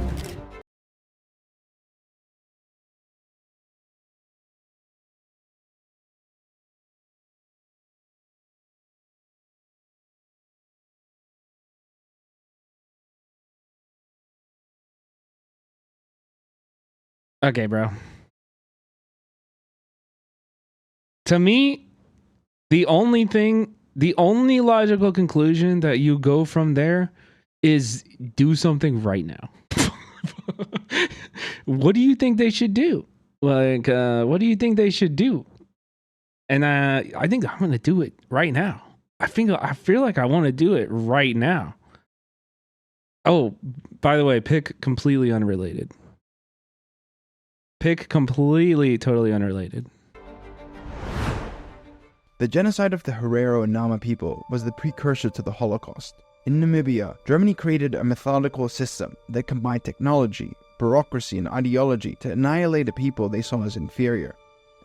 S1: Okay, bro. To me, the only logical conclusion that you go from there is do something right now. What do you think they should do? Like, what do you think they should do? And I think I'm gonna do it right now. I feel like I want to do it right now. Oh, by the way, pick completely unrelated. Pick completely, totally unrelated.
S3: The genocide of the Herero and Nama people was the precursor to the Holocaust. In Namibia, Germany created a methodical system that combined technology, bureaucracy, and ideology to annihilate a people they saw as inferior.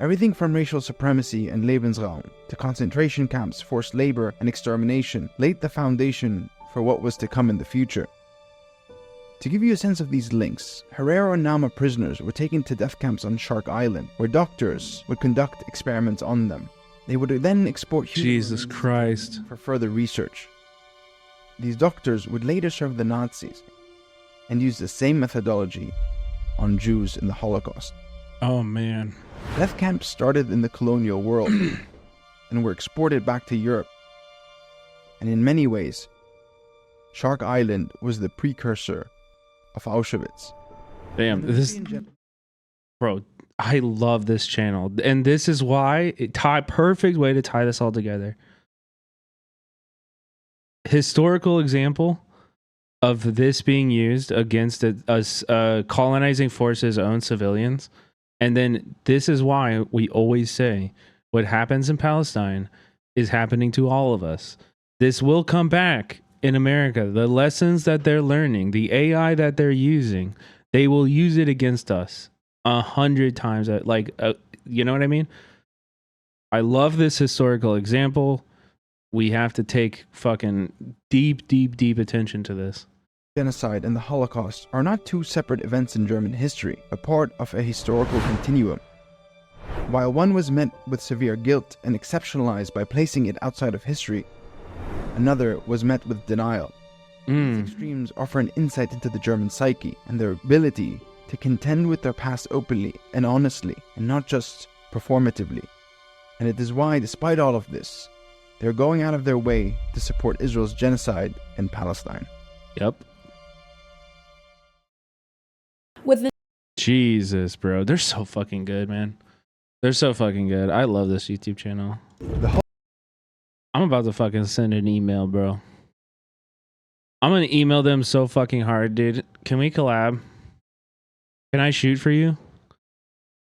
S3: Everything from racial supremacy and Lebensraum to concentration camps, forced labor, and extermination laid the foundation for what was to come in the future. To give you a sense of these links, Herero and Nama prisoners were taken to death camps on Shark Island, where doctors would conduct experiments on them. They would then export
S1: Jesus Christ
S3: for further research. These doctors would later serve the Nazis and use the same methodology on Jews in the Holocaust.
S1: Oh man.
S3: Death camps started in the colonial world and were exported back to Europe. And in many ways, Shark Island was the precursor of Auschwitz.
S1: Damn, bro, I love this channel, and this is why perfect way to tie this all together. Historical example of this being used against us colonizing forces own civilians, and then this is why we always say what happens in Palestine is happening to all of us. This will come back. In America, the lessons that they're learning, the AI that they're using, they will use it against us 100 times. You know what I mean? I love this historical example. We have to take fucking deep attention to this.
S3: Genocide and the Holocaust are not two separate events in German history, but part of a historical continuum. While one was met with severe guilt and exceptionalized by placing it outside of history, another was met with denial. These extremes offer an insight into the German psyche and their ability to contend with their past openly and honestly, and not just performatively. And it is why, despite all of this, they're going out of their way to support Israel's genocide in Palestine.
S1: Yep. Jesus, bro. They're so fucking good, man. They're so fucking good. I love this YouTube channel. I'm about to fucking send an email, bro. I'm gonna email them so fucking hard, dude. Can we collab? Can I shoot for you?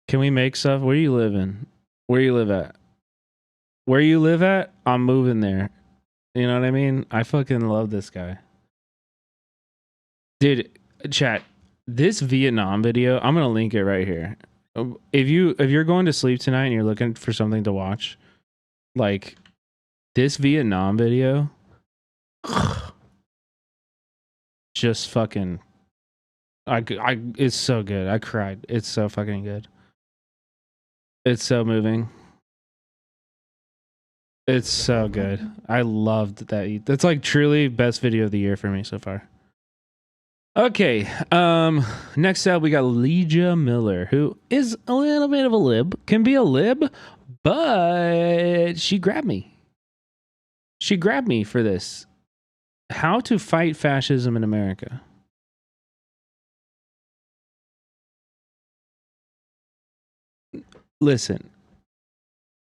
S1: Can we make stuff? Where you living? Where you live at? Where you live at? I'm moving there. You know what I mean? I fucking love this guy. Dude, chat, this Vietnam video, I'm gonna link it right here. If you're going to sleep tonight and you're looking for something to watch, like this Vietnam video, just fucking it's so good. I cried. It's so fucking good. It's so moving. It's so good. I loved that. That's like truly best video of the year for me so far. Okay, next up we got Legia Miller, who is a little bit of a lib, can be a lib, but she grabbed me. She grabbed me for this. How to fight fascism in America. Listen,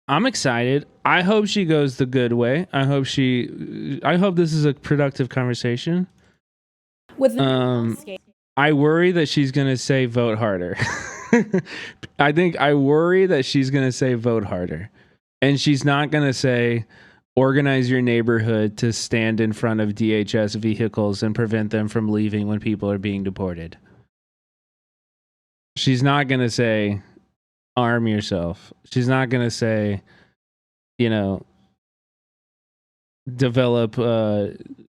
S1: I'm excited. I hope she goes the good way. I hope this is a productive conversation.
S6: With
S1: I worry that she's gonna say vote harder. I worry that she's gonna say vote harder, and she's not gonna say organize your neighborhood to stand in front of DHS vehicles and prevent them from leaving when people are being deported. She's not gonna say arm yourself. She's not gonna say, develop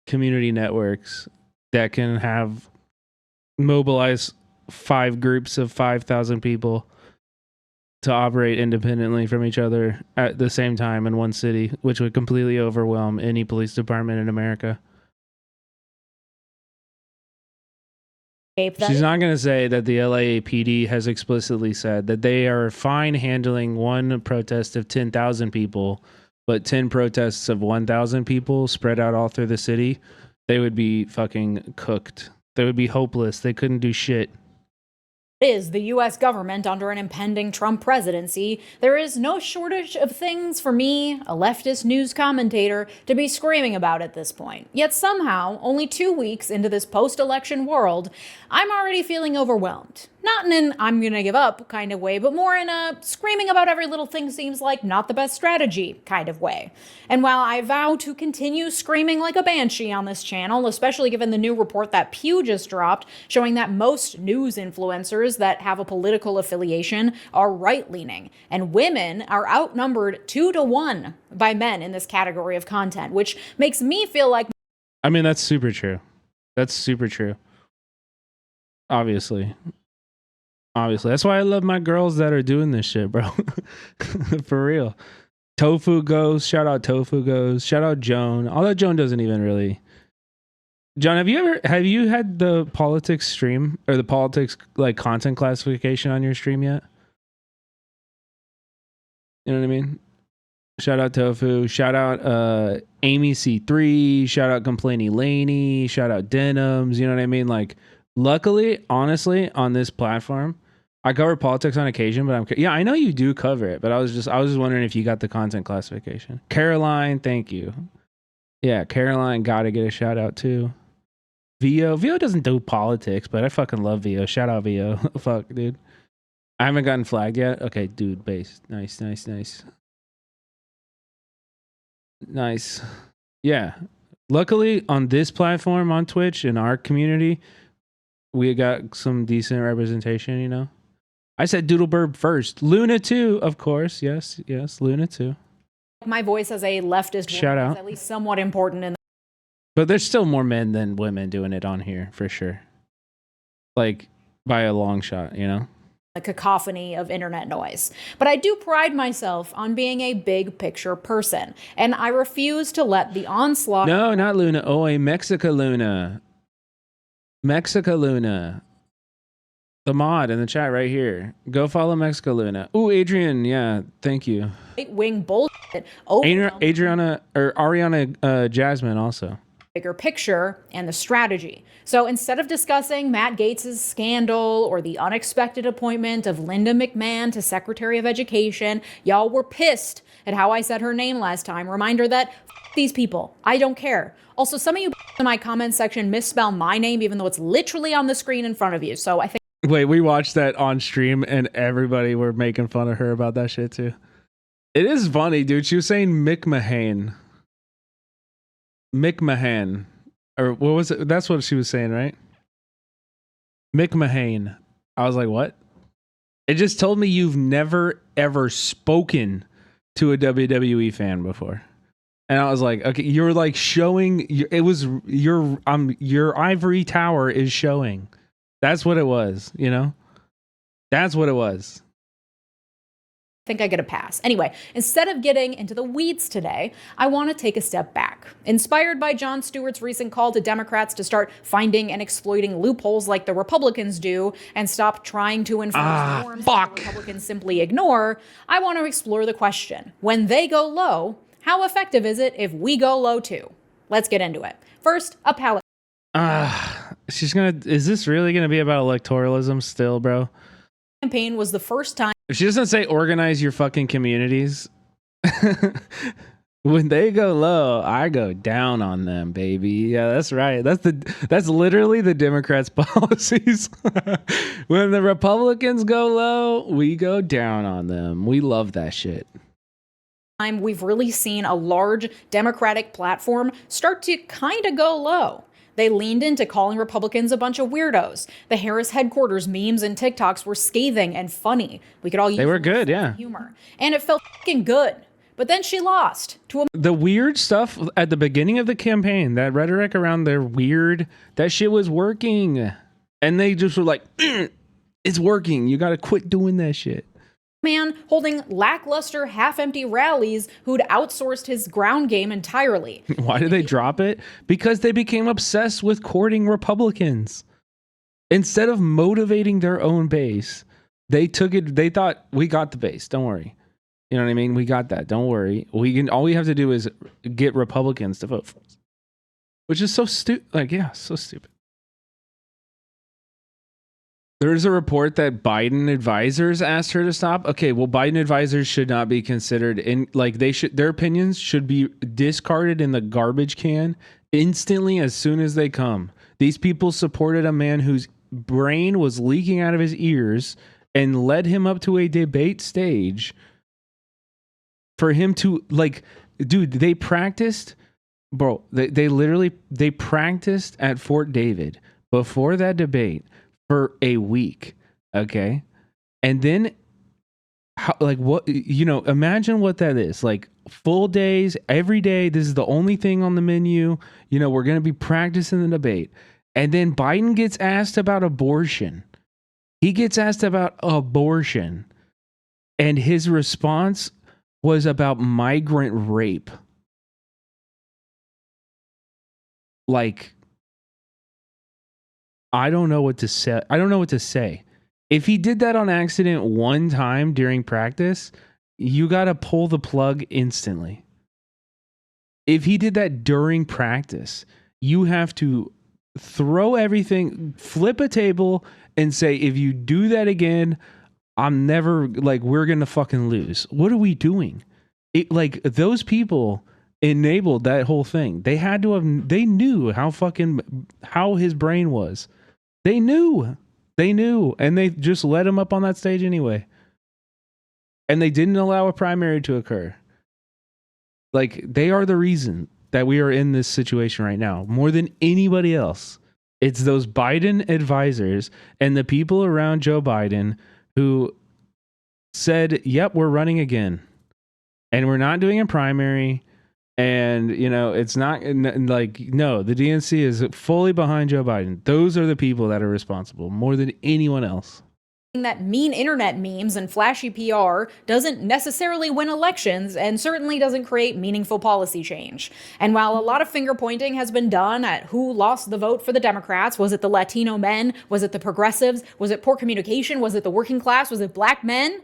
S1: community networks that can have mobilize 5 groups of 5,000 people to operate independently from each other at the same time in one city, which would completely overwhelm any police department in America. She's not going to say that the LAPD has explicitly said that they are fine handling one protest of 10,000 people, but 10 protests of 1,000 people spread out all through the city. They would be fucking cooked. They would be hopeless. They couldn't do shit.
S6: Is the U.S. government under an impending Trump presidency, there is no shortage of things for me, a leftist news commentator, to be screaming about at this point. Yet somehow, only 2 weeks into this post-election world, I'm already feeling overwhelmed. Not in an I'm gonna give up kind of way, but more in a screaming about every little thing seems like not the best strategy kind of way. And while I vow to continue screaming like a banshee on this channel, especially given the new report that Pew just dropped, showing that most news influencers that have a political affiliation are right-leaning, and women are outnumbered 2 to 1 by men in this category of content, which makes me feel like...
S1: I mean, that's super true. That's super true. Obviously. That's why I love my girls that are doing this shit, bro. For real. Tofu Goes. Shout out Tofu Goes. Shout out Joan. Although Joan doesn't even really... John, have you had the politics stream or the politics like content classification on your stream yet? You know what I mean? Shout out Tofu. Shout out Amy C3. Shout out Complainy Laney. Shout out Denims. You know what I mean? Like, luckily, honestly, on this platform, I cover politics on occasion, but I know you do cover it, but I was just wondering if you got the content classification. Caroline, thank you. Yeah, Caroline, gotta get a shout out too. Vio doesn't do politics, but I fucking love Vio. Shout out Vio. Fuck, dude. I haven't gotten flagged yet. Okay, dude, base. Nice. Nice. Yeah. Luckily, on this platform, on Twitch, in our community, we got some decent representation, you know? I said Doodleburb first. Luna too, of course. Yes, Luna too.
S6: My voice as a leftist
S1: Shout
S6: woman
S1: out.
S6: is at least somewhat important in
S1: But there's still more men than women doing it on here, for sure. Like, by a long shot, you know?
S6: the cacophony of internet noise. But I do pride myself on being a big picture person, and I refuse to let the onslaught...
S1: No, not Luna. Oh, a Mexica Luna. Mexica Luna. The mod in the chat right here. Go follow Mexico Luna. Ooh, Adrian, yeah, thank you.
S6: Right-wing bullshit.
S1: Ariana Jasmine also.
S6: bigger picture and the strategy. So instead of discussing Matt Gaetz' scandal or the unexpected appointment of Linda McMahon to Secretary of Education, y'all were pissed at how I said her name last time. Reminder that these people, I don't care. Also, some of you in my comment section misspell my name even though it's literally on the screen in front of you. So I think
S1: Wait, we watched that on stream and everybody were making fun of her about that shit too. It is funny, dude. She was saying McMahon. McMahon. Or what was it? That's what she was saying, right? McMahon. I was like, what? It just told me you've never ever spoken to a WWE fan before. And I was like, okay, you're like showing it was your ivory tower is showing. That's what it was, you know? That's what it was.
S6: I think I get a pass. Anyway, instead of getting into the weeds today, I want to take a step back. Inspired by Jon Stewart's recent call to Democrats to start finding and exploiting loopholes like the Republicans do and stop trying to enforce norms that the Republicans simply ignore, I want to explore the question, when they go low, how effective is it if we go low too? Let's get into it. First, a palate.
S1: Is this really gonna be about electoralism still, bro?
S6: Campaign was the first time.
S1: If she doesn't say organize your fucking communities, when they go low, I go down on them, baby. Yeah, that's right. That's literally the Democrats' policies. When the Republicans go low, we go down on them. We love that shit.
S6: We've really seen a large Democratic platform start to kind of go low. They leaned into calling Republicans a bunch of weirdos. The Harris headquarters memes and TikToks were scathing and funny. We could all use
S1: they were good, yeah.
S6: Humor. And it felt fucking good. But then she lost to a
S1: the weird stuff at the beginning of the campaign, that rhetoric around their weird, that shit was working. And they just were like, it's working. You got to quit doing that shit.
S6: Man holding lackluster, half-empty rallies who'd outsourced his ground game entirely.
S1: Why did they drop it? Because they became obsessed with courting Republicans. Instead of motivating their own base, they took it. They thought, we got the base. Don't worry. You know what I mean? We got that. Don't worry. All we have to do is get Republicans to vote for us. Which is so stupid. Like, yeah, so stupid. There's a report that Biden advisors asked her to stop. Okay, well, Biden advisors should not be considered their opinions should be discarded in the garbage can instantly as soon as they come. These people supported a man whose brain was leaking out of his ears and led him up to a debate stage for him to dude, they practiced, bro. They literally practiced at Fort David before that debate for a week, okay? And then, imagine what that is. Like, full days, every day, this is the only thing on the menu. We're going to be practicing the debate. And then Biden gets asked about abortion. He gets asked about abortion. And his response was about migrant rape. I don't know what to say. If he did that on accident one time during practice, you got to pull the plug instantly. If he did that during practice, you have to throw everything, flip a table, and say, if you do that again, I'm never, we're going to fucking lose. What are we doing? Those people enabled that whole thing. They knew how his brain was. They knew, and they just let him up on that stage anyway. And they didn't allow a primary to occur. They are the reason that we are in this situation right now, more than anybody else. It's those Biden advisors and the people around Joe Biden who said, yep, we're running again. And we're not doing a primary. And, it's not no, the DNC is fully behind Joe Biden. Those are the people that are responsible more than anyone else.
S6: That mean internet memes and flashy PR doesn't necessarily win elections and certainly doesn't create meaningful policy change. And while a lot of finger pointing has been done at who lost the vote for the Democrats, was it the Latino men? Was it the progressives? Was it poor communication? Was it the working class? Was it black men?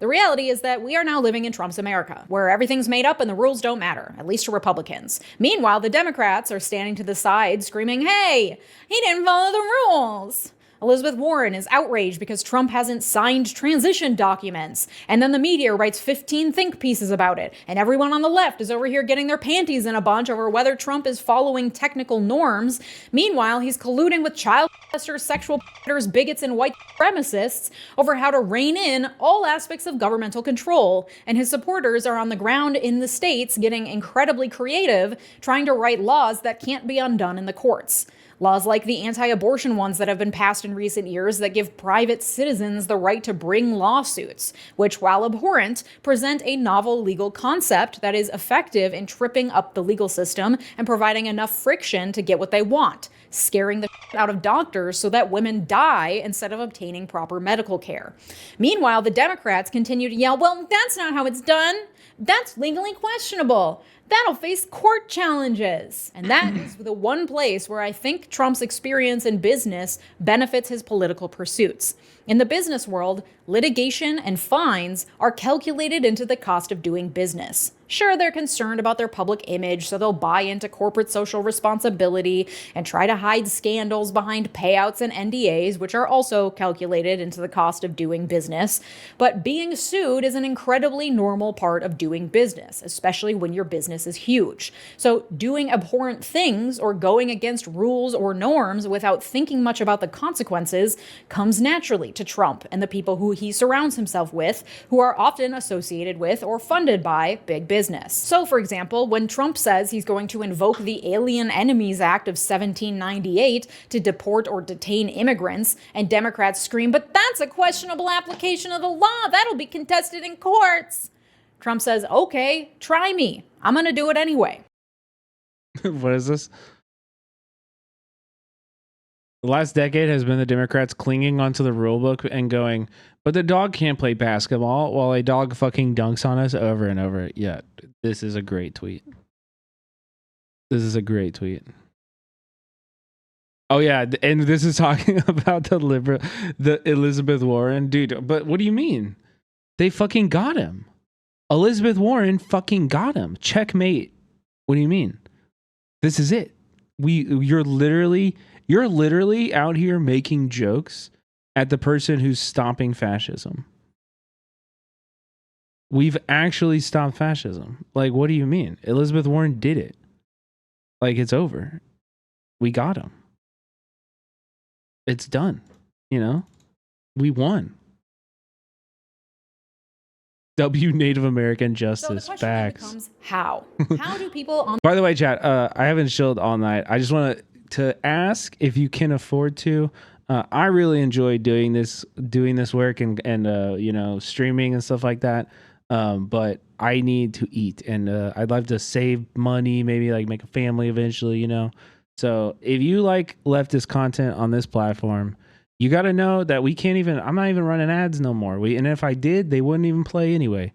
S6: The reality is that we are now living in Trump's America, where everything's made up and the rules don't matter, at least to Republicans. Meanwhile, the Democrats are standing to the side screaming, "Hey, he didn't follow the rules." Elizabeth Warren is outraged because Trump hasn't signed transition documents. And then the media writes 15 think pieces about it. And everyone on the left is over here getting their panties in a bunch over whether Trump is following technical norms. Meanwhile, he's colluding with child molesters, sexual predators, bigots, and white supremacists over how to rein in all aspects of governmental control. And his supporters are on the ground in the states getting incredibly creative, trying to write laws that can't be undone in the courts. Laws like the anti-abortion ones that have been passed in recent years that give private citizens the right to bring lawsuits, which, while abhorrent, present a novel legal concept that is effective in tripping up the legal system and providing enough friction to get what they want, scaring the out of doctors so that women die instead of obtaining proper medical care. Meanwhile, the Democrats continue to yell, "Well, that's not how it's done. That's legally questionable. That'll face court challenges." And that is the one place where I think Trump's experience in business benefits his political pursuits. In the business world, litigation and fines are calculated into the cost of doing business. Sure, they're concerned about their public image, so they'll buy into corporate social responsibility and try to hide scandals behind payouts and NDAs, which are also calculated into the cost of doing business. But being sued is an incredibly normal part of doing business, especially when your business is huge. So doing abhorrent things or going against rules or norms without thinking much about the consequences comes naturally to Trump and the people who he surrounds himself with, who are often associated with or funded by big business. So, for example, when Trump says he's going to invoke the Alien Enemies Act of 1798 to deport or detain immigrants, and Democrats scream, "But that's a questionable application of the law. That'll be contested in courts." Trump says, "Okay, try me. I'm going to do it anyway."
S1: What is this? The last decade has been the Democrats clinging onto the rule book and going, "But the dog can't play basketball," while a dog fucking dunks on us over and over. Yeah, this is a great tweet. This is a great tweet. Oh yeah, and this is talking about the Elizabeth Warren dude. But what do you mean? They fucking got him. Elizabeth Warren fucking got him. Checkmate. What do you mean? This is it. You're literally out here making jokes at the person who's stopping fascism. We've actually stopped fascism. Like, what do you mean? Elizabeth Warren did it. Like, it's over. We got him. It's done. You know? We won. W Native American justice.
S6: So the question becomes, how? How do people on
S1: By the way, chat, I haven't chilled all night. I just want to ask if you can afford to. I really enjoy doing this work and you know, streaming and stuff like that. But I need to eat, and I'd love to save money, maybe like make a family eventually, you know. So if you like leftist content on this platform, you got to know that I'm not even running ads no more. And if I did, they wouldn't even play anyway.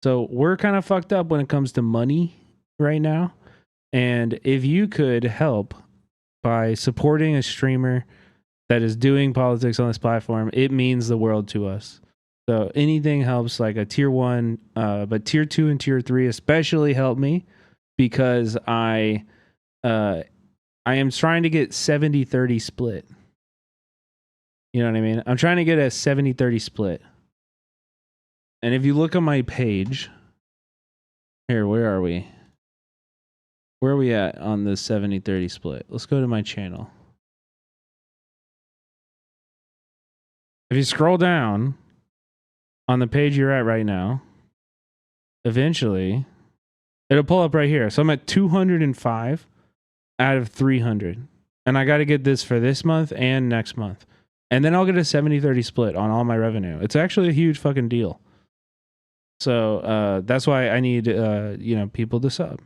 S1: So we're kind of fucked up when it comes to money right now. And if you could help by supporting a streamer that is doing politics on this platform, it means the world to us. So anything helps, like a tier 1, but tier 2 and tier 3 especially help me, because I am trying to get 70-30 split. You know what I mean? I'm trying to get a 70-30 split. And if you look on my page, here, where are we? Where are we at on the 70-30 split? Let's go to my channel. If you scroll down on the page you're at right now, eventually it'll pull up right here. So I'm at 205 out of 300. And I got to get this for this month and next month. And then I'll get a 70-30 split on all my revenue. It's actually a huge fucking deal. So that's why I need you know, people to sub.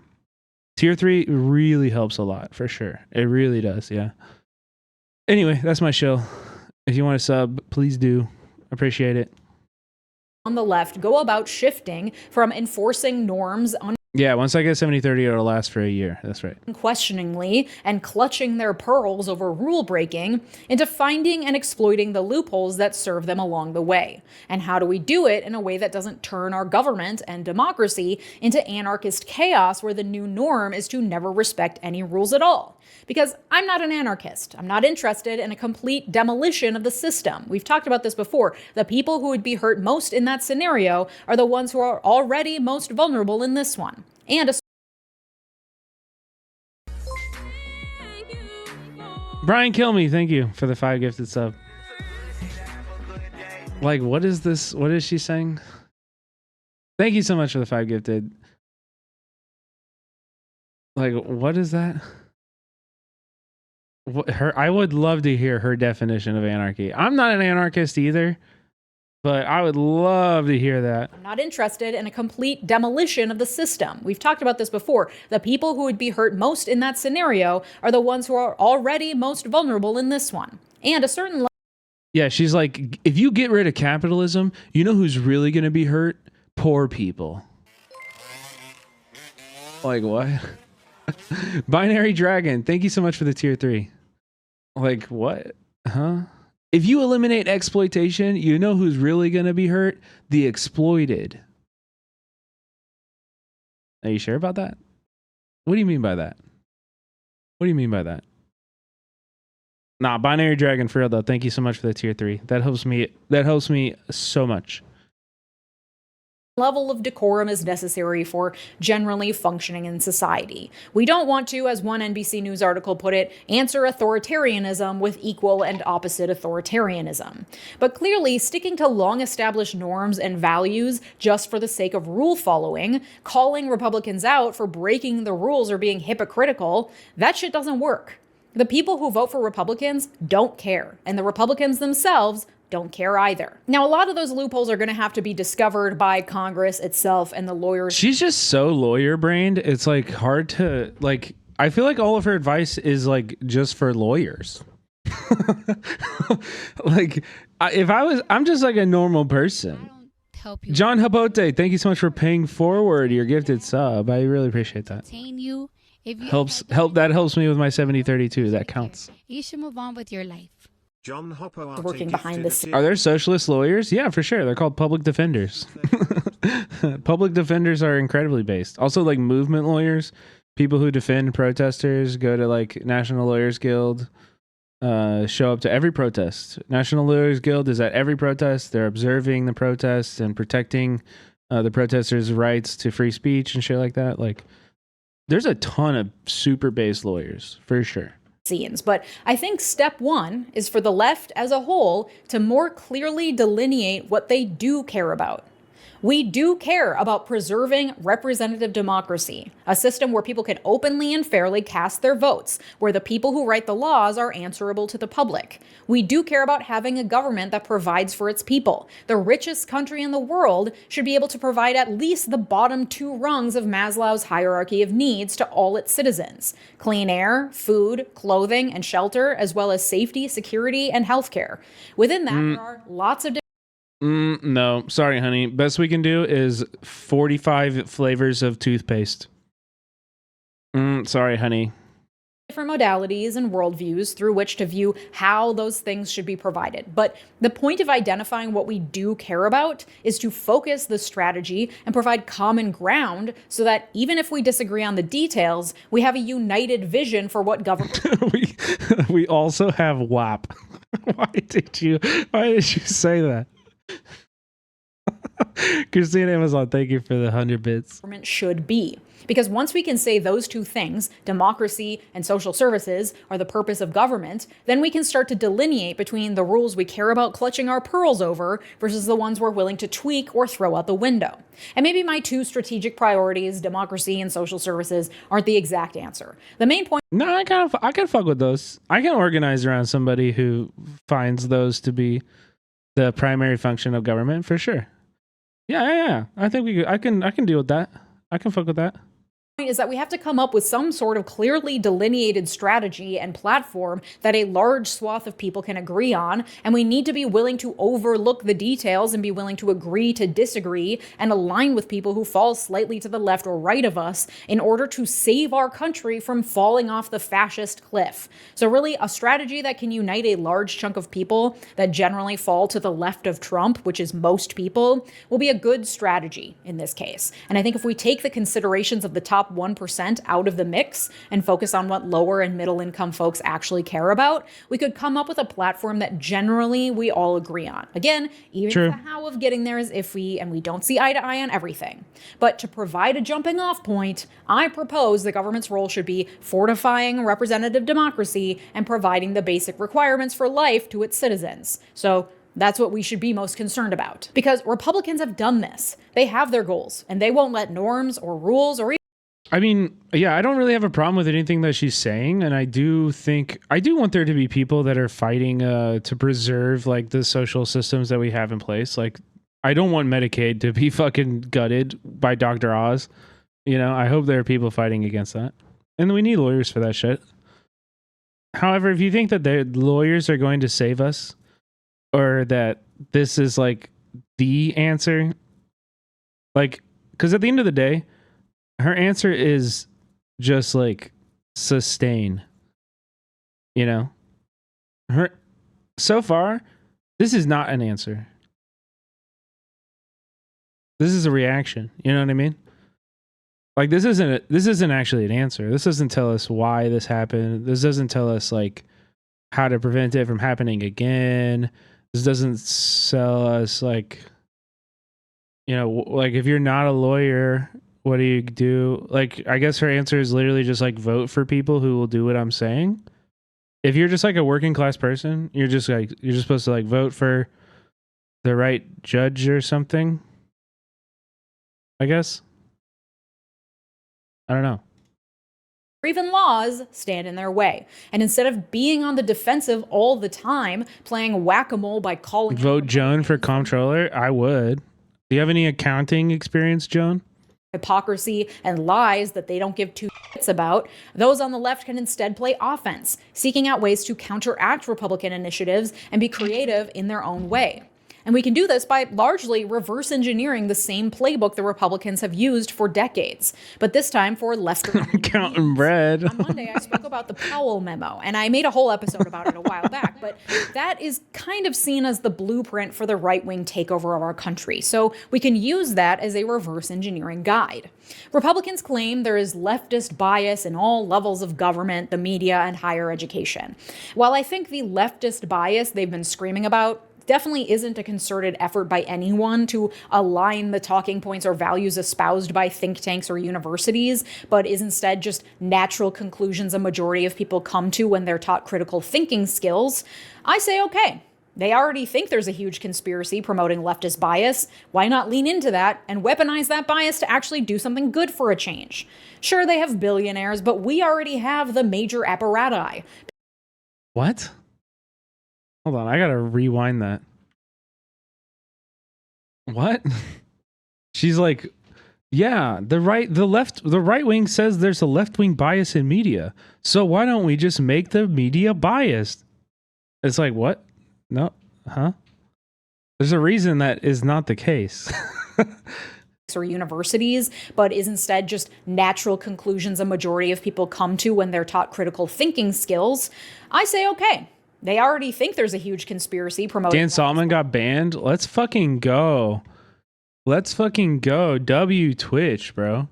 S1: Tier 3 really helps a lot, for sure. It really does, yeah. Anyway, that's my show. If you want to sub, please do. Appreciate it.
S6: on the left go about shifting from enforcing norms on
S1: Yeah, once I get 70-30, it'll last for a year. That's right.
S6: Questioningly and clutching their pearls over rule breaking into finding and exploiting the loopholes that serve them along the way. And how do we do it in a way that doesn't turn our government and democracy into anarchist chaos where the new norm is to never respect any rules at all? Because I'm not an anarchist. I'm not interested in a complete demolition of the system. We've talked about this before. The people who would be hurt most in that scenario are the ones who are already most vulnerable in this one. And
S1: Brian Kilme, thank you for the 5 gifted sub. Like, what is this? What is she saying? Thank you so much for the 5 gifted. Like, what is that? I would love to hear her definition of anarchy. I'm not an anarchist either, but I would love to hear that.
S6: I'm not interested in a complete demolition of the system. We've talked about this before. The people who would be hurt most in that scenario are the ones who are already most vulnerable in this one. And a certain
S1: Yeah, she's like, if you get rid of capitalism, you know who's really going to be hurt? Poor people. Like, what? Binary Dragon, thank you so much for the tier 3. Like, what? Huh? If you eliminate exploitation, you know who's really going to be hurt? The exploited. Are you sure about that? What do you mean by that? What do you mean by that? Nah, Binary Dragon, for real though. Thank you so much for the tier 3. That helps me so much.
S6: Level of decorum is necessary for generally functioning in society. We don't want to, as one NBC News article put it, answer authoritarianism with equal and opposite authoritarianism. But clearly, sticking to long-established norms and values just for the sake of rule following, calling Republicans out for breaking the rules or being hypocritical, that shit doesn't work. The people who vote for Republicans don't care, and the Republicans themselves don't care either. Now, a lot of those loopholes are going to have to be discovered by Congress itself and the lawyers.
S1: She's just so lawyer-brained. It's like hard to, like, I feel like all of her advice is like just for lawyers. Like, I'm just like a normal person. John Habote, thank you so much for paying forward your gifted sub. I really appreciate that. That helps me with my 70-32. That counts.
S7: You should move on with your life.
S24: John Hoppo
S6: working behind the scenes.
S1: Are there socialist lawyers? Yeah, for sure. They're called public defenders. Public defenders are incredibly based. Also, like movement lawyers, people who defend protesters, go to like National Lawyers Guild, show up to every protest. National Lawyers Guild is at every protest. They're observing the protests and protecting the protesters' rights to free speech and shit like that. Like, there's a ton of super based lawyers, for sure.
S6: But I think step one is for the left as a whole to more clearly delineate what they do care about. We do care about preserving representative democracy, a system where people can openly and fairly cast their votes, where the people who write the laws are answerable to the public. We do care about having a government that provides for its people. The richest country in the world should be able to provide at least the bottom 2 rungs of Maslow's hierarchy of needs to all its citizens: clean air, food, clothing, and shelter, as well as safety, security, and healthcare. Within that, there are lots of
S1: No, sorry, honey. Best we can do is 45 flavors of toothpaste. Sorry, honey.
S6: different modalities and worldviews through which to view how those things should be provided. But the point of identifying what we do care about is to focus the strategy and provide common ground so that even if we disagree on the details, we have a united vision for what government.
S1: We also have WAP. Why did you say that? Christina Amazon, thank you for the 100 bits.
S6: Government should be. Because once we can say those two things, democracy and social services, are the purpose of government, then we can start to delineate between the rules we care about clutching our pearls over versus the ones we're willing to tweak or throw out the window. And maybe my two strategic priorities, democracy and social services, aren't the exact answer. The main point.
S1: No, I can fuck with those. I can organize around somebody who finds those to be the primary function of government for sure. Yeah. I think I can deal with that. I can fuck with that.
S6: is that we have to come up with some sort of clearly delineated strategy and platform that a large swath of people can agree on, and we need to be willing to overlook the details and be willing to agree to disagree and align with people who fall slightly to the left or right of us in order to save our country from falling off the fascist cliff. So really, a strategy that can unite a large chunk of people that generally fall to the left of Trump, which is most people, will be a good strategy in this case. And I think if we take the considerations of the top 1% out of the mix and focus on what lower and middle income folks actually care about, we could come up with a platform that generally we all agree on. Again, even if the how of getting there is iffy and we don't see eye to eye on everything. But to provide a jumping off point, I propose the government's role should be fortifying representative democracy and providing the basic requirements for life to its citizens. So that's what we should be most concerned about. Because Republicans have done this. They have their goals, and they won't let norms or rules or
S1: I mean, yeah, I don't really have a problem with anything that she's saying, and I do want there to be people that are fighting to preserve like the social systems that we have in place. Like, I don't want Medicaid to be fucking gutted by Dr. Oz. You know, I hope there are people fighting against that, and we need lawyers for that shit. However, if you think that the lawyers are going to save us, or that this is like the answer, like, because at the end of the day, her answer is just like sustain. You know, so far, this is not an answer. This is a reaction. You know what I mean? Like, this isn't actually an answer. This doesn't tell us why this happened. This doesn't tell us like how to prevent it from happening again. This doesn't tell us like, you know, like if you're not a lawyer, what do you do? Like, I guess her answer is literally just like vote for people who will do what I'm saying. If you're just like a working class person, you're just supposed to like vote for the right judge or something. I guess. I don't know.
S6: even laws stand in their way. And instead of being on the defensive all the time, playing whack-a-mole by calling
S1: Vote Joan for comptroller? I would. Do you have any accounting experience, Joan?
S6: Hypocrisy and lies that they don't give two shits about, those on the left can instead play offense, seeking out ways to counteract Republican initiatives and be creative in their own way. And we can do this by largely reverse engineering the same playbook the Republicans have used for decades, but this time for left.
S1: Counting bread.
S6: On Monday, I spoke about the Powell memo, and I made a whole episode about it a while back, but that is kind of seen as the blueprint for the right-wing takeover of our country. So we can use that as a reverse engineering guide. Republicans claim there is leftist bias in all levels of government, the media, and higher education. While I think the leftist bias they've been screaming about definitely isn't a concerted effort by anyone to align the talking points or values espoused by think tanks or universities, but is instead just natural conclusions a majority of people come to when they're taught critical thinking skills, I say, okay, they already think there's a huge conspiracy promoting leftist bias. Why not lean into that and weaponize that bias to actually do something good for a change? Sure, they have billionaires, but we already have the major apparati.
S1: What? Hold on, I gotta rewind that. What? She's like, yeah, the right wing says there's a left wing bias in media. So why don't we just make the media biased? It's like, what? No, huh? There's a reason that is not the case.
S6: Or universities, but is instead just natural conclusions a majority of people come to when they're taught critical thinking skills, I say, okay. They already think there's a huge conspiracy promoting.
S1: Dan Solomon got banned. Let's fucking go. Let's fucking go. W Twitch, bro.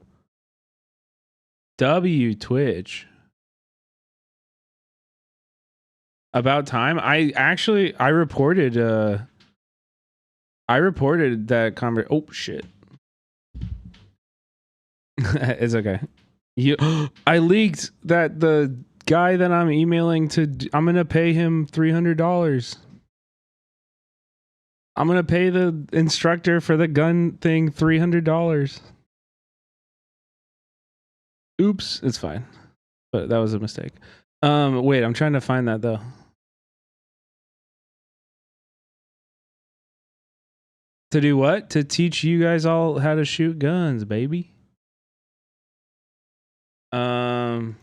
S1: W Twitch. About time. I reported that oh shit. It's okay. I leaked that the guy that I'm emailing I'm gonna pay him $300. I'm gonna pay the instructor for the gun thing $300. Oops, it's fine, but that was a mistake. Wait, I'm trying to find that though. To do what? To teach you guys all how to shoot guns, baby. Wait,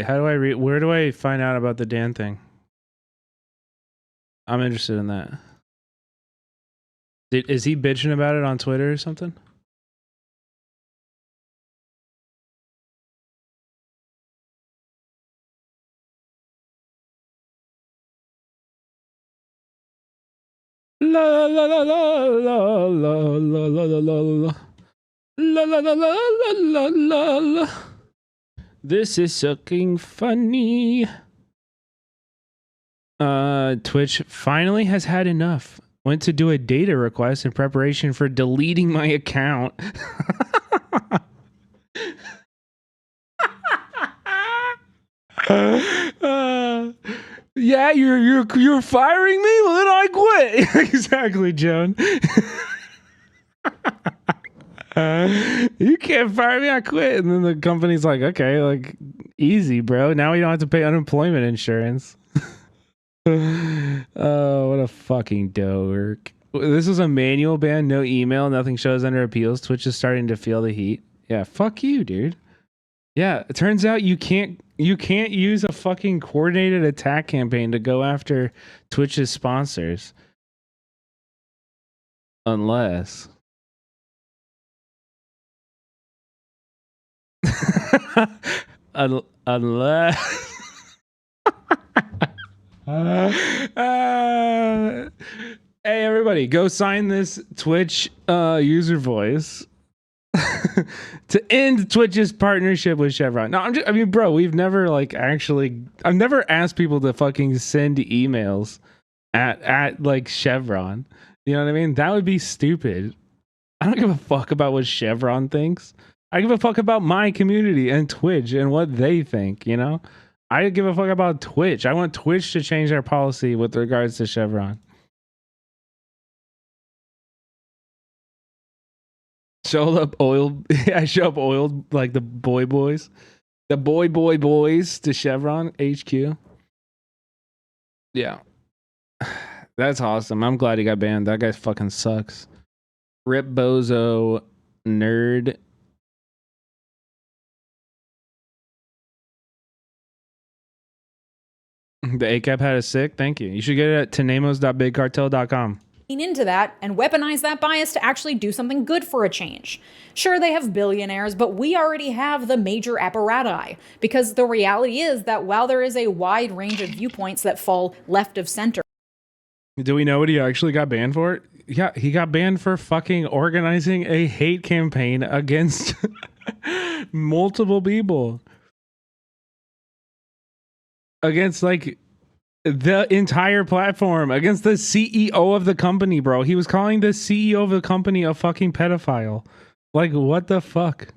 S1: how do I read? Where do I find out about the Dan thing? I'm interested in that. Is he bitching about it on Twitter or something? La la la la la la la la la la la la la la la la. This is sucking funny. Twitch finally has had enough. Went to do a data request in preparation for deleting my account. Yeah, you're firing me? Well, then I quit. Exactly, Joan. You can't fire me, I quit. And then the company's like, okay, like, easy, bro. Now we don't have to pay unemployment insurance. Oh, what a fucking dork. This was a manual ban, no email, nothing shows under appeals. Twitch is starting to feel the heat. Yeah, fuck you, dude. Yeah, it turns out you can't use a fucking coordinated attack campaign to go after Twitch's sponsors. Unless unless hey everybody, go sign this Twitch user voice to end Twitch's partnership with Chevron. No, I mean, bro, we've never I've never asked people to fucking send emails at like Chevron. You know what I mean? That would be stupid. I don't give a fuck about what Chevron thinks. I give a fuck about my community and Twitch and what they think, you know? I give a fuck about Twitch. I want Twitch to change their policy with regards to Chevron. Show up oiled. I show up oiled like the boys. The boys to Chevron HQ. Yeah. That's awesome. I'm glad he got banned. That guy fucking sucks. Rip bozo nerd. The ACAP had a sick. Thank you. You should get it at tenemos.bigcartel.com.
S6: Into that and weaponize that bias to actually do something good for a change. Sure, they have billionaires, but we already have the major apparati, because the reality is that while there is a wide range of viewpoints that fall left of center.
S1: Do we know what he actually got banned for? Yeah, he got banned for fucking organizing a hate campaign against multiple people. Against like the entire platform, against the CEO of the company, bro. He was calling the CEO of the company a fucking pedophile. Like, what the fuck?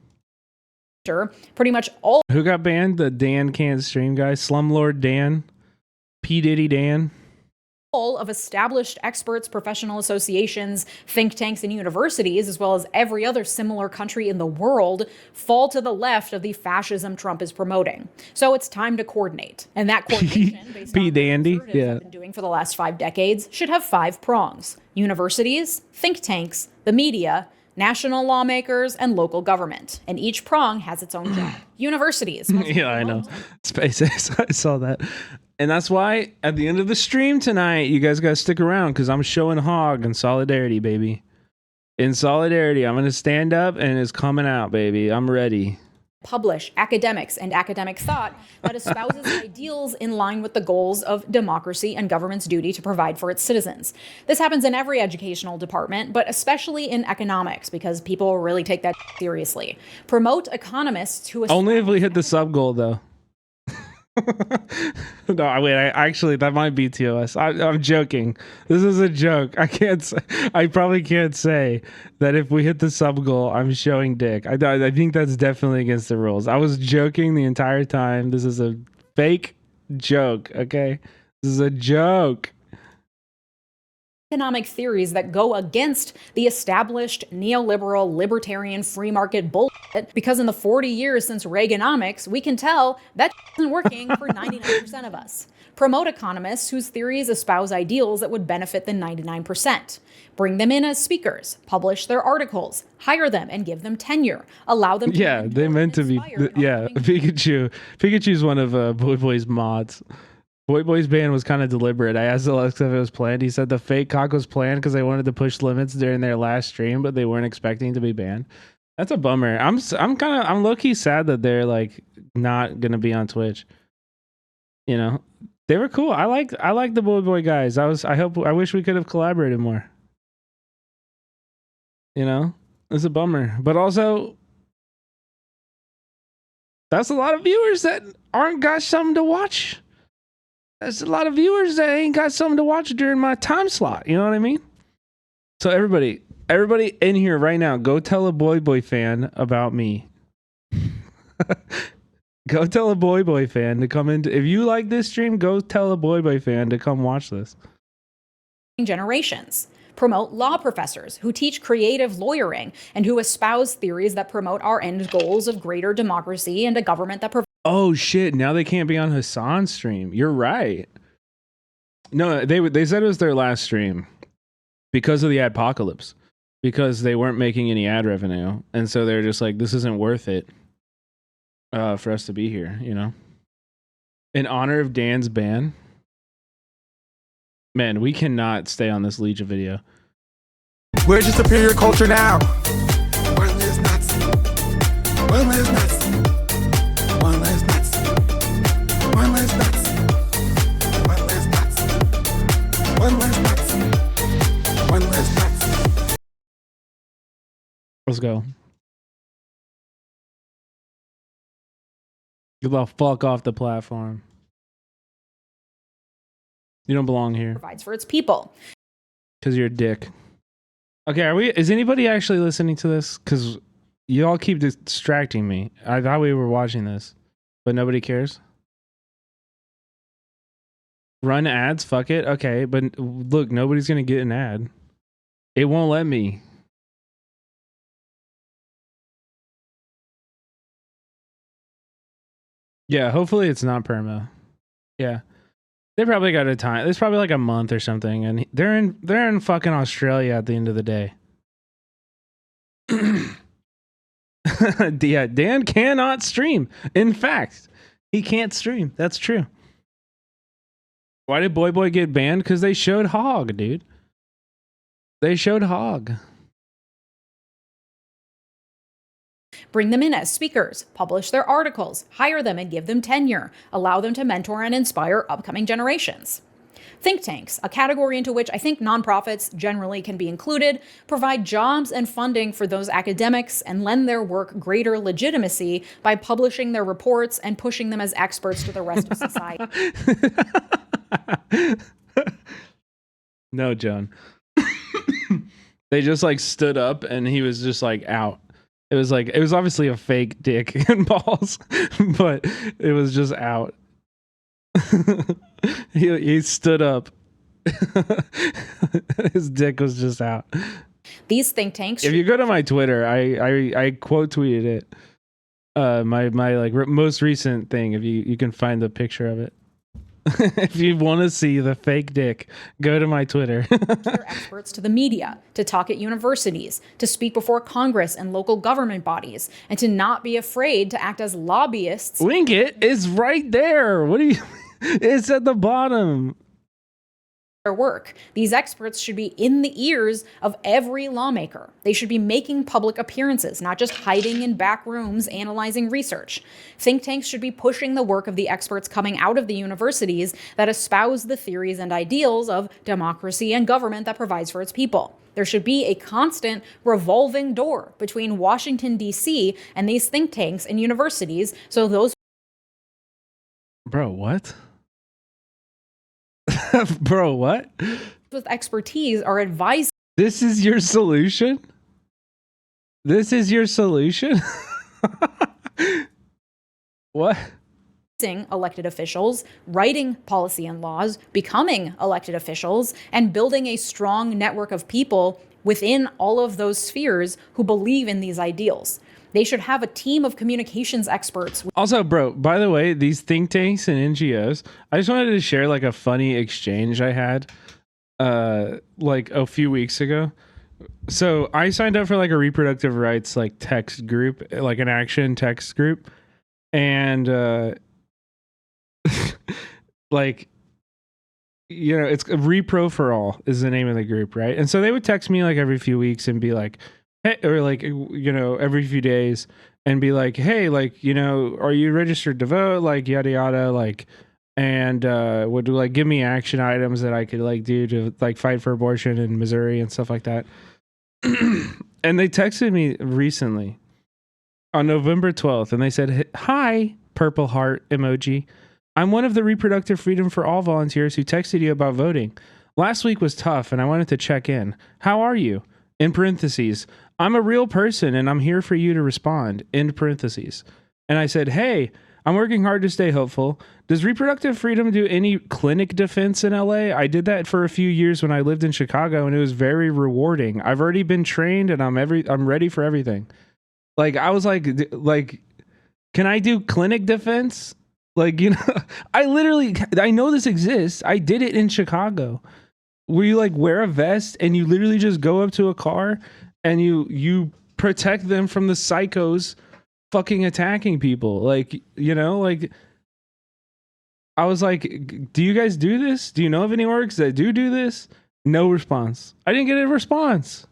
S6: Pretty much all.
S1: Who got banned? The Dan Can't Stream guy, Slumlord Dan, P. Diddy Dan.
S6: All of established experts, professional associations, think tanks, and universities, as well as every other similar country in the world, fall to the left of the fascism Trump is promoting. So it's time to coordinate. And that coordination, based on what conservatives have been doing for the last 5 decades, should have 5 prongs: universities, think tanks, the media, national lawmakers, and local government. And each prong has its own job. Universities.
S1: Yeah, I know. SpaceX. I saw that. And that's why at the end of the stream tonight, you guys got to stick around, because I'm showing hog in solidarity, baby. In solidarity, I'm going to stand up and it's coming out, baby. I'm ready.
S6: Publish academics and academic thought that espouses ideals in line with the goals of democracy and government's duty to provide for its citizens. This happens in every educational department, but especially in economics, because people really take that seriously. Promote economists who...
S1: Only if we hit the sub goal, though. No, wait, I actually, that might be TOS. I'm joking. This is a joke. I probably can't say that if we hit the sub goal, I'm showing dick. I think that's definitely against the rules. I was joking the entire time. This is a fake joke, okay? This is a joke.
S6: Economic theories that go against the established neoliberal libertarian free market bullshit, because in the 40 years since Reaganomics, we can tell that isn't working for 99% of us. Promote economists whose theories espouse ideals that would benefit the 99%. Bring them in as speakers, publish their articles, hire them and give them tenure, allow them to
S1: Yeah, they meant to be. Yeah, Pikachu. Pikachu's one of Boy Boy's mods. Boy Boy's ban was kind of deliberate. I asked Alexa if it was planned. He said the fake cock was planned because they wanted to push limits during their last stream, but they weren't expecting to be banned. That's a bummer. I'm low key sad that they're like not gonna be on Twitch. You know, they were cool. I like the Boy Boy guys. I wish we could have collaborated more. You know, it's a bummer, but also that's a lot of viewers that aren't got something to watch. That's a lot of viewers that ain't got something to watch during my time slot. You know what I mean? So everybody in here right now, go tell a Boy Boy fan about me. Go tell a Boy Boy fan to come in. If you like this stream, go tell a Boy Boy fan to come watch this.
S6: Generations. Promote law professors who teach creative lawyering and who espouse theories that promote our end goals of greater democracy and a government that provides.
S1: Oh shit, now they can't be on Hassan's stream. You're right. No, they said it was their last stream because of the adpocalypse, because they weren't making any ad revenue, and so they're just like, this isn't worth it for us to be here, you know? In honor of Dan's ban. Man, we cannot stay on this Legion video.
S7: Where's your superior culture now? One less Nazi. One less Nazi. One less Nazi. One less Nazi. One less Nazi. One less Nazi. One less Nazi.
S1: Let's go. Get the fuck off the platform. You don't belong here.
S6: Provides for its people.
S1: Because you're a dick. Okay, is anybody actually listening to this? Because you all keep distracting me. I thought we were watching this, but nobody cares. Run ads, fuck it. Okay, but look, nobody's going to get an ad. It won't let me. Yeah, hopefully it's not perma. Yeah. They probably got a time. It's probably like a month or something, and they're in fucking Australia at the end of the day. Yeah, Dan cannot stream. In fact, he can't stream. That's true. Why did Boy Boy get banned? Because they showed Hog, dude. They showed Hog.
S6: Bring them in as speakers, publish their articles, hire them and give them tenure, allow them to mentor and inspire upcoming generations. Think tanks, a category into which I think nonprofits generally can be included, provide jobs and funding for those academics and lend their work greater legitimacy by publishing their reports and pushing them as experts to the rest of society.
S1: No, John. They just like stood up and he was just like out. It was obviously a fake dick and balls, but it was just out. he stood up. His dick was just out.
S6: These think tanks.
S1: If you go to my Twitter, I quote tweeted it. My like most recent thing. If you can find the picture of it. If you want to see the fake dick, go to my Twitter.
S6: They're experts to the media, to talk at universities, to speak before Congress and local government bodies, and to not be afraid to act as lobbyists.
S1: Link it is right there. What do you? It's at the bottom.
S6: Their work. These experts should be in the ears of every lawmaker. They should be making public appearances, not just hiding in back rooms analyzing research. Think tanks should be pushing the work of the experts coming out of the universities that espouse the theories and ideals of democracy and government that provides for its people. There should be a constant revolving door between Washington, D.C. and these think tanks and universities, so those...
S1: Bro, what? Bro, what?
S6: With expertise are advising.
S1: This is your solution? This is your solution? What?
S6: Elected officials, writing policy and laws, becoming elected officials, and building a strong network of people within all of those spheres who believe in these ideals. They should have a team of communications experts.
S1: Also, bro, by the way, these think tanks and NGOs, I just wanted to share like a funny exchange I had like a few weeks ago. So I signed up for like a reproductive rights like text group, like an action text group. And like, you know, it's Repro for All is the name of the group, right? And so they would text me like every few weeks and be like, hey, or like, you know, every few days and be like, hey, like, you know, are you registered to vote? Like, yada, yada, like, and would like give me action items that I could like do to like fight for abortion in Missouri and stuff like that. And they texted me recently on November 12th and they said, hi, purple heart emoji. I'm one of the Reproductive Freedom for All volunteers who texted you about voting. Last week was tough and I wanted to check in. How are you? In parentheses, I'm a real person and I'm here for you to respond. End parentheses. And I said, hey, I'm working hard to stay hopeful. Does Reproductive Freedom do any clinic defense in LA? I did that for a few years when I lived in Chicago and it was very rewarding. I've already been trained and I'm ready for everything. Like, I was like, can I do clinic defense? Like, you know, I know this exists. I did it in Chicago where you like wear a vest and you literally just go up to a car and you protect them from the psychos fucking attacking people. Like, you know, like I was like, do you guys do this? Do you know of any orgs that do this? No response. I didn't get a response.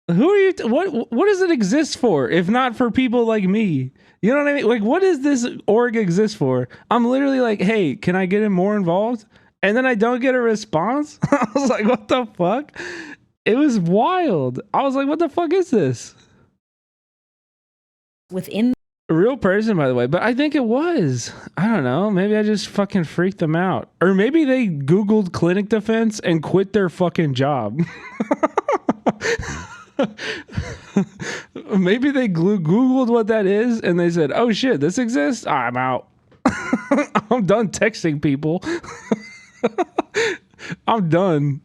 S1: Who are you? What does it exist for if not for people like me? You know what I mean? Like, what does this org exist for? I'm literally like, hey, can I get more involved? And then I don't get a response. I was like, what the fuck? It was wild. I was like, what the fuck is this?
S6: Within
S1: a real person, by the way, but I think it was. I don't know. Maybe I just fucking freaked them out. Or maybe they Googled clinic defense and quit their fucking job. Maybe they Googled what that is and they said, oh shit, this exists? I'm out. I'm done texting people. I'm done.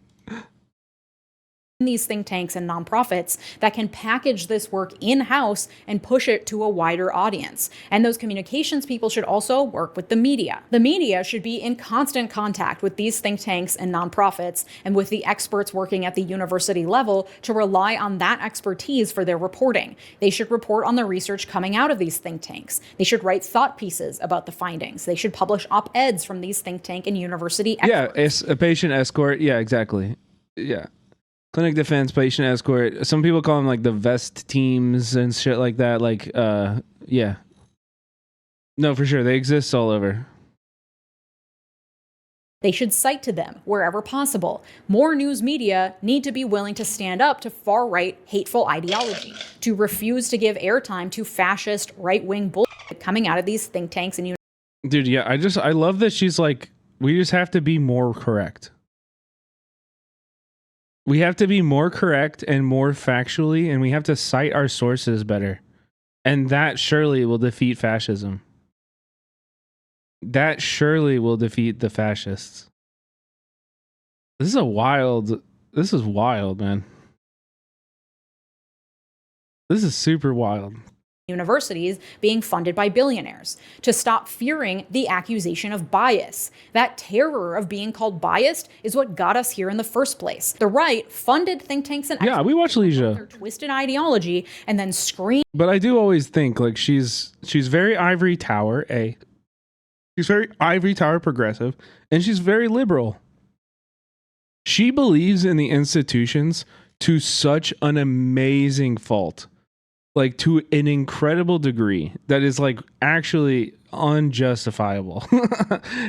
S6: These think tanks and nonprofits that can package this work in-house and push it to a wider audience. And those communications people should also work with the media. The media should be in constant contact with these think tanks and nonprofits and with the experts working at the university level to rely on that expertise for their reporting. They should report on the research coming out of these think tanks. They should write thought pieces about the findings. They should publish op-eds from these think tank and university experts.
S1: Yeah, it's a patient escort. Yeah, exactly. Yeah. Clinic defense, patient escort. Some people call them like the vest teams and shit like that. Like, yeah. No, for sure. They exist all over.
S6: They should cite to them wherever possible. More news media need to be willing to stand up to far-right hateful ideology, to refuse to give airtime to fascist right-wing bullshit coming out of these think tanks and
S1: dude, yeah, I love that she's like, we just have to be more correct. We have to be more correct and more factually, and we have to cite our sources better. And that surely will defeat fascism. That surely will defeat the fascists. This is wild, man. This is super wild.
S6: Universities being funded by billionaires, to stop fearing the accusation of bias. That terror of being called biased is what got us here in the first place. The right funded think tanks and
S1: yeah, we watch Leisha.
S6: Their twisted ideology and then scream.
S1: But I do always think like she's very ivory tower. She's very ivory tower progressive, and she's very liberal. She believes in the institutions to such an amazing fault. Like to an incredible degree that is like actually unjustifiable.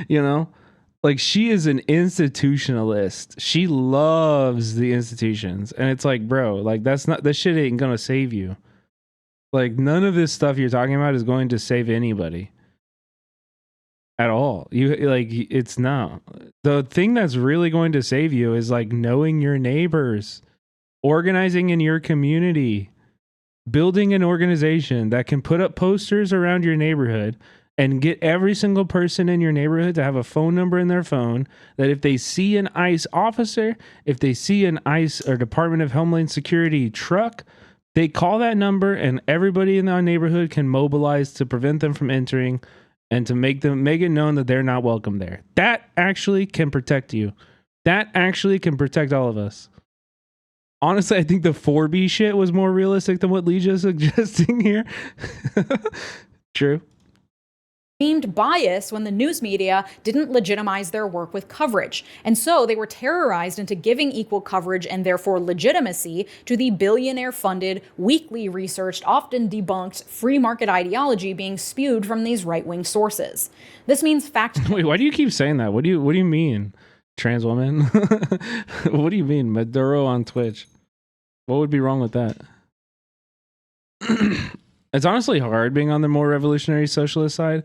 S1: You know, like she is an institutionalist. She loves the institutions, and it's like, bro, like that shit ain't gonna save you. Like none of this stuff you're talking about is going to save anybody at all. It's not. The thing that's really going to save you is like knowing your neighbors, organizing in your community, building an organization that can put up posters around your neighborhood and get every single person in your neighborhood to have a phone number in their phone that if they see an ICE officer, if they see an ICE or Department of Homeland Security truck They call that number, and everybody in our neighborhood can mobilize to prevent them from entering and to make it known that they're not welcome there. That actually can protect you. That actually can protect all of us. Honestly, I think the 4B shit was more realistic than what Legia's suggesting here. True.
S6: Deemed bias when the news media didn't legitimize their work with coverage. And so they were terrorized into giving equal coverage and therefore legitimacy to the billionaire-funded, weekly researched, often debunked free market ideology being spewed from these right-wing sources. This means fact...
S1: Wait, why do you keep saying that? What do you mean? Trans woman? What do you mean? Maduro on Twitch. What would be wrong with that? It's honestly hard being on the more revolutionary socialist side.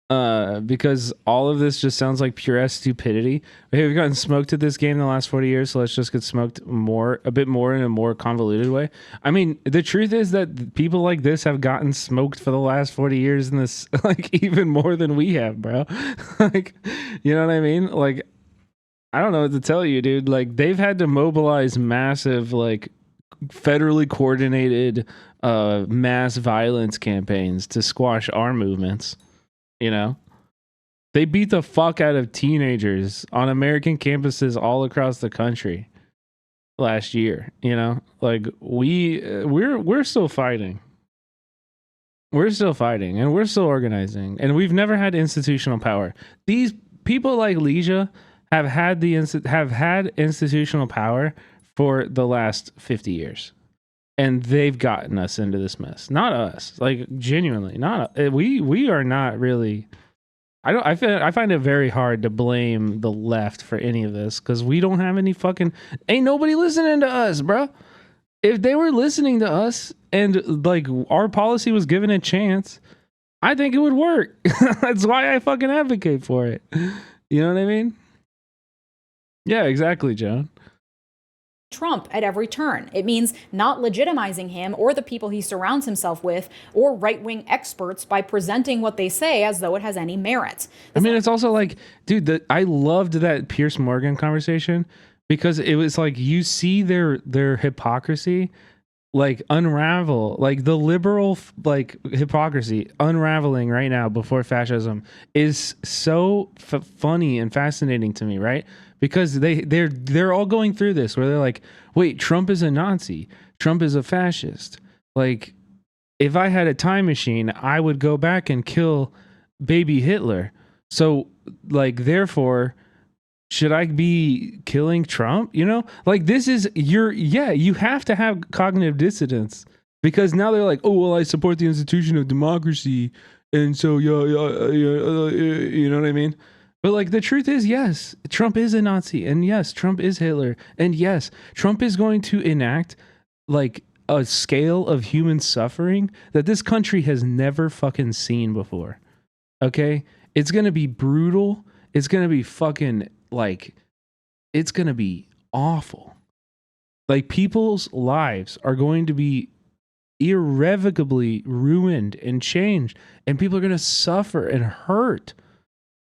S1: Because all of this just sounds like pure stupidity. We've gotten smoked at this game in the last 40 years, so let's just get smoked a bit more in a more convoluted way. I mean, the truth is that people like this have gotten smoked for the last 40 years in this, like, even more than we have, bro. Like, you know what I mean? Like, I don't know what to tell you, dude. Like, they've had to mobilize massive, like, federally coordinated mass violence campaigns to squash our movements. You know, they beat the fuck out of teenagers on American campuses all across the country last year. You know, like we're still fighting. We're still fighting, and we're still organizing, and we've never had institutional power. These people like Legia have had institutional power for the last 50 years. And they've gotten us into this mess. Not us. Like, genuinely. We are not really... I find it very hard to blame the left for any of this, because we don't have any fucking... Ain't nobody listening to us, bro. If they were listening to us and, like, our policy was given a chance, I think it would work. That's why I fucking advocate for it. You know what I mean? Yeah, exactly, Joan.
S6: Trump at every turn. It means not legitimizing him or the people he surrounds himself with or right-wing experts by presenting what they say as though it has any merit.
S1: I mean, it's also like, dude, I loved that Piers Morgan conversation, because it was like, you see their hypocrisy like unravel, like the liberal like hypocrisy unraveling right now before fascism is so funny and fascinating to me, right? Because they're all going through this where they're like, wait, Trump is a Nazi, Trump is a fascist. Like, if I had a time machine, I would go back and kill baby Hitler. So, like, therefore, should I be killing Trump? You know, like, this is you have to have cognitive dissonance, because now they're like, oh, well, I support the institution of democracy. And so, you know what I mean? But, like, the truth is, yes, Trump is a Nazi, and yes, Trump is Hitler, and yes, Trump is going to enact, like, a scale of human suffering that this country has never fucking seen before. Okay? It's going to be brutal. It's going to be fucking, like, it's going to be awful. Like, people's lives are going to be irrevocably ruined and changed, and people are going to suffer and hurt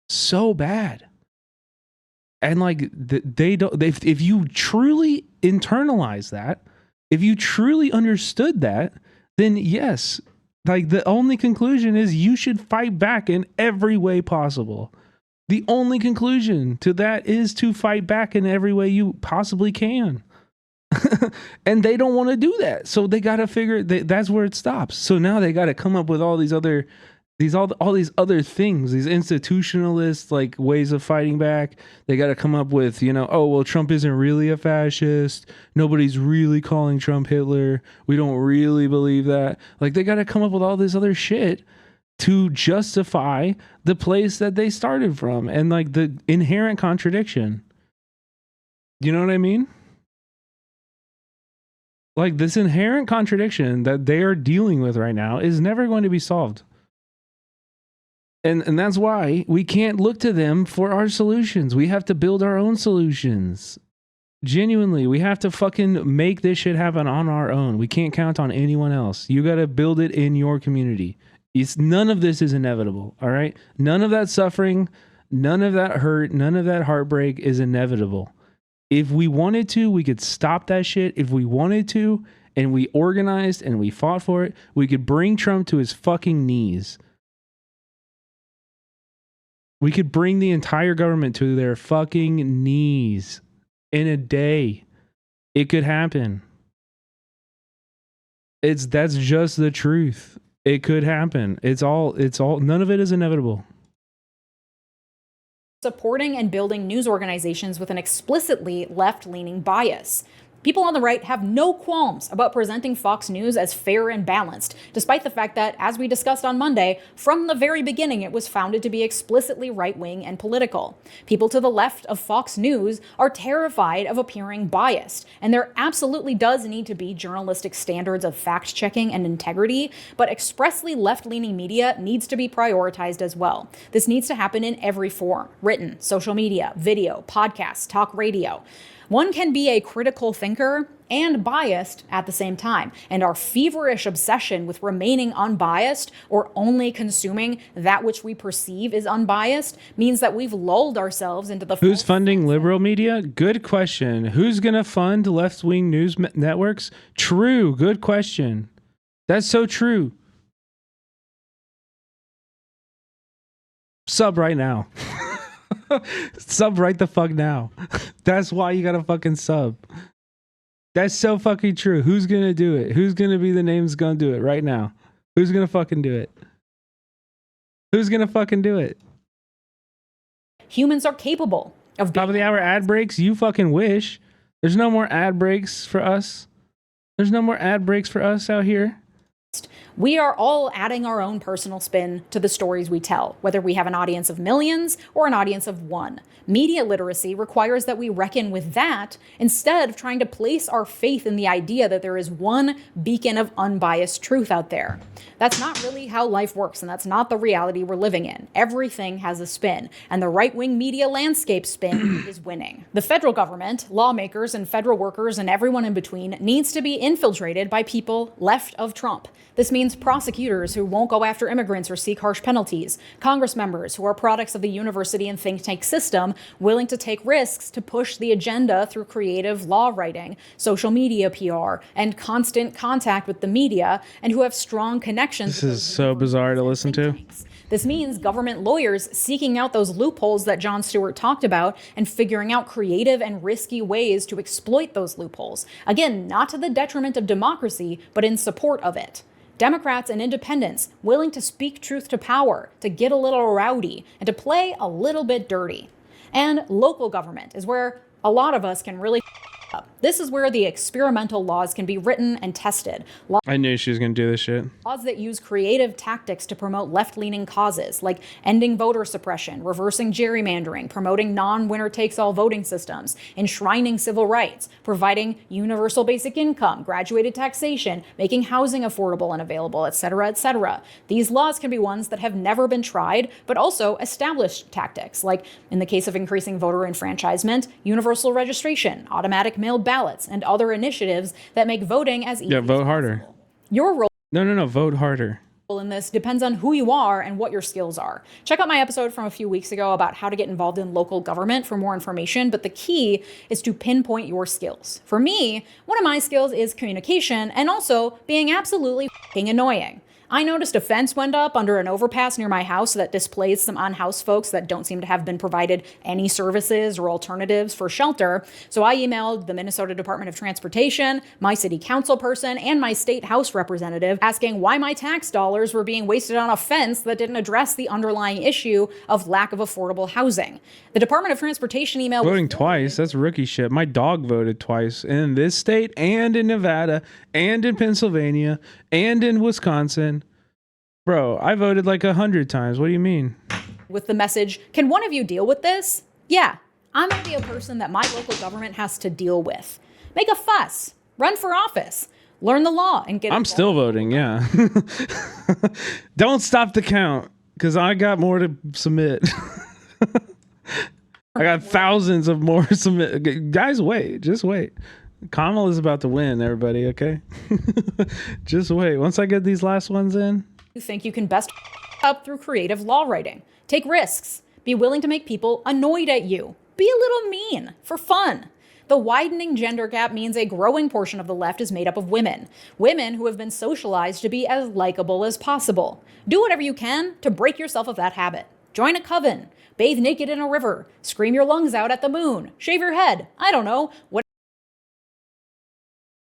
S1: so bad. And, like, if you truly internalize that, if you truly understood that, then yes, like, the only conclusion is you should fight back in every way possible. The only conclusion to that is to fight back in every way you possibly can. And they don't want to do that, so they got to figure that's where it stops. So now they got to come up with all these other all these other things, these institutionalist, like, ways of fighting back. They got to come up with, you know, oh, well, Trump isn't really a fascist. Nobody's really calling Trump Hitler. We don't really believe that. Like, they got to come up with all this other shit to justify the place that they started from, and, like, the inherent contradiction. You know what I mean? Like, this inherent contradiction that they are dealing with right now is never going to be solved. And that's why we can't look to them for our solutions. We have to build our own solutions. Genuinely, we have to fucking make this shit happen on our own. We can't count on anyone else. You got to build it in your community. None of this is inevitable, all right? None of that suffering, none of that hurt, none of that heartbreak is inevitable. If we wanted to, we could stop that shit. If we wanted to, and we organized and we fought for it, we could bring Trump to his fucking knees. We could bring the entire government to their fucking knees in a day. It could happen. That's just the truth. It could happen. It's all, none of it is inevitable.
S6: Supporting and building news organizations with an explicitly left-leaning bias. People on the right have no qualms about presenting Fox News as fair and balanced, despite the fact that, as we discussed on Monday, from the very beginning it was founded to be explicitly right-wing and political. People to the left of Fox News are terrified of appearing biased, and there absolutely does need to be journalistic standards of fact-checking and integrity, but expressly left-leaning media needs to be prioritized as well. This needs to happen in every form: written, social media, video, podcasts, talk radio. One can be a critical thinker and biased at the same time, and our feverish obsession with remaining unbiased or only consuming that which we perceive is unbiased means that we've lulled ourselves into the...
S1: Who's funding liberal media? Good question. Who's going to fund left-wing news networks? True. Good question. That's so true. Sub right now. Sub right the fuck now. That's why you gotta fucking sub. That's so fucking true. Who's gonna do it? Who's gonna be the name that's gonna do it right now? Who's gonna fucking do it? Who's gonna fucking do it?
S6: Humans are capable of...
S1: Top of the hour ad breaks? You fucking wish. There's no more ad breaks for us. There's no more ad breaks for us out here.
S6: We are all adding our own personal spin to the stories we tell, whether we have an audience of millions or an audience of one. Media literacy requires that we reckon with that instead of trying to place our faith in the idea that there is one beacon of unbiased truth out there. That's not really how life works, and that's not the reality we're living in. Everything has a spin, and the right-wing media landscape spin is winning. The federal government, lawmakers, and federal workers, and everyone in between needs to be infiltrated by people left of Trump. This means prosecutors who won't go after immigrants or seek harsh penalties, Congress members who are products of the university and think tank system, willing to take risks to push the agenda through creative law writing, social media PR, and constant contact with the media, and who have strong connections.
S1: This is so bizarre to listen to.
S6: This means government lawyers seeking out those loopholes that Jon Stewart talked about and figuring out creative and risky ways to exploit those loopholes. Again, not to the detriment of democracy, but in support of it. Democrats and independents willing to speak truth to power, to get a little rowdy, and to play a little bit dirty. And local government is where a lot of us can really up. This is where the experimental laws can be written and tested.
S1: I knew she was going to do this shit.
S6: Laws that use creative tactics to promote left-leaning causes, like ending voter suppression, reversing gerrymandering, promoting non-winner-takes-all voting systems, enshrining civil rights, providing universal basic income, graduated taxation, making housing affordable and available, etc., etc. These laws can be ones that have never been tried, but also established tactics, like in the case of increasing voter enfranchisement, universal registration, automatic mail ballots, and other initiatives that make voting as easy.
S1: Yeah, vote harder.
S6: Your role
S1: No, vote harder.
S6: in this depends on who you are and what your skills are. Check out my episode from a few weeks ago about how to get involved in local government for more information, but the key is to pinpoint your skills. For me, one of my skills is communication and also being absolutely fucking annoying. I noticed a fence went up under an overpass near my house that displays some unhoused folks that don't seem to have been provided any services or alternatives for shelter. So I emailed the Minnesota Department of Transportation, my city council person, and my state house representative asking why my tax dollars were being wasted on a fence that didn't address the underlying issue of lack of affordable housing. The Department of Transportation email
S1: Voting twice, that's rookie shit. My dog voted twice in this state and in Nevada and in Pennsylvania and in Wisconsin. Bro, I voted like 100 times. What do you mean?
S6: With the message, can one of you deal with this? Yeah, I'm gonna be a person that my local government has to deal with. Make a fuss, run for office, learn the law, and get
S1: I'm still voting, yeah. Don't stop the count, because I got more to submit. I got thousands of more submit. Guys, wait, just wait. Kamala's about to win, everybody, okay? Just wait. Once I get these last ones in.
S6: You think you can best up through creative law writing. Take risks. Be willing to make people annoyed at you. Be a little mean for fun. The widening gender gap means a growing portion of the left is made up of women. Women who have been socialized to be as likable as possible. Do whatever you can to break yourself of that habit. Join a coven. Bathe naked in a river. Scream your lungs out at the moon. Shave your head. I don't know.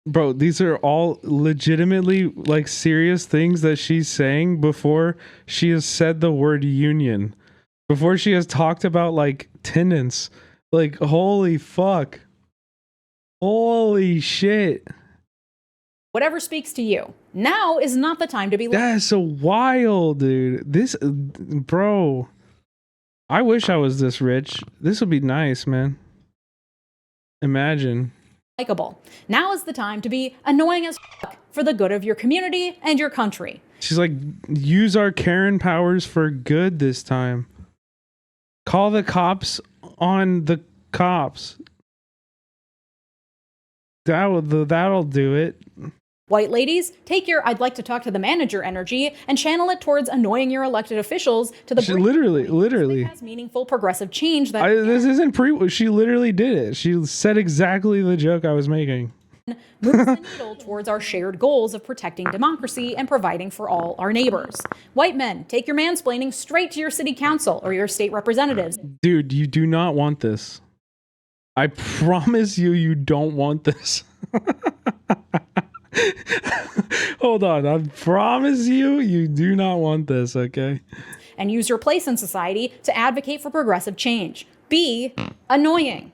S1: Bro, these are all legitimately like serious things that she's saying before she has said the word union. Before she has talked about like tenants. Like, holy fuck. Holy shit.
S6: Whatever speaks to you. Now is not the time to be.
S1: That's so wild, dude. This, bro. I wish I was this rich. This would be nice, man. Imagine.
S6: Likable. Now is the time to be annoying as fuck for the good of your community and your country.
S1: She's like, use our Karen powers for good this time. Call the cops on the cops. That'll do it.
S6: White ladies, take your I'd like to talk to the manager energy and channel it towards annoying your elected officials to the
S1: literally
S6: has meaningful progressive change that
S1: this isn't she literally did it. She said exactly the joke I was making.
S6: moves the needle towards our shared goals of protecting democracy and providing for all our neighbors. White men, take your mansplaining straight to your city council or your state representatives.
S1: Dude, you do not want this. I promise you don't want this. Hold on, I promise you do not want this, okay?
S6: And use your place in society to advocate for progressive change. Be annoying.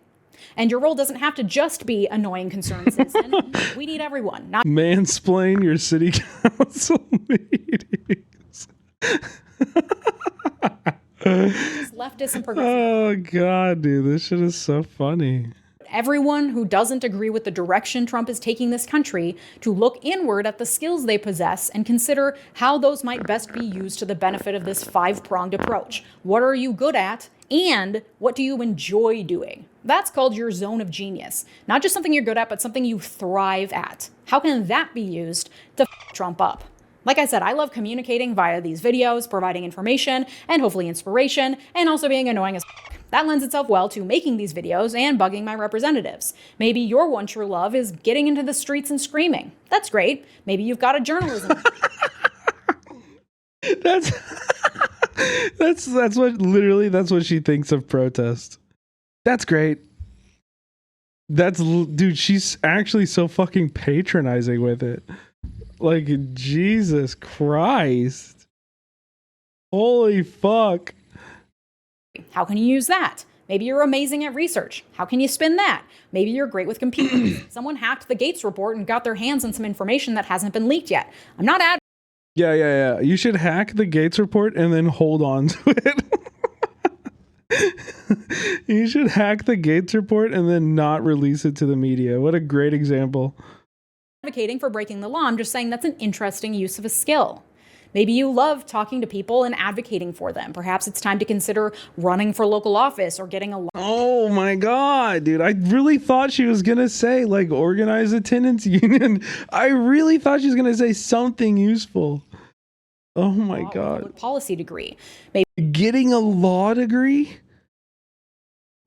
S6: And your role doesn't have to just be annoying concerned citizen. We need everyone. Not
S1: mansplain your city council meetings.
S6: Leftists and progressives.
S1: Oh god, dude, this shit is so funny.
S6: Everyone who doesn't agree with the direction Trump is taking this country to look inward at the skills they possess and consider how those might best be used to the benefit of this five-pronged approach. What are you good at? And what do you enjoy doing? That's called your zone of genius. Not just something you're good at, but something you thrive at. How can that be used to f Trump up? Like I said, I love communicating via these videos, providing information and hopefully inspiration, and also being annoying as f. That lends itself well to making these videos and bugging my representatives. Maybe your one true love is getting into the streets and screaming. That's great. Maybe you've got a journalism.
S1: That's what she thinks of protest. That's great. Dude, she's actually so fucking patronizing with it. Like, Jesus Christ. Holy fuck.
S6: How can you use that? Maybe you're amazing at research. How can you spin that? Maybe you're great with computers. Someone hacked the Gates report and got their hands on some information that hasn't been leaked yet. I'm not
S1: Yeah. You should hack the Gates report and then hold on to it. You should hack the Gates report and then not release it to the media. What a great example.
S6: Advocating for breaking the law. I'm just saying that's an interesting use of a skill. Maybe you love talking to people and advocating for them. Perhaps it's time to consider running for local office or getting a...
S1: Oh my god, dude. I really thought she was going to say, like, organize a tenants union. I really thought she was going to say something useful. Oh my god.
S6: Policy degree. Maybe
S1: getting a law degree?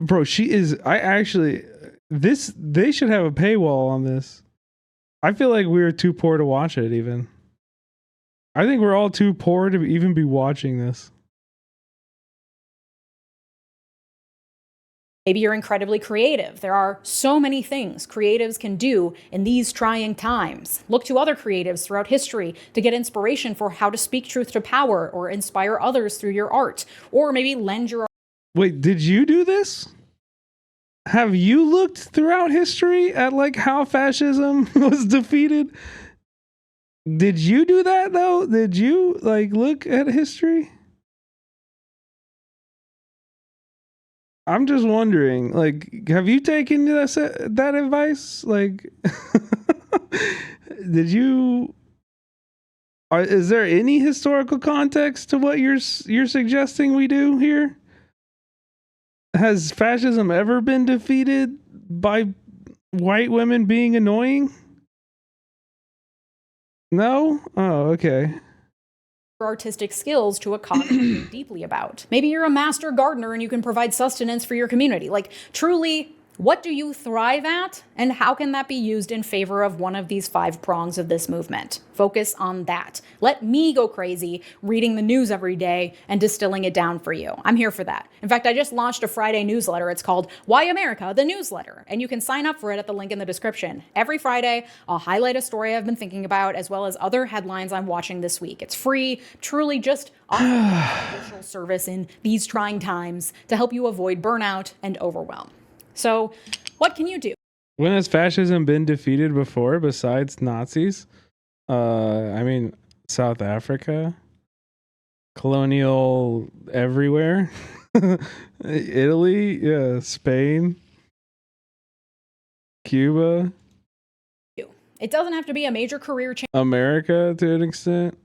S1: Bro, she is... They should have a paywall on this. I feel like we were too poor to watch it even. I think we're all too poor to even be watching this.
S6: Maybe you're incredibly creative. There are so many things creatives can do in these trying times. Look to other creatives throughout history to get inspiration for how to speak truth to power or inspire others through your art. Or maybe lend your...
S1: Wait, did you do this? Have you looked throughout history at like how fascism was defeated? Did you do that though? Did you like look at history? I'm just wondering, like, have you taken that advice? Like, did you? Is there any historical context to what you're suggesting we do here? Has fascism ever been defeated by white women being annoying? No? Oh, okay.
S6: Artistic skills to a cause you care deeply about. Maybe you're a master gardener and you can provide sustenance for your community. Like, truly, What do you thrive at, and how can that be used in favor of one of these 5 prongs of this movement? Focus on that. Let me go crazy reading the news every day and distilling it down for you. I'm here for that. In fact, I just launched a Friday newsletter. It's called Why America, the Newsletter, and you can sign up for it at the link in the description. Every Friday, I'll highlight a story I've been thinking about, as well as other headlines I'm watching this week. It's free, truly just offering social service in these trying times to help you avoid burnout and overwhelm. So, what can you do?
S1: When has fascism been defeated before besides Nazis? I mean, South Africa, colonial everywhere, Italy, yeah, Spain, Cuba.
S6: It doesn't have to be a major career change.
S1: America to an extent,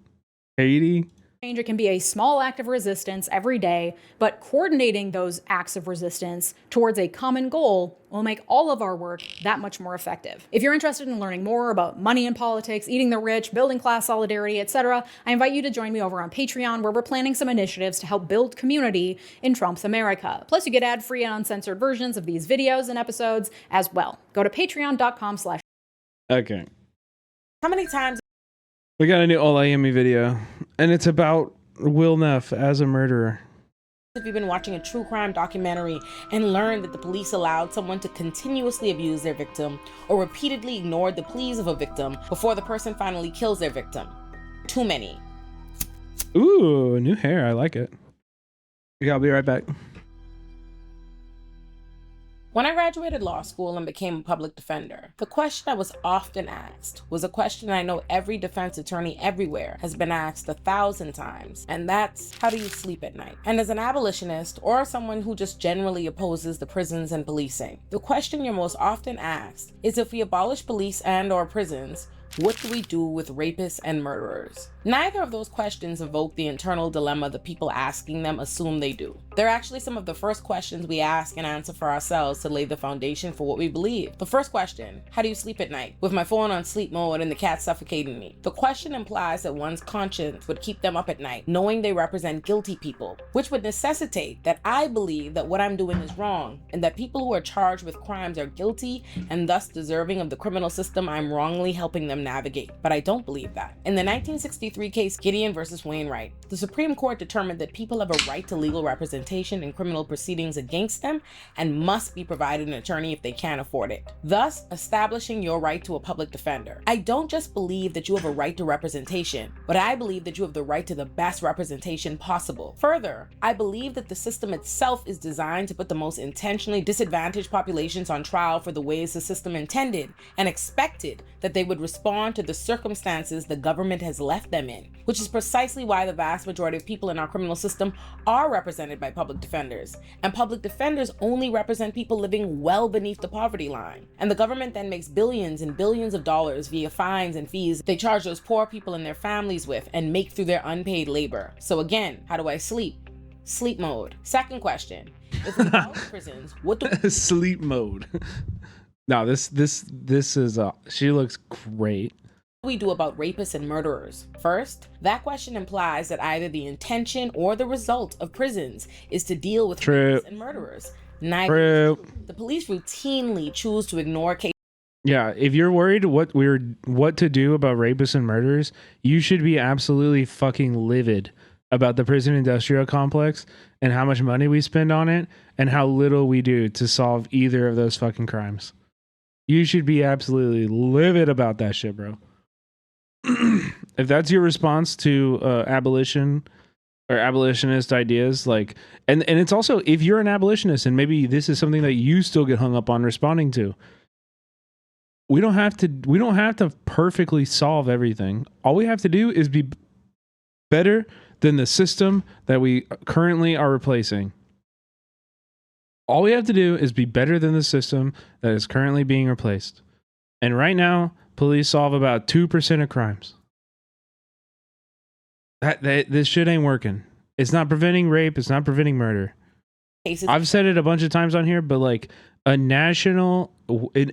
S1: Haiti.
S6: It can be a small act of resistance every day, but coordinating those acts of resistance towards a common goal will make all of our work that much more effective. If you're interested in learning more about money and politics, eating the rich, building class solidarity, etc., I invite you to join me over on Patreon, where we're planning some initiatives to help build community in Trump's America. Plus, you get ad-free and uncensored versions of these videos and episodes as well. Go to patreon.com/.
S1: Okay.
S8: How many times?
S1: We got a new Olayemi video, and it's about Will Neff as a murderer.
S8: Have you been watching a true crime documentary and learned that the police allowed someone to continuously abuse their victim or repeatedly ignored the pleas of a victim before the person finally kills their victim? Too many.
S1: Ooh, new hair. I like it. Yeah, I'll be right back.
S8: When I graduated law school and became a public defender, the question I was often asked was a question I know every defense attorney everywhere has been asked 1,000 times, and that's, how do you sleep at night? And as an abolitionist, or someone who just generally opposes the prisons and policing, the question you're most often asked is, if we abolish police and or prisons, what do we do with rapists and murderers? Neither of those questions evoke the internal dilemma the people asking them assume they do. They're actually some of the first questions we ask and answer for ourselves to lay the foundation for what we believe. The first question, how do you sleep at night? With my phone on sleep mode and the cat suffocating me. The question implies that one's conscience would keep them up at night, knowing they represent guilty people, which would necessitate that I believe that what I'm doing is wrong, and that people who are charged with crimes are guilty and thus deserving of the criminal system I'm wrongly helping them navigate. But I don't believe that. In the 1963 case Gideon versus Wainwright, the Supreme Court determined that people have a right to legal representation in criminal proceedings against them and must be provided an attorney if they can't afford it, thus establishing your right to a public defender. I don't just believe that you have a right to representation, but I believe that you have the right to the best representation possible. Further, I believe that the system itself is designed to put the most intentionally disadvantaged populations on trial for the ways the system intended and expected that they would respond to the circumstances the government has left them in, which is precisely why the vast majority of people in our criminal system are represented by public defenders, and public defenders only represent people living well beneath the poverty line. And the government then makes billions and billions of dollars via fines and fees they charge those poor people and their families with and make through their unpaid labor. So again, how do I sleep? Sleep mode. Second question, if we abolish prisons, what do
S1: sleep mode? No, this is she looks great.
S8: we do about rapists and murderers? First, that question implies that either the intention or the result of prisons is to deal with rapists and murderers. Neither. The police routinely choose to ignore cases.
S1: Yeah, if you're worried what to do about rapists and murderers, you should be absolutely fucking livid about the prison industrial complex and how much money we spend on it and how little we do to solve either of those fucking crimes. You should be absolutely livid about that shit, bro. If that's your response to abolition or abolitionist ideas, like, and it's also, if you're an abolitionist and maybe this is something that you still get hung up on responding to, we don't have to perfectly solve everything. All we have to do is be better than the system that we currently are replacing. All we have to do is be better than the system that is currently being replaced. And right now, police solve about 2% of crimes. This shit ain't working. It's not preventing rape. It's not preventing murder. I've said it a bunch of times on here, but like a national, in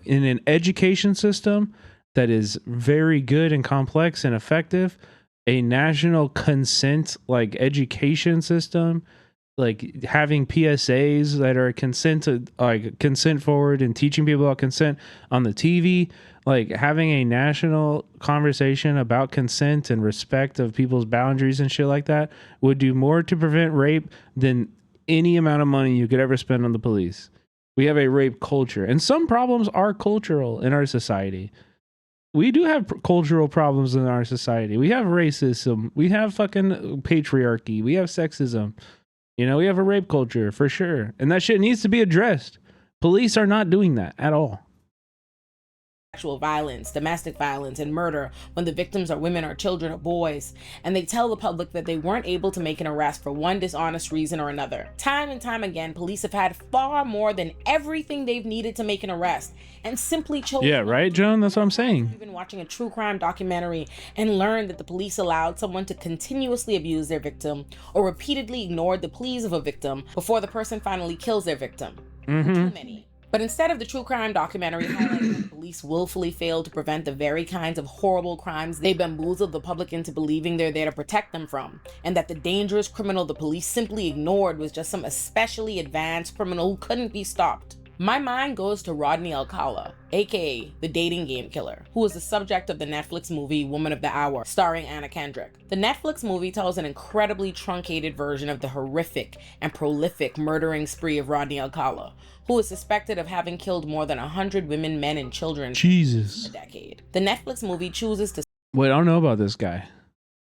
S1: an education system that is very good and complex and effective, a national consent like education system like having PSAs that are consent forward and teaching people about consent on the TV, like having a national conversation about consent and respect of people's boundaries and shit like that would do more to prevent rape than any amount of money you could ever spend on the police. We have a rape culture, and some problems are cultural in our society. We do have cultural problems in our society. We have racism. We have fucking patriarchy. We have sexism. You know, we have a rape culture for sure. And that shit needs to be addressed. Police are not doing that at all.
S8: Sexual violence, domestic violence, and murder when the victims are women or children or boys, and they tell the public that they weren't able to make an arrest for one dishonest reason or another. Time and time again, police have had far more than everything they've needed to make an arrest, and simply chose.
S1: Yeah, right, Joan? That's what I'm saying.
S8: We've been watching a true crime documentary and learned that the police allowed someone to continuously abuse their victim or repeatedly ignored the pleas of a victim before the person finally kills their victim. Too many. But instead of the true crime documentary highlighting that the police willfully failed to prevent the very kinds of horrible crimes they bamboozled the public into believing they're there to protect them from, and that the dangerous criminal the police simply ignored was just some especially advanced criminal who couldn't be stopped, my mind goes to Rodney Alcala, aka the dating game killer, who was the subject of the Netflix movie Woman of the Hour, starring Anna Kendrick. The Netflix movie tells an incredibly truncated version of the horrific and prolific murdering spree of Rodney Alcala, who is suspected of having killed more than 100 women, men, and children
S1: Jesus.
S8: in a decade. The Netflix movie chooses to
S1: Wait, I don't know about this guy.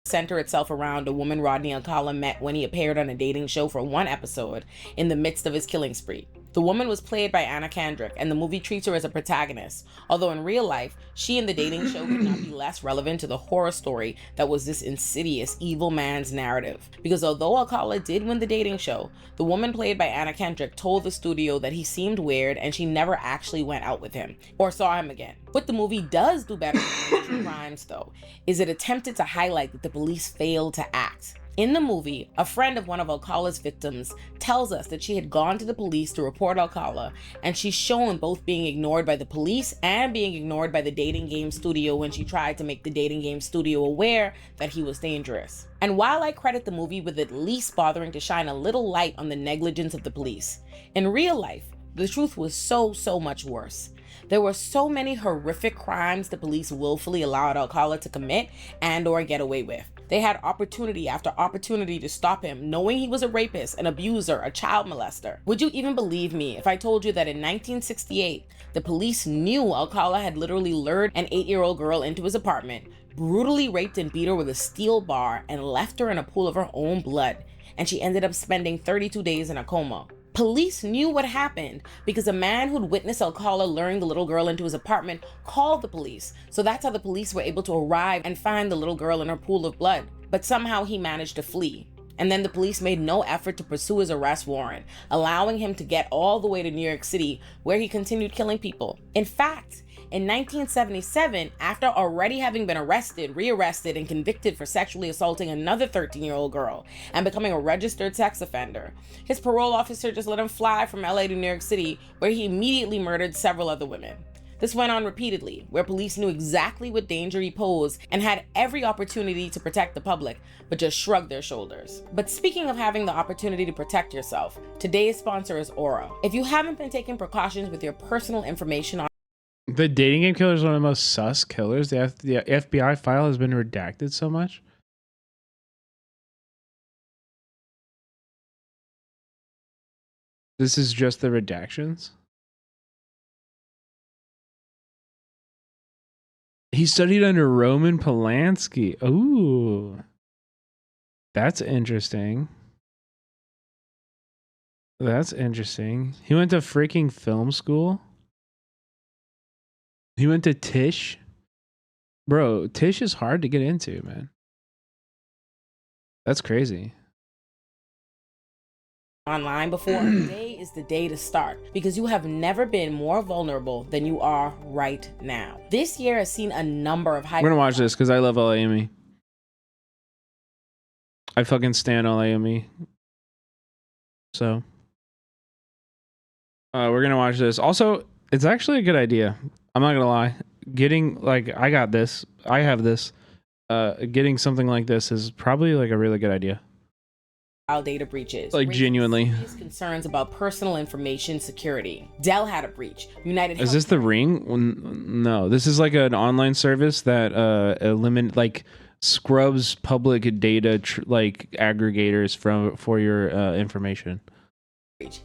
S8: center itself around a woman Rodney Alcala met when he appeared on a dating show for one episode in the midst of his killing spree. The woman was played by Anna Kendrick, and the movie treats her as a protagonist, although in real life, she in the dating show could not be less relevant to the horror story that was this insidious, evil man's narrative. Because although Alcala did win the dating show, the woman played by Anna Kendrick told the studio that he seemed weird and she never actually went out with him or saw him again. What the movie does do better than true crimes, though, is it attempted to highlight that the police failed to act. In the movie, a friend of one of Alcala's victims tells us that she had gone to the police to report Alcala, and she's shown both being ignored by the police and being ignored by the dating game studio when she tried to make the dating game studio aware that he was dangerous. And while I credit the movie with at least bothering to shine a little light on the negligence of the police, in real life, the truth was so much worse. There were so many horrific crimes the police willfully allowed Alcala to commit and or get away with. They had opportunity after opportunity to stop him, knowing he was a rapist, an abuser, a child molester. Would you even believe me if I told you that in 1968, the police knew Alcala had literally lured an 8-year-old girl into his apartment, brutally raped and beat her with a steel bar, and left her in a pool of her own blood, and she ended up spending 32 days in a coma? Police knew what happened because a man who'd witnessed Alcala luring the little girl into his apartment called the police. So that's how the police were able to arrive and find the little girl in her pool of blood. But somehow he managed to flee. And then the police made no effort to pursue his arrest warrant, allowing him to get all the way to New York City, where he continued killing people. In fact, in 1977, after already having been arrested, rearrested, and convicted for sexually assaulting another 13-year-old girl and becoming a registered sex offender, his parole officer just let him fly from LA to New York City, where he immediately murdered several other women. This went on repeatedly, where police knew exactly what danger he posed and had every opportunity to protect the public, but just shrugged their shoulders. But speaking of having the opportunity to protect yourself, today's sponsor is Aura. If you haven't been taking precautions with your personal information on
S1: The dating game killer is one of the most sus killers. The FBI file has been redacted so much. This is just the redactions. He studied under Roman Polanski. Ooh. That's interesting. That's interesting. He went to freaking film school. He went to Tisch. Bro, Tisch is hard to get into, man. That's crazy.
S8: Online before, today is the day to start because you have never been more vulnerable than you are right now. This year has seen a number of
S1: We're gonna watch this because I love LAME. I fucking stan LAME. So we're gonna watch this. Also, it's actually a good idea. I'm not gonna lie. Getting I got this. I have this. Getting something like this is probably like a really good idea.
S8: data breaches.
S1: Like, genuinely.
S8: Serious concerns about personal information security. Dell had a breach. United
S1: Is this the Ring? No, this is like an online service that scrubs public data like aggregators for your information.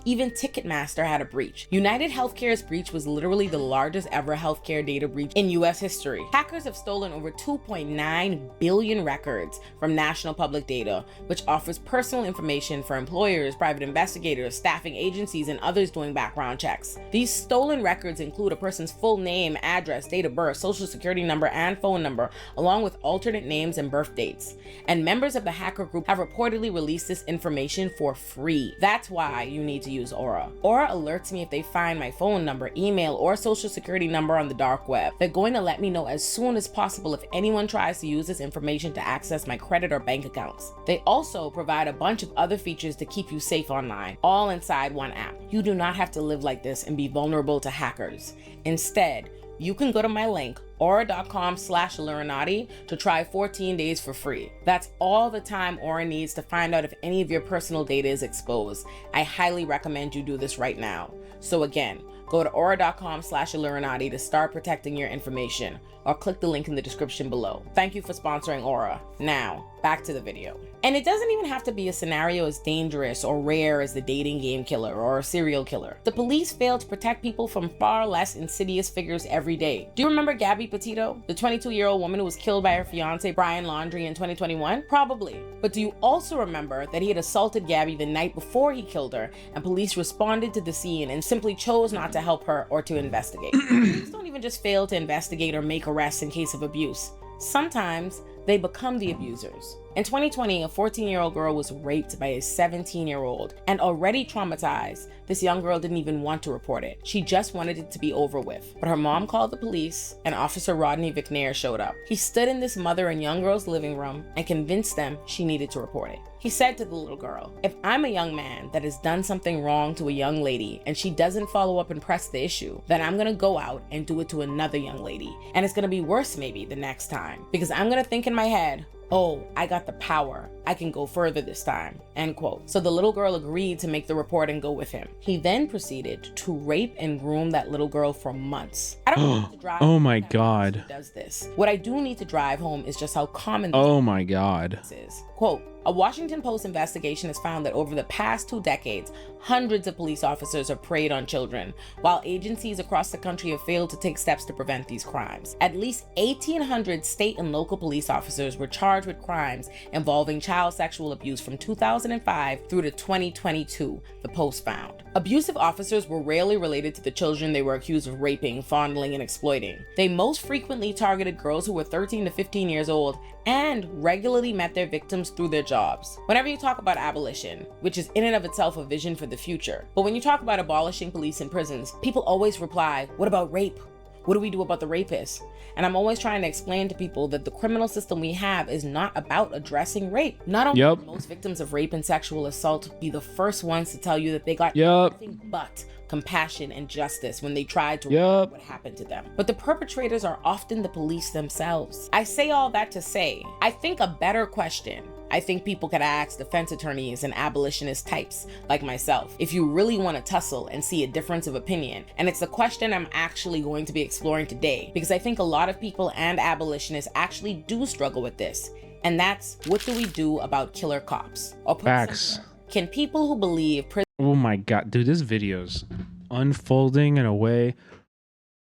S8: Even Ticketmaster had a breach. United Healthcare's breach was literally the largest ever healthcare data breach in US history. Hackers have stolen over 2.9 billion records from national public data, which offers personal information for employers, private investigators, staffing agencies, and others doing background checks. These stolen records include a person's full name, address, date of birth, social security number, and phone number, along with alternate names and birth dates. And members of the hacker group have reportedly released this information for free. That's why you need to use Aura. Aura alerts me if they find my phone number, email, or social security number on the dark web. They're going to let me know as soon as possible if anyone tries to use this information to access my credit or bank accounts. They also provide a bunch of other features to keep you safe online, all inside one app. You do not have to live like this and be vulnerable to hackers. Instead, you can go to my link, aura.com/Illuminati, to try 14 days for free. That's all the time Aura needs to find out if any of your personal data is exposed. I highly recommend you do this right now. So again, go to aura.com/Illuminati to start protecting your information, or click the link in the description below. Thank you for sponsoring Aura. Now, back to the video. And it doesn't even have to be a scenario as dangerous or rare as the dating game killer or a serial killer. The police fail to protect people from far less insidious figures every day. Do you remember Gabby Petito, the 22-year-old woman who was killed by her fiance Brian Laundrie in 2021? Probably. But do you also remember that he had assaulted Gabby the night before he killed her, and police responded to the scene and simply chose not to help her or to investigate? Police don't even just fail to investigate or make arrests in case of abuse. Sometimes they become the abusers. In 2020, a 14-year-old girl was raped by a 17-year-old, and already traumatized, this young girl didn't even want to report it. She just wanted it to be over with. But her mom called the police, and Officer Rodney McNair showed up. He stood in this mother and young girl's living room and convinced them she needed to report it. He said to the little girl, "If I'm a young man that has done something wrong to a young lady and she doesn't follow up and press the issue, then I'm gonna go out and do it to another young lady. And it's gonna be worse maybe the next time, because I'm gonna think in my head, oh, I got the power. I can go further this time," end quote. So the little girl agreed to make the report and go with him. He then proceeded to rape and groom that little girl for months. I don't need to drive
S1: Oh my God.
S8: who does this. What I do need to drive home is just how common
S1: Oh my God.
S8: this is. Quote, a Washington Post investigation has found that over the past 2 decades, hundreds of police officers have preyed on children, while agencies across the country have failed to take steps to prevent these crimes. At least 1,800 state and local police officers were charged with crimes involving child sexual abuse from 2005 through to 2022, the Post found. Abusive officers were rarely related to the children they were accused of raping, fondling, and exploiting. They most frequently targeted girls who were 13 to 15 years old and regularly met their victims through their jobs. Whenever you talk about abolition, which is in and of itself a vision for the future, but when you talk about abolishing police and prisons, people always reply, what about rape? What do we do about the rapists? And I'm always trying to explain to people that the criminal system we have is not about addressing rape. Not only will most victims of rape and sexual assault be the first ones to tell you that they got nothing but compassion and justice when they tried to report what happened to them, but the perpetrators are often the police themselves. I say all that to say, I think a better question I think people could ask defense attorneys and abolitionist types like myself if you really want to tussle and see a difference of opinion. And it's the question I'm actually going to be exploring today, because I think a lot of people and abolitionists actually do struggle with this. And that's, what do we do about killer cops? Or put
S1: Facts.
S8: Can people who believe
S1: Oh my God, dude, this video's unfolding in a way.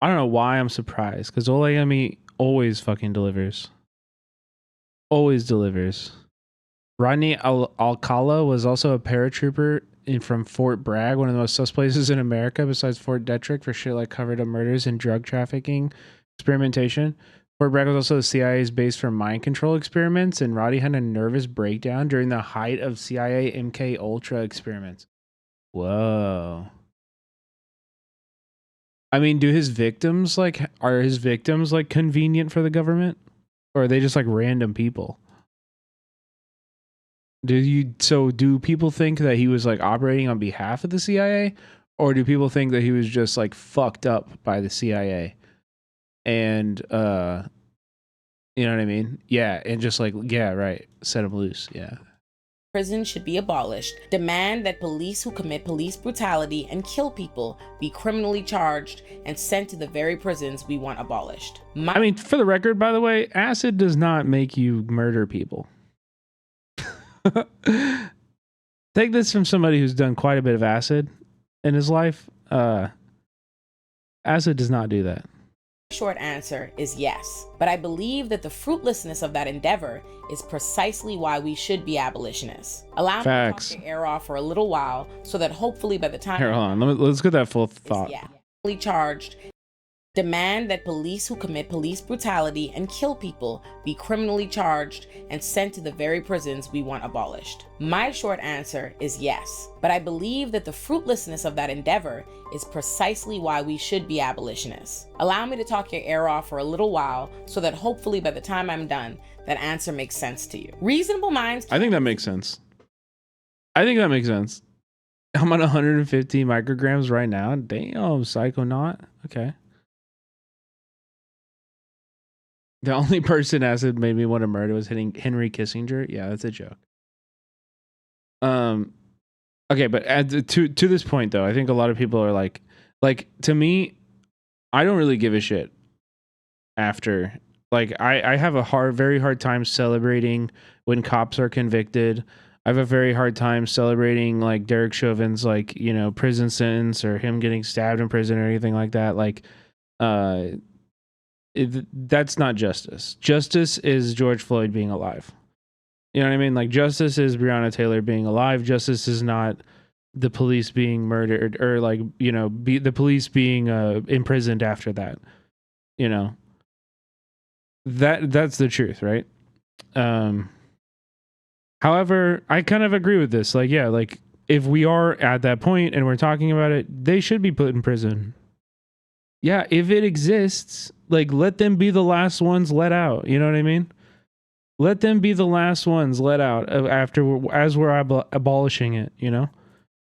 S1: I don't know why I'm surprised, because Olayemi always fucking delivers. Always delivers. Rodney Alcala was also a paratrooper from Fort Bragg, one of the most sus places in America besides Fort Detrick, for shit like covered up murders and drug trafficking experimentation. Fort Bragg was also the CIA's base for mind control experiments, and Roddy had a nervous breakdown during the height of CIA MK Ultra experiments. Whoa. I mean, are his victims like convenient for the government? Or are they just like random people? Do people think that he was like operating on behalf of the CIA, or do people think that he was just like fucked up by the CIA and you know what I mean? Yeah, and just like, yeah, right, set him loose. Yeah.
S8: Prison should be abolished. Demand that police who commit police brutality and kill people be criminally charged and sent to the very prisons we want abolished.
S1: I mean, for the record, by the way, acid does not make you murder people. Take this from somebody who's done quite a bit of acid in his life. Acid does not do that.
S8: Short answer is yes, but I believe that the fruitlessness of that endeavor is precisely why we should be abolitionists. Allow me to talk your ear off for a little while so that hopefully by the time—
S1: Here, hold on. Let's get that full thought.
S8: Charged. Demand that police who commit police brutality and kill people be criminally charged and sent to the very prisons we want abolished. My short answer is yes, but I believe that the fruitlessness of that endeavor is precisely why we should be abolitionists. Allow me to talk your ear off for a little while so that hopefully by the time I'm done, that answer makes sense to you. Reasonable minds—
S1: I think that makes sense. I think that makes sense. I'm on 150 micrograms right now. Damn, psychonaut. Okay. The only person acid made me want to murder was hitting Henry Kissinger. Yeah, that's a joke. Okay, but to this point though, I think a lot of people are like to me, I don't really give a shit after. Like I have a very hard time celebrating when cops are convicted. I have a very hard time celebrating like Derek Chauvin's like, you know, prison sentence or him getting stabbed in prison or anything like that. Like that's not justice. Justice is George Floyd being alive. You know what I mean? Like justice is Breonna Taylor being alive. Justice is not the police being murdered or like, you know, the police being imprisoned after that. You know, that's the truth, right? However, I kind of agree with this. Like, yeah, like if we are at that point and we're talking about it, they should be put in prison. Yeah, if it exists, like let them be the last ones let out. You know what I mean? Let them be the last ones let out as we're abolishing it, you know?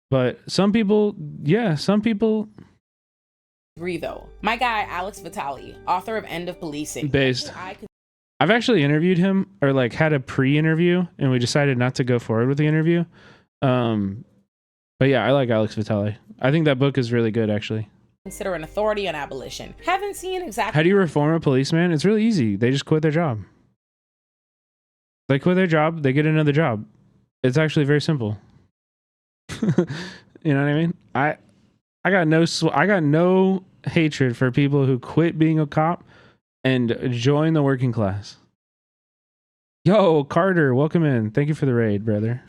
S1: But some people, yeah, some people
S8: agree though. My guy, Alex Vitale, author of End of Policing.
S1: I've actually interviewed him or like had a pre-interview and we decided not to go forward with the interview. But yeah, I like Alex Vitale. I think that book is really good actually.
S8: Consider an authority on abolition. Haven't seen exactly—
S1: How do you reform a policeman? It's really easy. They just quit their job. They quit their job, they get another job. It's actually very simple. You know what I mean? I got no hatred for people who quit being a cop and join the working class. Yo, Carter, welcome in. Thank you for the raid, brother.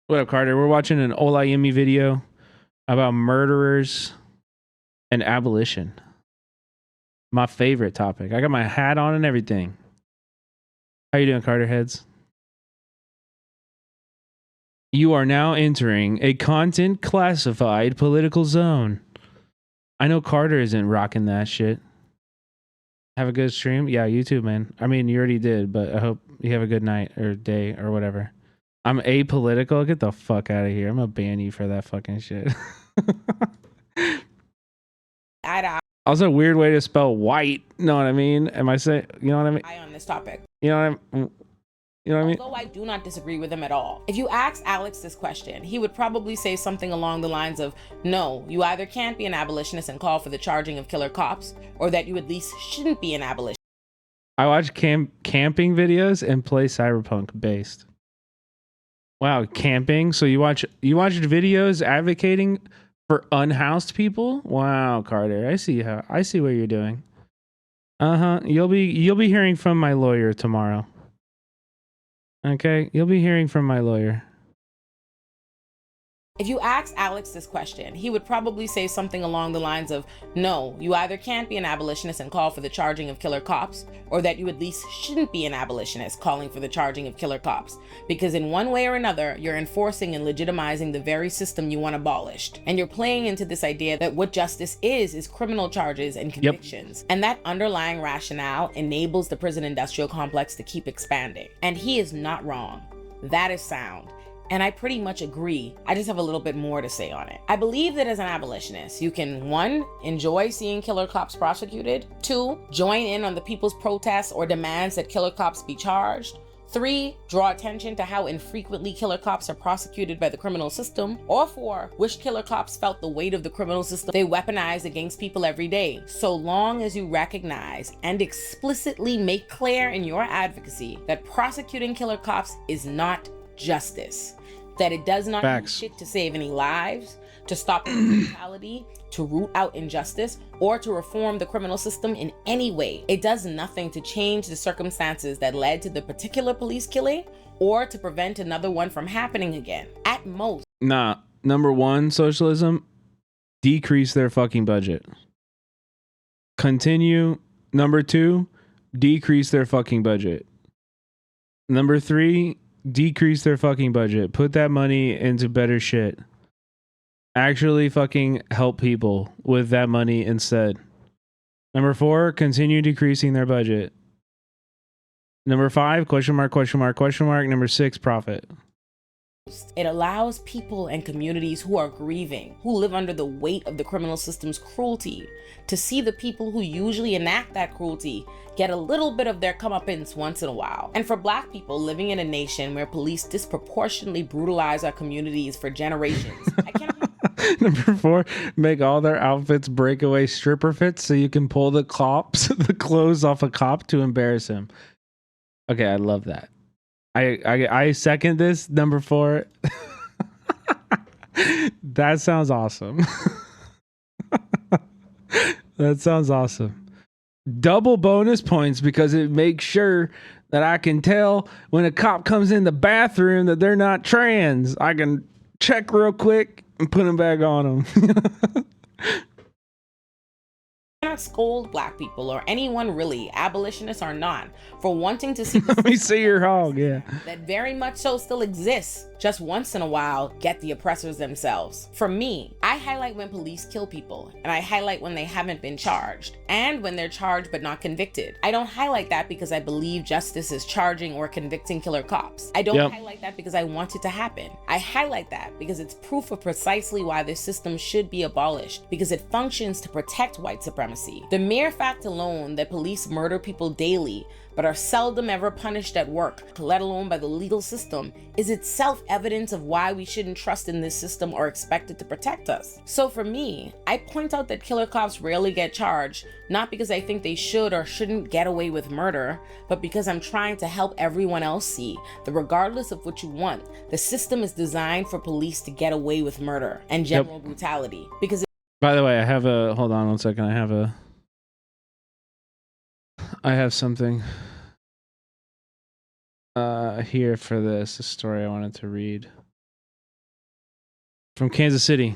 S1: What up, Carter? We're watching an Olayemi video about murderers and abolition. My favorite topic. I got my hat on and everything. How you doing, Carter Heads? You are now entering a content classified political zone. I know Carter isn't rocking that shit. Have a good stream? Yeah, you too, man. I mean, you already did, but I hope you have a good night or day or whatever. I'm apolitical. Get the fuck out of here. I'm gonna ban you for that fucking shit. Also, weird way to spell white. Know what I mean? Am I saying? You know what I mean?
S8: On this topic.
S1: You know what I mean? You know what I mean?
S8: Although I do not disagree with him at all. If you ask Alex this question, he would probably say something along the lines of, no, you either can't be an abolitionist and call for the charging of killer cops, or that you at least shouldn't be an abolitionist.
S1: I watch camping videos and play Cyberpunk based. Wow, camping. So you watch videos advocating for unhoused people? Wow, Carter. I see what you're doing. You'll be hearing from my lawyer tomorrow. Okay, you'll be hearing from my lawyer.
S8: If you ask Alex this question, he would probably say something along the lines of, no, you either can't be an abolitionist and call for the charging of killer cops, or that you at least shouldn't be an abolitionist calling for the charging of killer cops, because in one way or another, you're enforcing and legitimizing the very system you want abolished. And you're playing into this idea that what justice is criminal charges and convictions. Yep. And that underlying rationale enables the prison industrial complex to keep expanding. And he is not wrong. That is sound. And I pretty much agree. I just have a little bit more to say on it. I believe that as an abolitionist, you can 1, enjoy seeing killer cops prosecuted, 2, join in on the people's protests or demands that killer cops be charged, 3, draw attention to how infrequently killer cops are prosecuted by the criminal system. Or 4, wish killer cops felt the weight of the criminal system they weaponize against people every day. So long as you recognize and explicitly make clear in your advocacy that prosecuting killer cops is not justice, that it does not do shit to save any lives, to stop brutality, to root out injustice, or to reform the criminal system in any way. It does nothing to change the circumstances that led to the particular police killing or to prevent another one from happening again. At most.
S1: Nah, number one, socialism, decrease their fucking budget. Continue. Number 2, decrease their fucking budget. Number 3, decrease their fucking budget. Put that money into better shit. Actually fucking help people with that money instead. Number 4, continue decreasing their budget. Number 5, question mark, question mark, question mark. Number 6, profit.
S8: It allows people and communities who are grieving, who live under the weight of the criminal system's cruelty, to see the people who usually enact that cruelty get a little bit of their comeuppance once in a while. And for Black people living in a nation where police disproportionately brutalize our communities for generations, I can't.
S1: Number 4, make all their outfits breakaway stripper fits so you can pull the clothes off a cop to embarrass him. Okay, I love that. I second this. Number 4. That sounds awesome. That sounds awesome. Double bonus points because it makes sure that I can tell when a cop comes in the bathroom that they're not trans. I can check real quick and put them back on them.
S8: Cannot scold Black people or anyone really, abolitionists or not, for wanting to see
S1: Let me see your hog, yeah.
S8: that very much so still exists. Just once in a while, get the oppressors themselves. For me, I highlight when police kill people, and I highlight when they haven't been charged, and when they're charged but not convicted. I don't highlight that because I believe justice is charging or convicting killer cops. I don't highlight that because I want it to happen. I highlight that because it's proof of precisely why this system should be abolished, because it functions to protect white supremacy. The mere fact alone that police murder people daily but are seldom ever punished at work, let alone by the legal system, is itself evidence of why we shouldn't trust in this system or expect it to protect us. So for me, I point out that killer cops rarely get charged, not because I think they should or shouldn't get away with murder, but because I'm trying to help everyone else see that regardless of what you want, the system is designed for police to get away with murder and general brutality. Because
S1: by the way, I have a, hold on one second. I have something here for this story I wanted to read. From Kansas City.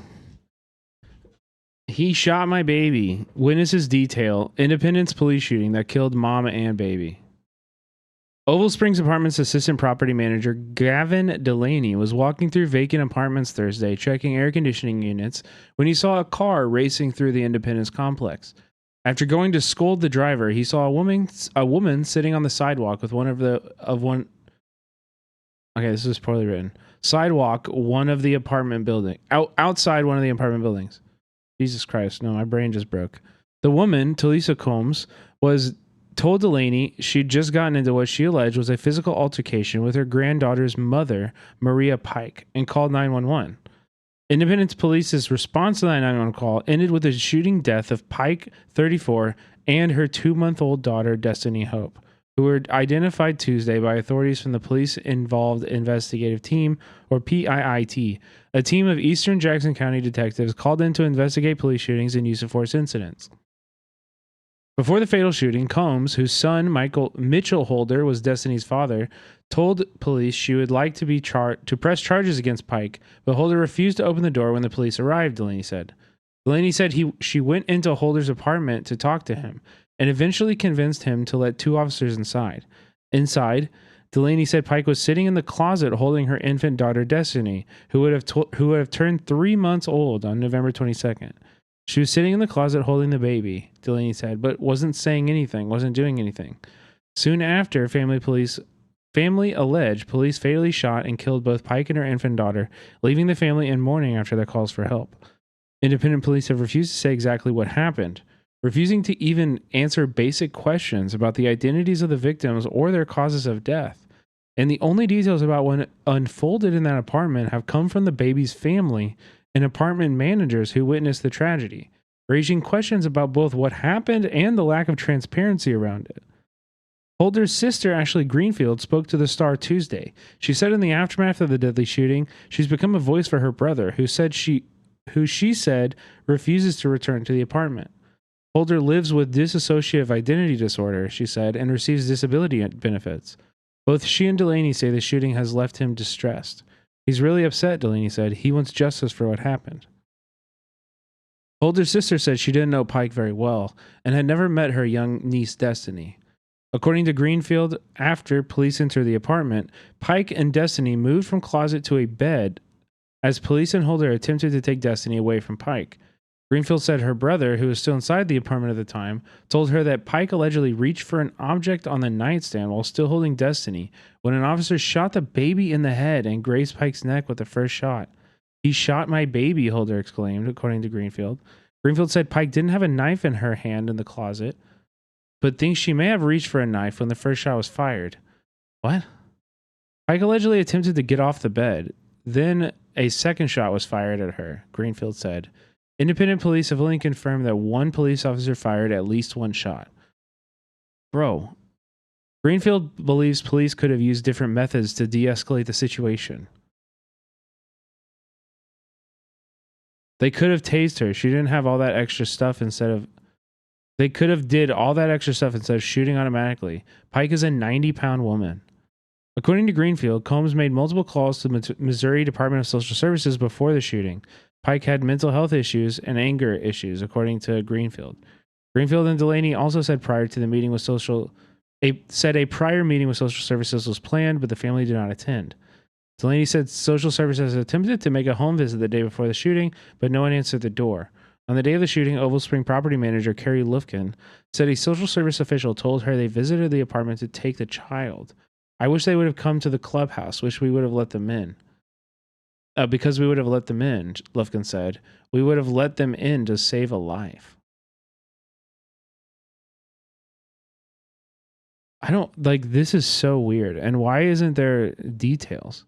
S1: He shot my baby. Witnesses detail Independence police shooting that killed mama and baby. Oval Springs Apartments assistant property manager Gavin Delaney was walking through vacant apartments Thursday, checking air conditioning units, when he saw a car racing through the Independence complex. After going to scold the driver, he saw a woman sitting on the sidewalk with one. Okay, this is poorly written. Sidewalk, one of the apartment building. Outside one of the apartment buildings. Jesus Christ, no, my brain just broke. The woman, Talisa Combs, was told Delaney she'd just gotten into what she alleged was a physical altercation with her granddaughter's mother, Maria Pike, and called 911. Independence Police's response to that 911 call ended with the shooting death of Pike, 34, and her 2-month-old daughter, Destiny Hope, who were identified Tuesday by authorities from the Police Involved Investigative Team, or PIIT, a team of Eastern Jackson County detectives called in to investigate police shootings and use of force incidents. Before the fatal shooting, Combs, whose son Mitchell Holder was Destiny's father, told police she would like to press charges against Pike, but Holder refused to open the door when the police arrived, Delaney said. Delaney said she went into Holder's apartment to talk to him, and eventually convinced him to let 2 officers inside. Inside, Delaney said Pike was sitting in the closet holding her infant daughter Destiny, who would have turned 3 months old on November 22nd. She was sitting in the closet holding the baby, Delaney said, but wasn't saying anything, wasn't doing anything. Soon after, family alleged police fatally shot and killed both Pike and her infant daughter, leaving the family in mourning after their calls for help. Independent police have refused to say exactly what happened, refusing to even answer basic questions about the identities of the victims or their causes of death. And the only details about what unfolded in that apartment have come from the baby's family and apartment managers who witnessed the tragedy, raising questions about both what happened and the lack of transparency around it. Holder's sister, Ashley Greenfield, spoke to the Star Tuesday. She said in the aftermath of the deadly shooting, she's become a voice for her brother, who she said refuses to return to the apartment. Holder lives with dissociative identity disorder, she said, and receives disability benefits. Both she and Delaney say the shooting has left him distressed. He's really upset, Delaney said. He wants justice for what happened. Holder's sister said she didn't know Pike very well and had never met her young niece, Destiny. According to Greenfield, after police entered the apartment, Pike and Destiny moved from closet to a bed as police and Holder attempted to take Destiny away from Pike. Greenfield said her brother, who was still inside the apartment at the time, told her that Pike allegedly reached for an object on the nightstand while still holding Destiny when an officer shot the baby in the head and grazed Pike's neck with the first shot. He shot my baby, Holder exclaimed, according to Greenfield. Greenfield said Pike didn't have a knife in her hand in the closet, but thinks she may have reached for a knife when the first shot was fired. What? Pike allegedly attempted to get off the bed. Then a second shot was fired at her, Greenfield said. Independent police have only confirmed that one police officer fired at least one shot. Bro, Greenfield believes police could have used different methods to de-escalate the situation. They could have tased her. She didn't have all that extra stuff They could have did all that extra stuff instead of shooting automatically. Pike is a 90-pound woman. According to Greenfield, Combs made multiple calls to the Missouri Department of Social Services before the shooting. Pike had mental health issues and anger issues, according to Greenfield. Greenfield and Delaney also said a prior meeting with social services was planned, but the family did not attend. Delaney said social services attempted to make a home visit the day before the shooting, but no one answered the door. On the day of the shooting, Oval Spring property manager Carrie Lufkin said a social service official told her they visited the apartment to take the child. I wish they would have come to the clubhouse. Wish we would have let them in. Because we would have let them in, Lufkin said. We would have let them in to save a life. I don't, this is so weird. And why isn't there details?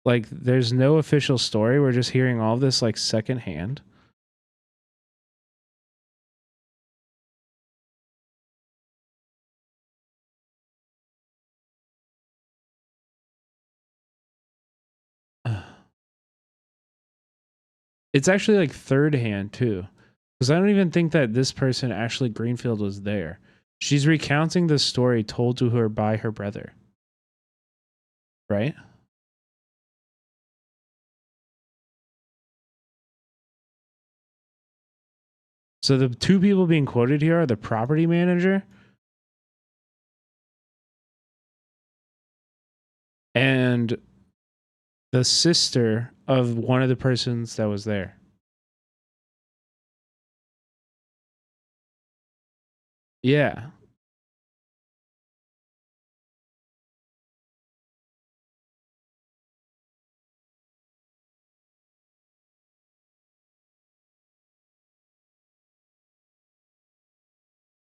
S1: There's no official story. We're just hearing all this, secondhand. It's actually third hand too, because I don't even think that this person, Ashley Greenfield, was there. She's recounting the story told to her by her brother. Right? So the two people being quoted here are the property manager and the sister of one of the persons that was there. Yeah.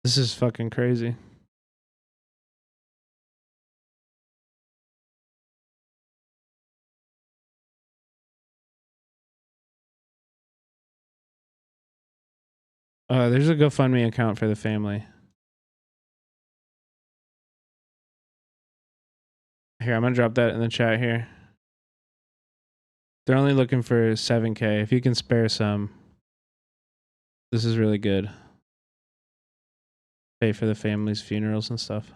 S1: This is fucking crazy. There's a GoFundMe account for the family. Here, I'm gonna drop that in the chat here. They're only looking for 7K. If you can spare some, this is really good. Pay for the family's funerals and stuff.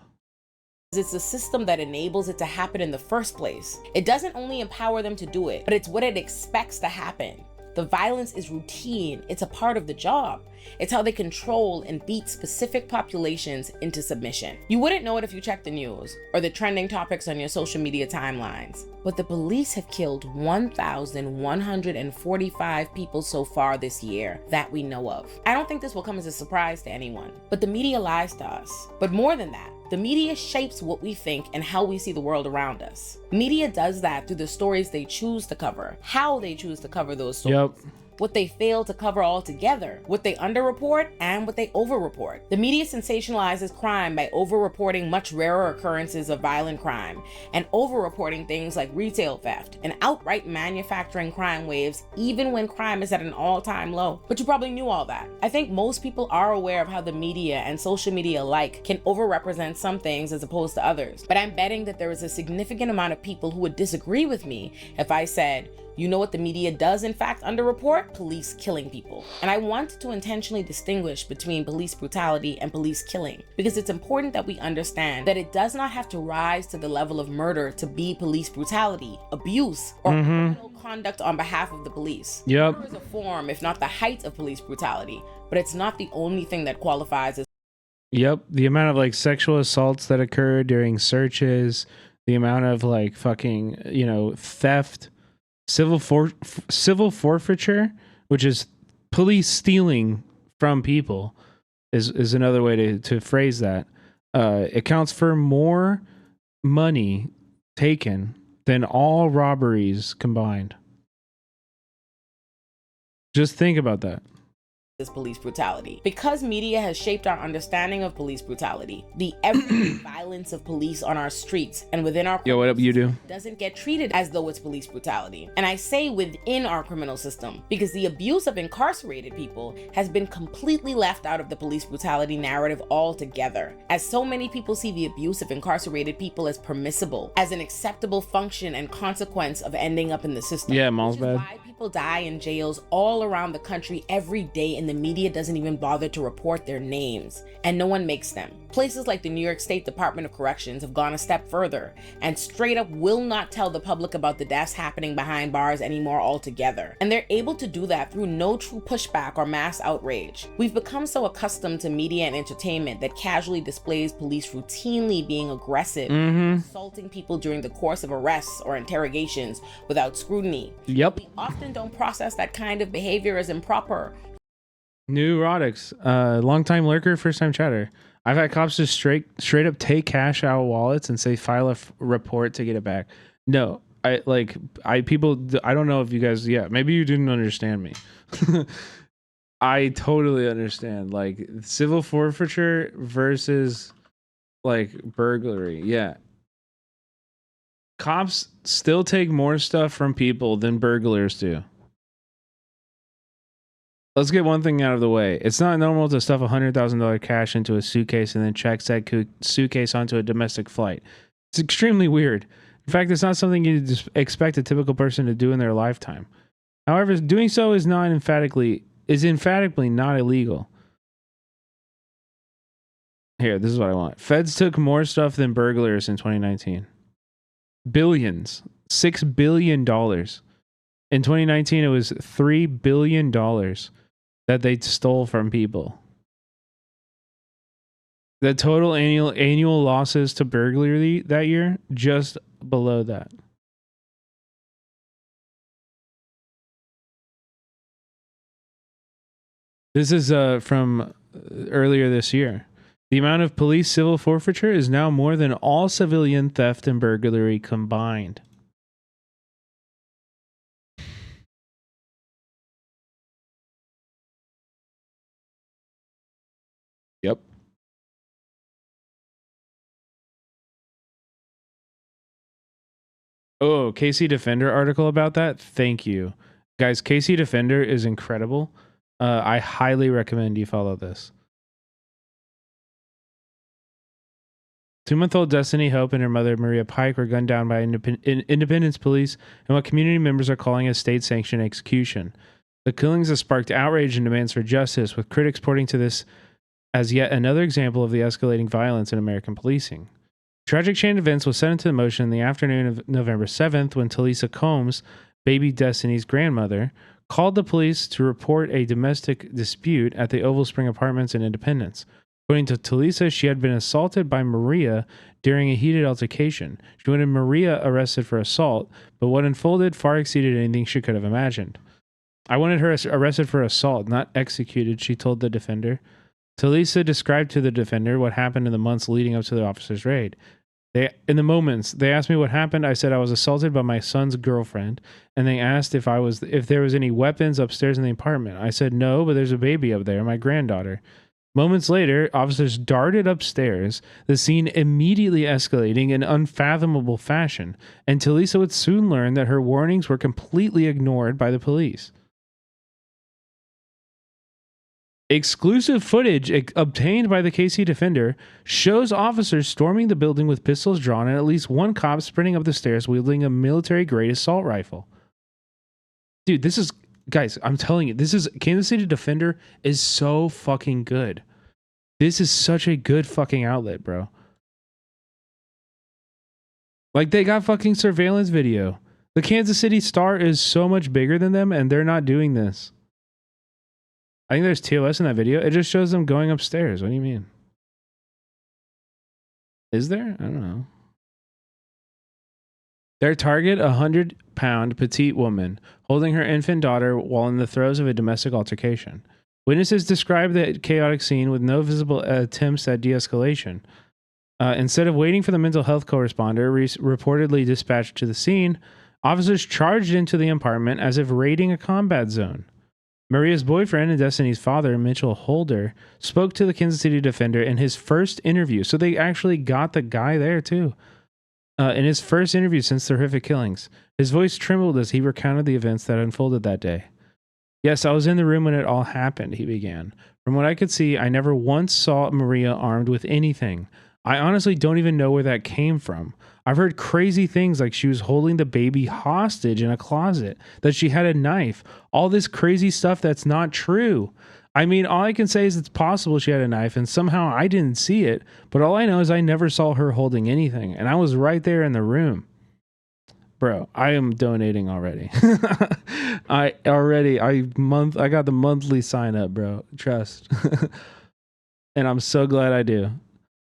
S8: It's the system that enables it to happen in the first place. It doesn't only empower them to do it, but it's what it expects to happen. The violence is routine. It's a part of the job. It's how they control and beat specific populations into submission. You wouldn't know it if you checked the news or the trending topics on your social media timelines. But the police have killed 1,145 people so far this year that we know of. I don't think this will come as a surprise to anyone, but the media lies to us. But more than that, the media shapes what we think and how we see the world around us. Media does that through the stories they choose to cover, how they choose to cover those stories.
S1: Yep.
S8: what they fail to cover altogether, what they underreport, and what they overreport. The media sensationalizes crime by overreporting much rarer occurrences of violent crime, and overreporting things like retail theft and outright manufacturing crime waves even when crime is at an all-time low. But you probably knew all that. I think most people are aware of how the media and social media alike can overrepresent some things as opposed to others. But I'm betting that there is a significant amount of people who would disagree with me if I said, you know what the media does in fact underreport? Police killing people. And I want to intentionally distinguish between police brutality and police killing, because it's important that we understand that it does not have to rise to the level of murder to be police brutality, abuse, or criminal conduct on behalf of the police.
S1: Yep.
S8: Murder is a form, if not the height of police brutality, but it's not the only thing that qualifies as.
S1: Yep. The amount of like sexual assaults that occur during searches, the amount of like fucking, you know, theft, civil forfeiture, which is police stealing from people, is another way to phrase that. It counts for more money taken than all robberies combined. Just think about that.
S8: Police brutality. Because media has shaped our understanding of police brutality, the everyday violence of police on our streets and within our
S1: Yo, what up, you do?
S8: doesn't get treated as though it's police brutality. And I say within our criminal system because the abuse of incarcerated people has been completely left out of the police brutality narrative altogether, as so many people see the abuse of incarcerated people as permissible, as an acceptable function and consequence of ending up in the system.
S1: Yeah, Mal's bad.
S8: People die in jails all around the country every day, and the media doesn't even bother to report their names, and no one makes them. Places like the New York State Department of Corrections have gone a step further and straight up will not tell the public about the deaths happening behind bars anymore altogether. And they're able to do that through no true pushback or mass outrage. We've become so accustomed to media and entertainment that casually displays police routinely being aggressive, assaulting people during the course of arrests or interrogations without scrutiny.
S1: Yep.
S8: We often don't process that kind of behavior as improper.
S1: New erotics, long time lurker, first time chatter. I've had cops just straight up take cash out of wallets and say file a report to get it back. No, I don't know if you guys, yeah, maybe you didn't understand me. I totally understand, like civil forfeiture versus like burglary. Yeah, cops still take more stuff from people than burglars do. Let's get one thing out of the way. It's not normal to stuff $100,000 cash into a suitcase and then check said suitcase onto a domestic flight. It's extremely weird. In fact, it's not something you just expect a typical person to do in their lifetime. However, doing so is emphatically not illegal. Here, this is what I want. Feds took more stuff than burglars in 2019. Billions. $6 billion. In 2019, it was $3 billion that they stole from people. The total annual losses to burglary that year, just below that. This is from earlier this year. The amount of police civil forfeiture is now more than all civilian theft and burglary combined. Yep. Oh, KC Defender article about that. Thank you. Guys, KC Defender is incredible. I highly recommend you follow this. 2-month-old Destiny Hope and her mother, Maria Pike, were gunned down by Independence police in what community members are calling a state-sanctioned execution. The killings have sparked outrage and demands for justice, with critics pointing to this as yet another example of the escalating violence in American policing. Tragic chain of events was set into motion in the afternoon of November 7th when Talisa Combs, baby Destiny's grandmother, called the police to report a domestic dispute at the Oval Spring Apartments in Independence. According to Talisa, she had been assaulted by Maria during a heated altercation. She wanted Maria arrested for assault, but what unfolded far exceeded anything she could have imagined. I wanted her arrested for assault, not executed, she told the defender. Talisa described to the defender what happened in the months leading up to the officer's raid. In the moments, they asked me what happened. I said I was assaulted by my son's girlfriend, and they asked if there was any weapons upstairs in the apartment. I said no, but there's a baby up there, my granddaughter. Moments later, officers darted upstairs, the scene immediately escalating in unfathomable fashion, and Talisa would soon learn that her warnings were completely ignored by the police. Exclusive footage obtained by the KC Defender shows officers storming the building with pistols drawn and at least one cop sprinting up the stairs wielding a military-grade assault rifle. Dude, this is... Guys, I'm telling you, this is... Kansas City Defender is so fucking good. This is such a good fucking outlet, bro. Like, they got fucking surveillance video. The Kansas City Star is so much bigger than them, and they're not doing this. I think there's TOS in that video. It just shows them going upstairs. What do you mean? Is there? I don't know. Their target, a 100-pound petite woman holding her infant daughter while in the throes of a domestic altercation. Witnesses describe the chaotic scene with no visible attempts at de-escalation. Instead of waiting for the mental health correspondent reportedly dispatched to the scene, officers charged into the apartment as if raiding a combat zone. Maria's boyfriend and Destiny's father, Mitchell Holder, spoke to the Kansas City Defender in his first interview. So they actually got the guy there too. In his first interview since the horrific killings, his voice trembled as he recounted the events that unfolded that day. Yes, I was in the room when it all happened, he began. From what I could see, I never once saw Maria armed with anything. I honestly don't even know where that came from. I've heard crazy things like she was holding the baby hostage in a closet, that she had a knife, all this crazy stuff that's not true. I mean, all I can say is it's possible she had a knife and somehow I didn't see it, but all I know is I never saw her holding anything, and I was right there in the room. Bro, I am donating already. I got the monthly sign up, bro. Trust. And I'm so glad I do.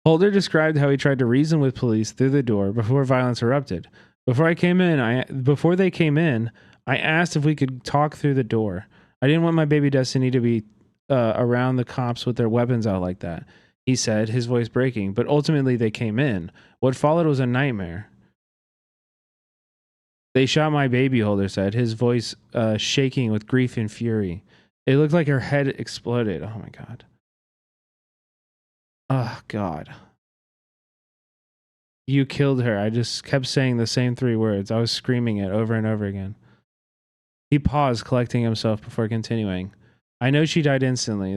S1: Holder described how he tried to reason with police through the door before violence erupted. Before they came in, I asked if we could talk through the door. I didn't want my baby Destiny to be around the cops with their weapons out like that, he said, his voice breaking. But ultimately they came in. What followed was a nightmare. They shot my baby, Holder said, his voice shaking with grief and fury. It looked like her head exploded. Oh my God. Oh, God. You killed her. I just kept saying the same 3 words. I was screaming it over and over again. He paused, collecting himself before continuing. I know she died instantly.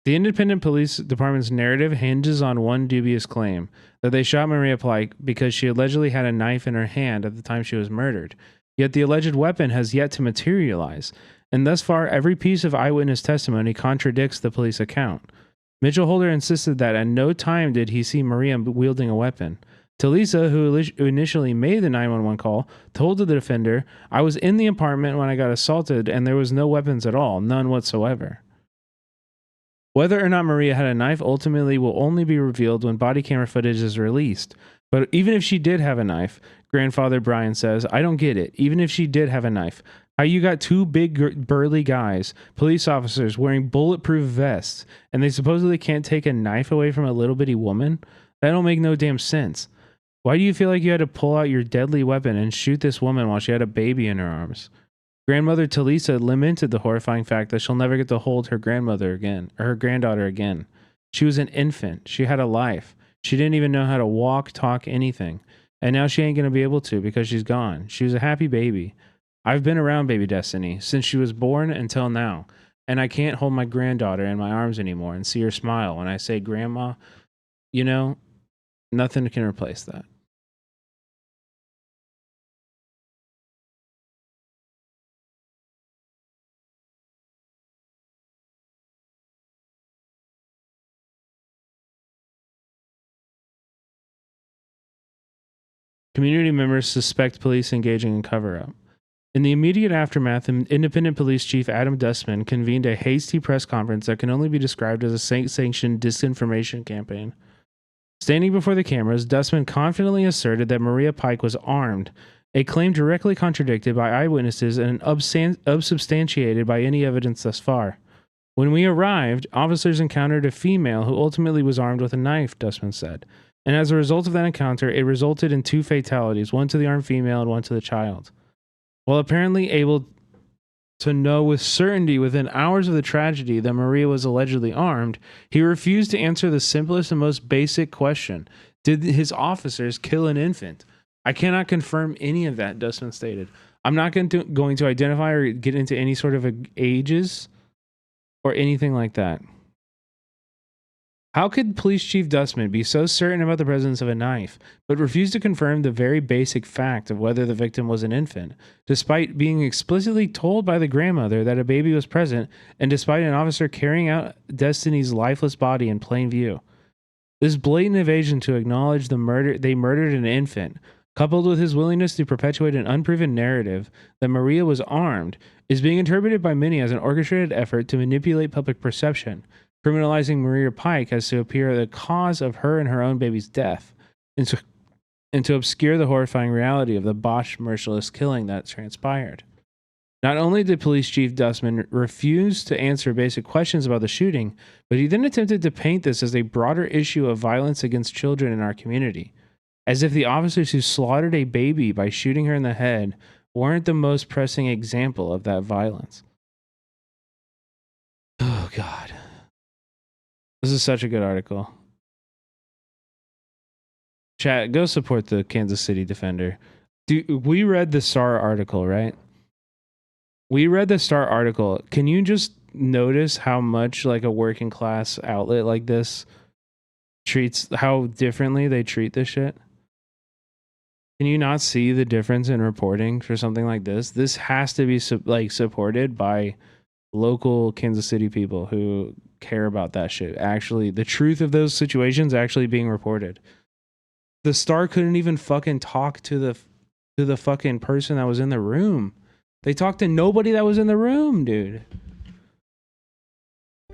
S1: The Independent Police Department's narrative hinges on one dubious claim, that they shot Maria Pike because she allegedly had a knife in her hand at the time she was murdered. Yet the alleged weapon has yet to materialize. And thus far, every piece of eyewitness testimony contradicts the police account. Mitchell Holder insisted that at no time did he see Maria wielding a weapon. Talisa, who initially made the 911 call, told the defender, I was in the apartment when I got assaulted and there was no weapons at all, none whatsoever. Whether or not Maria had a knife ultimately will only be revealed when body camera footage is released. But even if she did have a knife, Grandfather Brian says, I don't get it. Even if she did have a knife, how you got 2 big burly guys, police officers wearing bulletproof vests, and they supposedly can't take a knife away from a little bitty woman? That don't make no damn sense. Why do you feel like you had to pull out your deadly weapon and shoot this woman while she had a baby in her arms? Grandmother Talisa lamented the horrifying fact that she'll never get to hold her grandmother again, or her granddaughter again. She was an infant. She had a life. She didn't even know how to walk, talk, anything. And now she ain't going to be able to because she's gone. She was a happy baby. I've been around baby Destiny since she was born until now, and I can't hold my granddaughter in my arms anymore and see her smile when I say grandma. You know, nothing can replace that. Community members suspect police engaging in cover-up. In the immediate aftermath, Independent Police Chief Adam Dustman convened a hasty press conference that can only be described as a sanctioned disinformation campaign. Standing before the cameras, Dustman confidently asserted that Maria Pike was armed, a claim directly contradicted by eyewitnesses and unsubstantiated by any evidence thus far. When we arrived, officers encountered a female who ultimately was armed with a knife, Dustman said. And as a result of that encounter, it resulted in 2 fatalities, one to the armed female and one to the child. While apparently able to know with certainty within hours of the tragedy that Maria was allegedly armed, he refused to answer the simplest and most basic question. Did his officers kill an infant? I cannot confirm any of that, Dustman stated. I'm not going to identify or get into any sort of ages or anything like that. How could Police Chief Dustman be so certain about the presence of a knife, but refuse to confirm the very basic fact of whether the victim was an infant, despite being explicitly told by the grandmother that a baby was present, and despite an officer carrying out Destiny's lifeless body in plain view? This blatant evasion to acknowledge they murdered an infant, coupled with his willingness to perpetuate an unproven narrative that Maria was armed, is being interpreted by many as an orchestrated effort to manipulate public perception, criminalizing Maria Pike as to appear the cause of her and her own baby's death, and to obscure the horrifying reality of the botched, merciless killing that transpired. Not only did Police Chief Dustman refuse to answer basic questions about the shooting, but he then attempted to paint this as a broader issue of violence against children in our community, as if the officers who slaughtered a baby by shooting her in the head weren't the most pressing example of that violence. Oh, God. This is such a good article. Chat, go support the Kansas City Defender. We read the Star article, right? We read the Star article. Can you just notice how much like a working class outlet like this treats, how differently they treat this shit? Can you not see the difference in reporting for something like this? This has to be supported by local Kansas City people who care about that shit. Actually, the truth of those situations actually being reported. The Star couldn't even fucking talk to the fucking person that was in the room. They talked to nobody that was in the room, dude.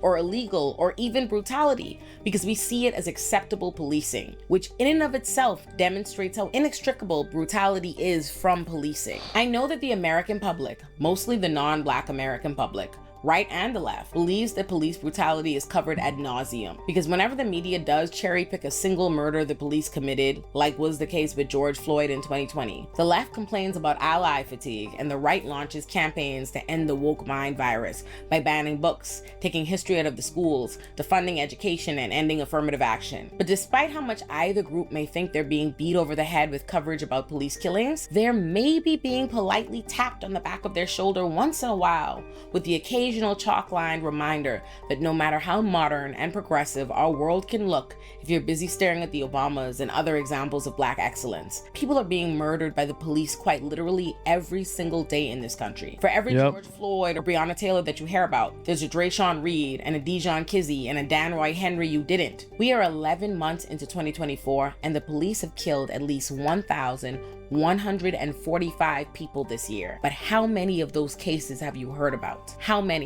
S8: Or illegal, or even brutality, because we see it as acceptable policing, which in and of itself demonstrates how inextricable brutality is from policing. I know that the American public, mostly the non-Black American public, right and the left, believes that police brutality is covered ad nauseum, because whenever the media does cherry pick a single murder the police committed, like was the case with George Floyd in 2020, the left complains about ally fatigue, and the right launches campaigns to end the woke mind virus by banning books, taking history out of the schools, defunding education, and ending affirmative action. But despite how much either group may think they're being beat over the head with coverage about police killings, they're maybe being politely tapped on the back of their shoulder once in a while with the occasional chalk-lined reminder that no matter how modern and progressive our world can look, if you're busy staring at the Obamas and other examples of Black excellence, people are being murdered by the police quite literally every single day in this country. For every George Floyd or Breonna Taylor that you hear about, there's a Drayshawn Reed and a Dijon Kizzee and a Dan Roy Henry you didn't. We are 11 months into 2024 and the police have killed at least 1,145 people this year. But how many of those cases have you heard about? How many?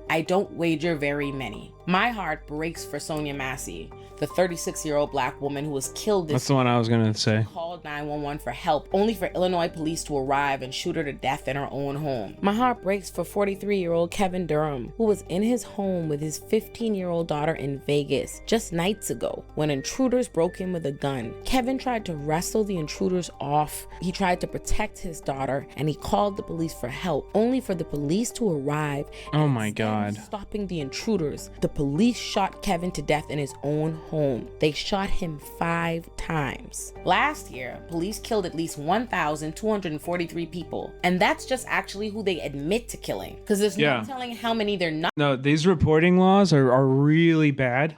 S8: I don't wager very many. My heart breaks for Sonia Massey, the 36-year-old Black woman who was killed this
S1: That's the one I was going to say.
S8: Called 911 for help, only for Illinois police to arrive and shoot her to death in her own home. My heart breaks for 43-year-old Kevin Durham, who was in his home with his 15-year-old daughter in Vegas just nights ago when intruders broke in with a gun. Kevin tried to wrestle the intruders off. He tried to protect his daughter, and he called the police for help, only for the police to arrive.
S1: Oh my God.
S8: Stopping the intruders, the police shot Kevin to death in his own home. They shot him 5 times. Last year, police killed at least 1,243 people. And that's just actually who they admit to killing. Because there's no telling how many they're not.
S1: No, these reporting laws are really bad.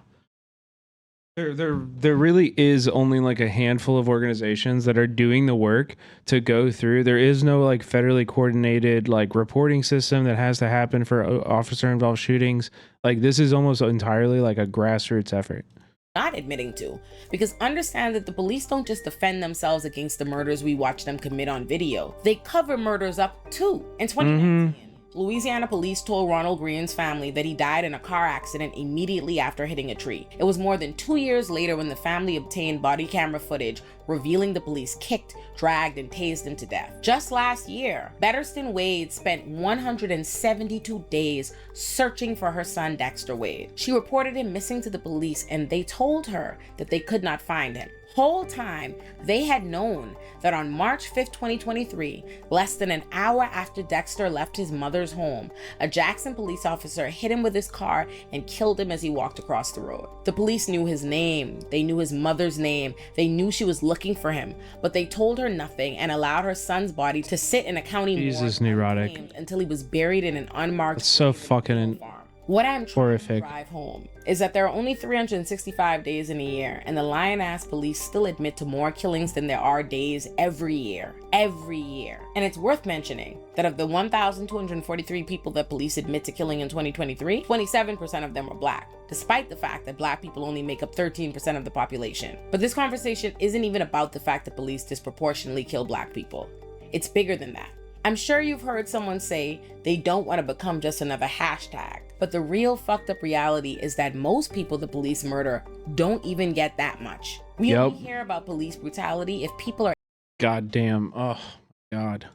S1: There really is only like a handful of organizations that are doing the work to go through. There is no like federally coordinated like reporting system that has to happen for officer involved shootings. Like this is almost entirely like a grassroots effort.
S8: Not admitting to, because understand that the police don't just defend themselves against the murders we watch them commit on video. They cover murders up too. In 2019, Louisiana police told Ronald Green's family that he died in a car accident immediately after hitting a tree. It was more than 2 years later when the family obtained body camera footage revealing the police kicked, dragged, and tased him to death. Just last year, Betterston Wade spent 172 days searching for her son Dexter Wade. She reported him missing to the police, and they told her that they could not find him. Whole time, they had known that on March 5th, 2023, less than an hour after Dexter left his mother's home, a Jackson police officer hit him with his car and killed him as he walked across the road. The police knew his name, they knew his mother's name, they knew she was looking for him, but they told her nothing and allowed her son's body to sit in a county
S1: Jesus,
S8: morgue
S1: neurotic.
S8: until he was buried in an unmarked
S1: It's so fucking
S8: What I'm trying
S1: horrific.
S8: to drive home is that there are only 365 days in a year, and the lion-ass police still admit to more killings than there are days every year. Every year. And it's worth mentioning that of the 1,243 people that police admit to killing in 2023, 27% of them were black, despite the fact that black people only make up 13% of the population. But this conversation isn't even about the fact that police disproportionately kill black people. It's bigger than that. I'm sure you've heard someone say they don't want to become just another hashtag, but the real fucked up reality is that most people the police murder don't even get that much. We only hear about police brutality if people are
S1: Goddamn. Oh, God.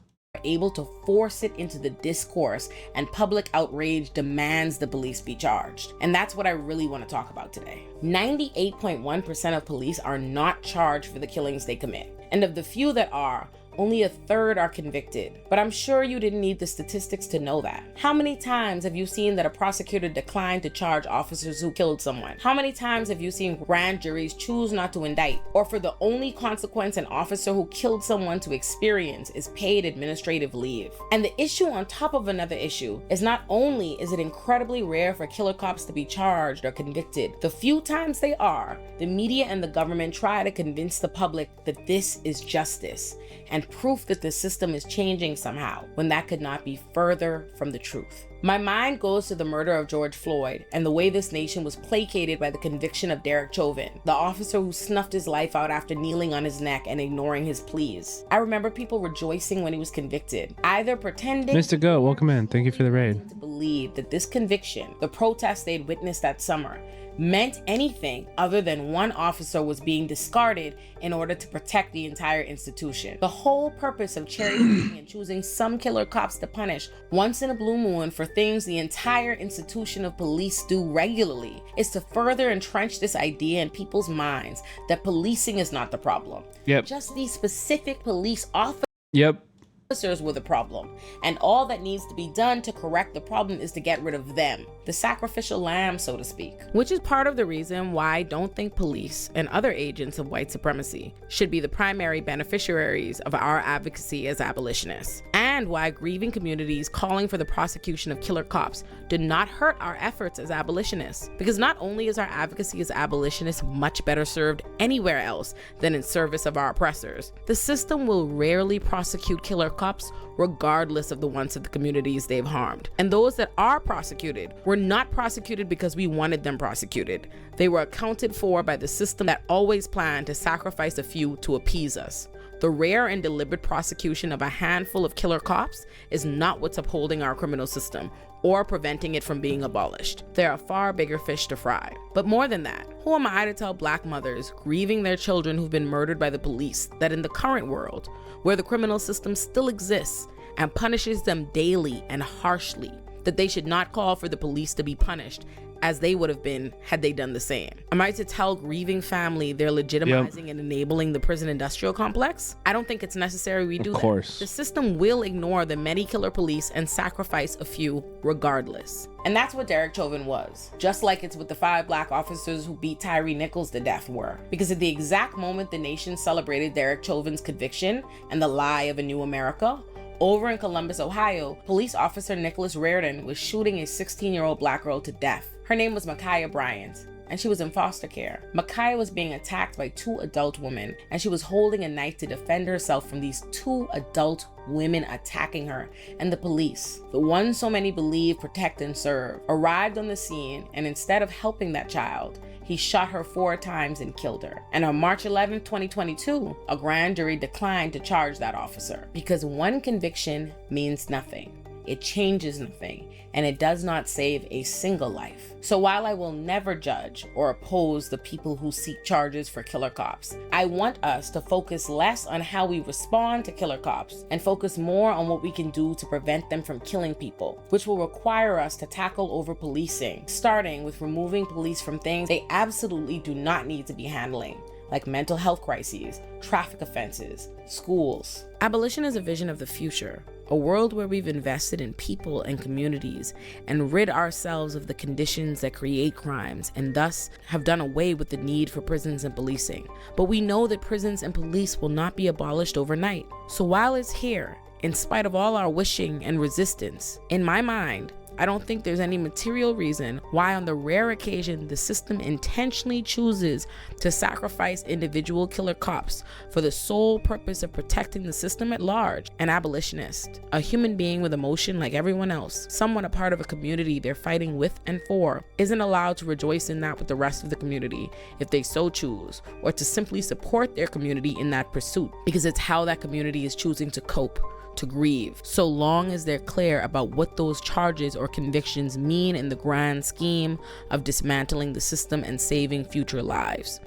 S8: able to force it into the discourse and public outrage demands the police be charged. And that's what I really want to talk about today. 98.1% of police are not charged for the killings they commit. And of the few that are, only a third are convicted. But I'm sure you didn't need the statistics to know that. How many times have you seen that a prosecutor declined to charge officers who killed someone? How many times have you seen grand juries choose not to indict, or for the only consequence an officer who killed someone to experience is paid administrative leave? And the issue on top of another issue is not only is it incredibly rare for killer cops to be charged or convicted, the few times they are, the media and the government try to convince the public that this is justice and proof that the system is changing somehow, when that could not be further from the truth. My mind goes to the murder of George Floyd and the way this nation was placated by the conviction of Derek Chauvin, the officer who snuffed his life out after kneeling on his neck and ignoring his pleas. I remember people rejoicing when he was convicted, either pretending
S1: Mr. Go, welcome in. Thank you for the raid.
S8: to believe that this conviction, the protest they'd witnessed that summer, meant anything other than one officer was being discarded in order to protect the entire institution. The whole purpose of cherry picking and choosing some killer cops to punish once in a blue moon for things the entire institution of police do regularly is to further entrench this idea in people's minds that policing is not the problem.
S1: Yep.
S8: Just these specific police officers were the problem, and all that needs to be done to correct the problem is to get rid of them, the sacrificial lamb, so to speak. Which is part of the reason why I don't think police and other agents of white supremacy should be the primary beneficiaries of our advocacy as abolitionists, and why grieving communities calling for the prosecution of killer cops do not hurt our efforts as abolitionists. Because not only is our advocacy as abolitionists much better served anywhere else than in service of our oppressors, the system will rarely prosecute killer cops regardless of the wants of the communities they've harmed. And those that are prosecuted were not prosecuted because we wanted them prosecuted. They were accounted for by the system that always planned to sacrifice a few to appease us. The rare and deliberate prosecution of a handful of killer cops is not what's upholding our criminal system or preventing it from being abolished. There are far bigger fish to fry. But more than that, who am I to tell black mothers grieving their children who've been murdered by the police that in the current world, where the criminal system still exists and punishes them daily and harshly, that they should not call for the police to be punished as they would have been had they done the same? Am I to tell grieving family they're legitimizing and enabling the prison industrial complex? I don't think it's necessary we do that. The system will ignore the many killer police and sacrifice a few regardless. And that's what Derek Chauvin was. Just like it's what the 5 black officers who beat Tyree Nichols to death were. Because at the exact moment the nation celebrated Derek Chauvin's conviction and the lie of a new America, over in Columbus, Ohio, police officer Nicholas Reardon was shooting a 16-year-old black girl to death. Her name was Ma'Khia Bryant, and she was in foster care. Ma'Khia was being attacked by 2 adult women, and she was holding a knife to defend herself from these 2 adult women attacking her. And the police, the ones so many believe, protect, and serve, arrived on the scene, and instead of helping that child, he shot her 4 times and killed her. And on March 11, 2022, a grand jury declined to charge that officer because one conviction means nothing. it changes nothing, and it does not save a single life. So while I will never judge or oppose the people who seek charges for killer cops, I want us to focus less on how we respond to killer cops and focus more on what we can do to prevent them from killing people, which will require us to tackle over policing, starting with removing police from things they absolutely do not need to be handling, like mental health crises, traffic offenses, schools. Abolition is a vision of the future, a world where we've invested in people and communities and rid ourselves of the conditions that create crimes and thus have done away with the need for prisons and policing. But we know that prisons and police will not be abolished overnight. So while it's here, in spite of all our wishing and resistance, in my mind, I don't think there's any material reason why on the rare occasion the system intentionally chooses to sacrifice individual killer cops for the sole purpose of protecting the system at large. An abolitionist, a human being with emotion like everyone else, someone a part of a community they're fighting with and for, isn't allowed to rejoice in that with the rest of the community if they so choose, or to simply support their community in that pursuit, because it's how that community is choosing to cope, to grieve, so long as they're clear about what those charges or convictions mean in the grand scheme of dismantling the system and saving future lives,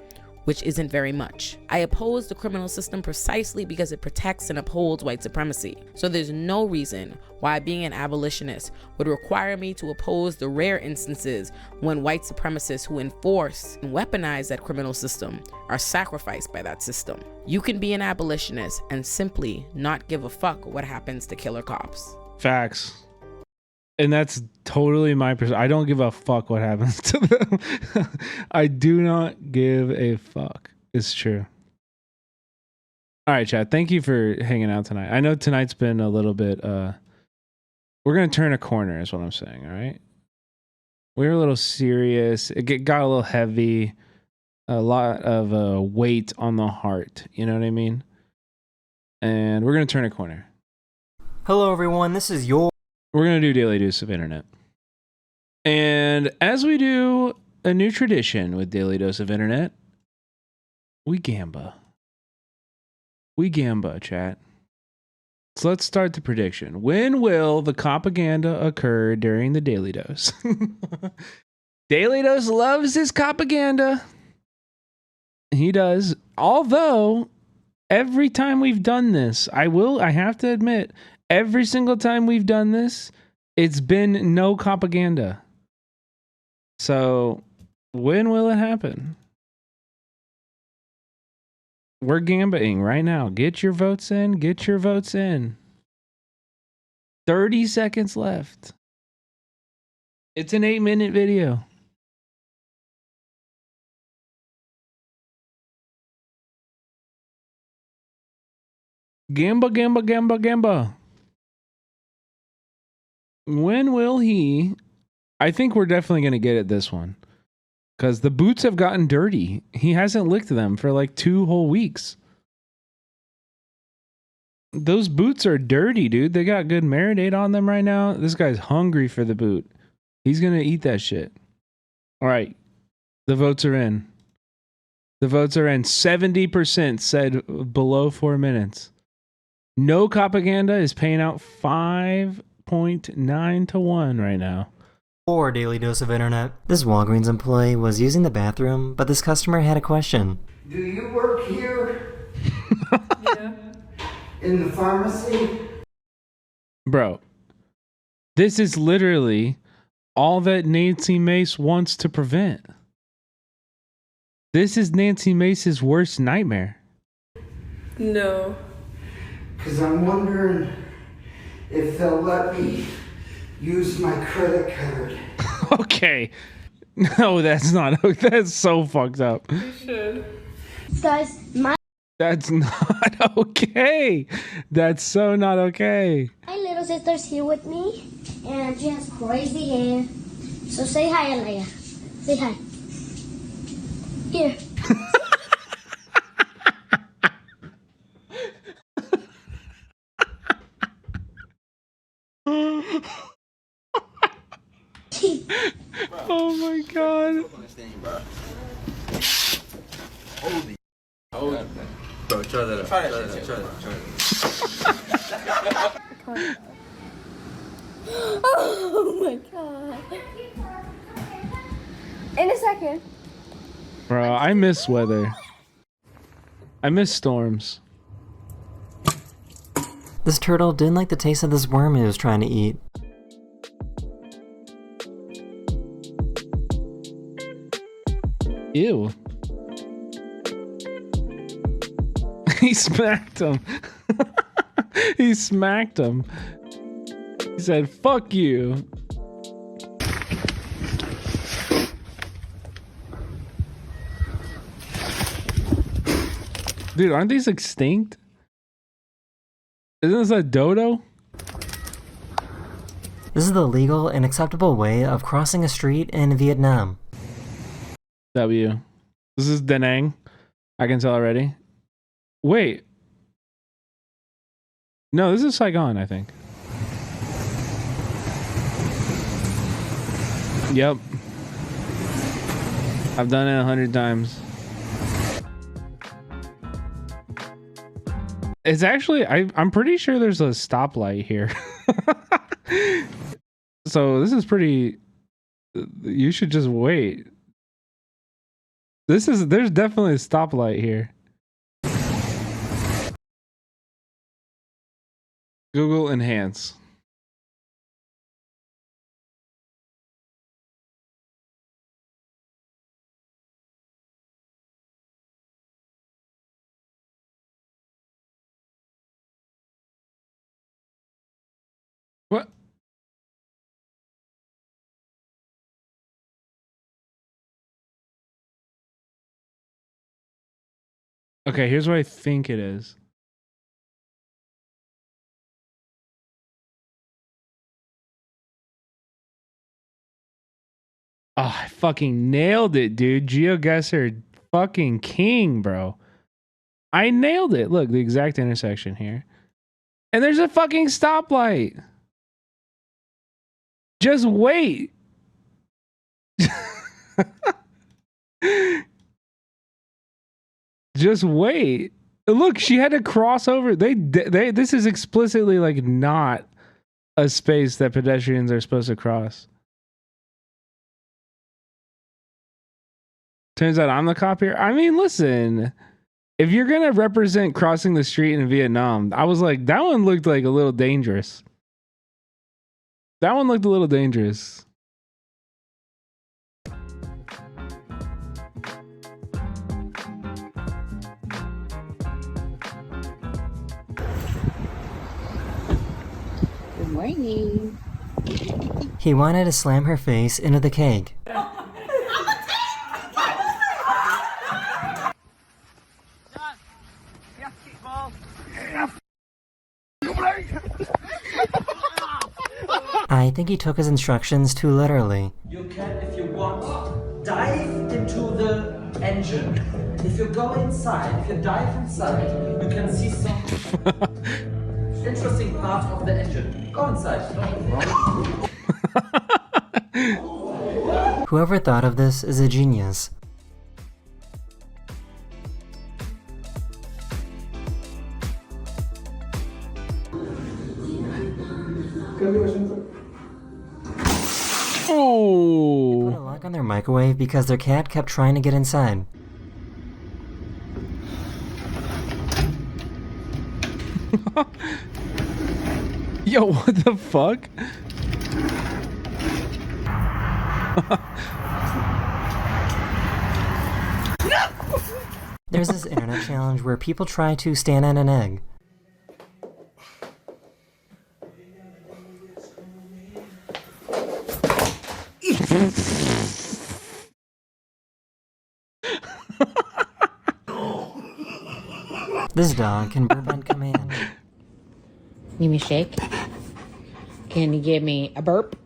S8: which isn't very much. I oppose the criminal system precisely because it protects and upholds white supremacy. So there's no reason why being an abolitionist would require me to oppose the rare instances when white supremacists who enforce and weaponize that criminal system are sacrificed by that system. You can be an abolitionist and simply not give a fuck what happens to killer cops.
S1: Facts. And that's totally my perspective. I don't give a fuck what happens to them. I do not give a fuck. It's true. All right, chat. Thank you for hanging out tonight. I know tonight's been a little bit, we're going to turn a corner is what I'm saying. All right. We were a little serious. It got a little heavy, a lot of weight on the heart. You know what I mean? And we're going to turn a corner.
S9: Hello, everyone. This is your...
S1: We're going to do Daily Dose of Internet. And as we do a new tradition with Daily Dose of Internet, we gamba. We gamba, chat. So let's start the prediction. When will the propaganda occur during the Daily Dose? Daily Dose loves his propaganda. He does. Although, every time we've done this, I have to admit, every single time we've done this, it's been no propaganda. So, when will it happen? We're gambaing right now. Get your votes in. Get your votes in. 30 seconds left. It's an 8-minute video. Gamba, gamba, gamba, gamba. When will he... I think we're definitely going to get it this one. Because the boots have gotten dirty. He hasn't licked them for like 2 whole weeks. Those boots are dirty, dude. They got good marinade on them right now. This guy's hungry for the boot. He's going to eat that shit. All right. The votes are in. The votes are in. 70% said below 4 minutes. No propaganda is paying out 5.9 to 1 right now.
S9: Or Daily Dose of Internet. This Walgreens employee was using the bathroom, but this customer had a question.
S13: Do you work here? Yeah. In the pharmacy?
S1: Bro, this is literally all that Nancy Mace wants to prevent. This is Nancy Mace's worst nightmare.
S13: No. Because I'm wondering if they'll let me use my credit card.
S1: Okay. No, that's not. That's so fucked up.
S13: You should.
S14: Guys,
S1: That's not okay. That's so not okay.
S14: my little sister's here with me, and she has crazy hair. So say hi, Alea. Say hi. Here.
S1: Oh my god.
S16: Holy. Oh. Bro, try that out. Try that.
S4: Oh my god. In a second.
S1: Bro, I miss weather. I miss storms.
S9: This turtle didn't like the taste of this worm he was trying to eat.
S1: Ew. He smacked him. He smacked him. He said, "Fuck you." Dude, aren't these extinct? Isn't this a dodo?
S9: This is the legal and acceptable way of crossing a street in Vietnam.
S1: W. This is Da Nang. I can tell already. Wait. No, this is Saigon, I think. Yep. I've done it 100 times. It's actually, I'm pretty sure there's a stoplight here. So this is pretty, you should just wait. There's definitely a stoplight here. Google enhance. What? Okay, here's what I think it is. Oh, I fucking nailed it, dude. GeoGuessr fucking king, bro. I nailed it. Look, the exact intersection here. And there's a fucking stoplight. Just wait. Just wait. Look, she had to cross over. This is explicitly like not a space that pedestrians are supposed to cross. Turns out I'm the cop here. I mean, listen, if you're gonna represent crossing the street in Vietnam, I was like, that one looked like a little dangerous. That one looked a little dangerous.
S4: Good morning.
S9: He wanted to slam her face into the cake. I think he took his instructions too literally.
S12: You can, if you want, dive into the engine. If you go inside, if you dive inside, you can see some interesting part of the engine. Go inside.
S9: Whoever thought of this is a genius.
S1: Oh!
S9: Put a lock on their microwave because their cat kept trying to get inside.
S1: Yo, what the fuck?
S9: There's this internet challenge where people try to stand on an egg. This dog can burp on command.
S15: Need me a shake? Can you give me a burp?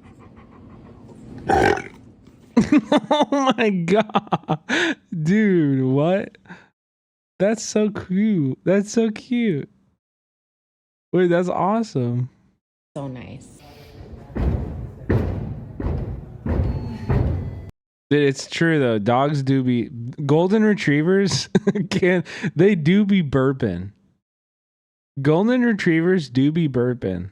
S1: Oh my god. Dude, what? That's so cute. That's so cute. Wait, that's awesome.
S15: So nice.
S1: Dude, it's true though. Dogs do be golden retrievers they do be burping. Golden retrievers do be burping.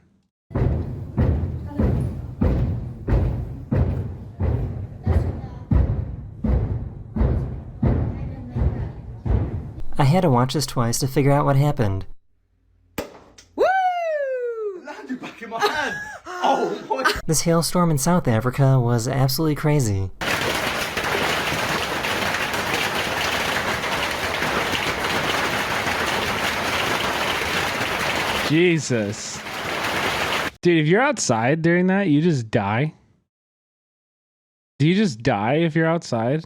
S9: had to watch this twice to figure out what happened.
S16: Landed back in my hand. Oh my.
S9: This hailstorm in South Africa was absolutely crazy.
S1: Jesus. Dude, if you're outside during that, you just die. Do you just die if you're outside?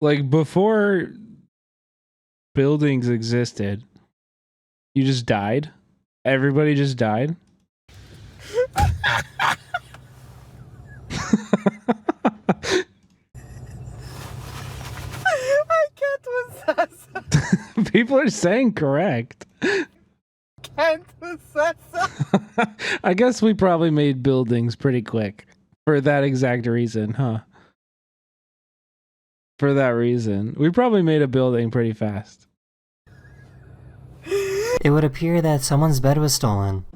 S1: Like before buildings existed, you just died? Everybody just died?
S10: I can't assess.
S1: People are saying correct.
S10: Can't assess.
S1: I guess we probably made buildings pretty quick for that exact reason, huh? For that reason. We probably made a building pretty fast.
S9: It would appear that someone's bed was stolen.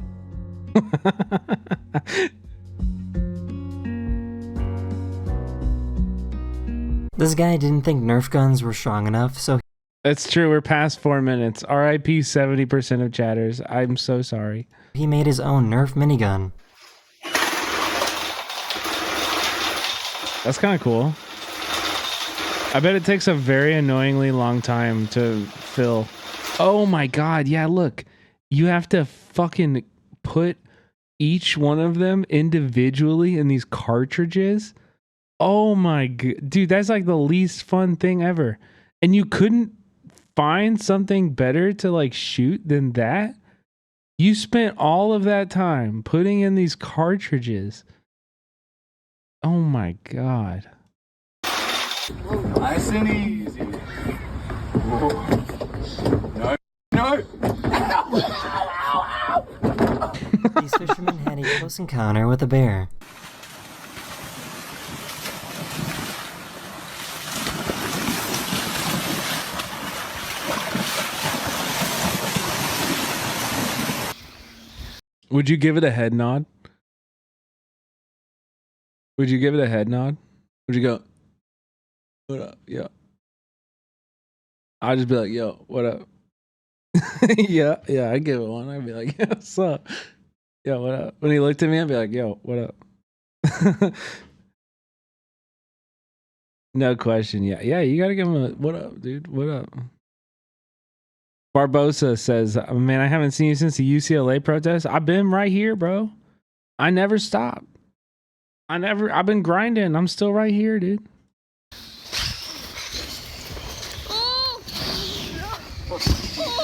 S9: This guy didn't think Nerf guns were strong enough, so
S1: It's true, we're past 4 minutes. RIP 70% of chatters. I'm so sorry.
S9: he made his own Nerf minigun.
S1: That's kind of cool. I bet it takes a very annoyingly long time to fill. Oh my god, yeah, look. You have to fucking put each one of them individually in these cartridges. Oh my god. Dude, that's like the least fun thing ever. And you couldn't find something better to like shoot than that? You spent all of that time putting in these cartridges. Oh my god.
S16: Nice and easy. No. No.
S9: These fishermen had a close encounter with a bear.
S1: Would you give it a head nod? Would you give it a head nod? Would you go, what up? Yeah. I'd just be like, yo, what up? yeah, I'd give it one. I'd be like, yeah, what's up? Yeah, what up? When he looked at me, I'd be like, yo, what up? No question. Yeah, you gotta give him a what up, dude? What up? Barbosa says, man, I haven't seen you since the UCLA protest. I've been right here, bro. I never stopped. I've been grinding. I'm still right here, dude.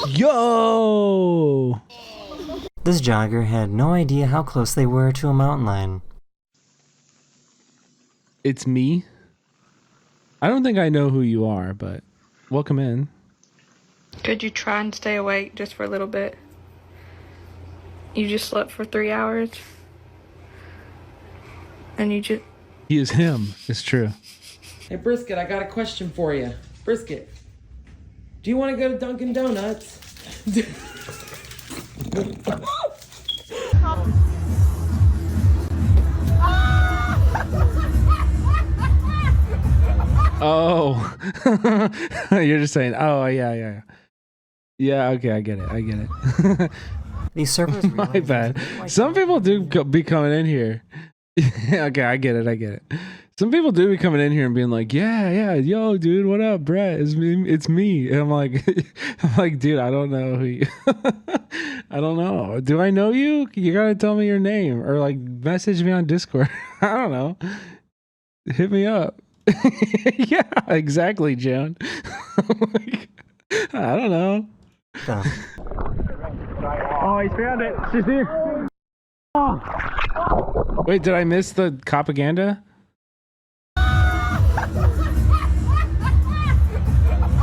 S1: Yo!
S9: This jogger had no idea how close they were to a mountain lion.
S1: It's me. I don't think I know who you are, but welcome in.
S17: Could you try and stay awake just for a little bit? You just slept for 3 hours. And you just...
S1: He is him. It's true.
S19: Hey, Brisket, I got a question for you. Brisket, do you want to go to Dunkin' Donuts?
S1: Oh. You're just saying, oh, yeah. Yeah, okay, I get it.
S9: These servers
S1: My bad. Some people do be coming in here. Okay, I get it. Some people do be coming in here and being like, yeah, yo, dude, what up, Brett? It's me. And I'm like, dude, I don't know who you I don't know. Do I know you? You gotta tell me your name or like message me on Discord. I don't know. Hit me up. Yeah, exactly, Joan. I don't know.
S10: Oh, he found it. She's here. Oh.
S1: Wait, did I miss the propaganda?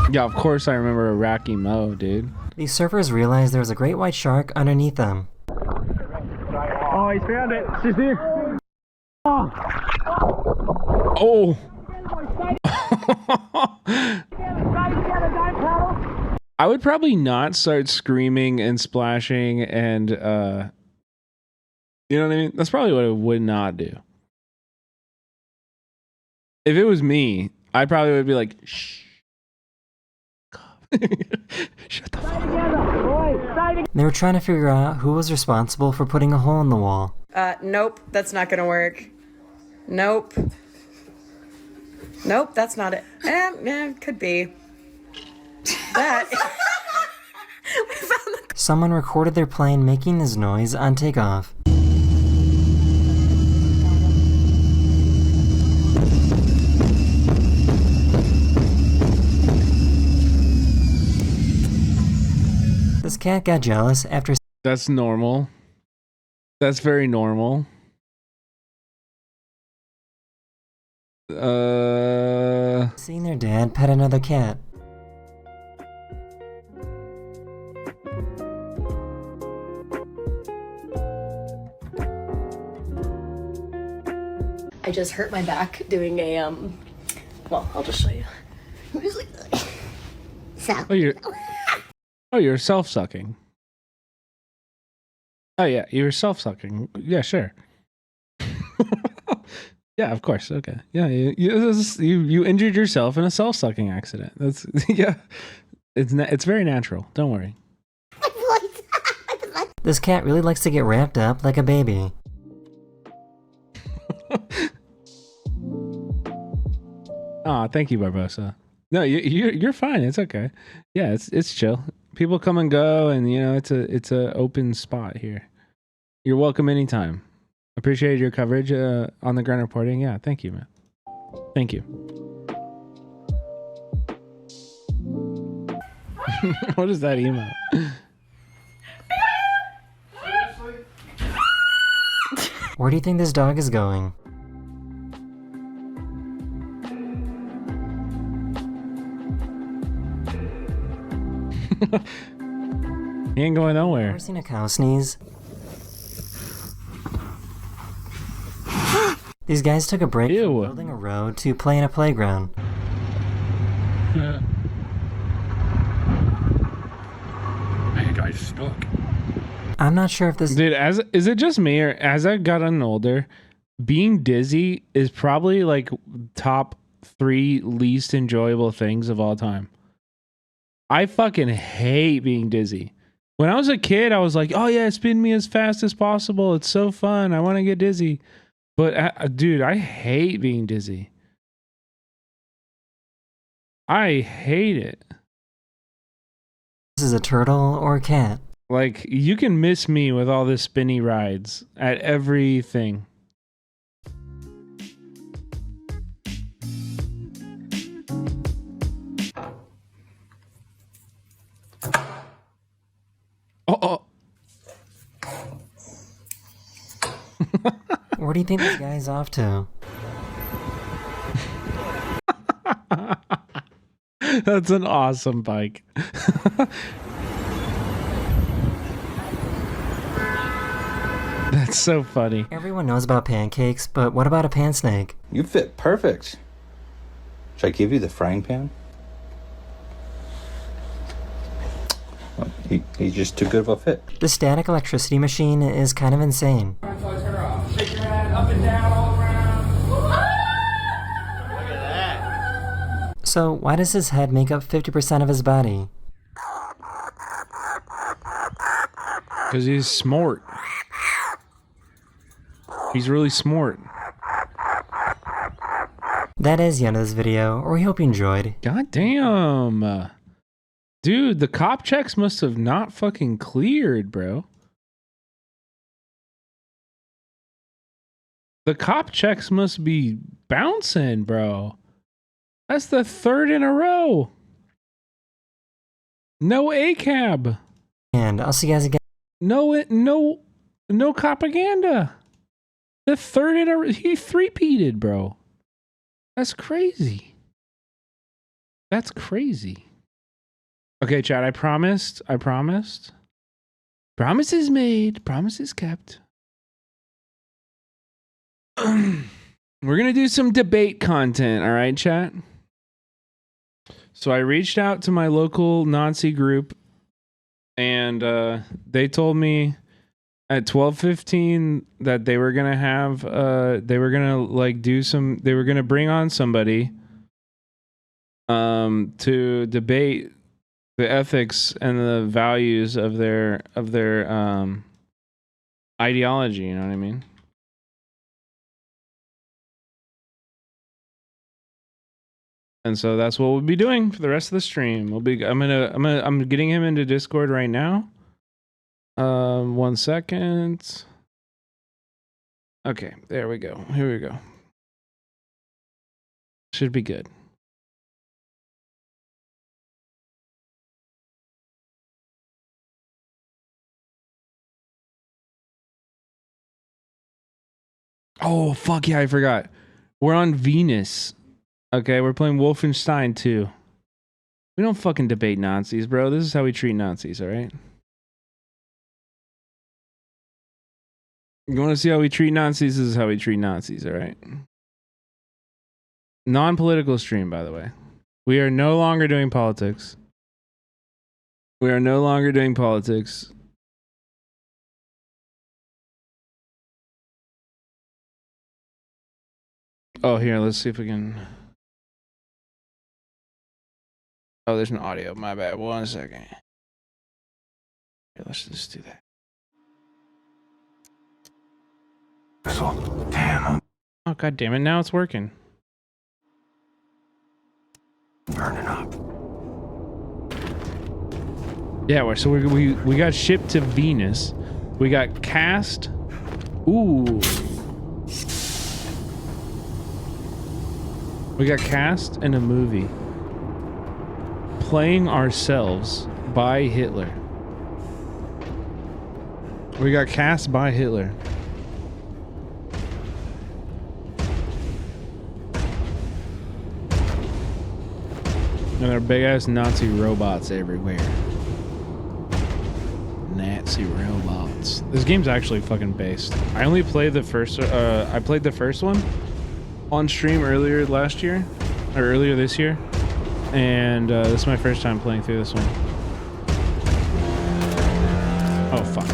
S1: Yeah, of course I remember Iraqi Mo, dude.
S9: These surfers realized there was a great white shark underneath them.
S10: Oh, he found it. She's here. Oh.
S1: Oh. I would probably not start screaming and splashing and you know what I mean? That's probably what I would not do. If it was me, I probably would be like, shh,
S9: They were trying to figure out who was responsible for putting a hole in the wall.
S2: Nope, that's not gonna work. Nope. Nope, that's not it. Could be. That.
S9: Someone recorded their plane making this noise on takeoff. This cat got jealous after...
S1: That's normal. That's very normal.
S9: Seeing their dad pet another cat.
S11: I just hurt my back doing a, well, I'll just show you.
S1: You're self-sucking. Oh yeah, you're self-sucking. Yeah, sure. Yeah, of course. Okay. Yeah, you injured yourself in a self-sucking accident. That's yeah. It's very natural. Don't worry.
S9: This cat really likes to get wrapped up like a baby.
S1: Aw, thank you, Barbosa. No, you're fine. It's okay. Yeah, it's chill. People come and go, and you know it's a open spot here. You're welcome anytime. Appreciate your coverage on the ground reporting. Yeah, thank you, man. Thank you. What is that emo?
S9: Where do you think this dog is going?
S1: He ain't going nowhere.
S9: Ever seen a cow sneeze? These guys took a break from building a road to play in a playground.
S10: Hey guys, stuck.
S9: I'm not sure if this...
S1: Dude, is it just me, or as I've gotten older, being dizzy is probably like top 3 least enjoyable things of all time. I fucking hate being dizzy. When I was a kid, I was like, oh yeah, spin me as fast as possible. It's so fun. I want to get dizzy. But dude, I hate being dizzy. I hate it.
S9: This is a turtle or a cat.
S1: Like, you can miss me with all the spinny rides at everything. Oh.
S9: Where do you think this guy's off to?
S1: That's an awesome bike. That's so funny.
S9: Everyone knows about pancakes, but what about a pan snake?
S18: You fit perfect. Should I give you the frying pan? Well, he's just too good of a fit.
S9: The static electricity machine is kind of insane.
S10: Shake your head up and down all around. Look at that.
S9: So why does his head make up 50% of his body?
S1: Because he's smart. He's really smart.
S9: That is the end of this video, or we hope you enjoyed.
S1: God damn. Dude, the cop checks must have not fucking cleared, bro. The cop checks must be bouncing, bro. That's the 3rd in a row. No ACAB.
S9: And I'll see you guys again.
S1: No propaganda. The 3rd in a, he 3-peated, bro. That's crazy. That's crazy. Okay, chat, I promised. Promises made, promises kept. We're gonna do some debate content, all right, chat? So I reached out to my local Nazi group, and they told me at 12:15 that they were gonna have they were gonna like do some, they were gonna bring on somebody to debate the ethics and the values of their ideology, you know what I mean? And so that's what we'll be doing for the rest of the stream. I'm getting him into Discord right now. 1 second. Okay, there we go. Here we go. Should be good. Oh, fuck yeah, I forgot. We're on Venus. Okay, we're playing Wolfenstein 2. We don't fucking debate Nazis, bro. This is how we treat Nazis, alright? You want to see how we treat Nazis? This is how we treat Nazis, alright? Non-political stream, by the way. We are no longer doing politics. We are no longer doing politics. Oh, here, let's see if we can... Oh, there's an audio. My bad. 1 second. Here, let's just do that. Damn. Oh, god damn it. Now it's working. Burning up. Yeah, so we got shipped to Venus. We got cast. Ooh. We got cast in a movie. Playing ourselves by Hitler. We got cast by Hitler. And there are big ass Nazi robots everywhere. Nazi robots. This game's actually fucking based. I only played the first. I played the first one on stream earlier last year, or earlier this year, and this is my first time playing through this one. Oh fuck.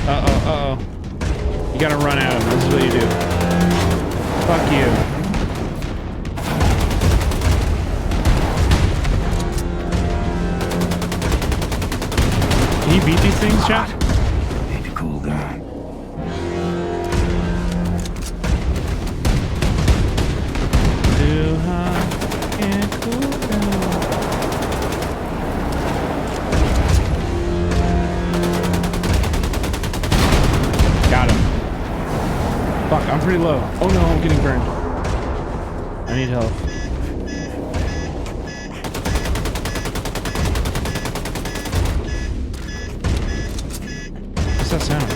S1: Uh-oh. You gotta run at him. This is what you do. Fuck you. Can you beat these things, chat?
S10: Need to cool down.
S1: Too hot, can't cool down. Got him. Fuck, I'm pretty low. Oh no, I'm getting burned. I need help. What's that sound?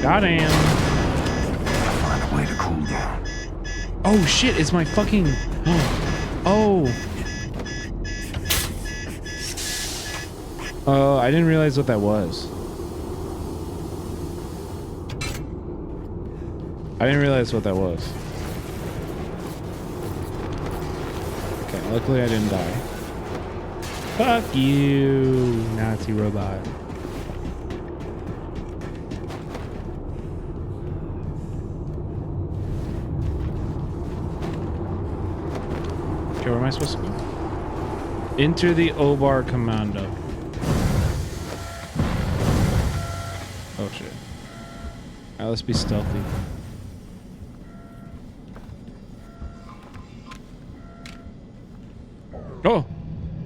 S1: Got him.
S10: Gotta find a way to cool down.
S1: Oh shit, it's my fucking... Oh. Oh, I didn't realize what that was. I didn't realize what that was. Okay, luckily I didn't die. Fuck you, Nazi robot. Okay, where am I supposed to go? Enter the Obar Commando. Oh shit. Alright, let's be stealthy. Oh!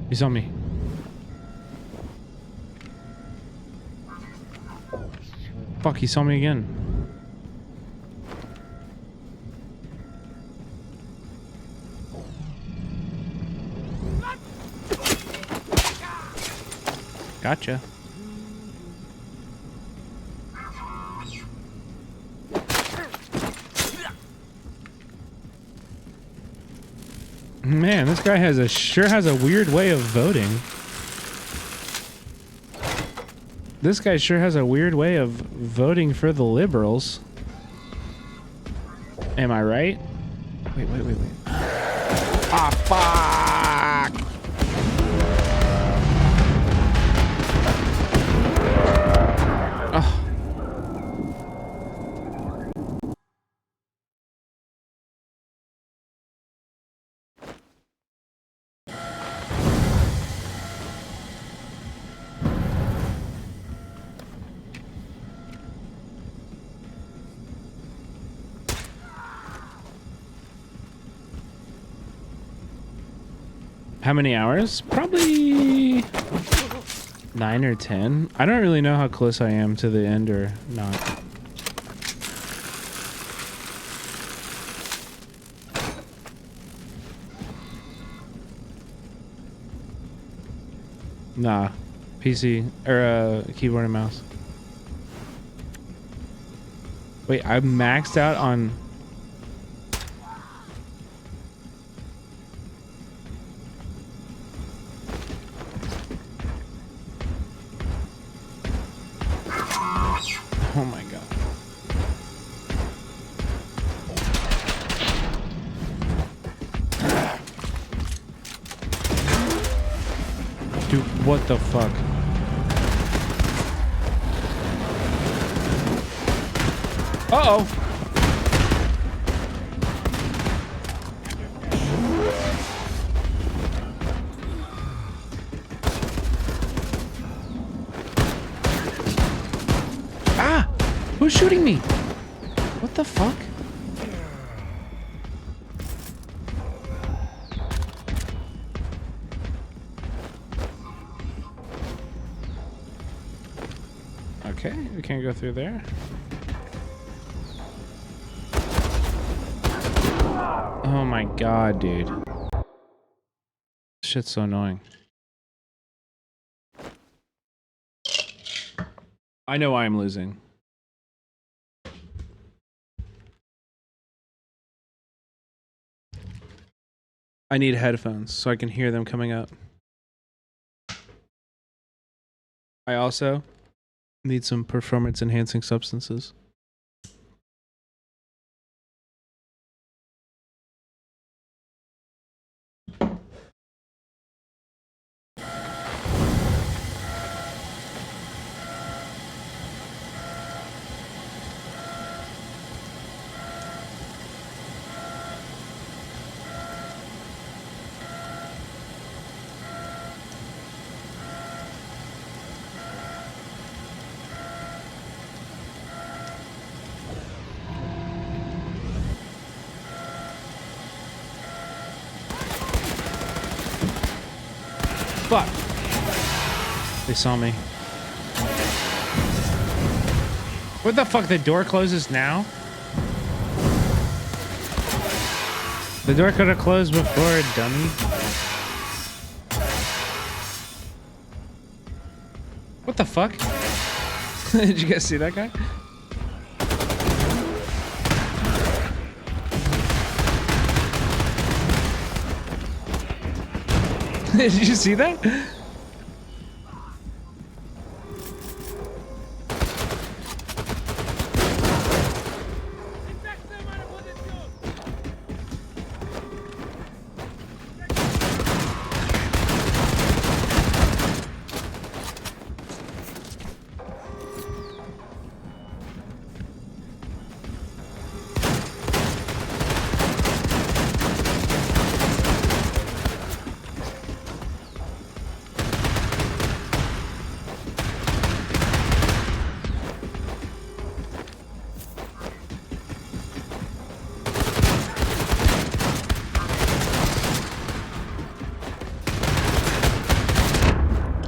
S1: He saw me. Fuck, he saw me again. Gotcha. Man, this guy sure has a weird way of voting. This guy sure has a weird way of voting for the liberals. Am I right? Wait. Ah, fuck! Oh. How many hours? Probably 9 or 10. I don't really know how close I am to the end or not. Nah, PC or keyboard and mouse. Wait, I maxed out on. Oh my god. Dude, what the fuck? Uh-oh. Ah! Who's shooting me? What the fuck? Okay, we can't go through there. Oh my god, dude. Shit's so annoying. I know why I'm losing. I need headphones so I can hear them coming up. I also need some performance enhancing substances. Fuck. They saw me. What the fuck? The door closes now? The door could have closed before, dummy. What the fuck? Did you guys see that guy? Did you see that?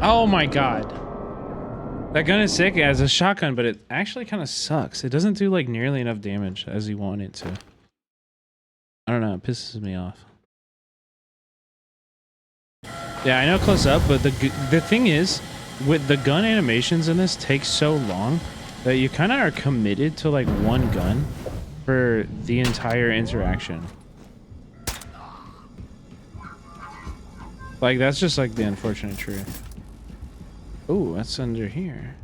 S1: Oh my god. That gun is sick as a shotgun, but it actually kind of sucks. It doesn't do like nearly enough damage as you want it to. I don't know, it pisses me off. Yeah, I know close up, but the thing is, with the gun animations in this take so long that you kind of are committed to like one gun for the entire interaction. Like that's just like the unfortunate truth. Oh, that's under here.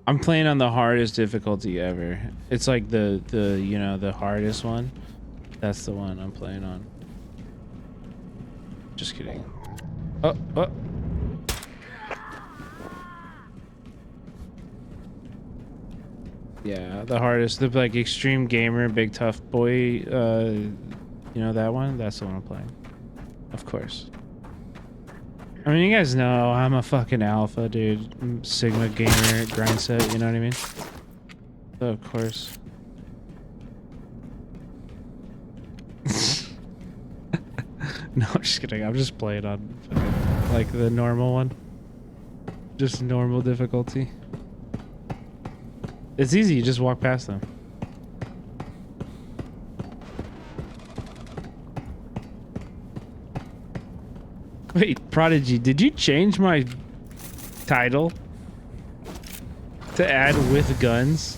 S1: I'm playing on the hardest difficulty ever. It's like the you know, the hardest one. That's the one I'm playing on. Just kidding. Oh. Yeah, the hardest, the like extreme gamer, big tough boy, you know that one? That's the one I'm playing. Of course. I mean, you guys know I'm a fucking alpha, dude. Sigma gamer, grind set, you know what I mean? So, of course. No, I'm just kidding. I'm just playing on fucking, like the normal one. Just normal difficulty. It's easy. You just walk past them. Wait, Prodigy, did you change my title to add with guns?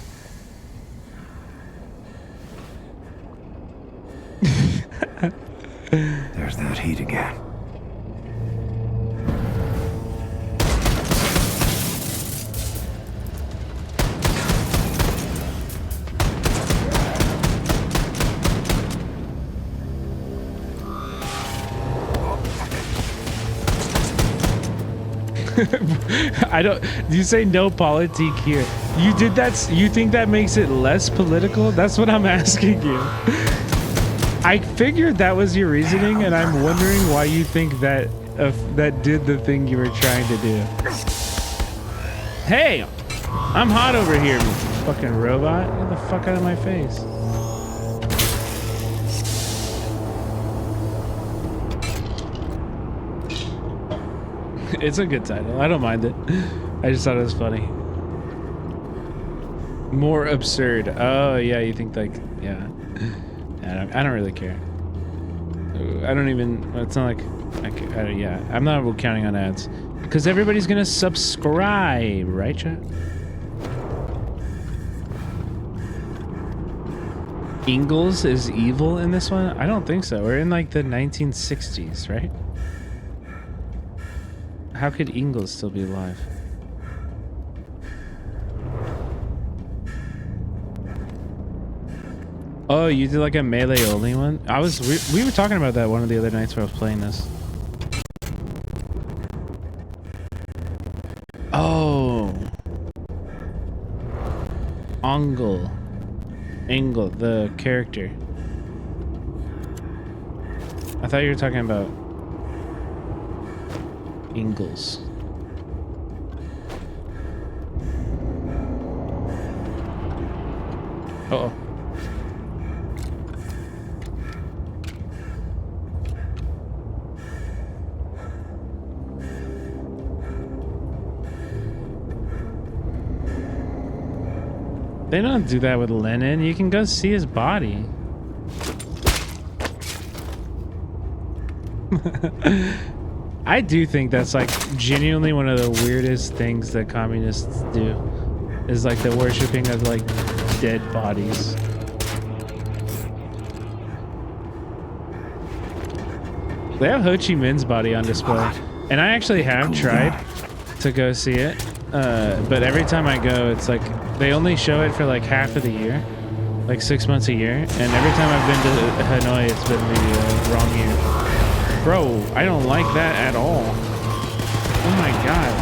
S5: There's that heat again.
S1: I don't. You say no politique here. You did that. You think that makes it less political? That's what I'm asking you. I figured that was your reasoning, and I'm wondering why you think that that did the thing you were trying to do. Hey, I'm hot over here, you fucking robot. Get the fuck out of my face. It's a good title. I don't mind it. I just thought it was funny. More absurd. Oh yeah, you think like yeah. I don't really care. I don't even. It's not like. Yeah, I'm not counting on ads because everybody's gonna subscribe, right, chat? Ingalls is evil in this one? I don't think so. We're in like the 1960s, right? How could Ingalls still be alive? Oh, you did like a melee only one? We were talking about that one of the other nights where I was playing this. Oh. Angle, the character. I thought you were talking about Ingalls. Uh-oh. They don't do that with Lennon. You can go see his body. I do think that's like genuinely one of the weirdest things that communists do is like the worshipping of like dead bodies. They have Ho Chi Minh's body on display, and I actually have tried to go see it, but every time I go, it's like they only show it for like half of the year, like 6 months a year, and every time I've been to Hanoi, it's been the wrong year. Bro, I don't like that at all. Oh my god.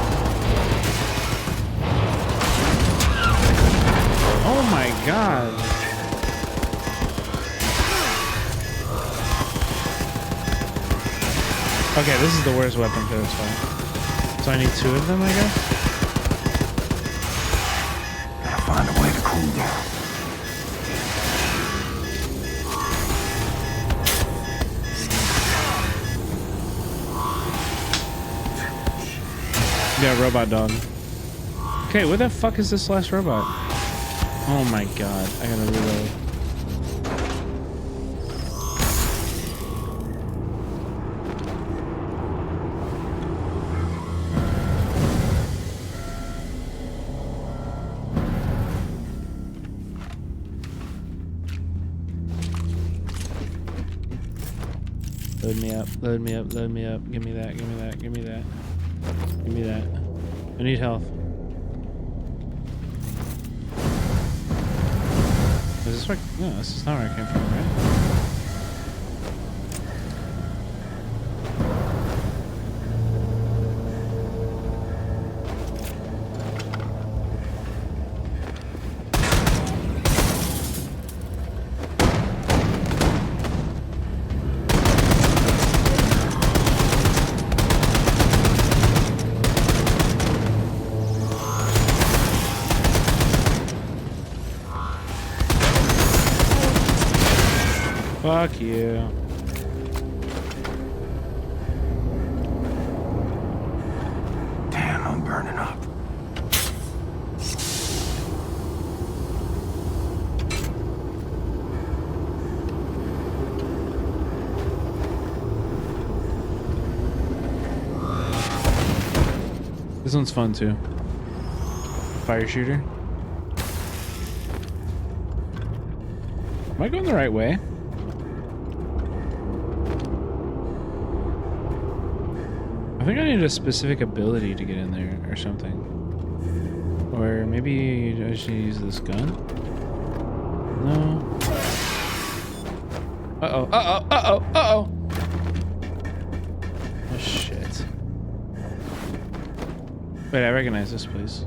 S1: Oh my god. Okay, this is the worst weapon for this fight. So I need 2 of them, I guess?
S5: Gotta find a way to cool down.
S1: Yeah, robot dog. Okay, where the fuck is this last robot? Oh my god, I gotta reload. Load me up, load me up, load me up. Give me that, give me that, give me that. Give me that. I need health. Is this where? No, this is not where I came from, right? Fuck you.
S5: burning up.
S1: This one's fun too. Fire shooter. Am I going the right way? I think I need a specific ability to get in there or something. Or maybe I should use this gun? No. Uh-oh, uh-oh, uh-oh, uh-oh! Oh, shit. Wait, I recognize this place.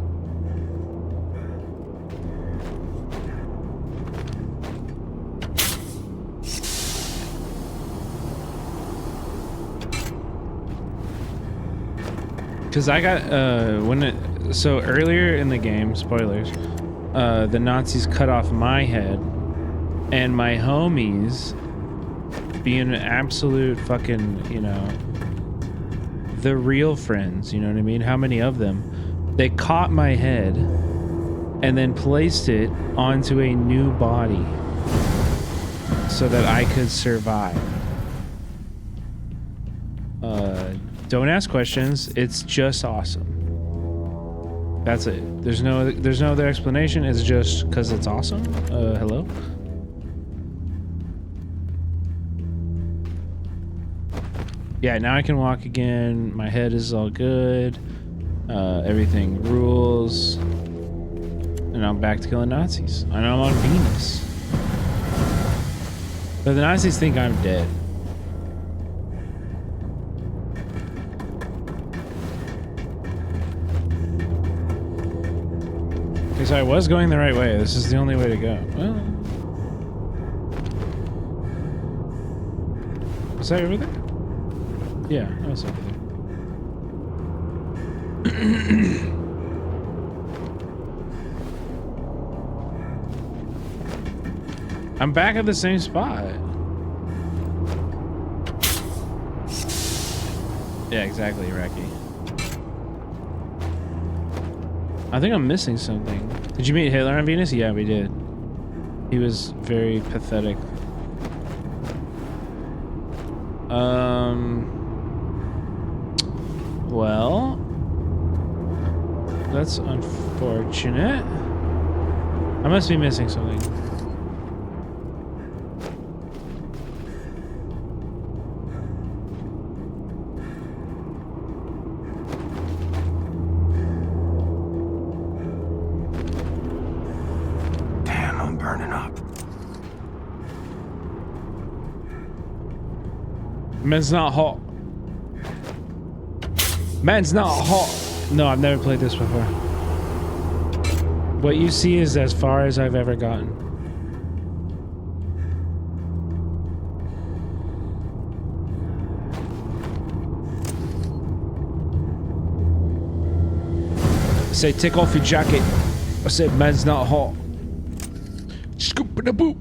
S1: Because I got, so earlier in the game, spoilers, the Nazis cut off my head, and my homies, being absolute fucking, you know, the real friends, you know what I mean? How many of them? They caught my head and then placed it onto a new body so that I could survive. Don't ask questions. It's just awesome. That's it. There's no other explanation. It's just because it's awesome. Hello? Yeah, now I can walk again. My head is all good. Everything rules. And I'm back to killing Nazis. I know I'm on Venus. But the Nazis think I'm dead. So I was going the right way. This is the only way to go. Well, was I over there? Yeah, I was over there. I'm back at the same spot. Yeah, exactly, Iraqi. I think I'm missing something. Did you meet Hitler on Venus? Yeah, we did. He was very pathetic. Well, that's unfortunate. I must be missing something. Man's not hot. Man's not hot. No, I've never played this before. What you see is as far as I've ever gotten. I say, take off your jacket. I said, man's not hot. Scoop in the boot.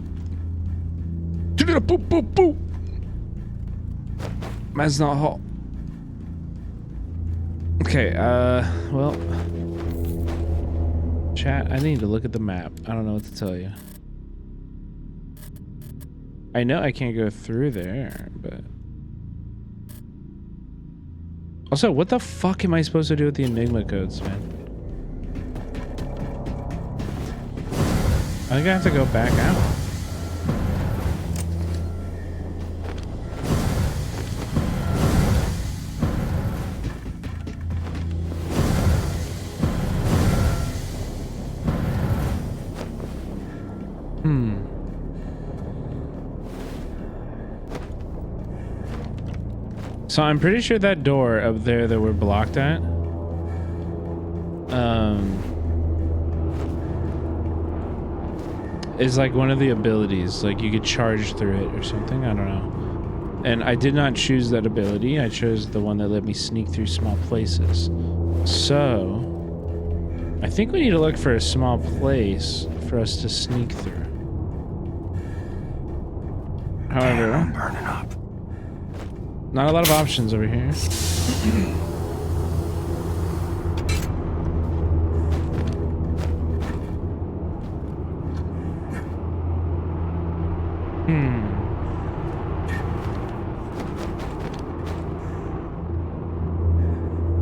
S1: Boop, boop, boop. Man's not hot. Okay, well. Chat, I need to look at the map. I don't know what to tell you. I know I can't go through there, but... Also, what the fuck am I supposed to do with the Enigma codes, man? I think I have to go back out. So I'm pretty sure that door up there that we're blocked at, is like one of the abilities. Like you could charge through it or something. I don't know. And I did not choose that ability. I chose the one that let me sneak through small places. So I think we need to look for a small place for us to sneak through. However,
S5: I'm burning up.
S1: Not a lot of options over here.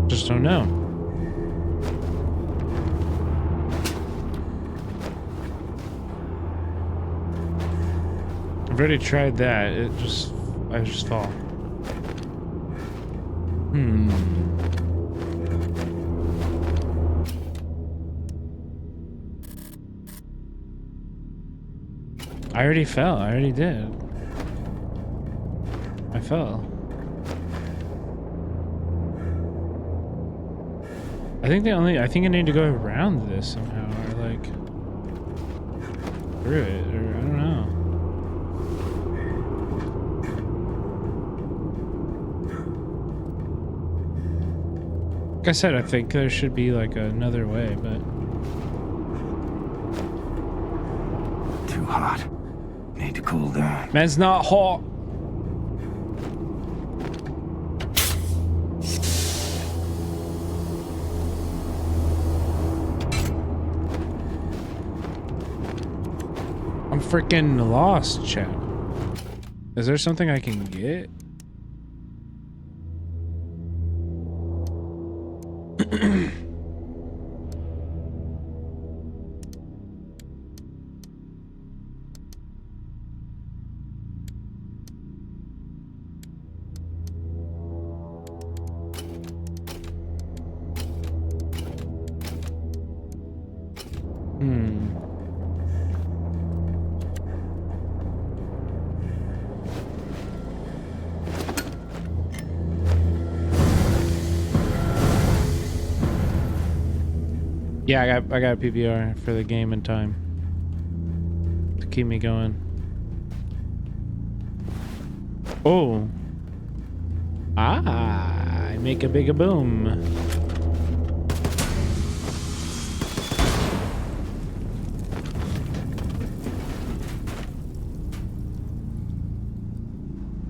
S1: Just don't know. I've already tried that. I just fall. I already fell. I already did. I fell. I think I need to go around this somehow, or like through it, or I don't know. Like I said, I think there should be like another way, but
S5: Too hot. Need to cool down.
S1: man's not hot. I'm freaking lost, chat. Is there something I can get? Yeah, I got a PBR for the game and time to keep me going. Oh. I make a big boom.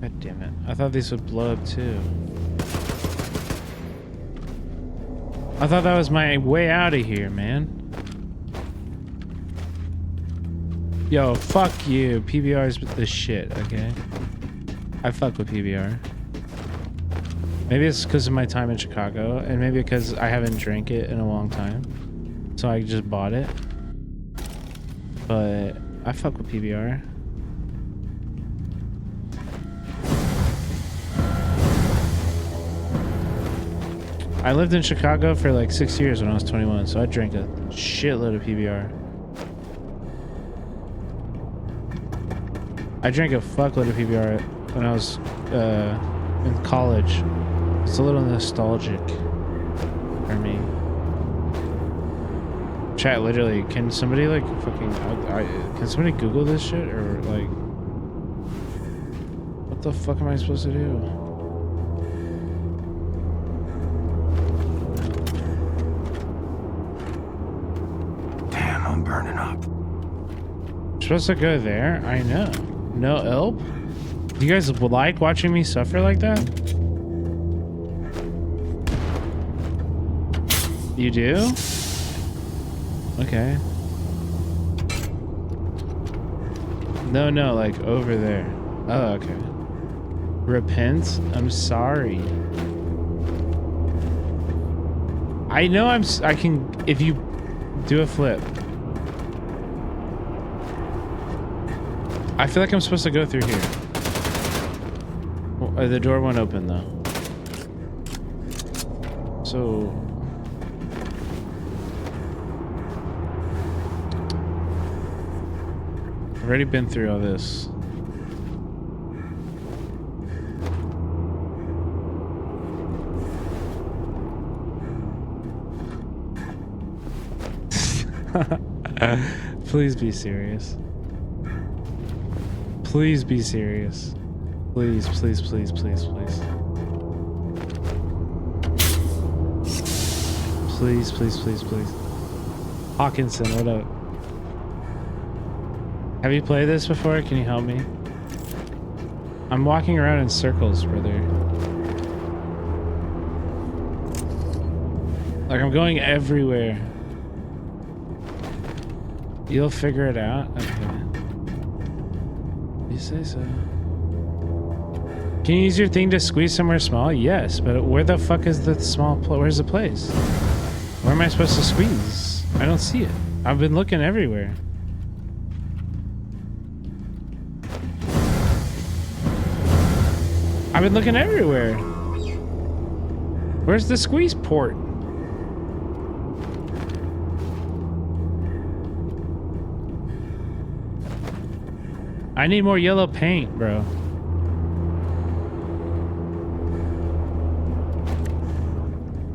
S1: God damn it. I thought these would blow up too. I thought that was my way out of here, man. Yo, fuck you. PBR's the shit, okay? I fuck with PBR. Maybe it's because of my time in Chicago, and maybe because I haven't drank it in a long time. So I just bought it. But I fuck with PBR. I lived in Chicago for like 6 years when I was 21, so I drank a shitload of PBR. I drank a fuckload of PBR when I was in college. It's a little nostalgic for me. Chat, literally, can somebody like fucking... can somebody Google this shit, or like... What the fuck am I supposed to do?
S5: I'm burning up.
S1: I'm supposed to go there? I know. No help? You guys like watching me suffer like that? You do? Okay. No, like over there. Oh, okay. Repent? I'm sorry. I know I can, if you do a flip. I feel like I'm supposed to go through here. Well, the door won't open though. So... I've already been through all this. Please be serious. Please be serious. Please, please, please, please, please. Please, please, please, please. Hawkinson, what up? Have you played this before? Can you help me? I'm walking around in circles, brother. Like, I'm going everywhere. You'll figure it out? Okay. You say so. Can you use your thing to squeeze somewhere small? Yes, but where the fuck is the small where's the place? Where am I supposed to squeeze? I don't see it. I've been looking everywhere. I've been looking everywhere. Where's the squeeze port? I need more yellow paint, bro.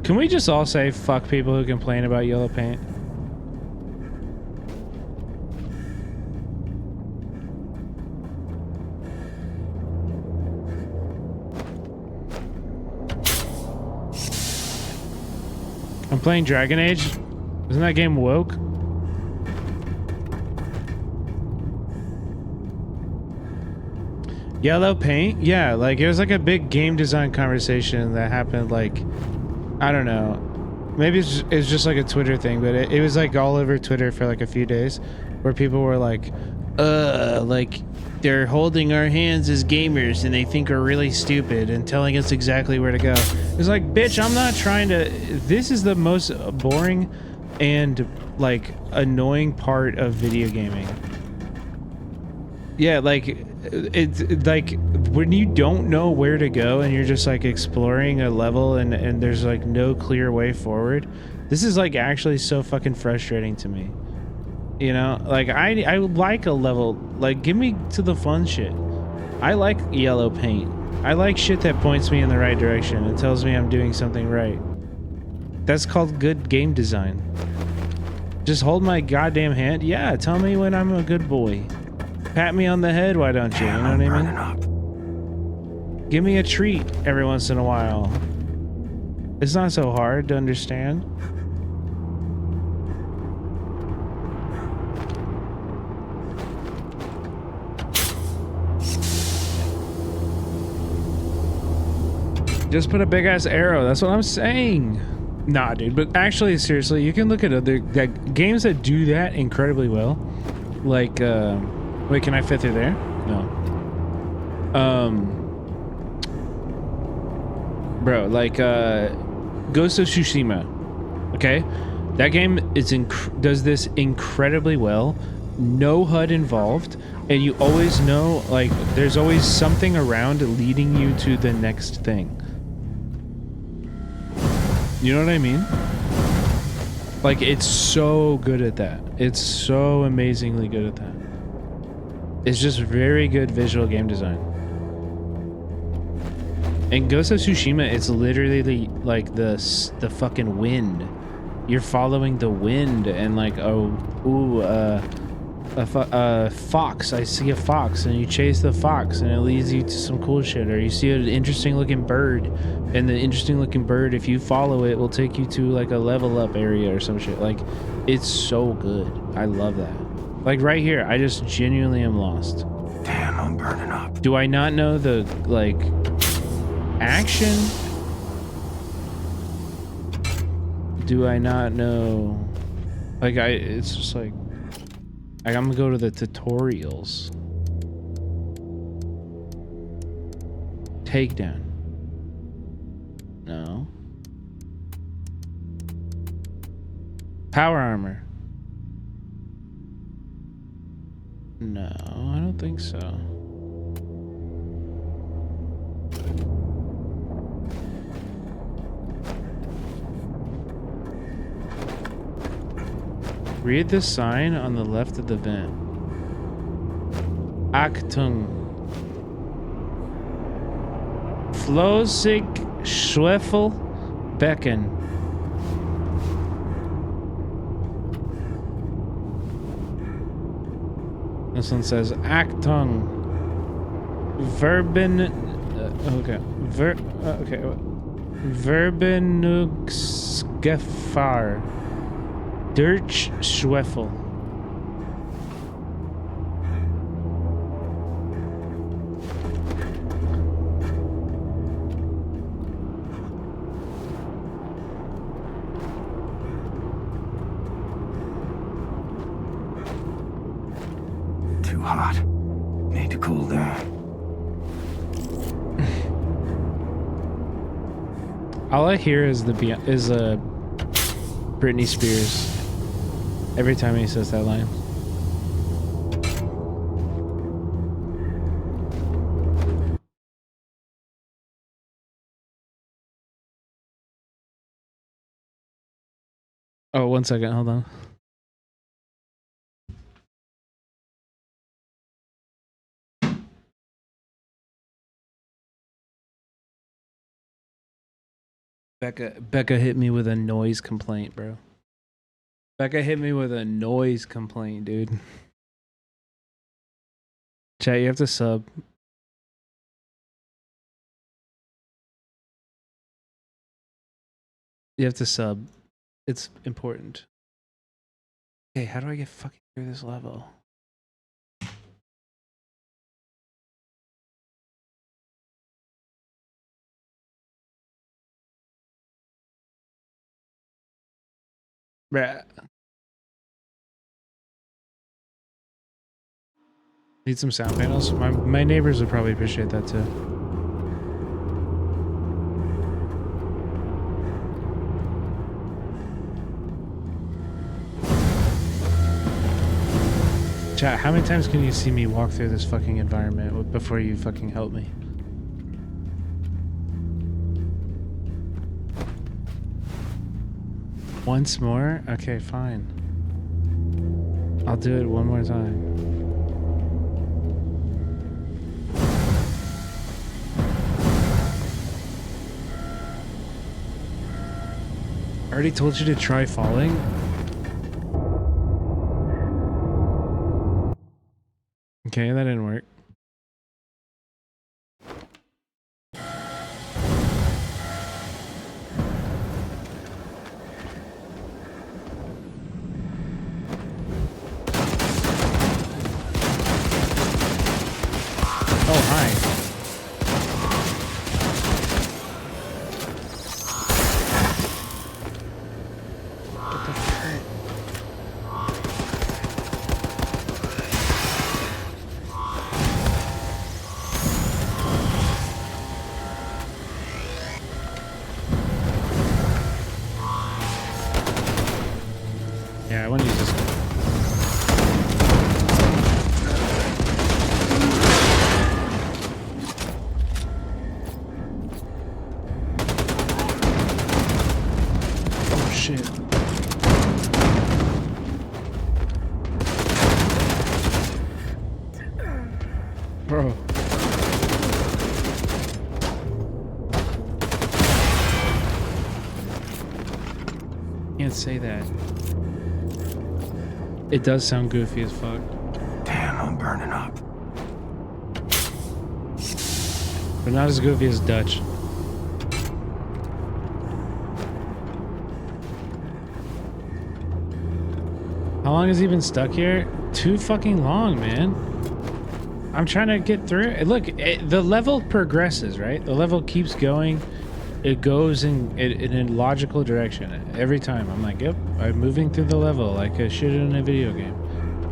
S1: Can we just all say fuck people who complain about yellow paint? I'm playing Dragon Age. Isn't that game woke? Yellow paint? Yeah, like it was like a big game design conversation that happened like, I don't know. Maybe it's just like a Twitter thing, but it was like all over Twitter for like a few days where people were like they're holding our hands as gamers and they think we're really stupid and telling us exactly where to go. It's like, bitch, I'm not trying to... This is the most boring and like annoying part of video gaming. Yeah, like it's like when you don't know where to go and you're just like exploring a level and there's like no clear way forward. This is like actually so fucking frustrating to me. You know, like I like a level, like give me to the fun shit. I like yellow paint. I like shit that points me in the right direction and tells me I'm doing something right. That's called good game design. Just hold my goddamn hand. Yeah, tell me when I'm a good boy. Pat me on the head, why don't you? You know what I mean? Give me a treat every once in a while. It's not so hard to understand. Just put a big ass arrow. That's what I'm saying. Nah, dude. But actually, seriously, you can look at other games that do that incredibly well. Like, wait, can I fit through there? No. Bro, like, Ghost of Tsushima. Okay, that game is does this incredibly well. No HUD involved, and you always know, like, there's always something around leading you to the next thing. You know what I mean? Like, it's so good at that. It's so amazingly good at that. It's just very good visual game design. In Ghost of Tsushima, it's literally like the fucking wind. You're following the wind and like, a fox. I see a fox, and you chase the fox, and it leads you to some cool shit. Or you see an interesting looking bird, and the interesting looking bird, if you follow it, will take you to like a level up area or some shit. Like, it's so good. I love that. Like right here, I just genuinely am lost.
S5: Damn, I'm burning up.
S1: Do I not know the like action? Do I not know? Like it's just like I'm gonna go to the tutorials. Takedown. No. Power armor. No, I don't think so. Read the sign on the left of the vent. Achtung. Flosig Schwefel Becken. This one says Achtung. Verben. Okay. Okay. Verbenungsgefahr. Durch Schwefel.
S5: Too hot. Need to cool down.
S1: All I hear is Britney Spears every time he says that line. Oh, 1 second, hold on. Becca hit me with a noise complaint, bro. Becca hit me with a noise complaint, dude. Chat, you have to sub. You have to sub. It's important. Okay, how do I get fucking through this level? Bruh. Need some sound panels? My neighbors would probably appreciate that too. Chat, how many times can you see me walk through this fucking environment before you fucking help me? Once more? Okay, fine. I'll do it one more time. I already told you to try falling. Okay, that didn't work. Oh, hi. What the fuck? Yeah, I want to use this. Oh shit. Bro. Can't say that. It does sound goofy as fuck.
S5: Damn, I'm burning up.
S1: But not as goofy as Dutch. How long has he been stuck here? Too fucking long, man. I'm trying to get through it. Look, the level progresses, right? The level keeps going. It goes in a logical direction. Every time I'm like, yep, I'm moving through the level like I should in a video game.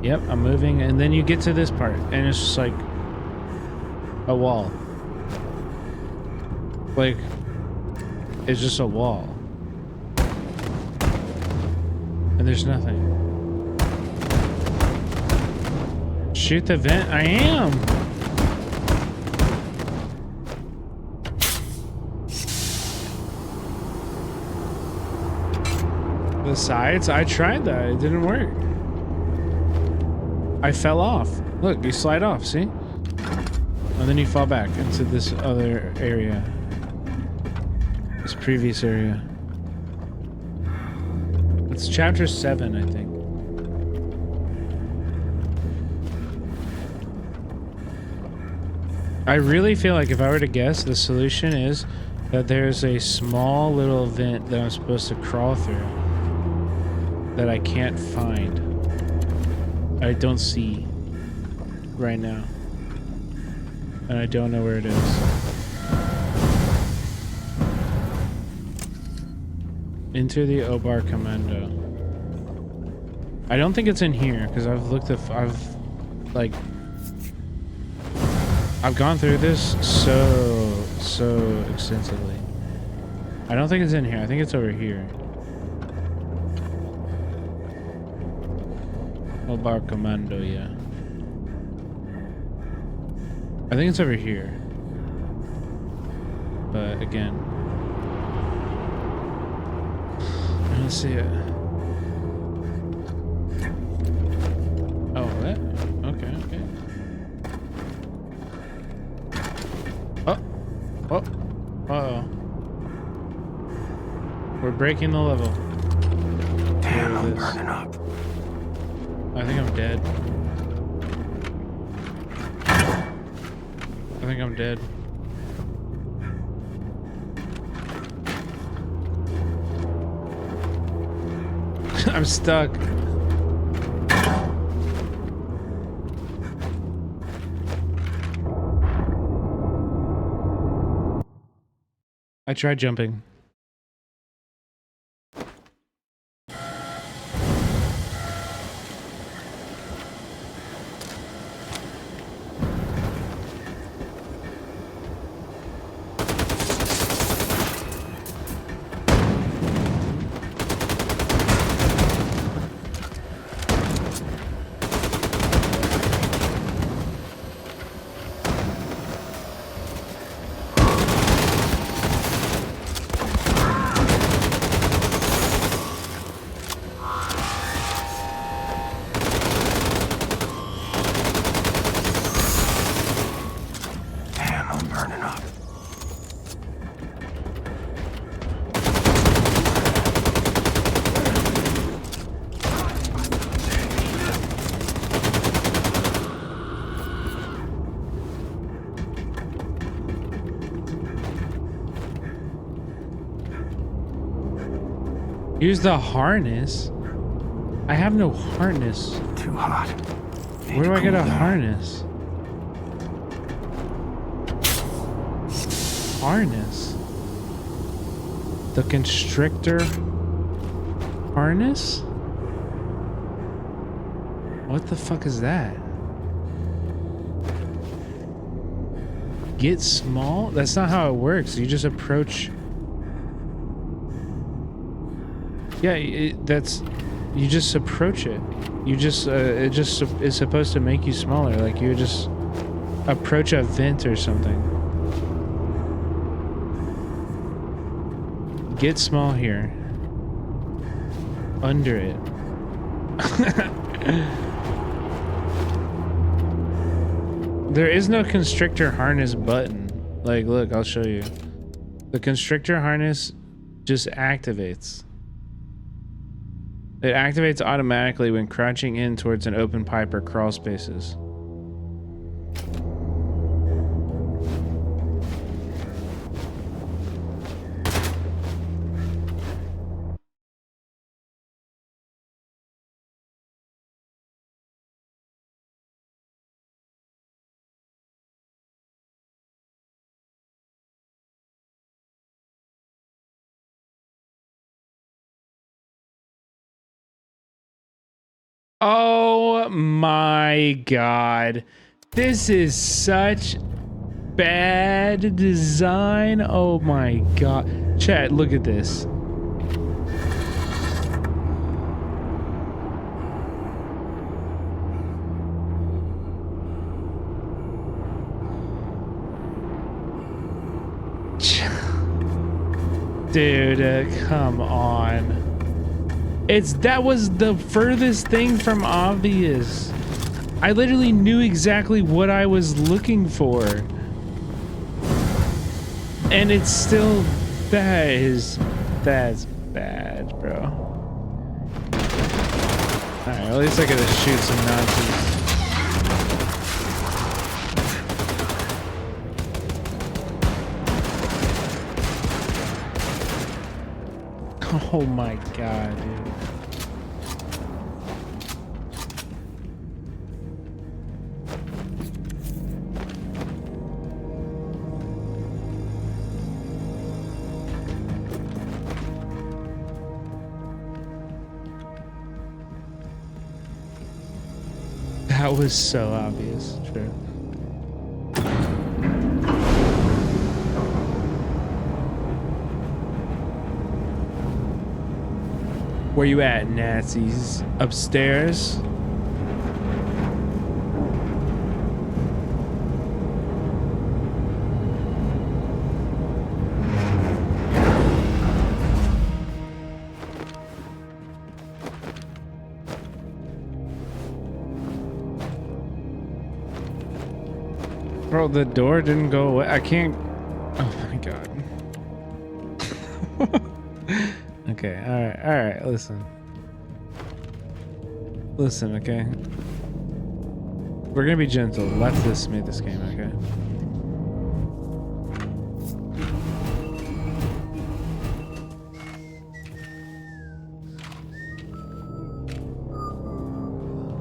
S1: Yep, I'm moving. And then you get to this part and it's just like a wall. Like, it's just a wall. And there's nothing. Shoot the vent? I am! The sides? I tried that. It didn't work. I fell off. Look, you slide off, see? And then you fall back into this other area. This previous area. It's chapter 7, I think. I really feel like if I were to guess, the solution is that there's a small little vent that I'm supposed to crawl through that I can't find. I don't see right now. And I don't know where it is. Into the Obar Commando. I don't think it's in here because I've looked at, I've gone through this so extensively. I don't think it's in here. I think it's over here. Mobile commando, yeah. I think it's over here. But again, I don't see it. Oh, what? Okay, okay. Oh, oh, uh-oh. We're breaking the level.
S5: Damn, I'm burning up.
S1: I think I'm dead. I think I'm dead. I'm stuck. I tried jumping. Use the harness. I have no harness.
S5: Too hot.
S1: Where do I get a harness? Harness. The constrictor harness? What the fuck is that? Get small? That's not how it works. You just approach. Yeah, that's. You just approach it. You just. It just is supposed to make you smaller. Like you just approach a vent or something. Get small here. Under it. There is no constrictor harness button. Like, look, I'll show you. The constrictor harness just activates. It activates automatically when crouching in towards an open pipe or crawl spaces. Oh my god. This is such bad design. Oh my god. Chat, look at this. Dude, come on. That was the furthest thing from obvious. I literally knew exactly what I was looking for. And it's still, that's bad, bro. Alright, at least I gotta shoot some Nazis. Oh my god, dude. That was so obvious, true. Where you at, Nazis? Upstairs? Bro, the door didn't go away. I can't. Oh my god. Okay, alright, listen. Listen, okay? We're gonna be gentle. Leftists made this game, okay?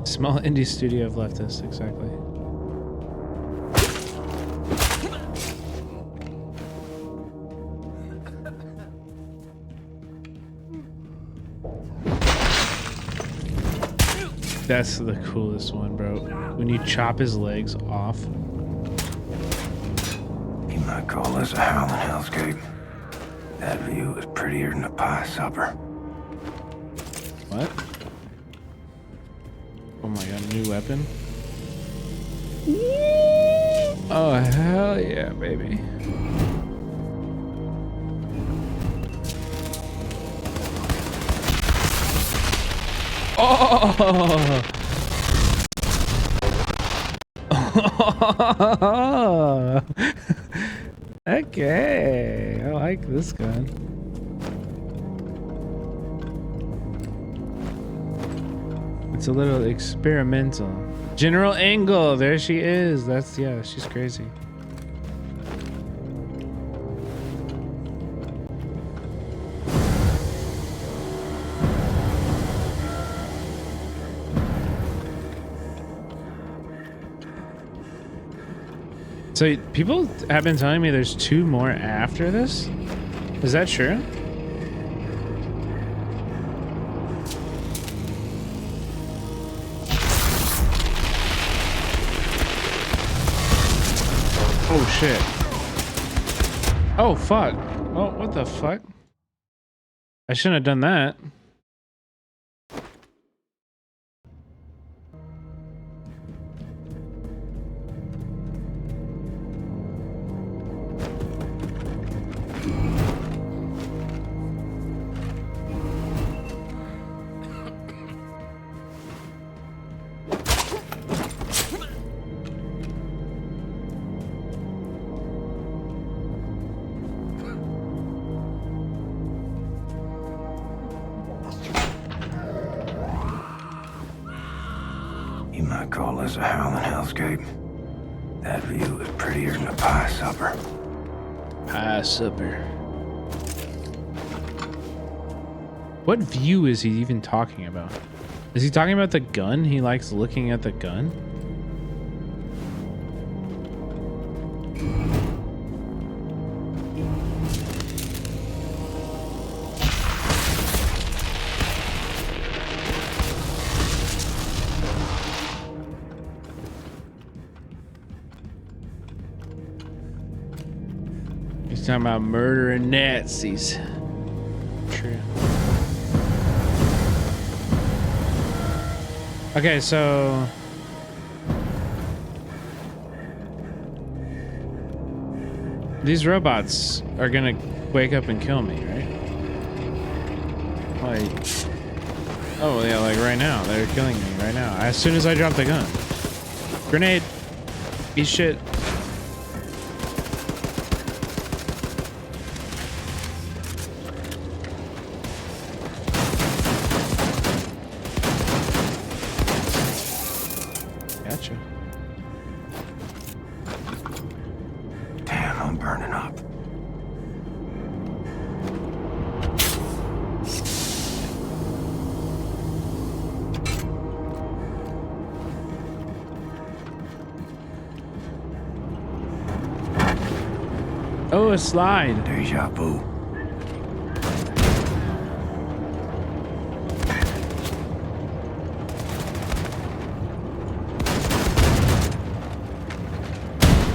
S1: Small indie studio of leftists, exactly. That's the coolest one, bro. When you chop his legs off.
S5: You might call this a howling hellscape. That view is prettier than a pie supper.
S1: What? Oh my god, new weapon? Oh, hell yeah, baby. Oh! Okay, I like this gun. It's a little experimental. General Angle, there she is. That's, yeah, she's crazy. So people have been telling me there's 2 more after this. Is that true? Oh shit. Oh fuck. Oh, what the fuck? I shouldn't have done that.
S5: You might call this a howling hellscape. That view is prettier than a pie supper.
S1: Pie supper. What view is he even talking about? Is he talking about the gun? He likes looking at the gun? He's talking about murdering Nazis. True. Okay, so these robots are gonna wake up and kill me, right? Like, oh yeah, like right now. They're killing me right now. As soon as I drop the gun. Grenade. Eat shit. Gotcha.
S5: Damn, I'm burning up.
S1: Oh, a slide.
S5: Deja vu.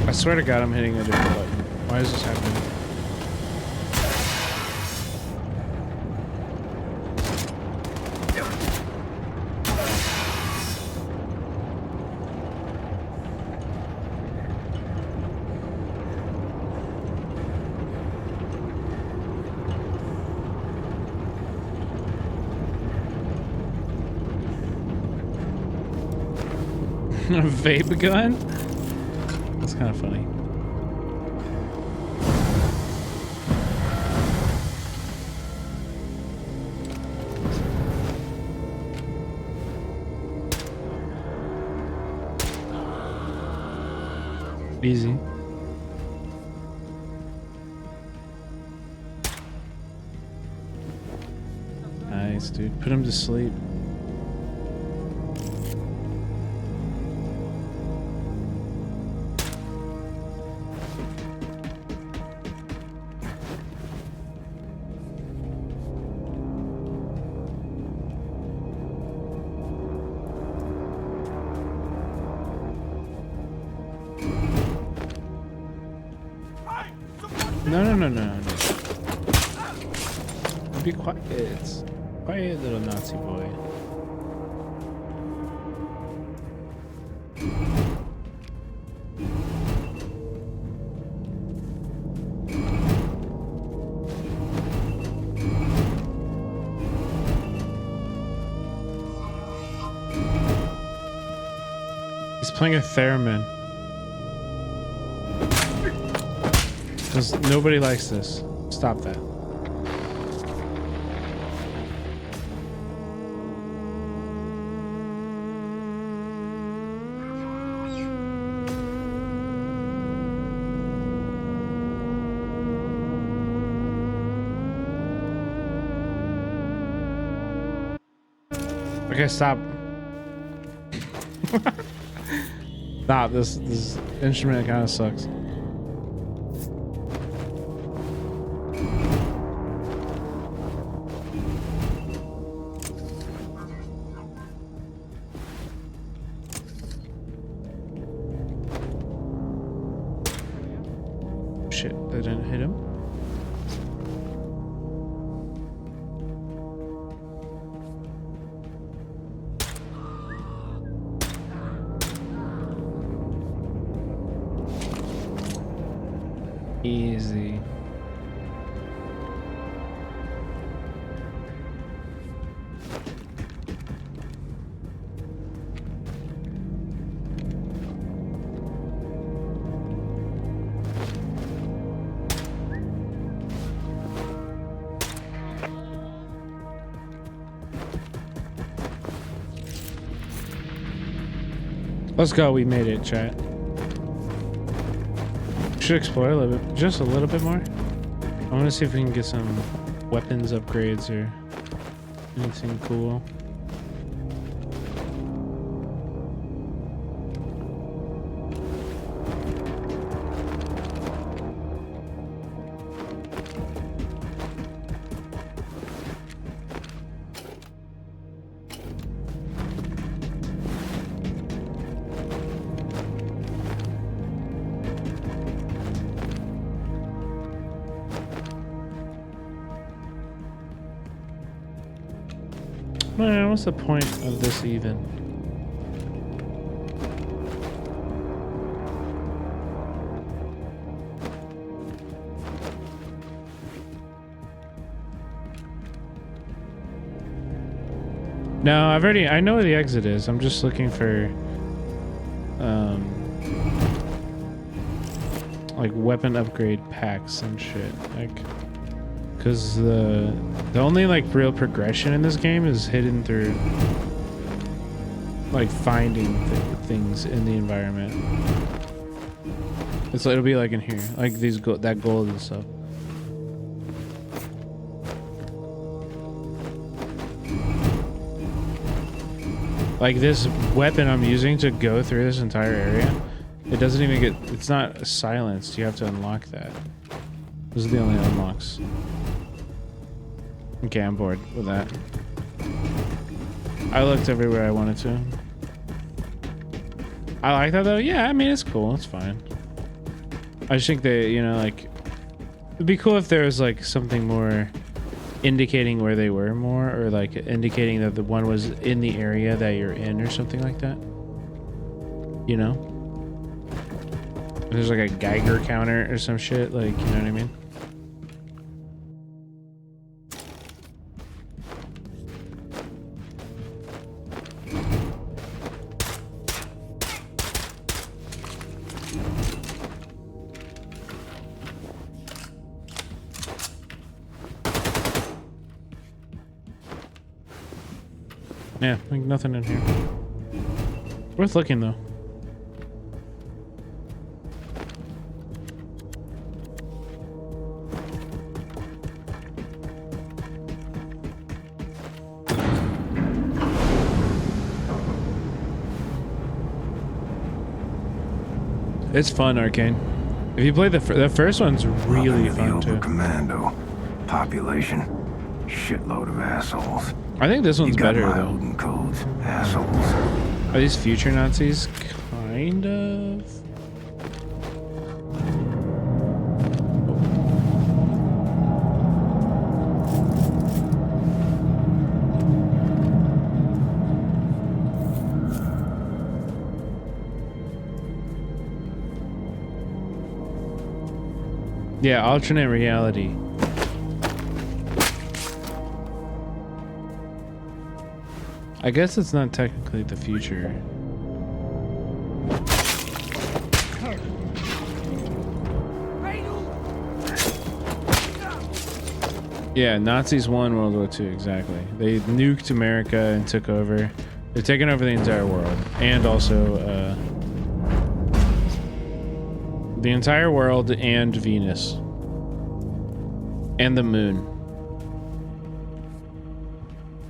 S1: I swear to God, I'm hitting a different button. Why is this happening? A vape gun? That's kind of funny. Easy. Nice, dude. Put him to sleep. No. Be quiet. Quiet, little Nazi boy. He's playing a theremin. Because nobody likes this. Stop that. Okay, stop. Stop. This instrument kind of sucks. Shit, that didn't hit him. Easy. Let's go, we made it, chat. Should explore a little bit, just a little bit more. I want to see if we can get some weapons upgrades or anything cool. Man, what's the point of this even? No, I know where the exit is. I'm just looking for like weapon upgrade packs and shit. Like, because the only like real progression in this game is hidden through like finding things in the environment. It'll be like in here, like these that gold and stuff. Like this weapon I'm using to go through this entire area, it doesn't even get, it's not silenced. You have to unlock that. Those are the only unlocks. Okay, I'm bored with that. I looked everywhere I wanted to. I like that though. Yeah, I mean, it's cool. It's fine. I just think they, you know, like, it'd be cool if there was like something more indicating where they were more, or like indicating that the one was in the area that you're in or something like that. You know? There's like a Geiger counter or some shit, like, you know what I mean? Yeah, like nothing in here. Worth looking though. It's fun, Arcane. If you play the first one's really fun too.
S5: Commando. Population. Shitload of assholes.
S1: I think this one's better though.
S5: Odin codes. Assholes.
S1: Are these future Nazis? Kind of. Yeah, alternate reality. I guess it's not technically the future. Yeah, Nazis won World War II, exactly. They nuked America and took over. They're taking over the entire world. And also, the entire world and Venus. And the moon.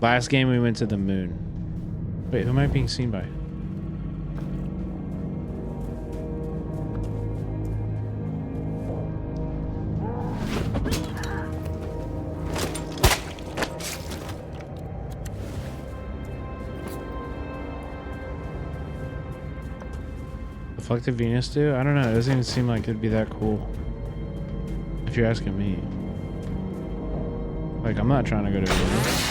S1: Last game we went to the moon. Wait, who am I being seen by? The fuck did Venus do? I don't know. It doesn't even seem like it'd be that cool. If you're asking me. Like, I'm not trying to go to Venus.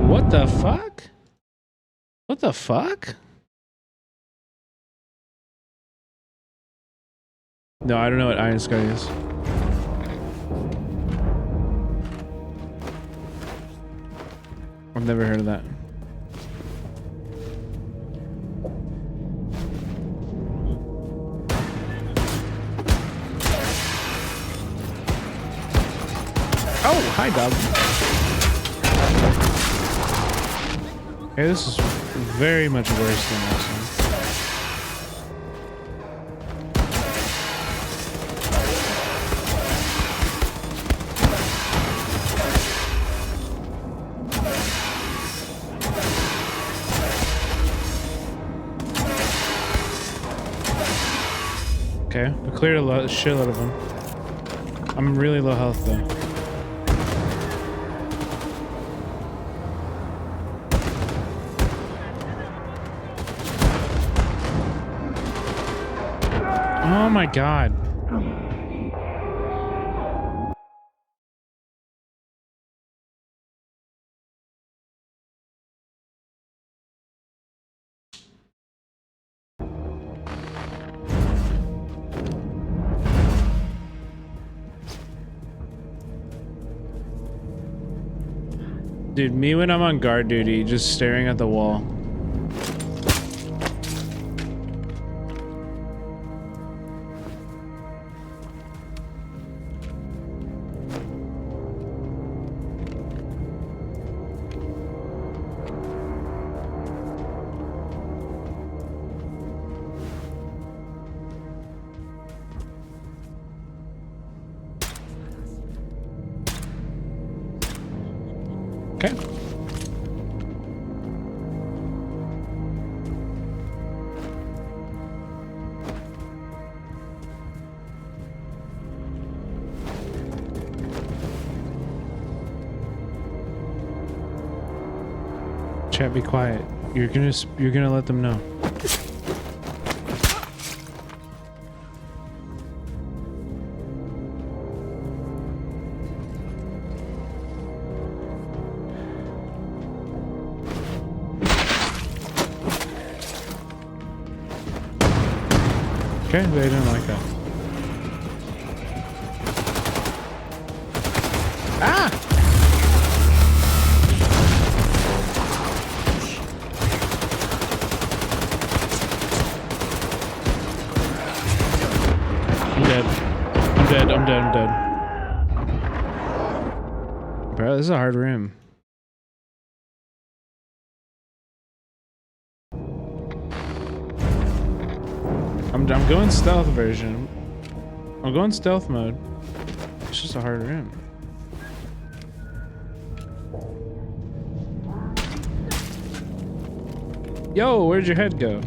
S1: What the fuck? What the fuck? No, I don't know what Iron Sky is. I've never heard of that. Oh, hi, dog. Okay, this is very much worse than this one. Okay, we cleared a shitload of them. I'm really low health though. Oh my god. Dude, me when I'm on guard duty, just staring at the wall. Okay. Chat, be quiet. You're gonna let them know. Okay, they didn't like that. Ah! I'm dead. I'm dead. I'm dead. I'm dead. Bro, this is a hard room. I'm going stealth version. I'm going stealth mode. It's just a hard room. Yo, where'd your head go?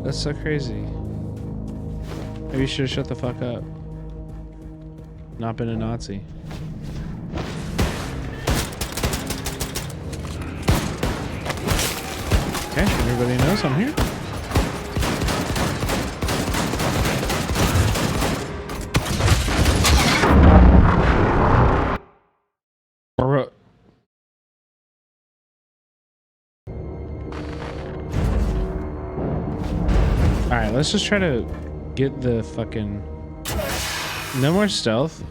S1: That's so crazy. Maybe you should have shut the fuck up. Not been a Nazi. Okay, everybody knows I'm here. Alright, let's just try to get the fucking... No more stealth.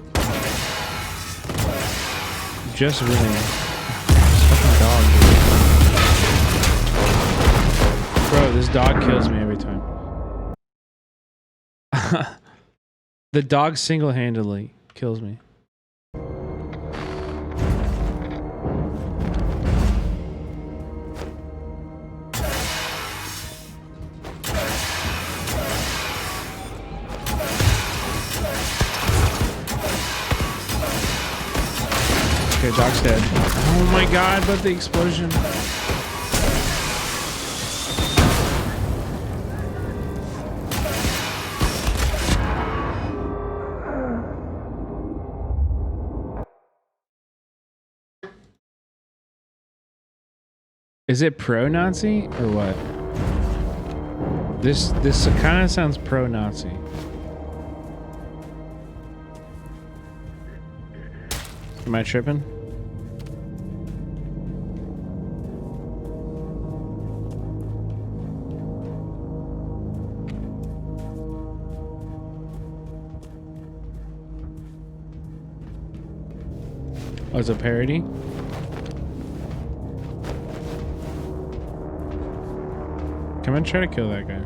S1: Just winning. This fucking dog, dude. Bro, this dog kills me every time. The dog single-handedly kills me. Okay, dog's dead. Oh my god, but the explosion. Is it pro-Nazi or what? This kind of sounds pro-Nazi. Am I tripping? Oh, it's a parody? Come and try to kill that guy.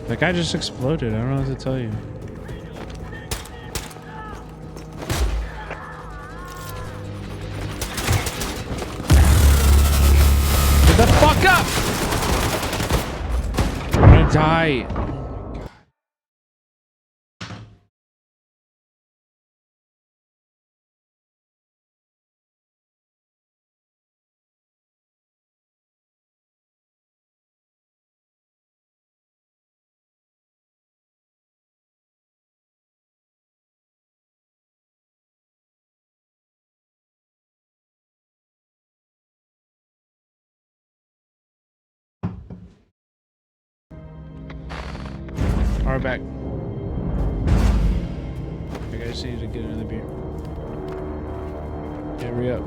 S1: That guy just exploded. I don't know what to tell you. Get the fuck up! I'm gonna die. We're back. I just need to get another beer. Yeah, hurry up.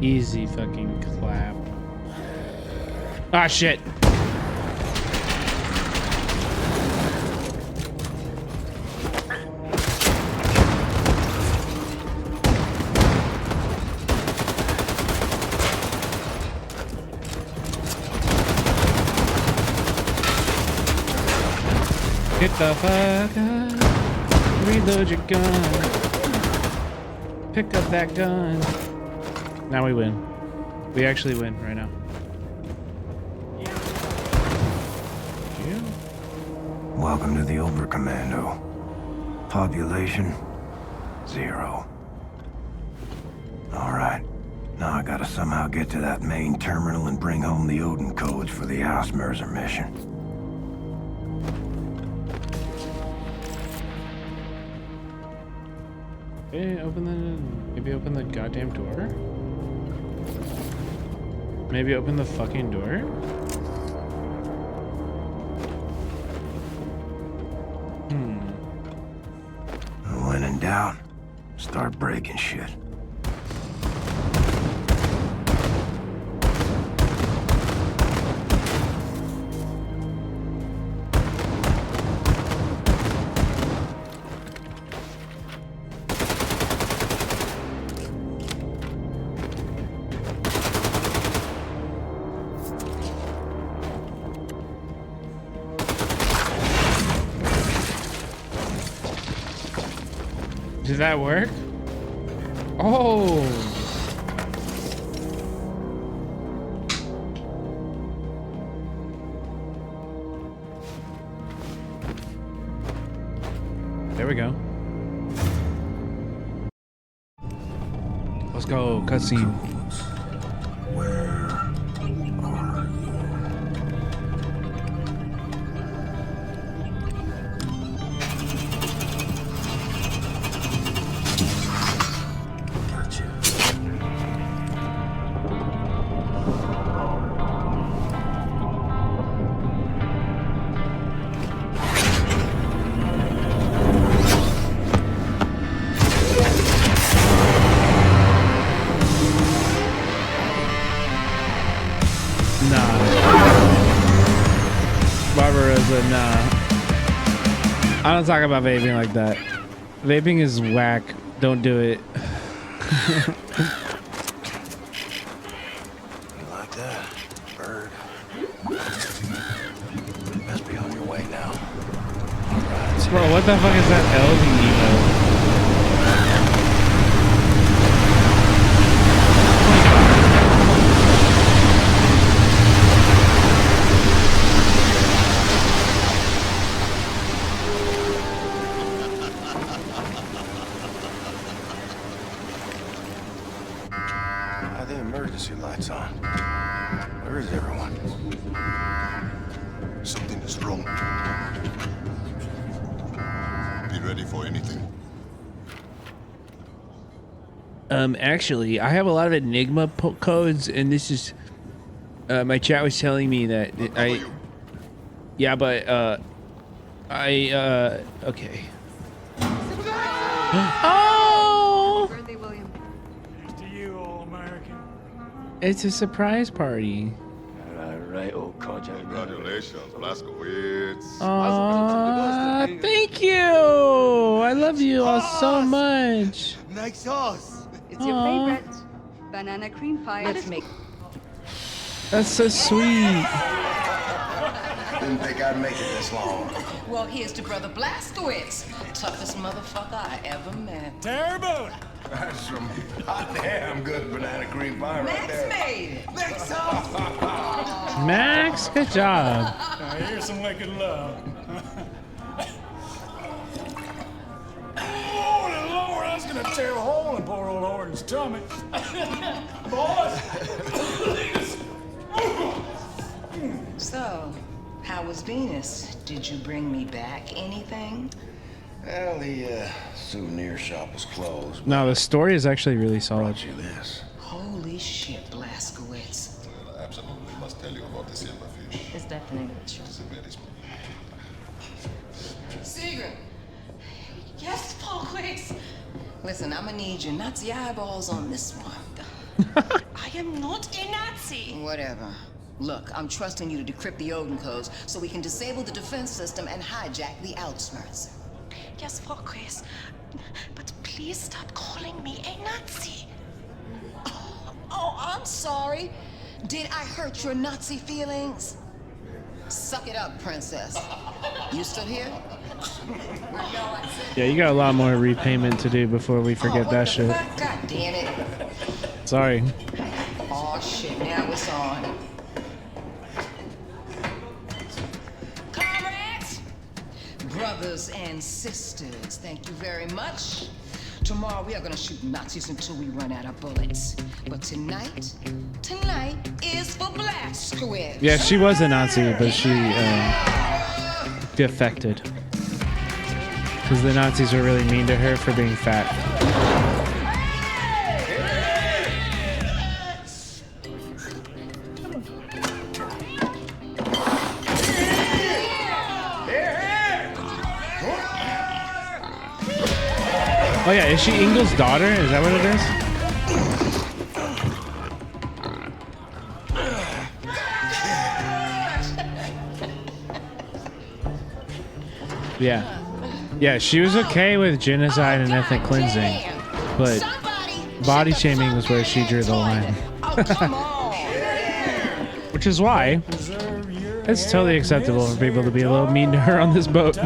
S1: Easy fucking clap. Ah, shit. Get the fuck up. Reload your gun. Pick up that gun. Now we win. We actually win right now. Yeah.
S5: Welcome to the Oberkommando. Population 0. All right. Now I gotta somehow get to that main terminal and bring home the Odin codes for the Ausmerzer mission.
S1: Hey, maybe open the goddamn door? Maybe open the fucking door?
S5: When in doubt, start breaking shit.
S1: Did that work? Oh! There we go. Let's go, cutscene. Nah. I don't talk about vaping like that. Vaping is whack. Don't do it.
S5: You like that, bird? Must be on your way now.
S1: Bro, what the fuck is that LV emote?
S5: Lights on. Where is everyone?
S20: Something is wrong. Be ready for anything.
S1: Actually, I have a lot of Enigma codes, and this is my chat was telling me that yeah, but okay. Oh!
S10: Birthday, William. Here's to you, all American.
S1: It's a surprise party.
S5: Right, old Kojo.
S20: Congratulations, Blaskowitz.
S1: Aww, thank you. I love you all so much.
S10: Nice sauce.
S21: It's your favorite. Banana cream pie. Let's make.
S1: That's so sweet.
S5: Didn't think I'd make it this long.
S22: Well, here's to Brother Blaskowitz, toughest motherfucker I ever met.
S10: Terrible.
S5: That's some hot damn good banana cream pie right there.
S22: Max made it.
S10: Next sauce.
S1: Max, good job.
S10: Here's some wicked love. Oh, Lord, I was gonna tear a hole in poor old Horton's tummy. Boys.
S22: So, how was Venus? Did you bring me back anything?
S5: Well, the souvenir shop was closed.
S1: No, the story is actually really solid.
S5: Brought you this.
S22: Holy shit, Blaskowitz.
S20: Well, I absolutely must tell you about the silverfish.
S22: It's definitely true.
S20: It's a very small.
S22: Sigrid. Yes, Blaskowitz. Listen, I'm gonna need your Nazi eyeballs on this one.
S21: I am not a Nazi.
S22: Whatever. Look, I'm trusting you to decrypt the Odin codes so we can disable the defense system and hijack the Ausmerzer.
S21: Yes, Frau Chris. But please stop calling me a Nazi.
S22: Oh, I'm sorry. Did I hurt your Nazi feelings? Suck it up, princess. You still here?
S1: Yeah, you got a lot more repayment to do before we forget that shit.
S22: God damn it.
S1: Sorry.
S22: Oh shit, now it's on. Comrades, brothers and sisters, thank you very much. Tomorrow we are gonna shoot Nazis until we run out of bullets. But tonight is for Blazkowicz.
S1: Yeah, she was a Nazi, but she defected. Because the Nazis were really mean to her for being fat. Oh yeah, is she Ingalls' daughter? Is that what it is? Yeah. Yeah, she was okay with genocide and ethnic cleansing, but body shaming was where she drew the line. Which is why it's totally acceptable for people to be a little mean to her on this boat.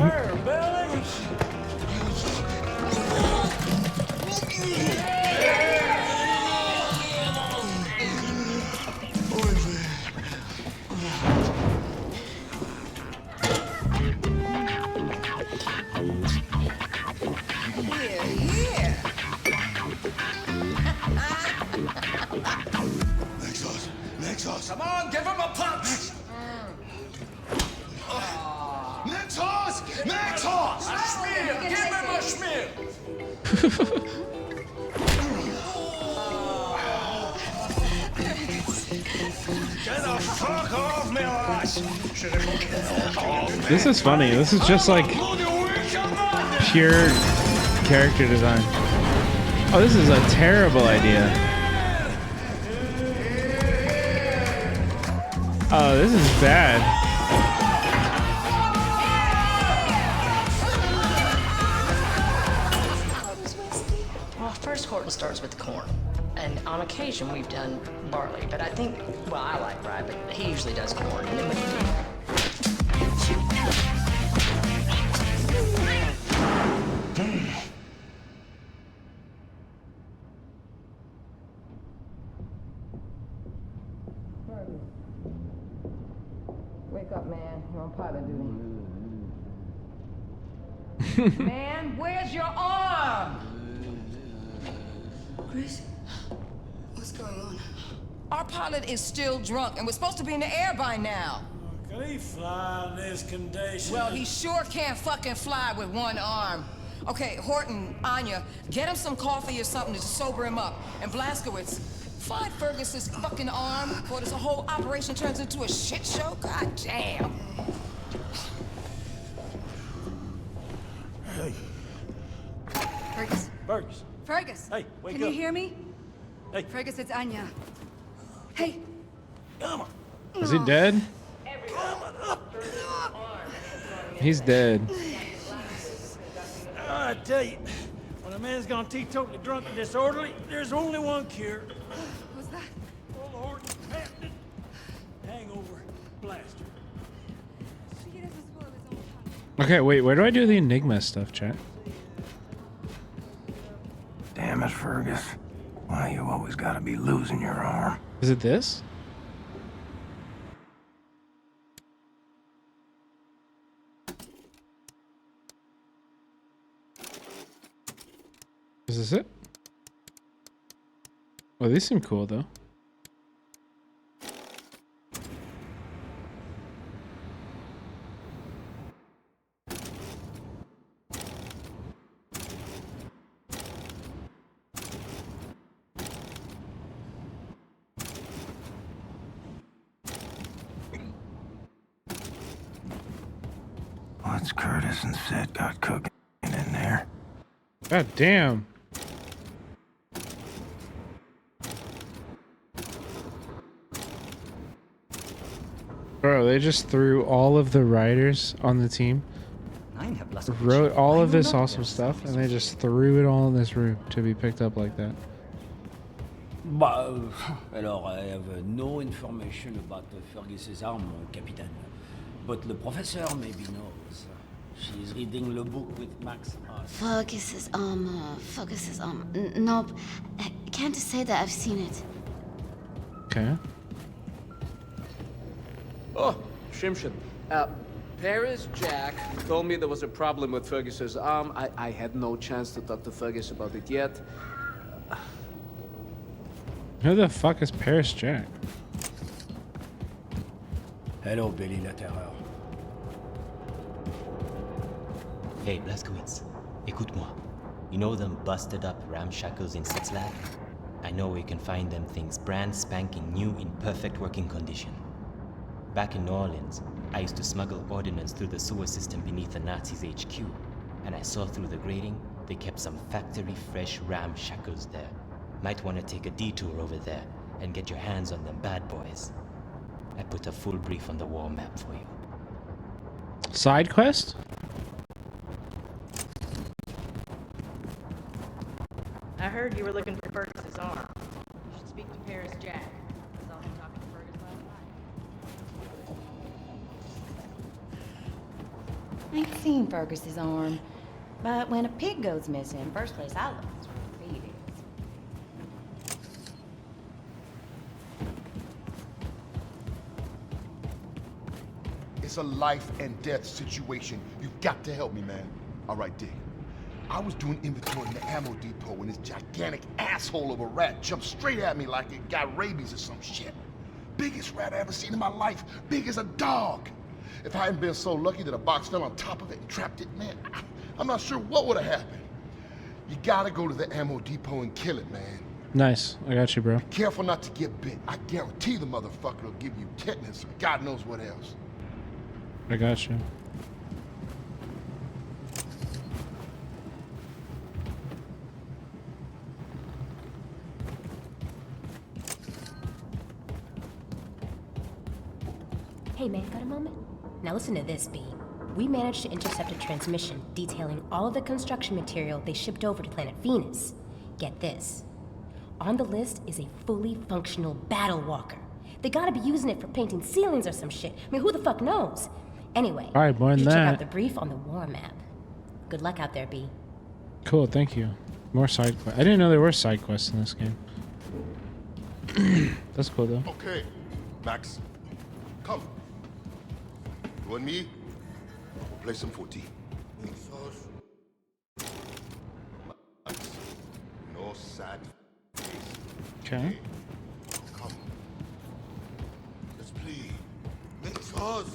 S10: Come on, give him a punch! Nexus! Nexus! A schmear! Give him a schmear! Get the fuck off me, lass!
S1: This is funny. This is just like pure character design. Oh, this is a terrible idea. Oh, this is bad.
S11: Well, first Horton starts with the corn. And on occasion we've done barley, but I think, well, I like rye, but he usually does corn. And then we
S22: Wake up, man. You're on pilot duty. Man, where's your arm? Chris, what's going on? Our pilot is still drunk, and we're supposed to be in the air by now.
S10: Can he fly in this condition?
S22: Well, he sure can't fucking fly with one arm. Okay, Horton, Anya, get him some coffee or something to sober him up. And Blazkowicz, find Fergus's fucking arm before this whole operation turns into a shit show. God damn.
S10: Hey.
S3: Fergus.
S10: Fergus.
S3: Fergus.
S10: Hey, wake
S3: Can
S10: up.
S3: you hear me?
S10: Hey.
S3: Fergus, it's Anya. Hey.
S10: Come on.
S1: Is he dead? He's dead.
S10: I tell you, when a man's gone teetotally drunk and disorderly, there's only one cure.
S3: What's that?
S10: Old Horton, Hampton, hangover, blaster.
S1: Okay, wait, where do I do the Enigma stuff, chat?
S5: Damn it, Fergus. Why you always gotta be losing your arm?
S1: Is it this? Is this it? Oh, these seem cool though.
S5: What's Curtis and Sid got cooking in there?
S1: God damn. Bro, they just threw all of the writers on the team, wrote all of this awesome stuff, and they just threw it all in this room to be picked up like that.
S7: Alors, I have no information about Fergus's arm, Captain. But the professor maybe knows. She's reading the book with Max.
S23: Fergus's arm. Nope. Can't say that I've seen it.
S1: Okay.
S24: Oh, Shimshon.
S6: Paris Jack told me there was a problem with Fergus's arm. I had no chance to talk to Fergus about it yet.
S1: Who the fuck is Paris Jack?
S7: Hello, Billy la Terreur.
S9: Hey, Blaskowitz. Écoute-moi. You know them busted up ramshackles in Six Lab? I know where you can find them things brand spanking new in perfect working condition. Back in New Orleans, I used to smuggle ordnance through the sewer system beneath the Nazis' HQ, and I saw through the grating they kept some factory-fresh ramshackles there. Might want to take a detour over there and get your hands on them bad boys. I put a full brief on the war map for you.
S1: Side quest?
S11: I heard you were looking for Fergus's arm. You should speak to Paris Jack. I saw him talking to Fergus last night.
S8: Ain't seen Fergus's arm, but when a pig goes missing, first place I look is where the feet is.
S20: It's a life and death situation. You've got to help me, man. All right, Dick. I was doing inventory in the ammo depot when this gigantic asshole of a rat jumped straight at me like it got rabies or some shit. Biggest rat I ever seen in my life. Big as a dog. If I hadn't been so lucky that a box fell on top of it and trapped it, man, I'm not sure what would have happened. You gotta go to the ammo depot and kill it, man.
S1: Nice. I got you, bro.
S20: Be careful not to get bit. I guarantee the motherfucker will give you tetanus or God knows what else.
S1: I got you.
S13: Hey man, got a moment? Now listen to this, B. We managed to intercept a transmission detailing all of the construction material they shipped over to planet Venus. Get this. On the list is a fully functional battle walker. They gotta be using it for painting ceilings or some shit. I mean, who the fuck knows? Anyway,
S1: All right, more than
S13: you should check
S1: that.
S13: out the brief on the war map. Good luck out there, B.
S1: Cool, thank you. More side quests. I didn't know there were side quests in this game. That's cool though.
S20: Okay, Max, come. You and me, we'll play some footy. Max, no sad face.
S1: Okay.
S20: Come. Let's play. Make yours.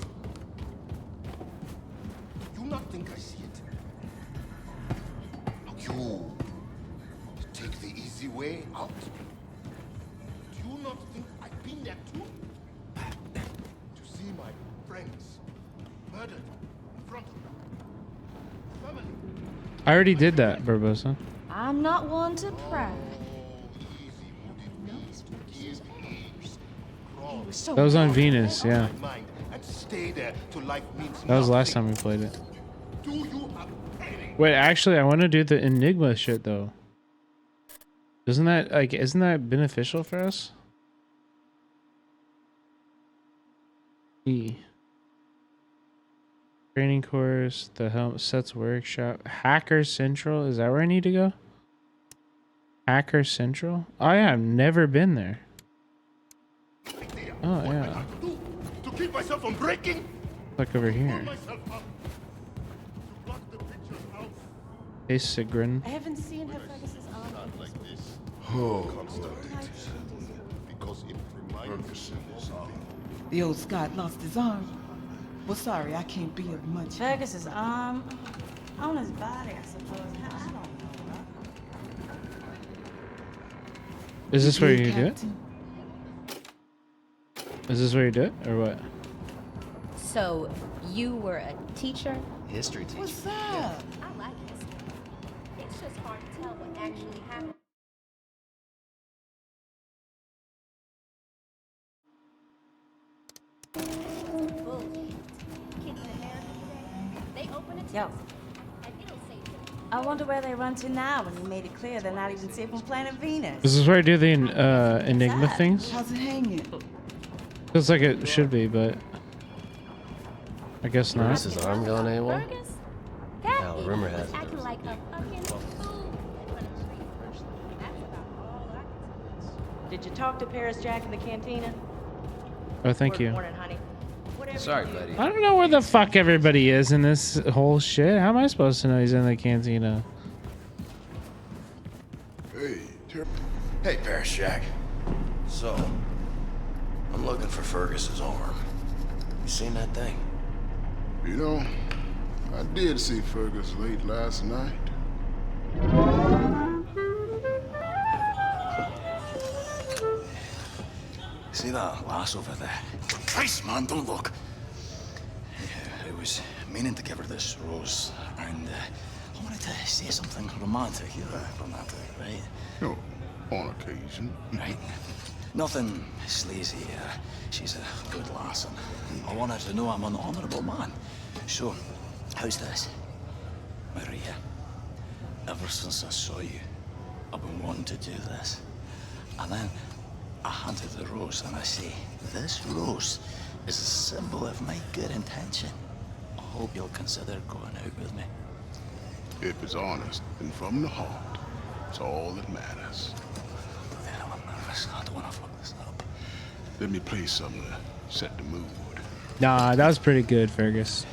S20: Do you not think I see it? Look, you take the easy way out. Do you not think I've been there too? To see my friends murdered in front of you. Family.
S1: I already did that, Barbosa.
S8: I'm not one to brag.
S1: That was on Venus, yeah.
S20: And stay there till life means
S1: That was the last time we played it.
S20: Do you have any?
S1: Wait, actually, I want to do the Enigma shit though. Isn't that beneficial for us? E. Training course, the help sets workshop, Hacker Central. Is that where I need to go? Hacker Central? Oh yeah, I've never been there. Oh yeah.
S20: To keep myself from breaking?
S1: Like over here. Hey Sigrun.
S8: I haven't seen her Fergus's arm.
S20: Not like this. Oh, because it reminds me of something.
S24: The old Scot lost his arm. Well, sorry, I can't be of much.
S8: Fergus's arm on his body, I suppose. I don't know.
S1: Is this where you do it? Is this where you do it, or what?
S13: So, you were a teacher?
S18: History teacher.
S24: What's up?
S13: I like history. It's just hard to tell what actually happened.
S8: Yo. I wonder where they run to now when you made it clear they're not even safe on planet Venus.
S1: Is this where I do the Enigma things?
S24: How's it hanging?
S1: Feels like it should be, but I guess not.
S18: Is his arm going AWOL? Hell, rumor has it.
S13: Acting like a fucking fool.
S11: Did you talk to Paris Jack in the cantina?
S1: Oh, thank
S11: Word
S1: you.
S11: morning, honey.
S4: Sorry, buddy.
S1: I don't know where the fuck everybody is in this whole shit. How am I supposed to know he's in the cantina?
S12: Hey, Parashak. So, I'm looking for Fergus's arm. You seen that thing?
S20: You know, I did see Fergus late last night.
S12: See that lass over there? Christ, man, don't look. Yeah, I was meaning to give her this rose, and I wanted to say something romantic. You're romantic, right?
S20: No, on occasion.
S12: Right. Nothing sleazy. She's a good lass, and I want her to know I'm an honourable man. So, how's this? Maria, ever since I saw you, I've been wanting to do this. And then I hand her the rose and I say, this rose is a symbol of my good intention. I hope you'll consider going out with me.
S20: If it's honest and from the heart, it's all that matters.
S12: Yeah, I'm nervous. I don't want to fuck this up.
S20: Let me play something to set the mood.
S1: Nah, that was pretty good, Fergus.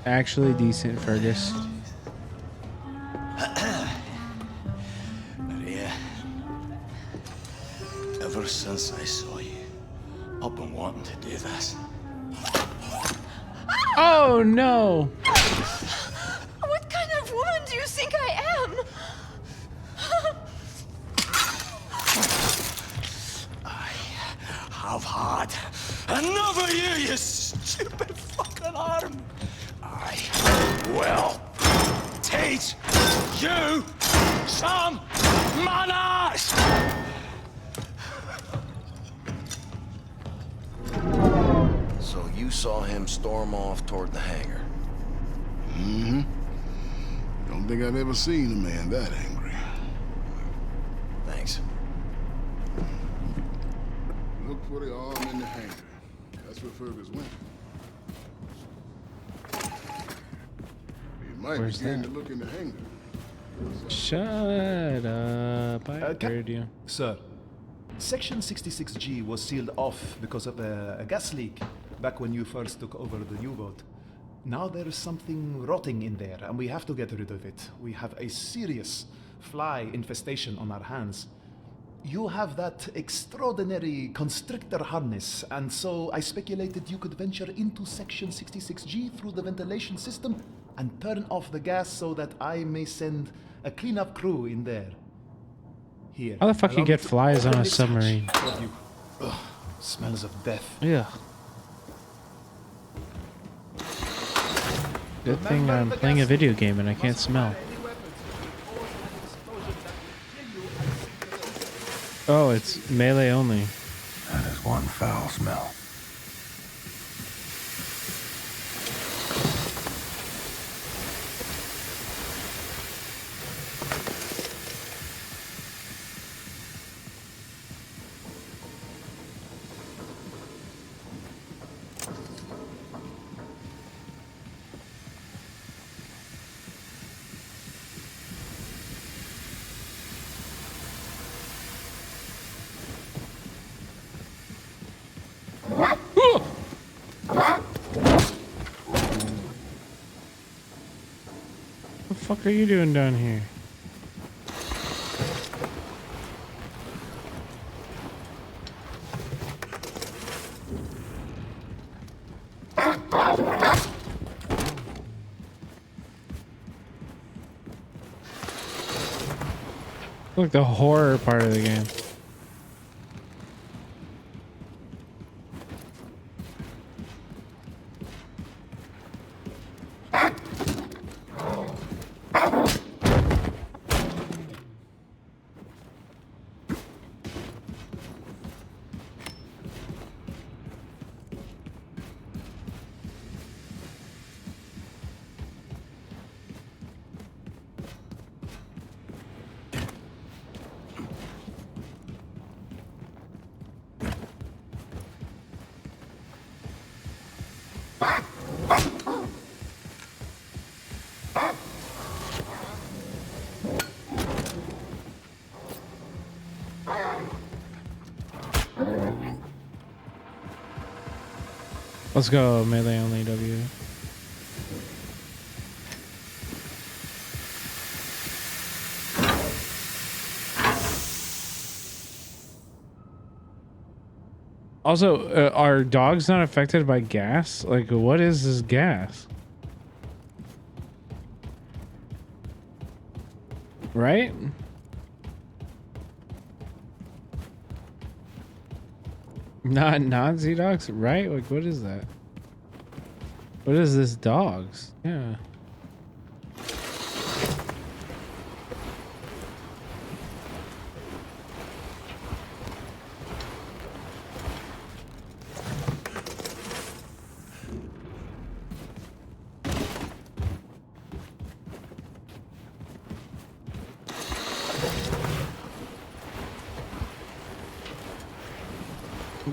S1: Actually decent, Fergus.
S12: Maria, ever since I saw you, I've been wanting to do this.
S1: Oh no!
S21: What kind of woman do you think I am?
S12: I've had enough of you, you stupid fucking arm. I will teach you some manners. So you saw him storm off toward the hangar?
S20: Mm-hmm. Don't think I've ever seen a man that angry.
S12: Thanks.
S20: Look for the arm in the hangar. That's where Fergus went. You might
S1: Where's
S20: begin
S1: that?
S20: to look in the hangar.
S1: Shut up. I heard you.
S14: Sir, Section 66G was sealed off because of a gas leak back when you first took over the U-boat. Now there is something rotting in there, and we have to get rid of it. We have a serious fly infestation on our hands. You have that extraordinary constrictor harness, and so I speculated you could venture into Section 66G through the ventilation system and turn off the gas so that I may send a cleanup crew in there. Here.
S1: How the fuck you
S14: along
S1: get
S14: with-
S1: flies on a
S14: Open this hatch.
S1: submarine?
S14: Love you. Ugh, smells of death.
S1: Yeah. Good thing I'm playing a video game and I can't smell. Oh, it's melee only.
S5: That is one foul smell.
S1: What the fuck are you doing down here? Look, the horror part of the game. Let's go, melee only W. Also, are dogs not affected by gas? Like, what is this gas? Right? Not Nazi dogs, right? Like, what is that? What is this dogs? Yeah.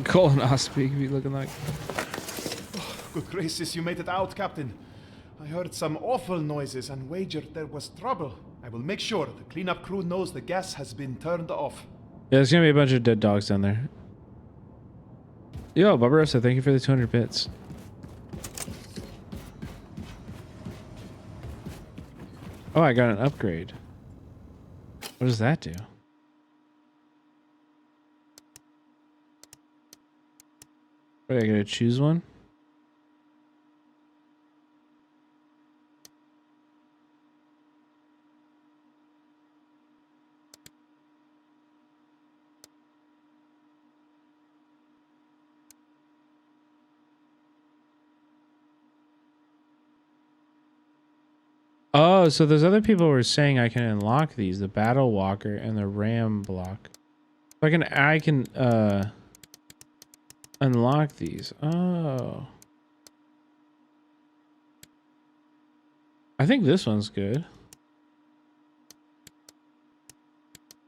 S1: Colonoscopy could be looking like.
S14: Oh, good gracious, you made it out, Captain. I heard some awful noises and wagered there was trouble. I will make sure the cleanup crew knows the gas has been turned off.
S1: Yeah, there's gonna be a bunch of dead dogs down there. Yo, Barbarossa, thank you for the 200 bits. Oh, I got an upgrade. What does that do? Wait, I gotta choose one? Oh, so those other people were saying I can unlock these, the Battle Walker and the Ram Block. I can unlock these. Oh. I think this one's good.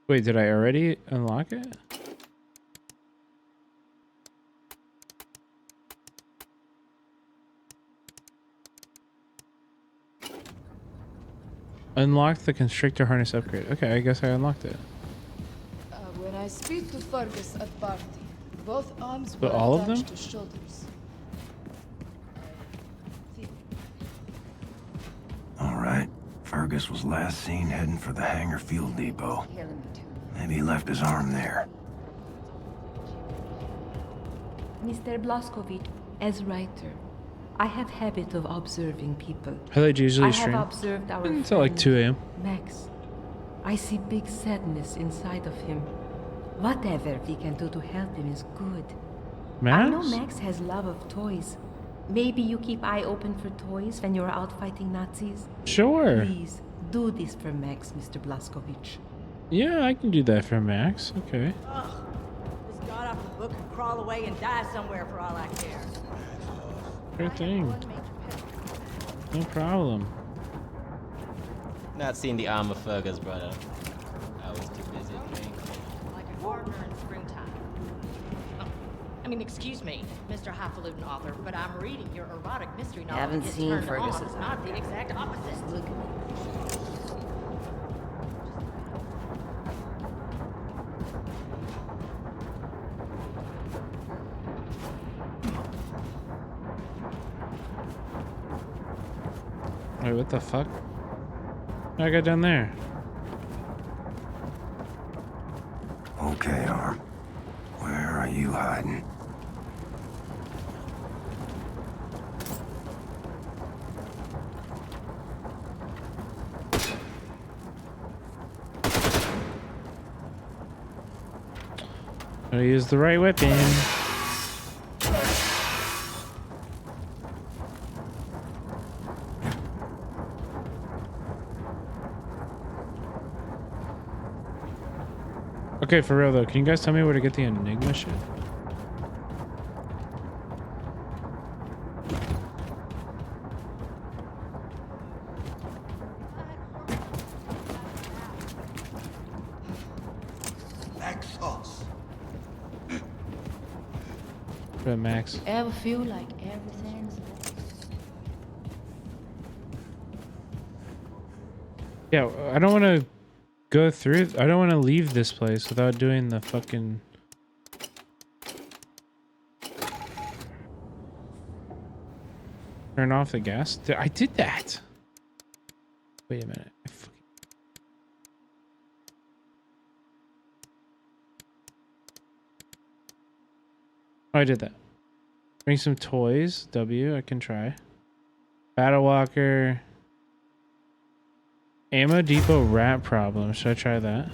S1: Wait, did I already unlock it? Unlock the constrictor harness upgrade. Okay, I guess I unlocked it.
S3: When I speak to Fergus at party, both arms
S1: But
S3: were
S1: all of
S3: attached
S1: them?
S3: to shoulders.
S5: All right. Fergus was last seen heading for the hangar fuel depot. Maybe he left his arm there.
S4: Mr. Blaskovich, as writer, I have habit of observing people.
S1: How they usually
S4: I
S1: stream?
S4: have observed our
S1: Until like
S4: friend
S1: 2 a.m.
S4: Max. I see big sadness inside of him. Whatever we can do to help him is good. I know
S1: Max?
S4: Max has love of toys. Maybe you keep eye open for toys when you're out fighting Nazis?
S1: Sure.
S4: Please, do this for Max, Mr. Blaskovich.
S1: Yeah, I can do that for Max. Okay.
S15: Ugh. This god-awful book could crawl away and die somewhere for all I care.
S1: Sure thing. No problem.
S9: Not seeing the arm of Fergus, brother. I was too busy drinking.
S11: Like a gardener in springtime. Oh, I mean, excuse me, Mr. Highfalutin author, but I'm reading your erotic mystery novel.
S8: Haven't
S11: Get
S8: seen
S11: turned
S8: Fergus's
S11: on. It's not the exact opposite. Look at me.
S1: Wait, what the fuck? I got down there.
S5: Okay, Arm. Where are you hiding?
S1: Gotta use the right weapon. Okay, for real though, can you guys tell me where to get the Enigma shit?
S20: Exos.
S1: But Max.
S8: Ever feel like everything's...
S1: Yeah, I don't want to go through. I don't want to leave this place without doing the fucking... Turn off the gas. I did that. Wait a minute. Oh, I did that. Bring some toys. W, I can try. Battle Walker. Ammo Depot rat problem. Should I try that?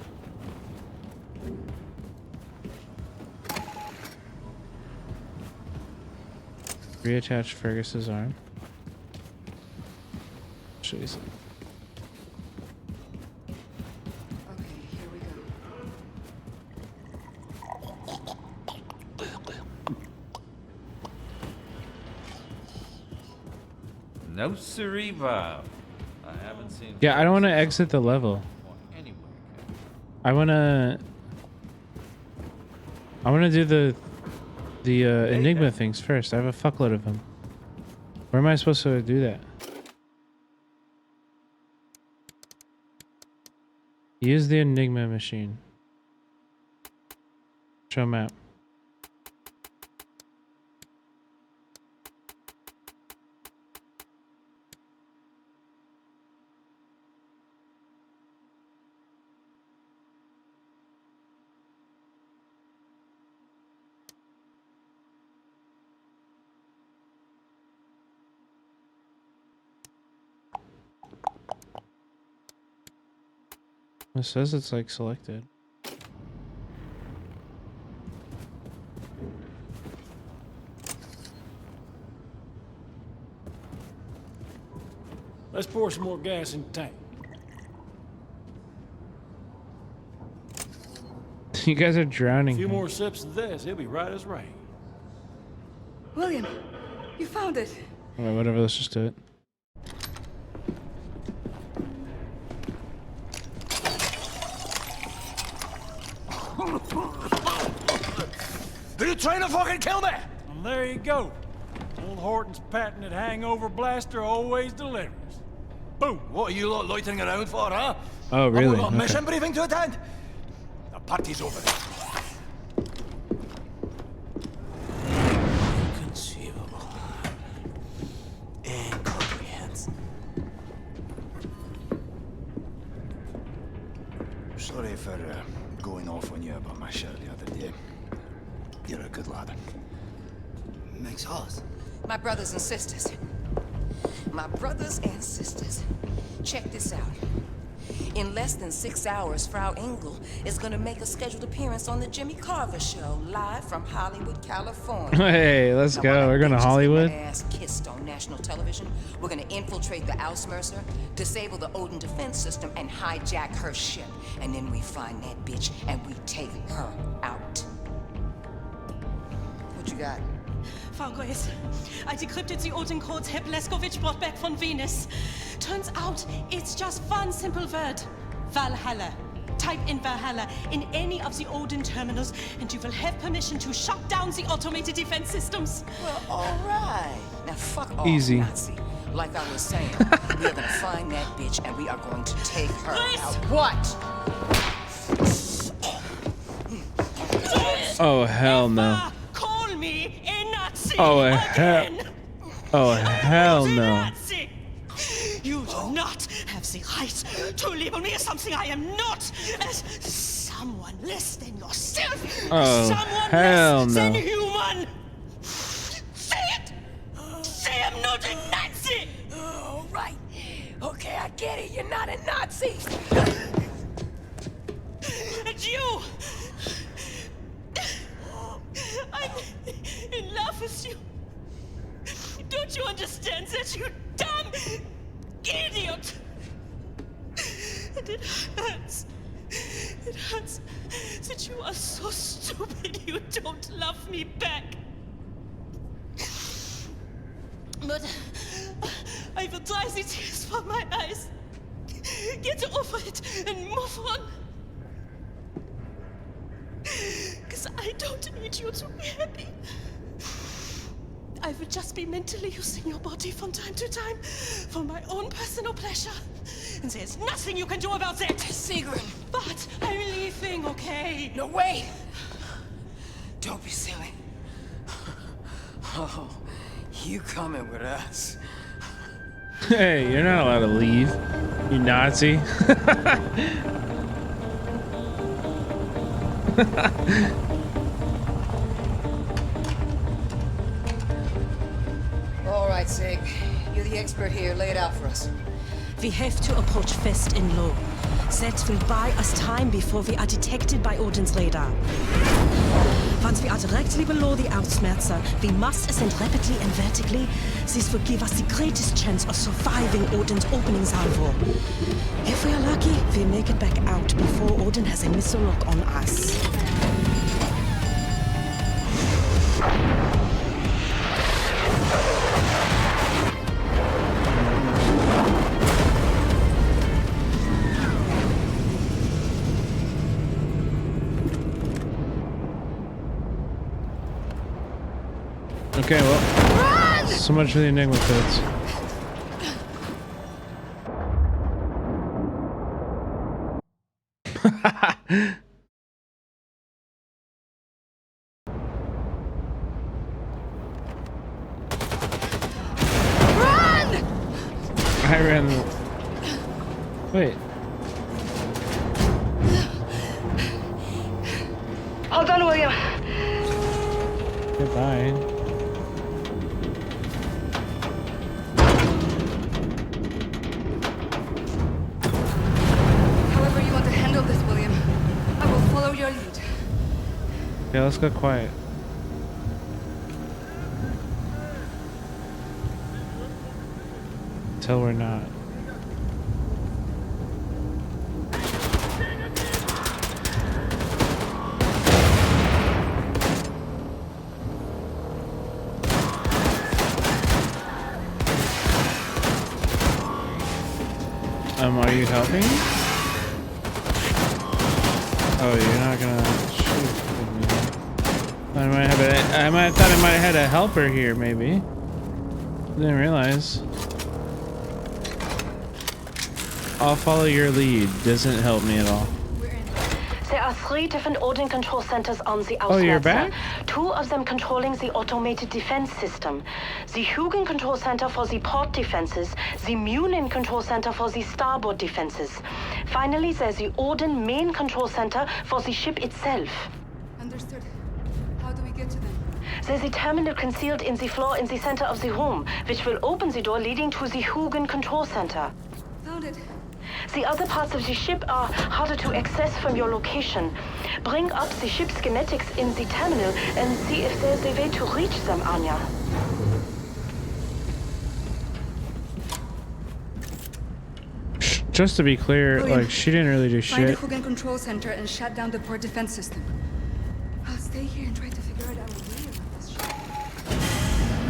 S1: Reattach Fergus's arm. Show you some.
S2: No siree, Bob. I haven't seen.
S1: Yeah, I don't want to exit the level. I want to do the Enigma things first. I have a fuckload of them. Where am I supposed to do that? Use the Enigma machine. Show map. It says it's like selected.
S10: Let's pour some more gas in the tank.
S1: You guys are drowning.
S10: A few
S1: him.
S10: more sips of this, he'll be right as rain.
S16: William, you found it.
S1: Alright, whatever, let's just do it.
S12: Are you trying to fucking kill me?
S10: Well, there you go. Old Horton's patented hangover blaster always delivers. Boom.
S12: What are you lot loitering around for, huh?
S1: Oh, really?
S12: Have we got a
S1: Okay.
S12: mission briefing to attend? The party's over. Inconceivable. Incomprehensible. Sorry for going off on you about my shirt the other day. You're a good lad. Makes us.
S22: My brothers and sisters. My brothers and sisters. Check this out. In less than 6 hours, Frau Engel is gonna make a scheduled appearance on the Jimmy Carver Show, live from Hollywood, California.
S1: Hey, let's
S22: Now,
S1: go.
S22: while that
S1: We're going to
S22: bitch is getting
S1: Hollywood.
S22: her ass kissed on national television, we're gonna infiltrate the Ausmercer, disable the Odin defense system, and hijack her ship. And then we find that bitch and we take her out. What you got?
S21: Frau Grace, I decrypted the Odin codes Herr Blazkowicz brought back from Venus. Turns out it's just one simple word. Valhalla. Type in Valhalla in any of the Odin terminals and you will have permission to shut down the automated defense systems.
S22: Well, all right. Now fuck off,
S1: Easy.
S22: Nazi. Like I was saying, we are gonna find that bitch and we are going to take her out. What?
S1: Oh, hell no.
S21: Call me a Nazi.
S1: Oh, hell. Oh, hell no.
S21: Nazi. You do not have the right to label me as something I am not, as someone less than yourself.
S1: Oh,
S21: Someone
S1: hell
S21: less than
S1: no.
S21: human. Say it. Say I'm not a Nazi. Oh, right. Okay, I get it. You're not a Nazi. And you. I'm in love with you. Don't you understand that, you dumb idiot? And it hurts. It hurts that you are so stupid you don't love me back. But I will dry the tears from my eyes. Get over it and move on. Because I don't need you to be happy. I will just be mentally using your body from time to time for my own personal pleasure. And there's nothing you can do about that. Sigrun. But I'm leaving, okay?
S22: No, wait! Don't be silly. Oh,
S6: You coming with us?
S1: Hey, you're not allowed to leave, you Nazi.
S16: All right, Sig. You're the expert here. Lay it out for us.
S17: We have to approach fast and low. That will buy us time before we are detected by Odin's radar. Once we are directly below the Earthsmerzer, we must ascend rapidly and vertically. This will give us the greatest chance of surviving Odin's opening salvo. If we are lucky, we make it back out before Odin has a missile lock on us.
S1: Okay, well, so much for the Enigma pits. I ran the... Wait.
S17: Hold on, William.
S1: Goodbye.
S16: However you want to handle this, William, I will follow your lead.
S1: Okay, let's go quiet. Until we're not. Are you helping? Oh, you're not gonna shoot with me. I might have thought I might have had a helper here, maybe. Didn't realize. I'll follow your lead. Doesn't help me at all.
S17: There are 3 different Odin control centers on the Earthsmerzer.
S1: Oh, you're back?
S17: 2 of them controlling the automated defense system. The Hugin control center for the port defenses, the Munin control center for the starboard defenses. Finally, there's the Odin main control center for the ship itself.
S16: Understood. How do we get to them?
S17: There's a terminal concealed in the floor in the center of the room, which will open the door leading to the Hugin control center.
S16: Found it.
S17: The other parts of the ship are harder to access from your location. Bring up the ship schematics in the terminal and see if there's a way to reach them, Anya.
S1: Just to be clear,
S16: William,
S1: like, she didn't really do
S16: find
S1: shit.
S16: the Hugin control center and shut down the port defense system. I'll stay here and try to figure out our way around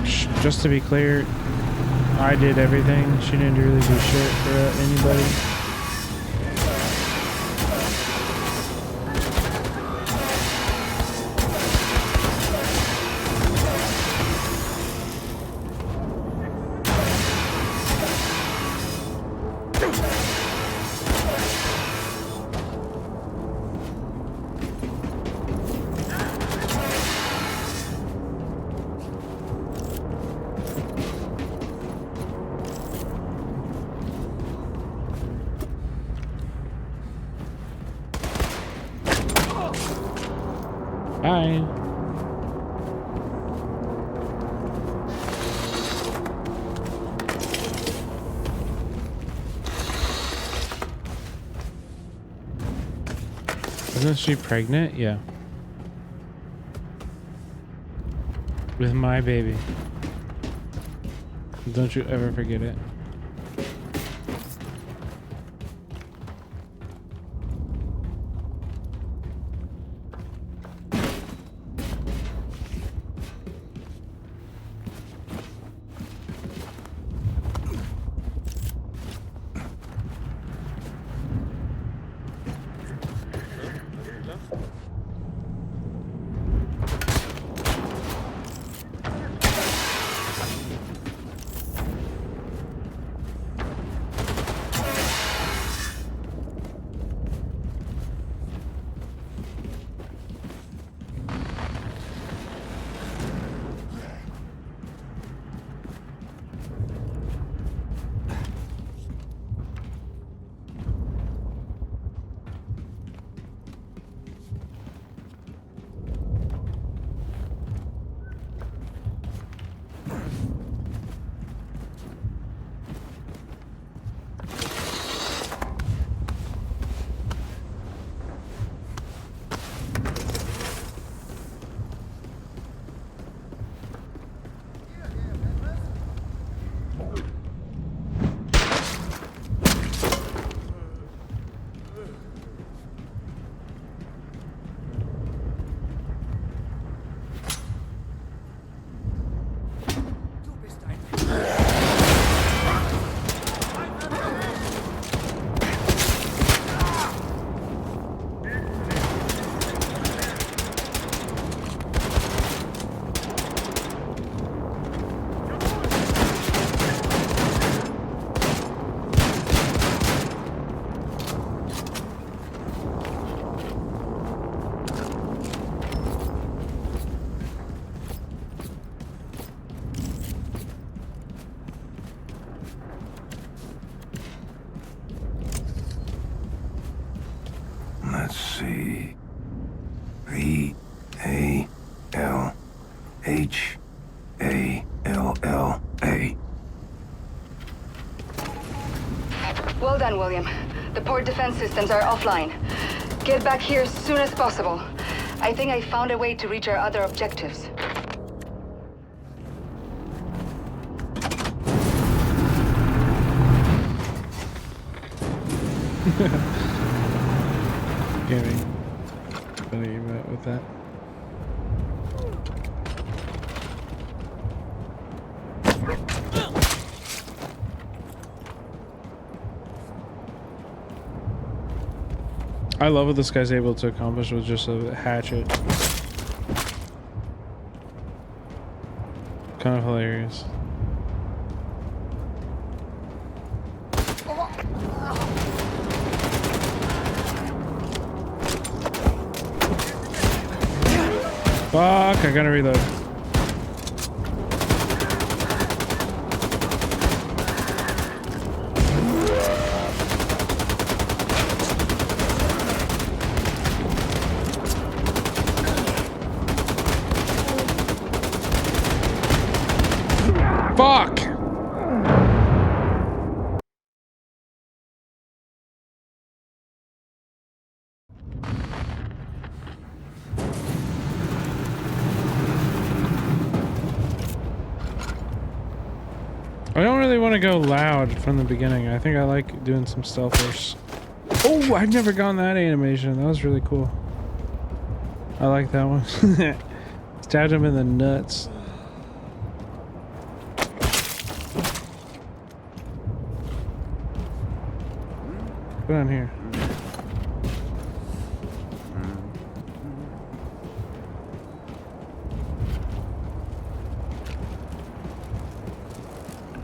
S16: this ship.
S1: Just to be clear, I did everything. She didn't really do shit for anybody. Bye. Isn't she pregnant? Yeah. With my baby. Don't you ever forget it.
S5: H-A-L-L-A.
S16: Well done, William. The port defense systems are offline. Get back here as soon as possible. I think I found a way to reach our other objectives.
S1: Getting funny with that. I love what this guy's able to accomplish with just a hatchet. Kind of hilarious. Fuck, I gotta reload. Fuck! I don't really want to go loud from the beginning. I think I like doing some stealthers. Oh, I've never gotten that animation. That was really cool. I like that one. Stabbed him in the nuts. Go down here.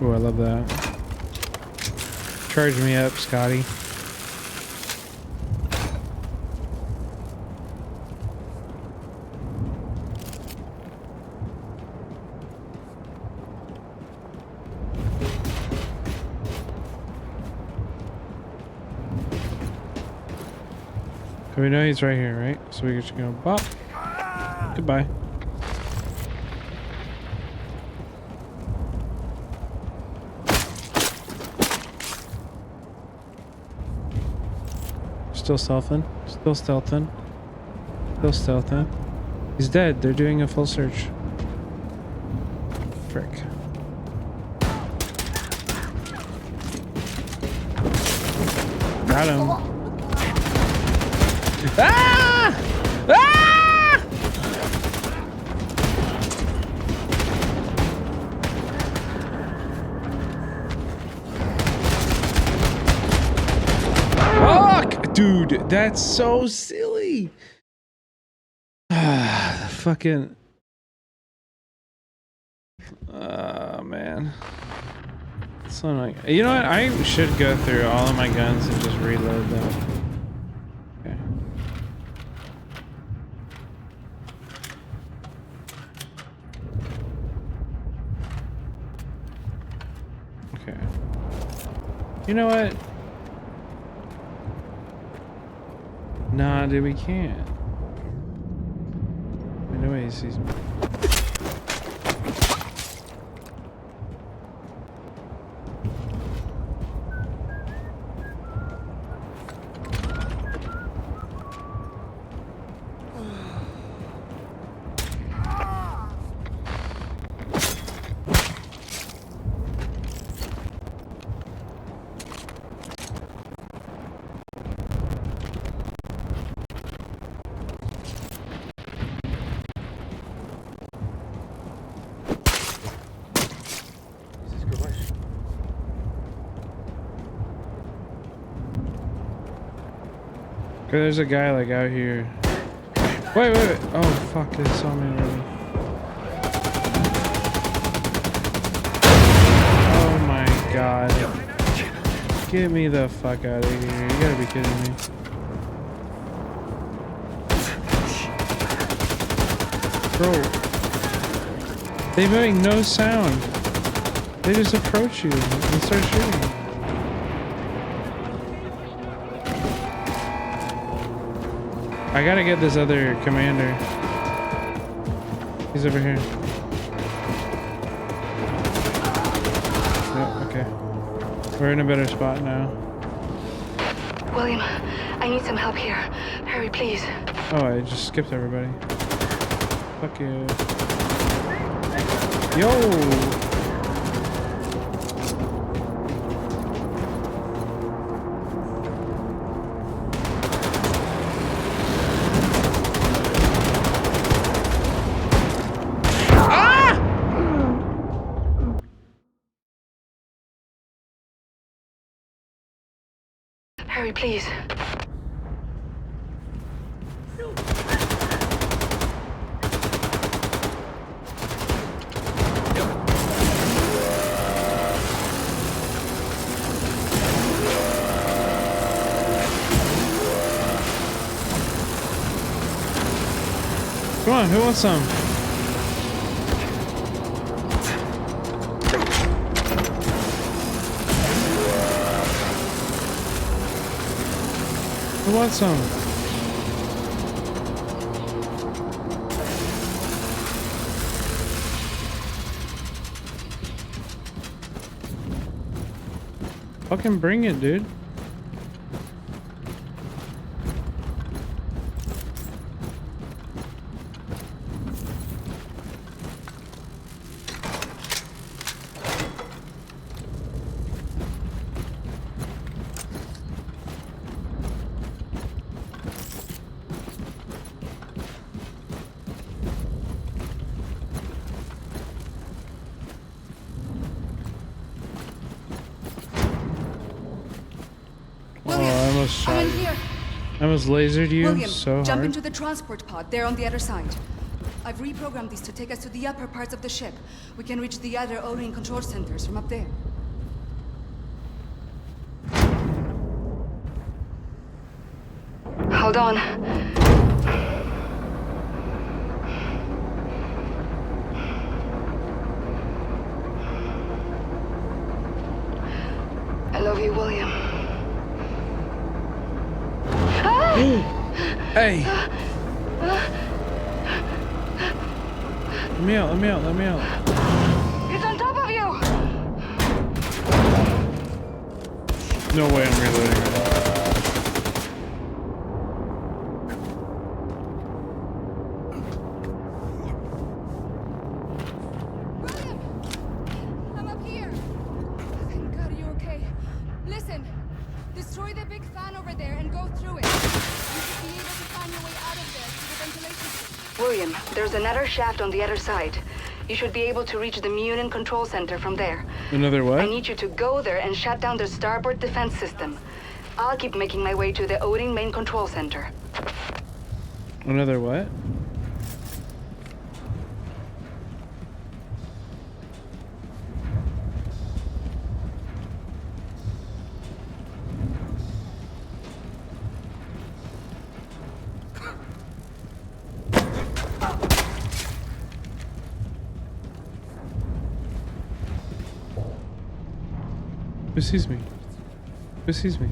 S1: Oh, I love that. Charge me up, Scotty. We know he's right here, right? So we just go bop. Goodbye. Still stealthing. Still stealthing. Still stealthing. He's dead. They're doing a full search. Frick. Got him. Ah! Ah! Fuck! Dude, that's so silly. Ah, fucking. Man. So annoying. You know what? I should go through all of my guns and just reload them. Okay. You know what? Nah, dude, we can't. I know he sees me. There's a guy like out here. Wait. Oh fuck, they saw me already. Oh my god. Get me the fuck out of here. You gotta be kidding me. Bro. They make no sound. They just approach you and start shooting. I gotta get this other commander. He's over here. Okay. We're in a better spot now.
S16: William, I need some help here. Hurry, please.
S1: Oh, I just skipped everybody. Fuck you. Yo!
S16: Hurry, please.
S1: Come on, who wants some? Who wants some? Fucking bring it, dude.
S3: I'm in here.
S1: I almost lasered you
S3: William,
S1: so
S3: jump
S1: hard.
S3: into the transport pod. They're on the other side. I've reprogrammed these to take us to the upper parts of the ship. We can reach the other O-ring control centers from up there.
S16: Hold on. I love you, William.
S1: Hey! Let me out, let me out, let me out.
S16: It's on top of you!
S1: No way I'm reloading right now.
S3: I'm up here. Thank God you're okay. Listen, destroy the big fan over there and go through it. You should be able to find your way out of there through the ventilation system.
S16: William, there's another shaft on the other side. You should be able to reach the Munin control center from there.
S1: Another what?
S16: I need you to go there and shut down the starboard defense system. I'll keep making my way to the Odin main control center.
S1: Another what? Who sees me? Who sees me?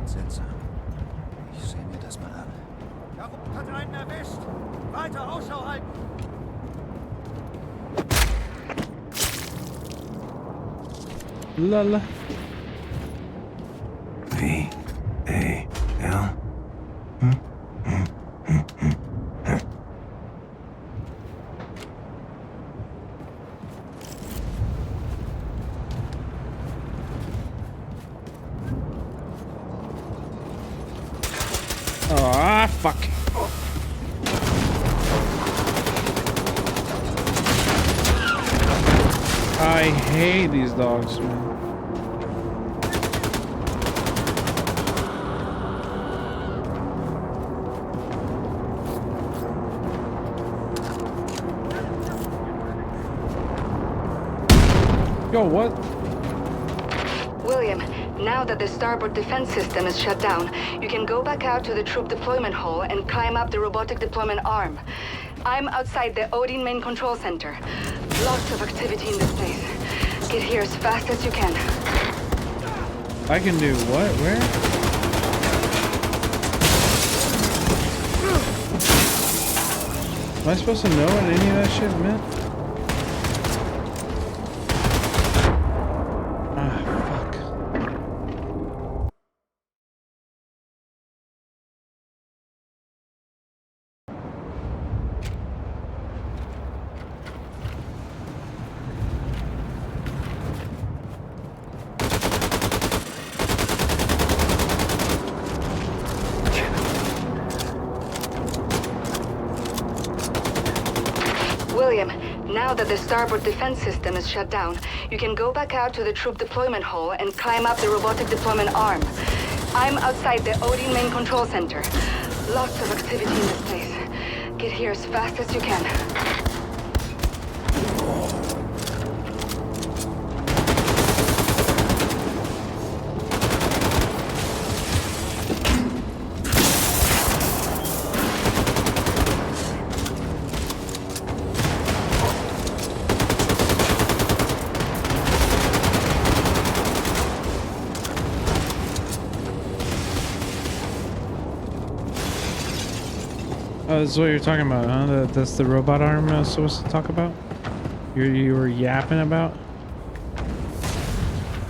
S12: Seltsam. Ich sehe mir das mal an.
S10: Jakob hat einen erwischt. Weiter Ausschau halten.
S1: Lala.
S5: V-A-L?
S1: Ah, fuck. I hate these dogs, man. Yo, what?
S16: William, now that the starboard defense system is shut down, you can go back out to the troop deployment hall and climb up the robotic deployment arm. I'm outside the Odin main control center. Lots of activity in this place. Get here as fast as you can.
S1: I can do what? Where? Am I supposed to know what any of that shit meant? Ah, fuck.
S16: William, now that the starboard defense system is shut down, you can go back out to the troop deployment hall and climb up the robotic deployment arm. I'm outside the Odin main control center. Lots of activity in this place. Get here as fast as you can.
S1: Oh, this is what you're talking about, huh? That's the robot arm I was supposed to talk about? You were yapping about?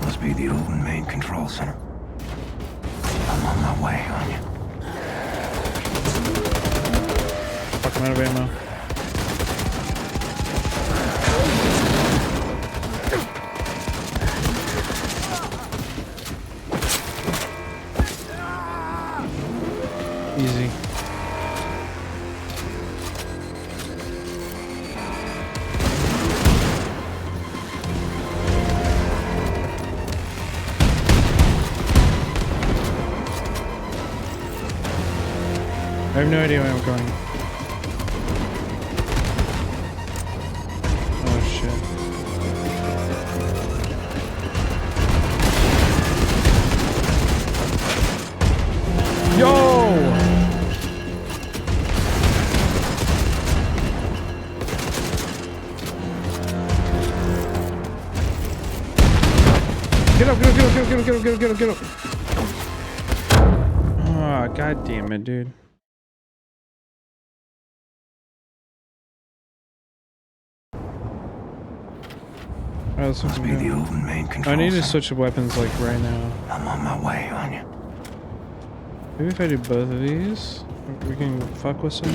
S5: Must be the Odin main control center. I'm on my way, Anya.
S1: Fuck, I'm out of ammo. Easy. I have no idea where I'm going. Oh shit. Yo! Get up, get up, get up, get up, get up, get up, get up, get up. Oh, god damn it, dude. Alright, let's
S5: Must be the Odin main control
S1: I need to
S5: center.
S1: switch weapons like right now.
S5: I'm on my way, Anya.
S1: Maybe if I do both of these, we can fuck with some.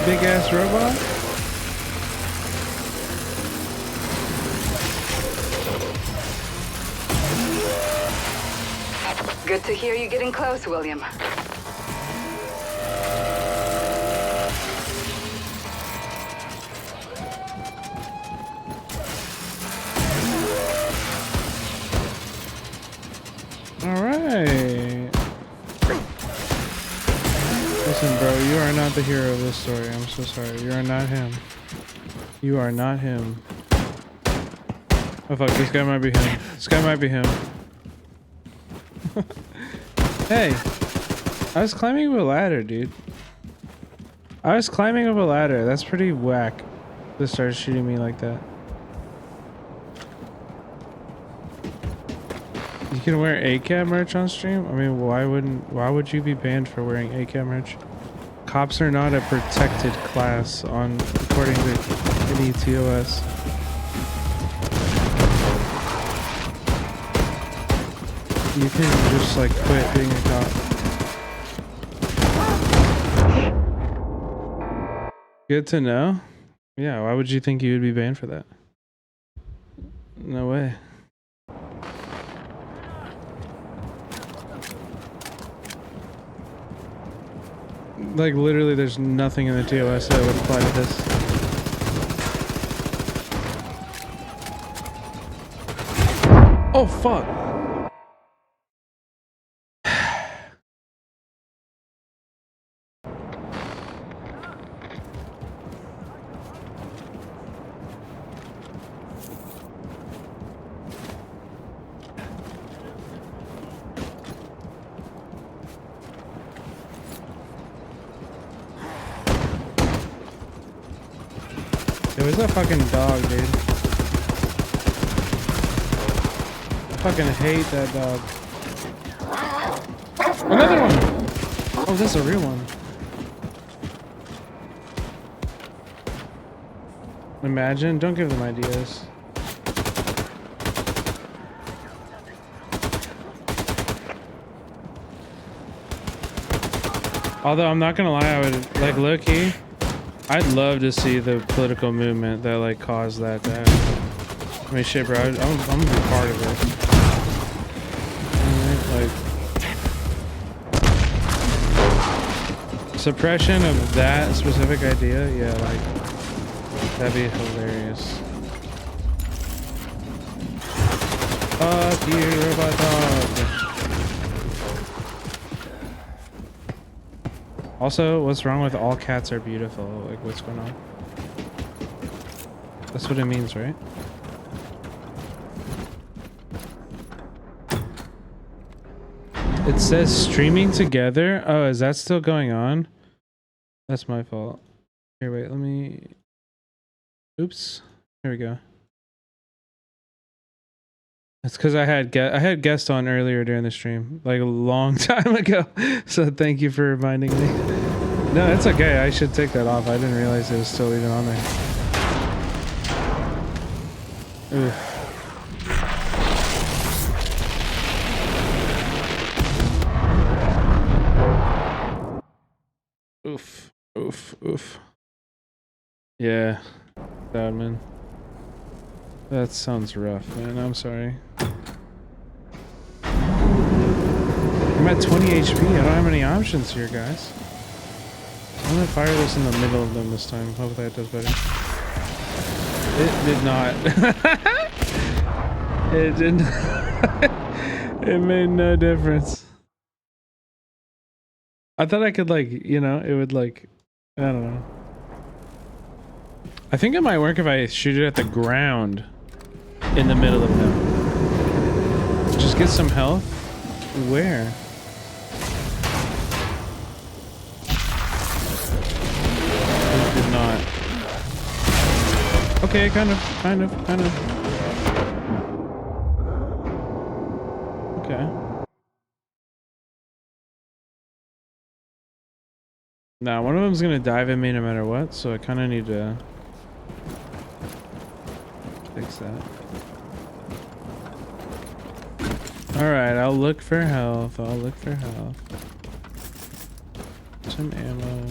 S1: Big ass robot.
S16: Good to hear you getting close, William.
S1: All right. Listen, bro, you are not the hero of this story. I'm so sorry. You are not him. You are not him. Oh fuck, this guy might be him. This guy might be him. Hey, I was climbing up a ladder, dude. I was climbing up a ladder. That's pretty whack to start shooting me like that. You can wear ACAB merch on stream? I mean, why would you be banned for wearing ACAB merch? Cops are not a protected class according to any TOS. You can just like quit being a cop. Good to know. Yeah, why would you think you would be banned for that? No way. Like, literally, there's nothing in the TOS that would apply to this. Oh, fuck. Yo, where's that fucking dog, dude? I fucking hate that dog. Another one! Oh, that's a real one. Imagine. Don't give them ideas. Although, I'm not gonna lie, I would, like, low-key, I'd love to see the political movement that, like, caused that to happen. I mean, shit, bro, I'm gonna be part of it. Like, suppression of that specific idea, yeah, like, that'd be hilarious. Fuck you, robot dog. Also, what's wrong with all cats are beautiful? Like, what's going on? That's what it means, right? It says streaming together. Oh, is that still going on? That's my fault. Here, wait, let me... Oops. Here we go. It's because I had guests on earlier during the stream, like a long time ago. So thank you for reminding me. No, it's okay. I should take that off. I didn't realize it was still even on there. Oof. Oof. Oof. Yeah. Bad, man. That sounds rough, man. I'm sorry. I'm at 20 HP. I don't have any options here, guys. I'm gonna fire this in the middle of them this time. Hopefully that does better. It did not. It did not. It made no difference. I thought I could, like, you know, it would, like, I don't know. I think it might work if I shoot it at the ground in the middle of them. Just get some health. Where? It did not. Okay, kind of. Okay. Nah, one of them's gonna dive at me no matter what, so I kind of need to fix that. Alright, I'll look for health. Some ammo.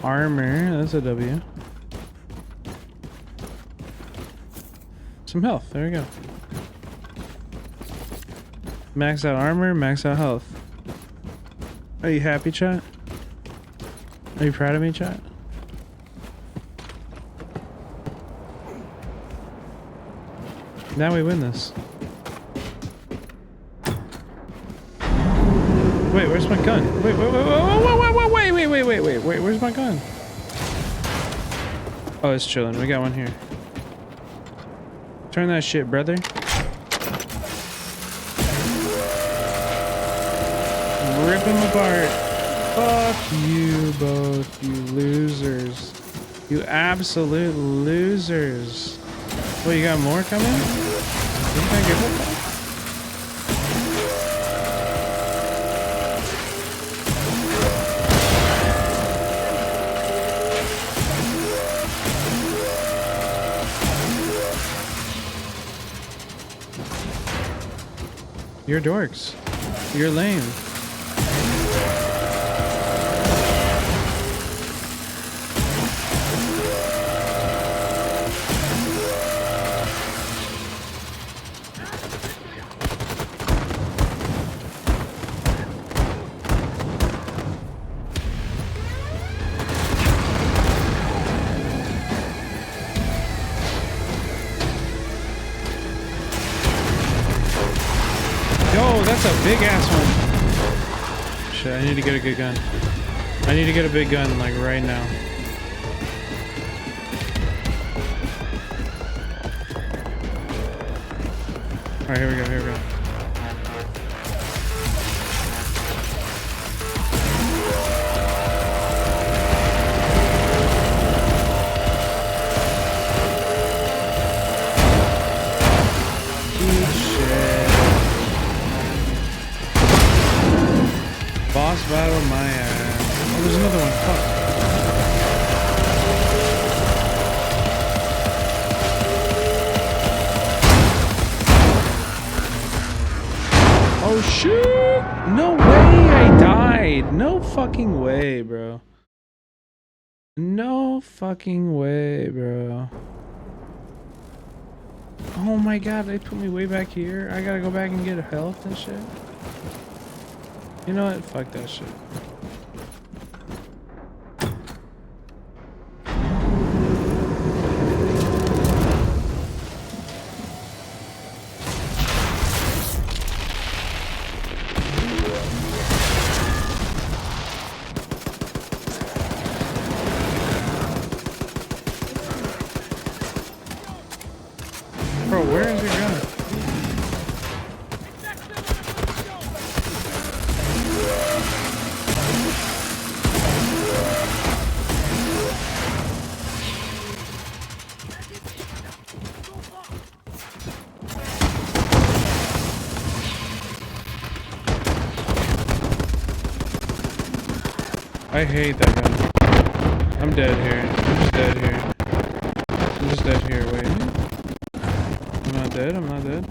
S1: Armor, that's a W. Some health, there we go. Max out armor, max out health. Are you happy, chat? Are you proud of me, chat? Now we win this. Wait, where's my gun? Wait, where's my gun? Oh, it's chilling. We got one here. Turn that shit, brother. Rip them apart. Fuck you both, you losers. You absolute losers. Well, you got more coming? Didn't I give it? You're dorks. You're lame. Big ass one. Shit, I need to get a good gun. I need to get a big gun, like, right now. Alright, here we go, here we go. Boss battle my ass. Oh, there's another one. Fuck. Oh shit! No way I died. No fucking way, bro. No fucking way, bro. Oh my god, they put me way back here. I gotta go back and get health and shit. You know what? Fuck that shit. Bro, where is your gun? I hate that gun. I'm dead here. I'm just dead here. I'm just dead here. Wait. I'm not dead. I'm not dead.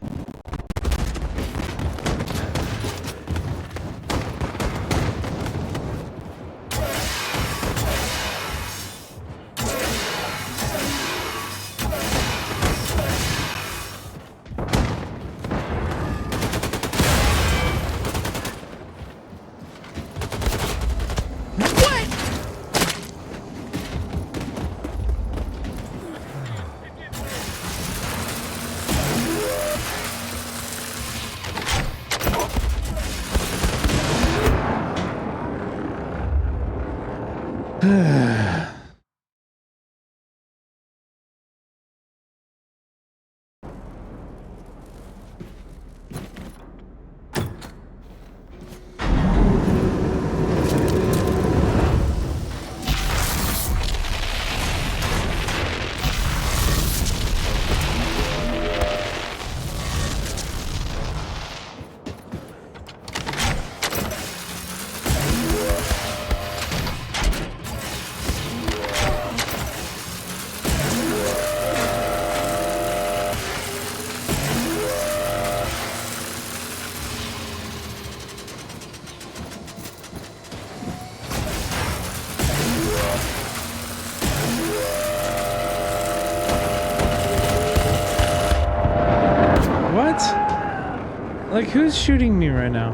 S1: Like, who's shooting me right now?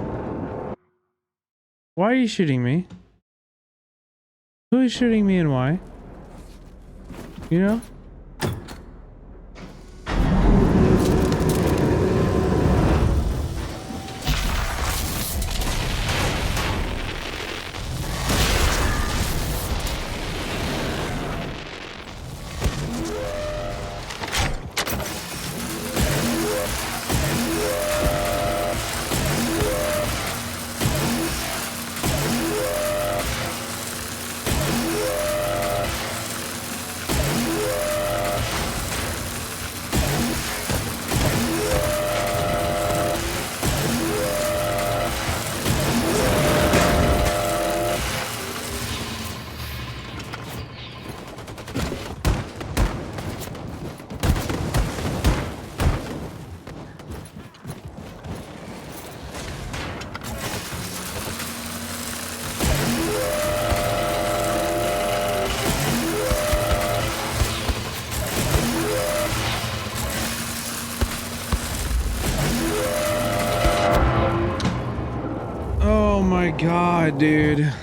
S1: Why are you shooting me? Who is shooting me and why? You know? God, dude.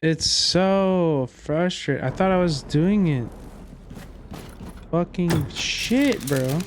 S1: It's so frustrating. I thought I was doing it. Fucking shit, bro.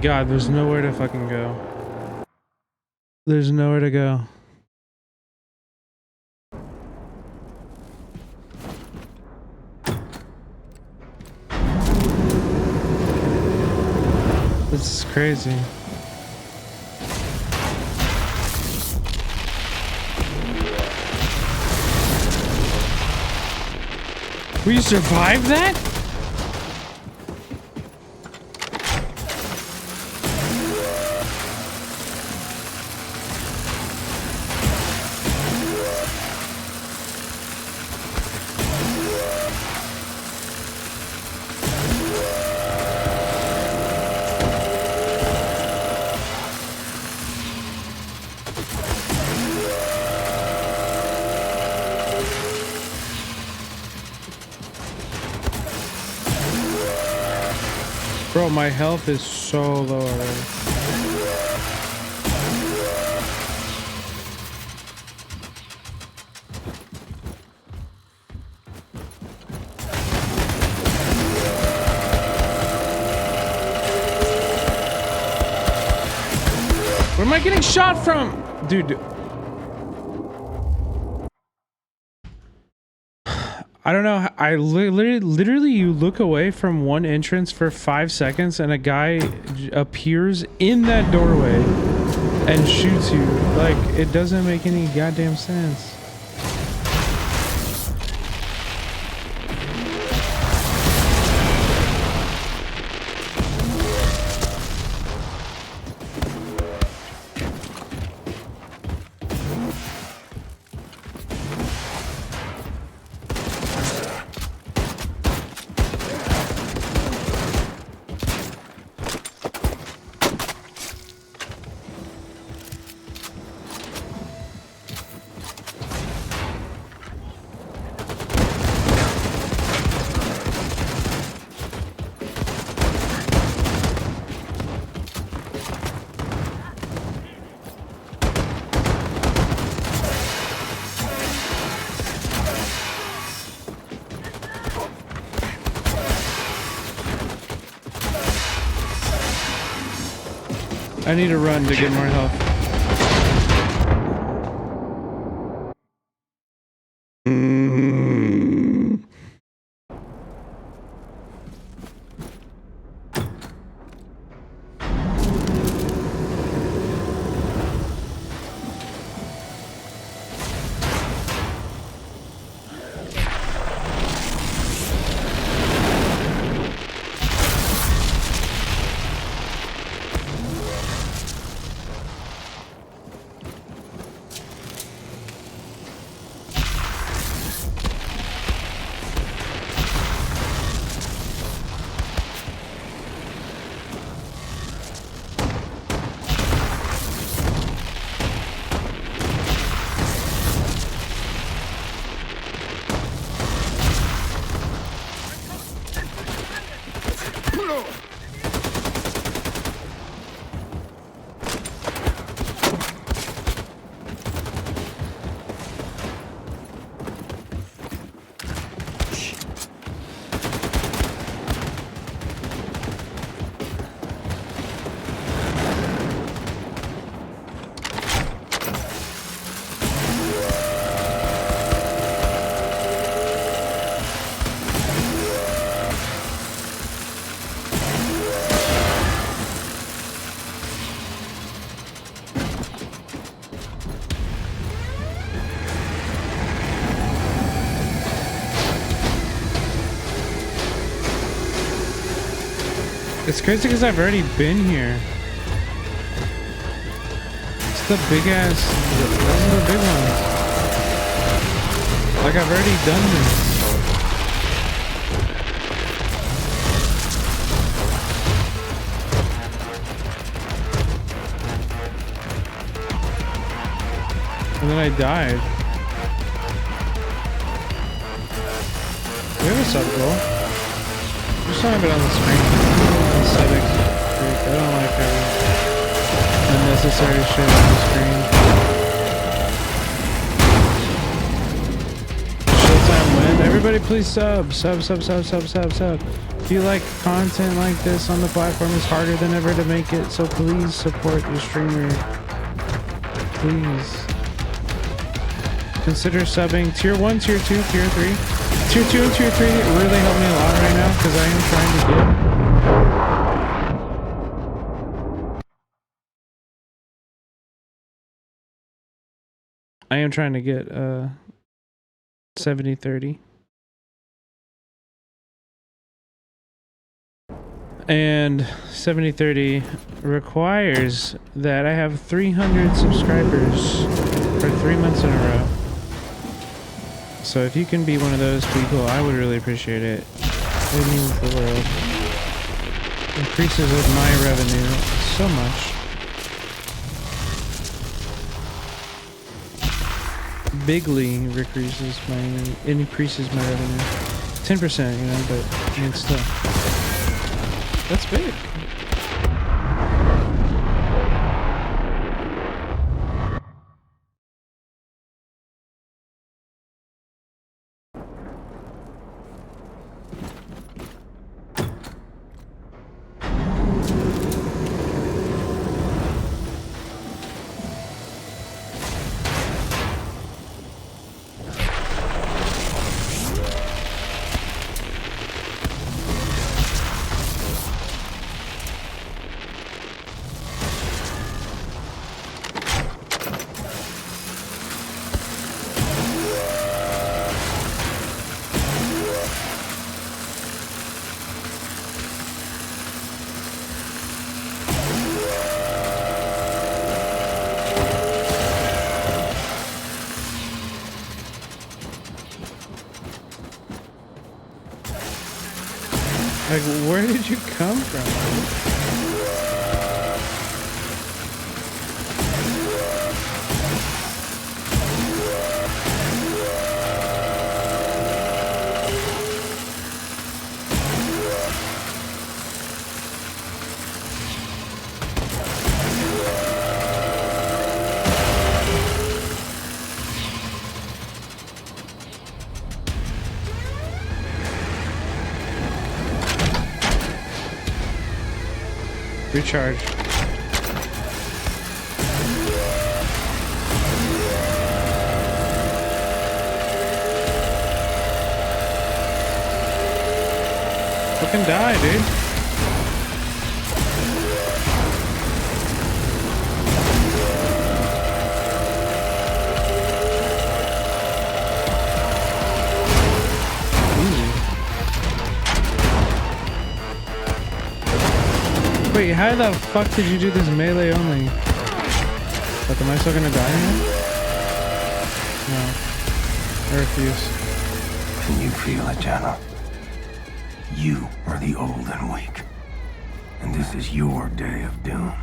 S1: god, there's nowhere to fucking go. There's nowhere to go. This is crazy. We survived that? Bro, my health is so low already. Where am I getting shot from? Dude. I don't know. I literally, you look away from one entrance for 5 seconds and a guy appears in that doorway and shoots you. Like, it doesn't make any goddamn sense. I need to run to get more health. It's crazy because I've already been here. It's the big ass. Those are the big ones. Like I've already done this. And then I died. We have a sub goal. Just don't have it on the screen. Aesthetics. I don't like having unnecessary shit on the screen. Showtime win. Everybody please sub. If you like content like this on the platform, it's harder than ever to make it, so please support your streamer. Please. Consider subbing tier 1, tier 2, tier 3. Tier 2 and tier 3 really help me a lot right now because I am trying to get... I am trying to get 70-30. And 70-30 requires that I have 300 subscribers for 3 months in a row. So if you can be one of those people, I would really appreciate it. It means the world. Increases with my revenue so much. Bigly increases my revenue. 10%, you know, but I mean still. That's big. Like, where did you come from? Recharge. Fucking die, dude. Wait, how the fuck did you do this melee only? But am I still gonna die now? No. I refuse.
S5: Can you feel it, Jenna? You are the old and weak. And this is your day of doom.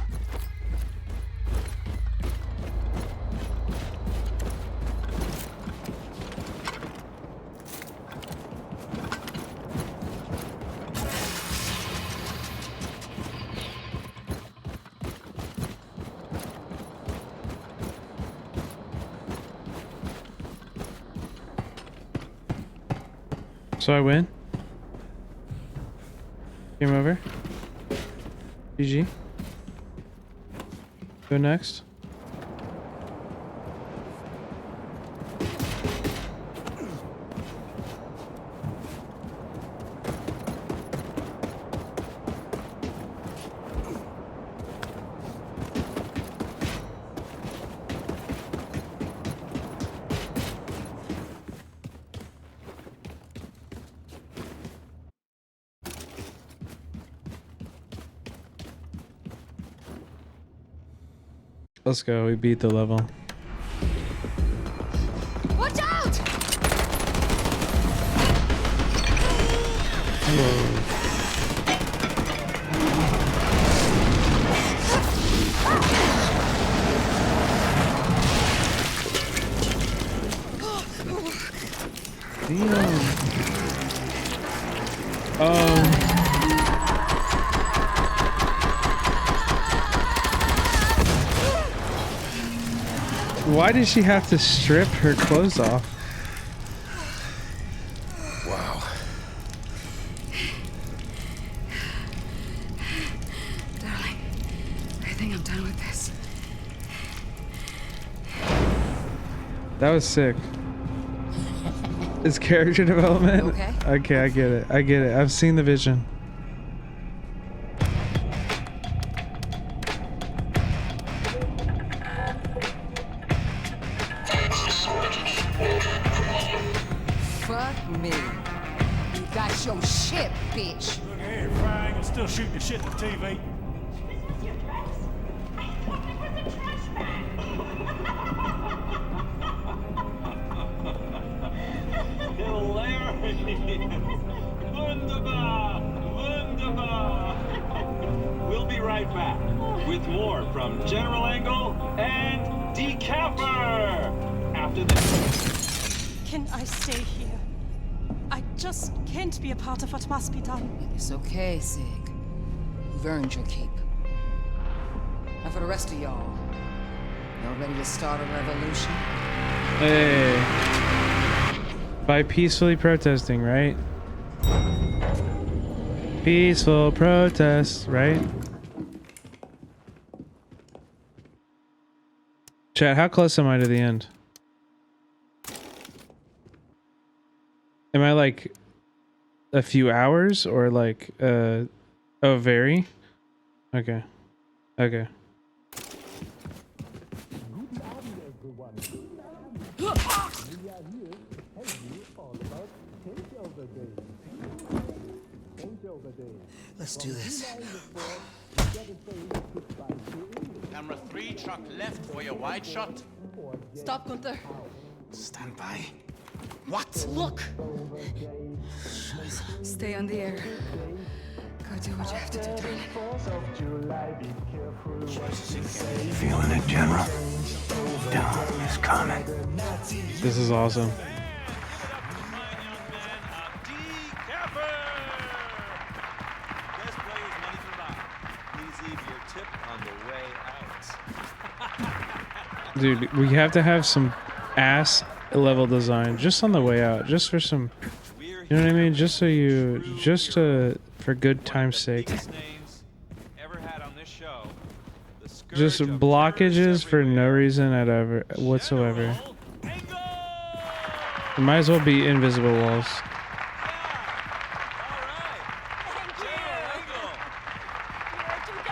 S1: So I win. Game over. GG. Go next. Let's go, we beat the level.
S3: Watch out!
S1: Whoa. Why did she have to strip her clothes off? That was sick. It's character development.
S22: Okay.
S1: Okay, I get it. I get it. I've seen the vision.
S22: Fuck me. You got your shit, bitch.
S10: Look here, Frank. I'm still shooting the shit at the TV.
S6: Wunderbar! Wunderbar! We'll be right back with more from General Angle and Decapper after this.
S17: Can I stay here? I just can't be a part of what must be done.
S22: It's okay, Sig. You've earned your keep. Now for the rest of y'all. Y'all ready to start a revolution?
S1: Hey. By peacefully protesting, right? Peaceful protest, right? Chat, how close am I to the end? Am I like a few hours or like oh, very? Okay. Okay.
S12: Let's do this.
S7: Camera 3, truck left for your wide shot.
S22: Stop, Gunther.
S12: Stand by. What?
S22: Look!
S16: Stay on the air. Go do what you have to do, darling.
S5: Feeling it, General? Doom is coming.
S1: This is awesome. Dude, we have to have some ass level design just on the way out, just for some, you know what I mean? Just so you, for good time's sake. Just blockages for no reason whatsoever. It might as well be invisible walls.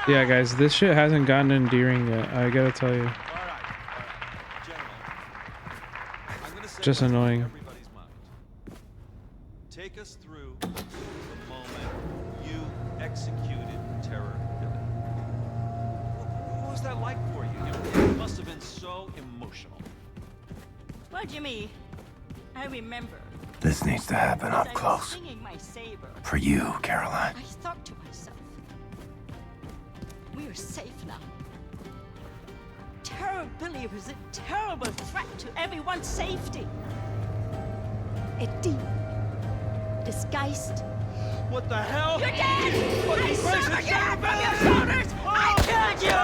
S1: Yeah, guys, this shit hasn't gotten endearing yet. I gotta tell you. Just annoying.
S6: Take us through the moment you executed Terror Billy. What was that like for you? It must have been so emotional.
S15: Well, Jimmy, I remember.
S5: This needs to happen
S15: As
S5: up
S15: I was
S5: close.
S15: swinging my saber,
S5: For you, Caroline.
S15: I thought to myself, we are safe now. Terror Billy was a terrible threat to everyone's safety. A demon, disguised.
S6: What the hell?
S15: You're dead!
S6: What
S15: I
S6: the
S15: severed
S6: crazy
S15: you
S6: shit,
S15: from your
S6: Billy?
S15: shoulders! I killed you!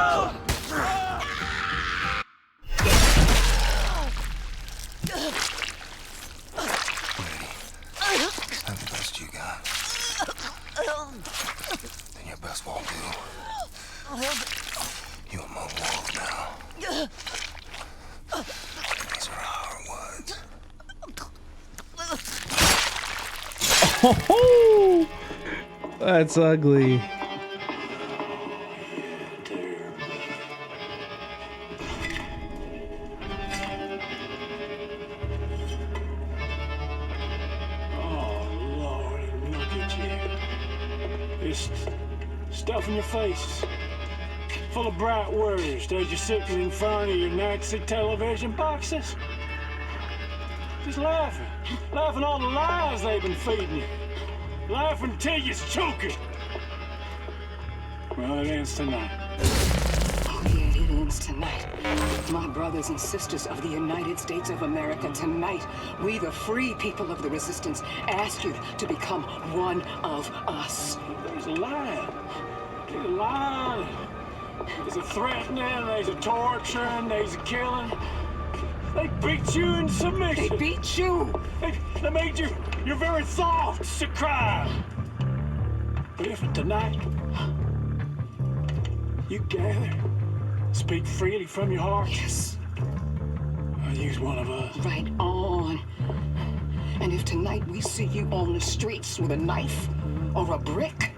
S5: Is that the best you got? Then your best won't do. You among wolves now. These are our words.
S1: Oh, that's ugly.
S10: Stuff in your faces, full of bright words. They're just sitting in front of your Nazi television boxes. Just laughing. Laughing all the lies they've been feeding you. Laughing till you're choking. Well, it ends tonight.
S19: Oh, yeah, it ends tonight. My brothers and sisters of the United States of America, tonight, we, the free people of the resistance, ask you to become one of us.
S10: There's a lie. There's a lie. There's a threatening, there's a torturing, there's a killing. They beat you in submission.
S19: They beat you.
S10: They made your very thoughts to cry. But if tonight you gather, speak freely from your heart,
S19: yes,
S10: well, you He's one of us.
S19: Right on. And if tonight we see you on the streets with a knife or a brick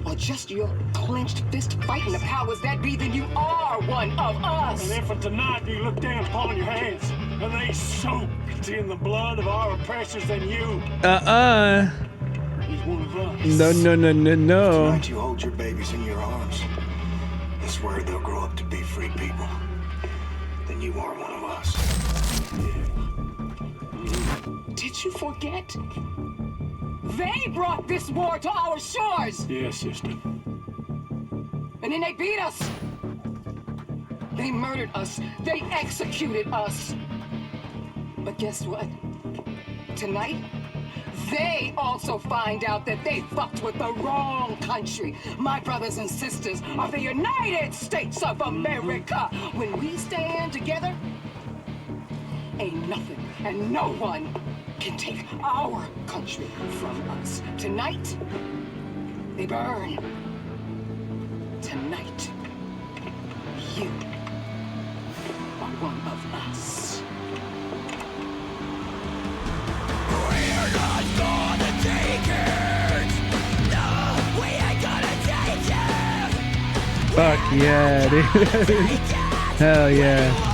S19: or just your clenched fist fighting the powers that be, then you are one of us.
S10: And if for tonight you look down upon your hands and they soaked in the blood of our oppressors, then you. He's one of us.
S1: No.
S20: Tonight you hold your babies in your arms. I swear they'll grow up to be free people. Then you are one of us.
S19: Did you forget? They brought this war to our shores!
S10: Yes, sister.
S19: And then they beat us! They murdered us. They executed us. But guess what? Tonight, they also find out that they fucked with the wrong country. My brothers and sisters of the United States of America. When we stand together, ain't nothing and no one can take our country from us. Tonight, they burn. Tonight, you are one of us.
S13: We're not gonna take it. No, we ain't gonna take it.
S1: Fuck yeah, dude. Hell yeah.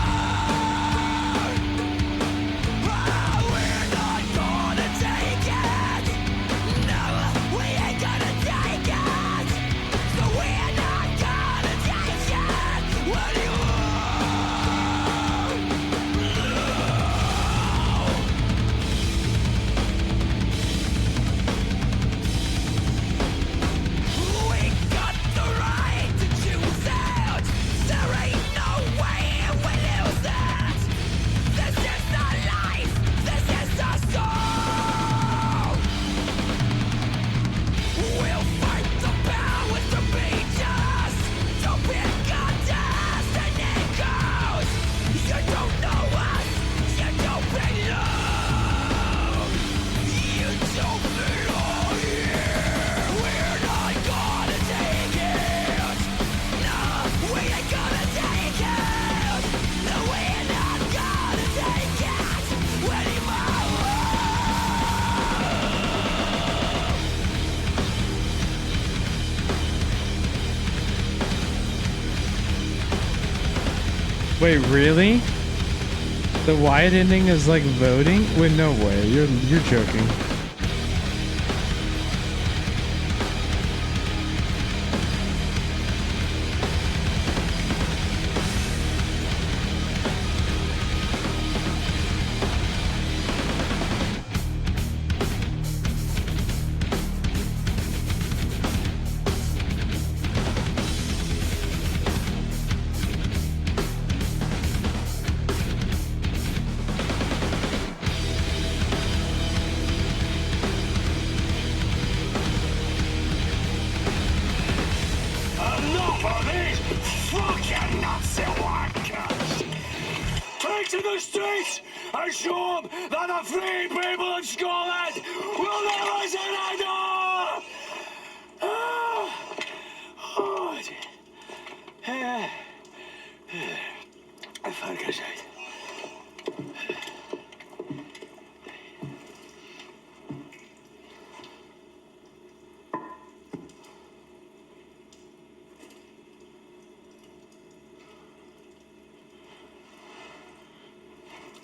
S1: Wait, really? The Wyatt ending is like voting? Wait, no way. You're joking.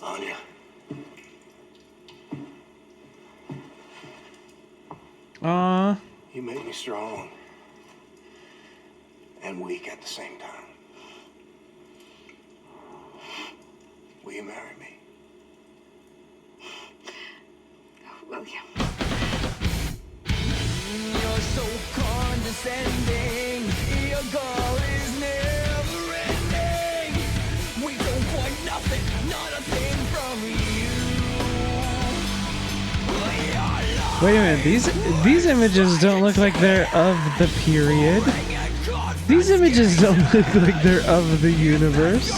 S20: Anya.
S5: You make me strong and weak at the same time. Will you marry me?
S3: William.
S13: You're so condescending. Your goal is never ending. We don't want nothing, not a thing from you.
S1: Wait a minute, these images don't look like they're of the period. These images don't look like they're of the universe.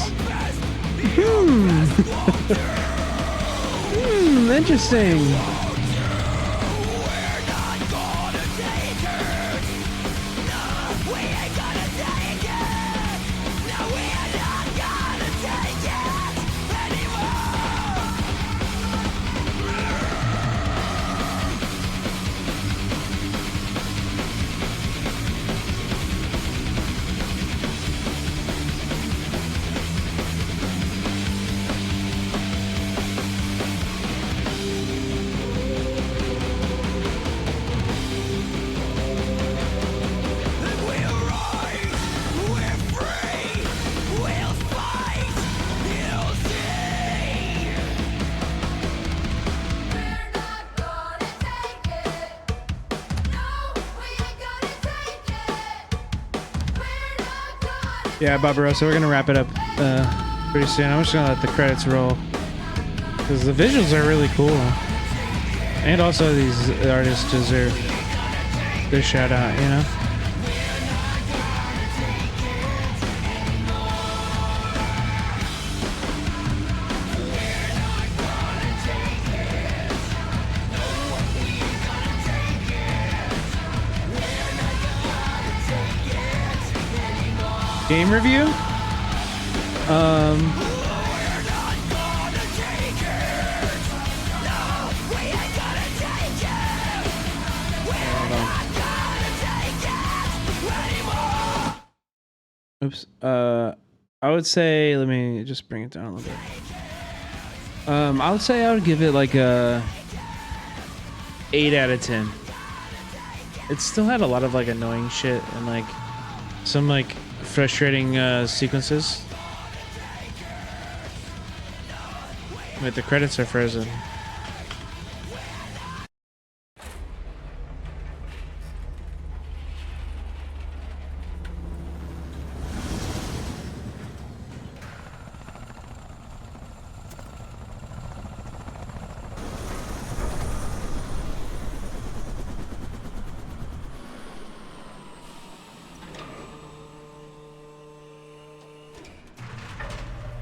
S1: Interesting. Yeah, Barbarossa, we're gonna wrap it up pretty soon. I'm just gonna let the credits roll because the visuals are really cool, and also these artists deserve their shout out. You know. Game review? Oops. I would say, let me just bring it down a little bit. I would say I would give it like a 8 out of 10. It still had a lot of like annoying shit and like some like frustrating sequences. Wait, the credits are frozen.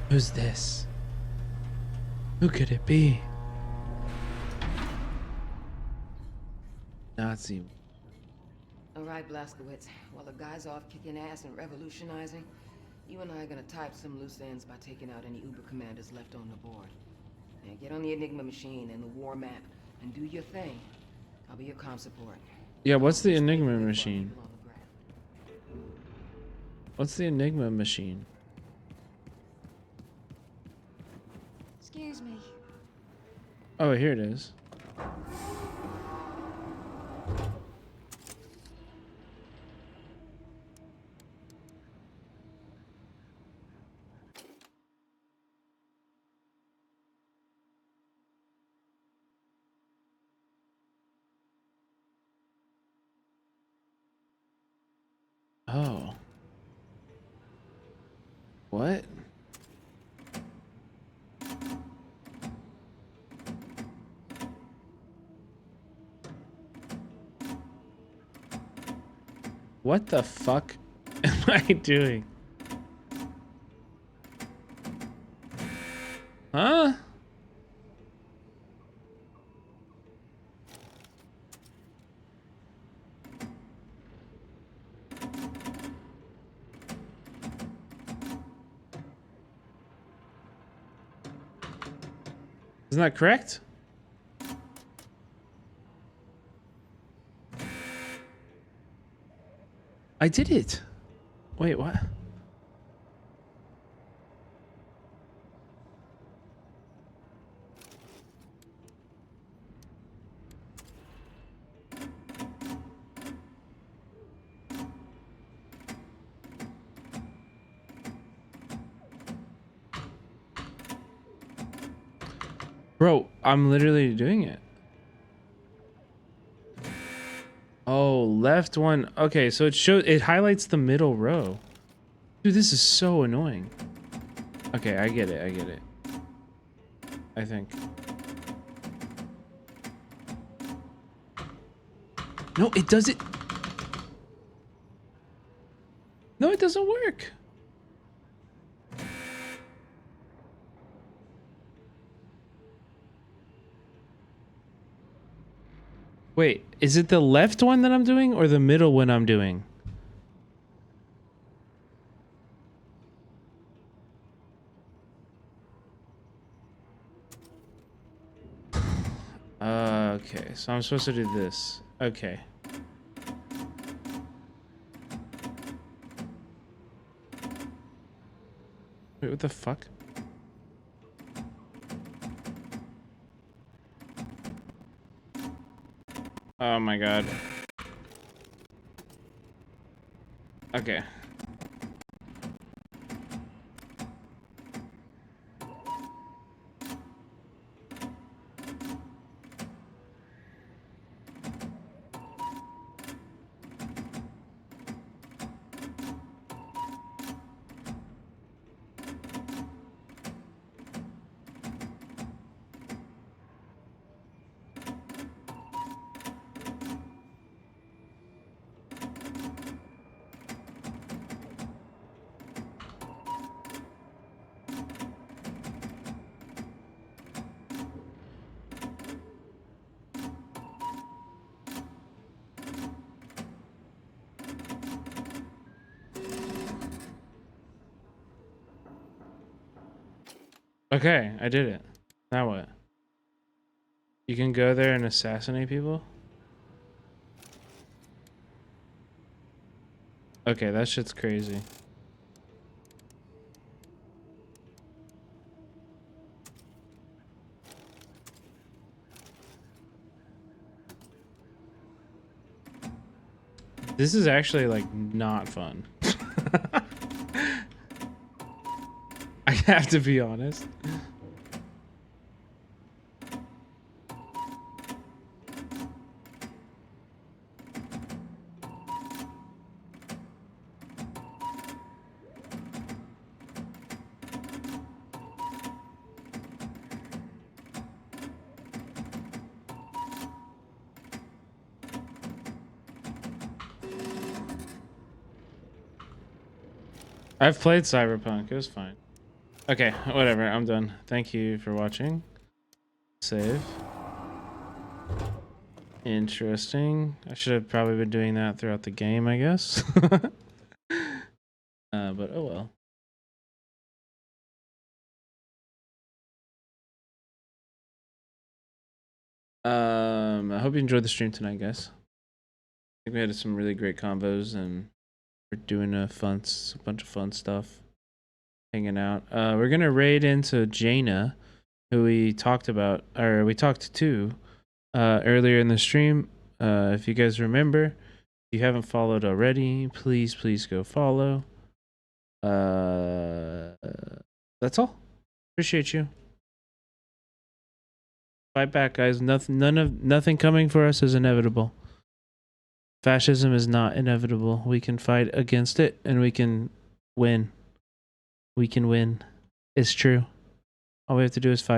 S1: Who's this? Who could it be? Nazi.
S22: All right, Blazkowicz. While the guy's off kicking ass and revolutionizing, you and I are gonna type some loose ends by taking out any Uber commanders left on the board. Now get on the Enigma machine and the war map and do your thing. I'll be your comm support.
S1: Yeah, what's the Enigma machine? What's the Enigma machine?
S3: Excuse me.
S1: Oh, here it is. Oh. What? What the fuck am I doing? Huh? Isn't that correct? I did it. Wait, what? Bro, I'm literally doing it. Oh, left one. Okay, so it highlights the middle row. Dude, this is so annoying. Okay, I get it. I get it. I think. No, it doesn't. No, it doesn't work. Wait, is it the left one that I'm doing or the middle one I'm doing? Okay, so I'm supposed to do this. Okay. Wait, what the fuck? Oh my god. Okay. Okay, I did it. Now what? You can go there and assassinate people? Okay, that shit's crazy. This is actually like not fun. I have to be honest. I've played Cyberpunk. It was fine. Okay, whatever. I'm done. Thank you for watching. Save. Interesting. I should have probably been doing that throughout the game, I guess. But oh well. I hope you enjoyed the stream tonight, guys. I think we had some really great combos and we're doing a bunch of fun stuff. Hanging out. We're gonna raid into Jaina, who we talked to earlier in the stream. If you guys remember, if you haven't followed already, please go follow. That's all. Appreciate you. Fight back, guys. Nothing coming for us is inevitable. Fascism is not inevitable. We can fight against it and we can win. We can win. It's true. All we have to do is fight.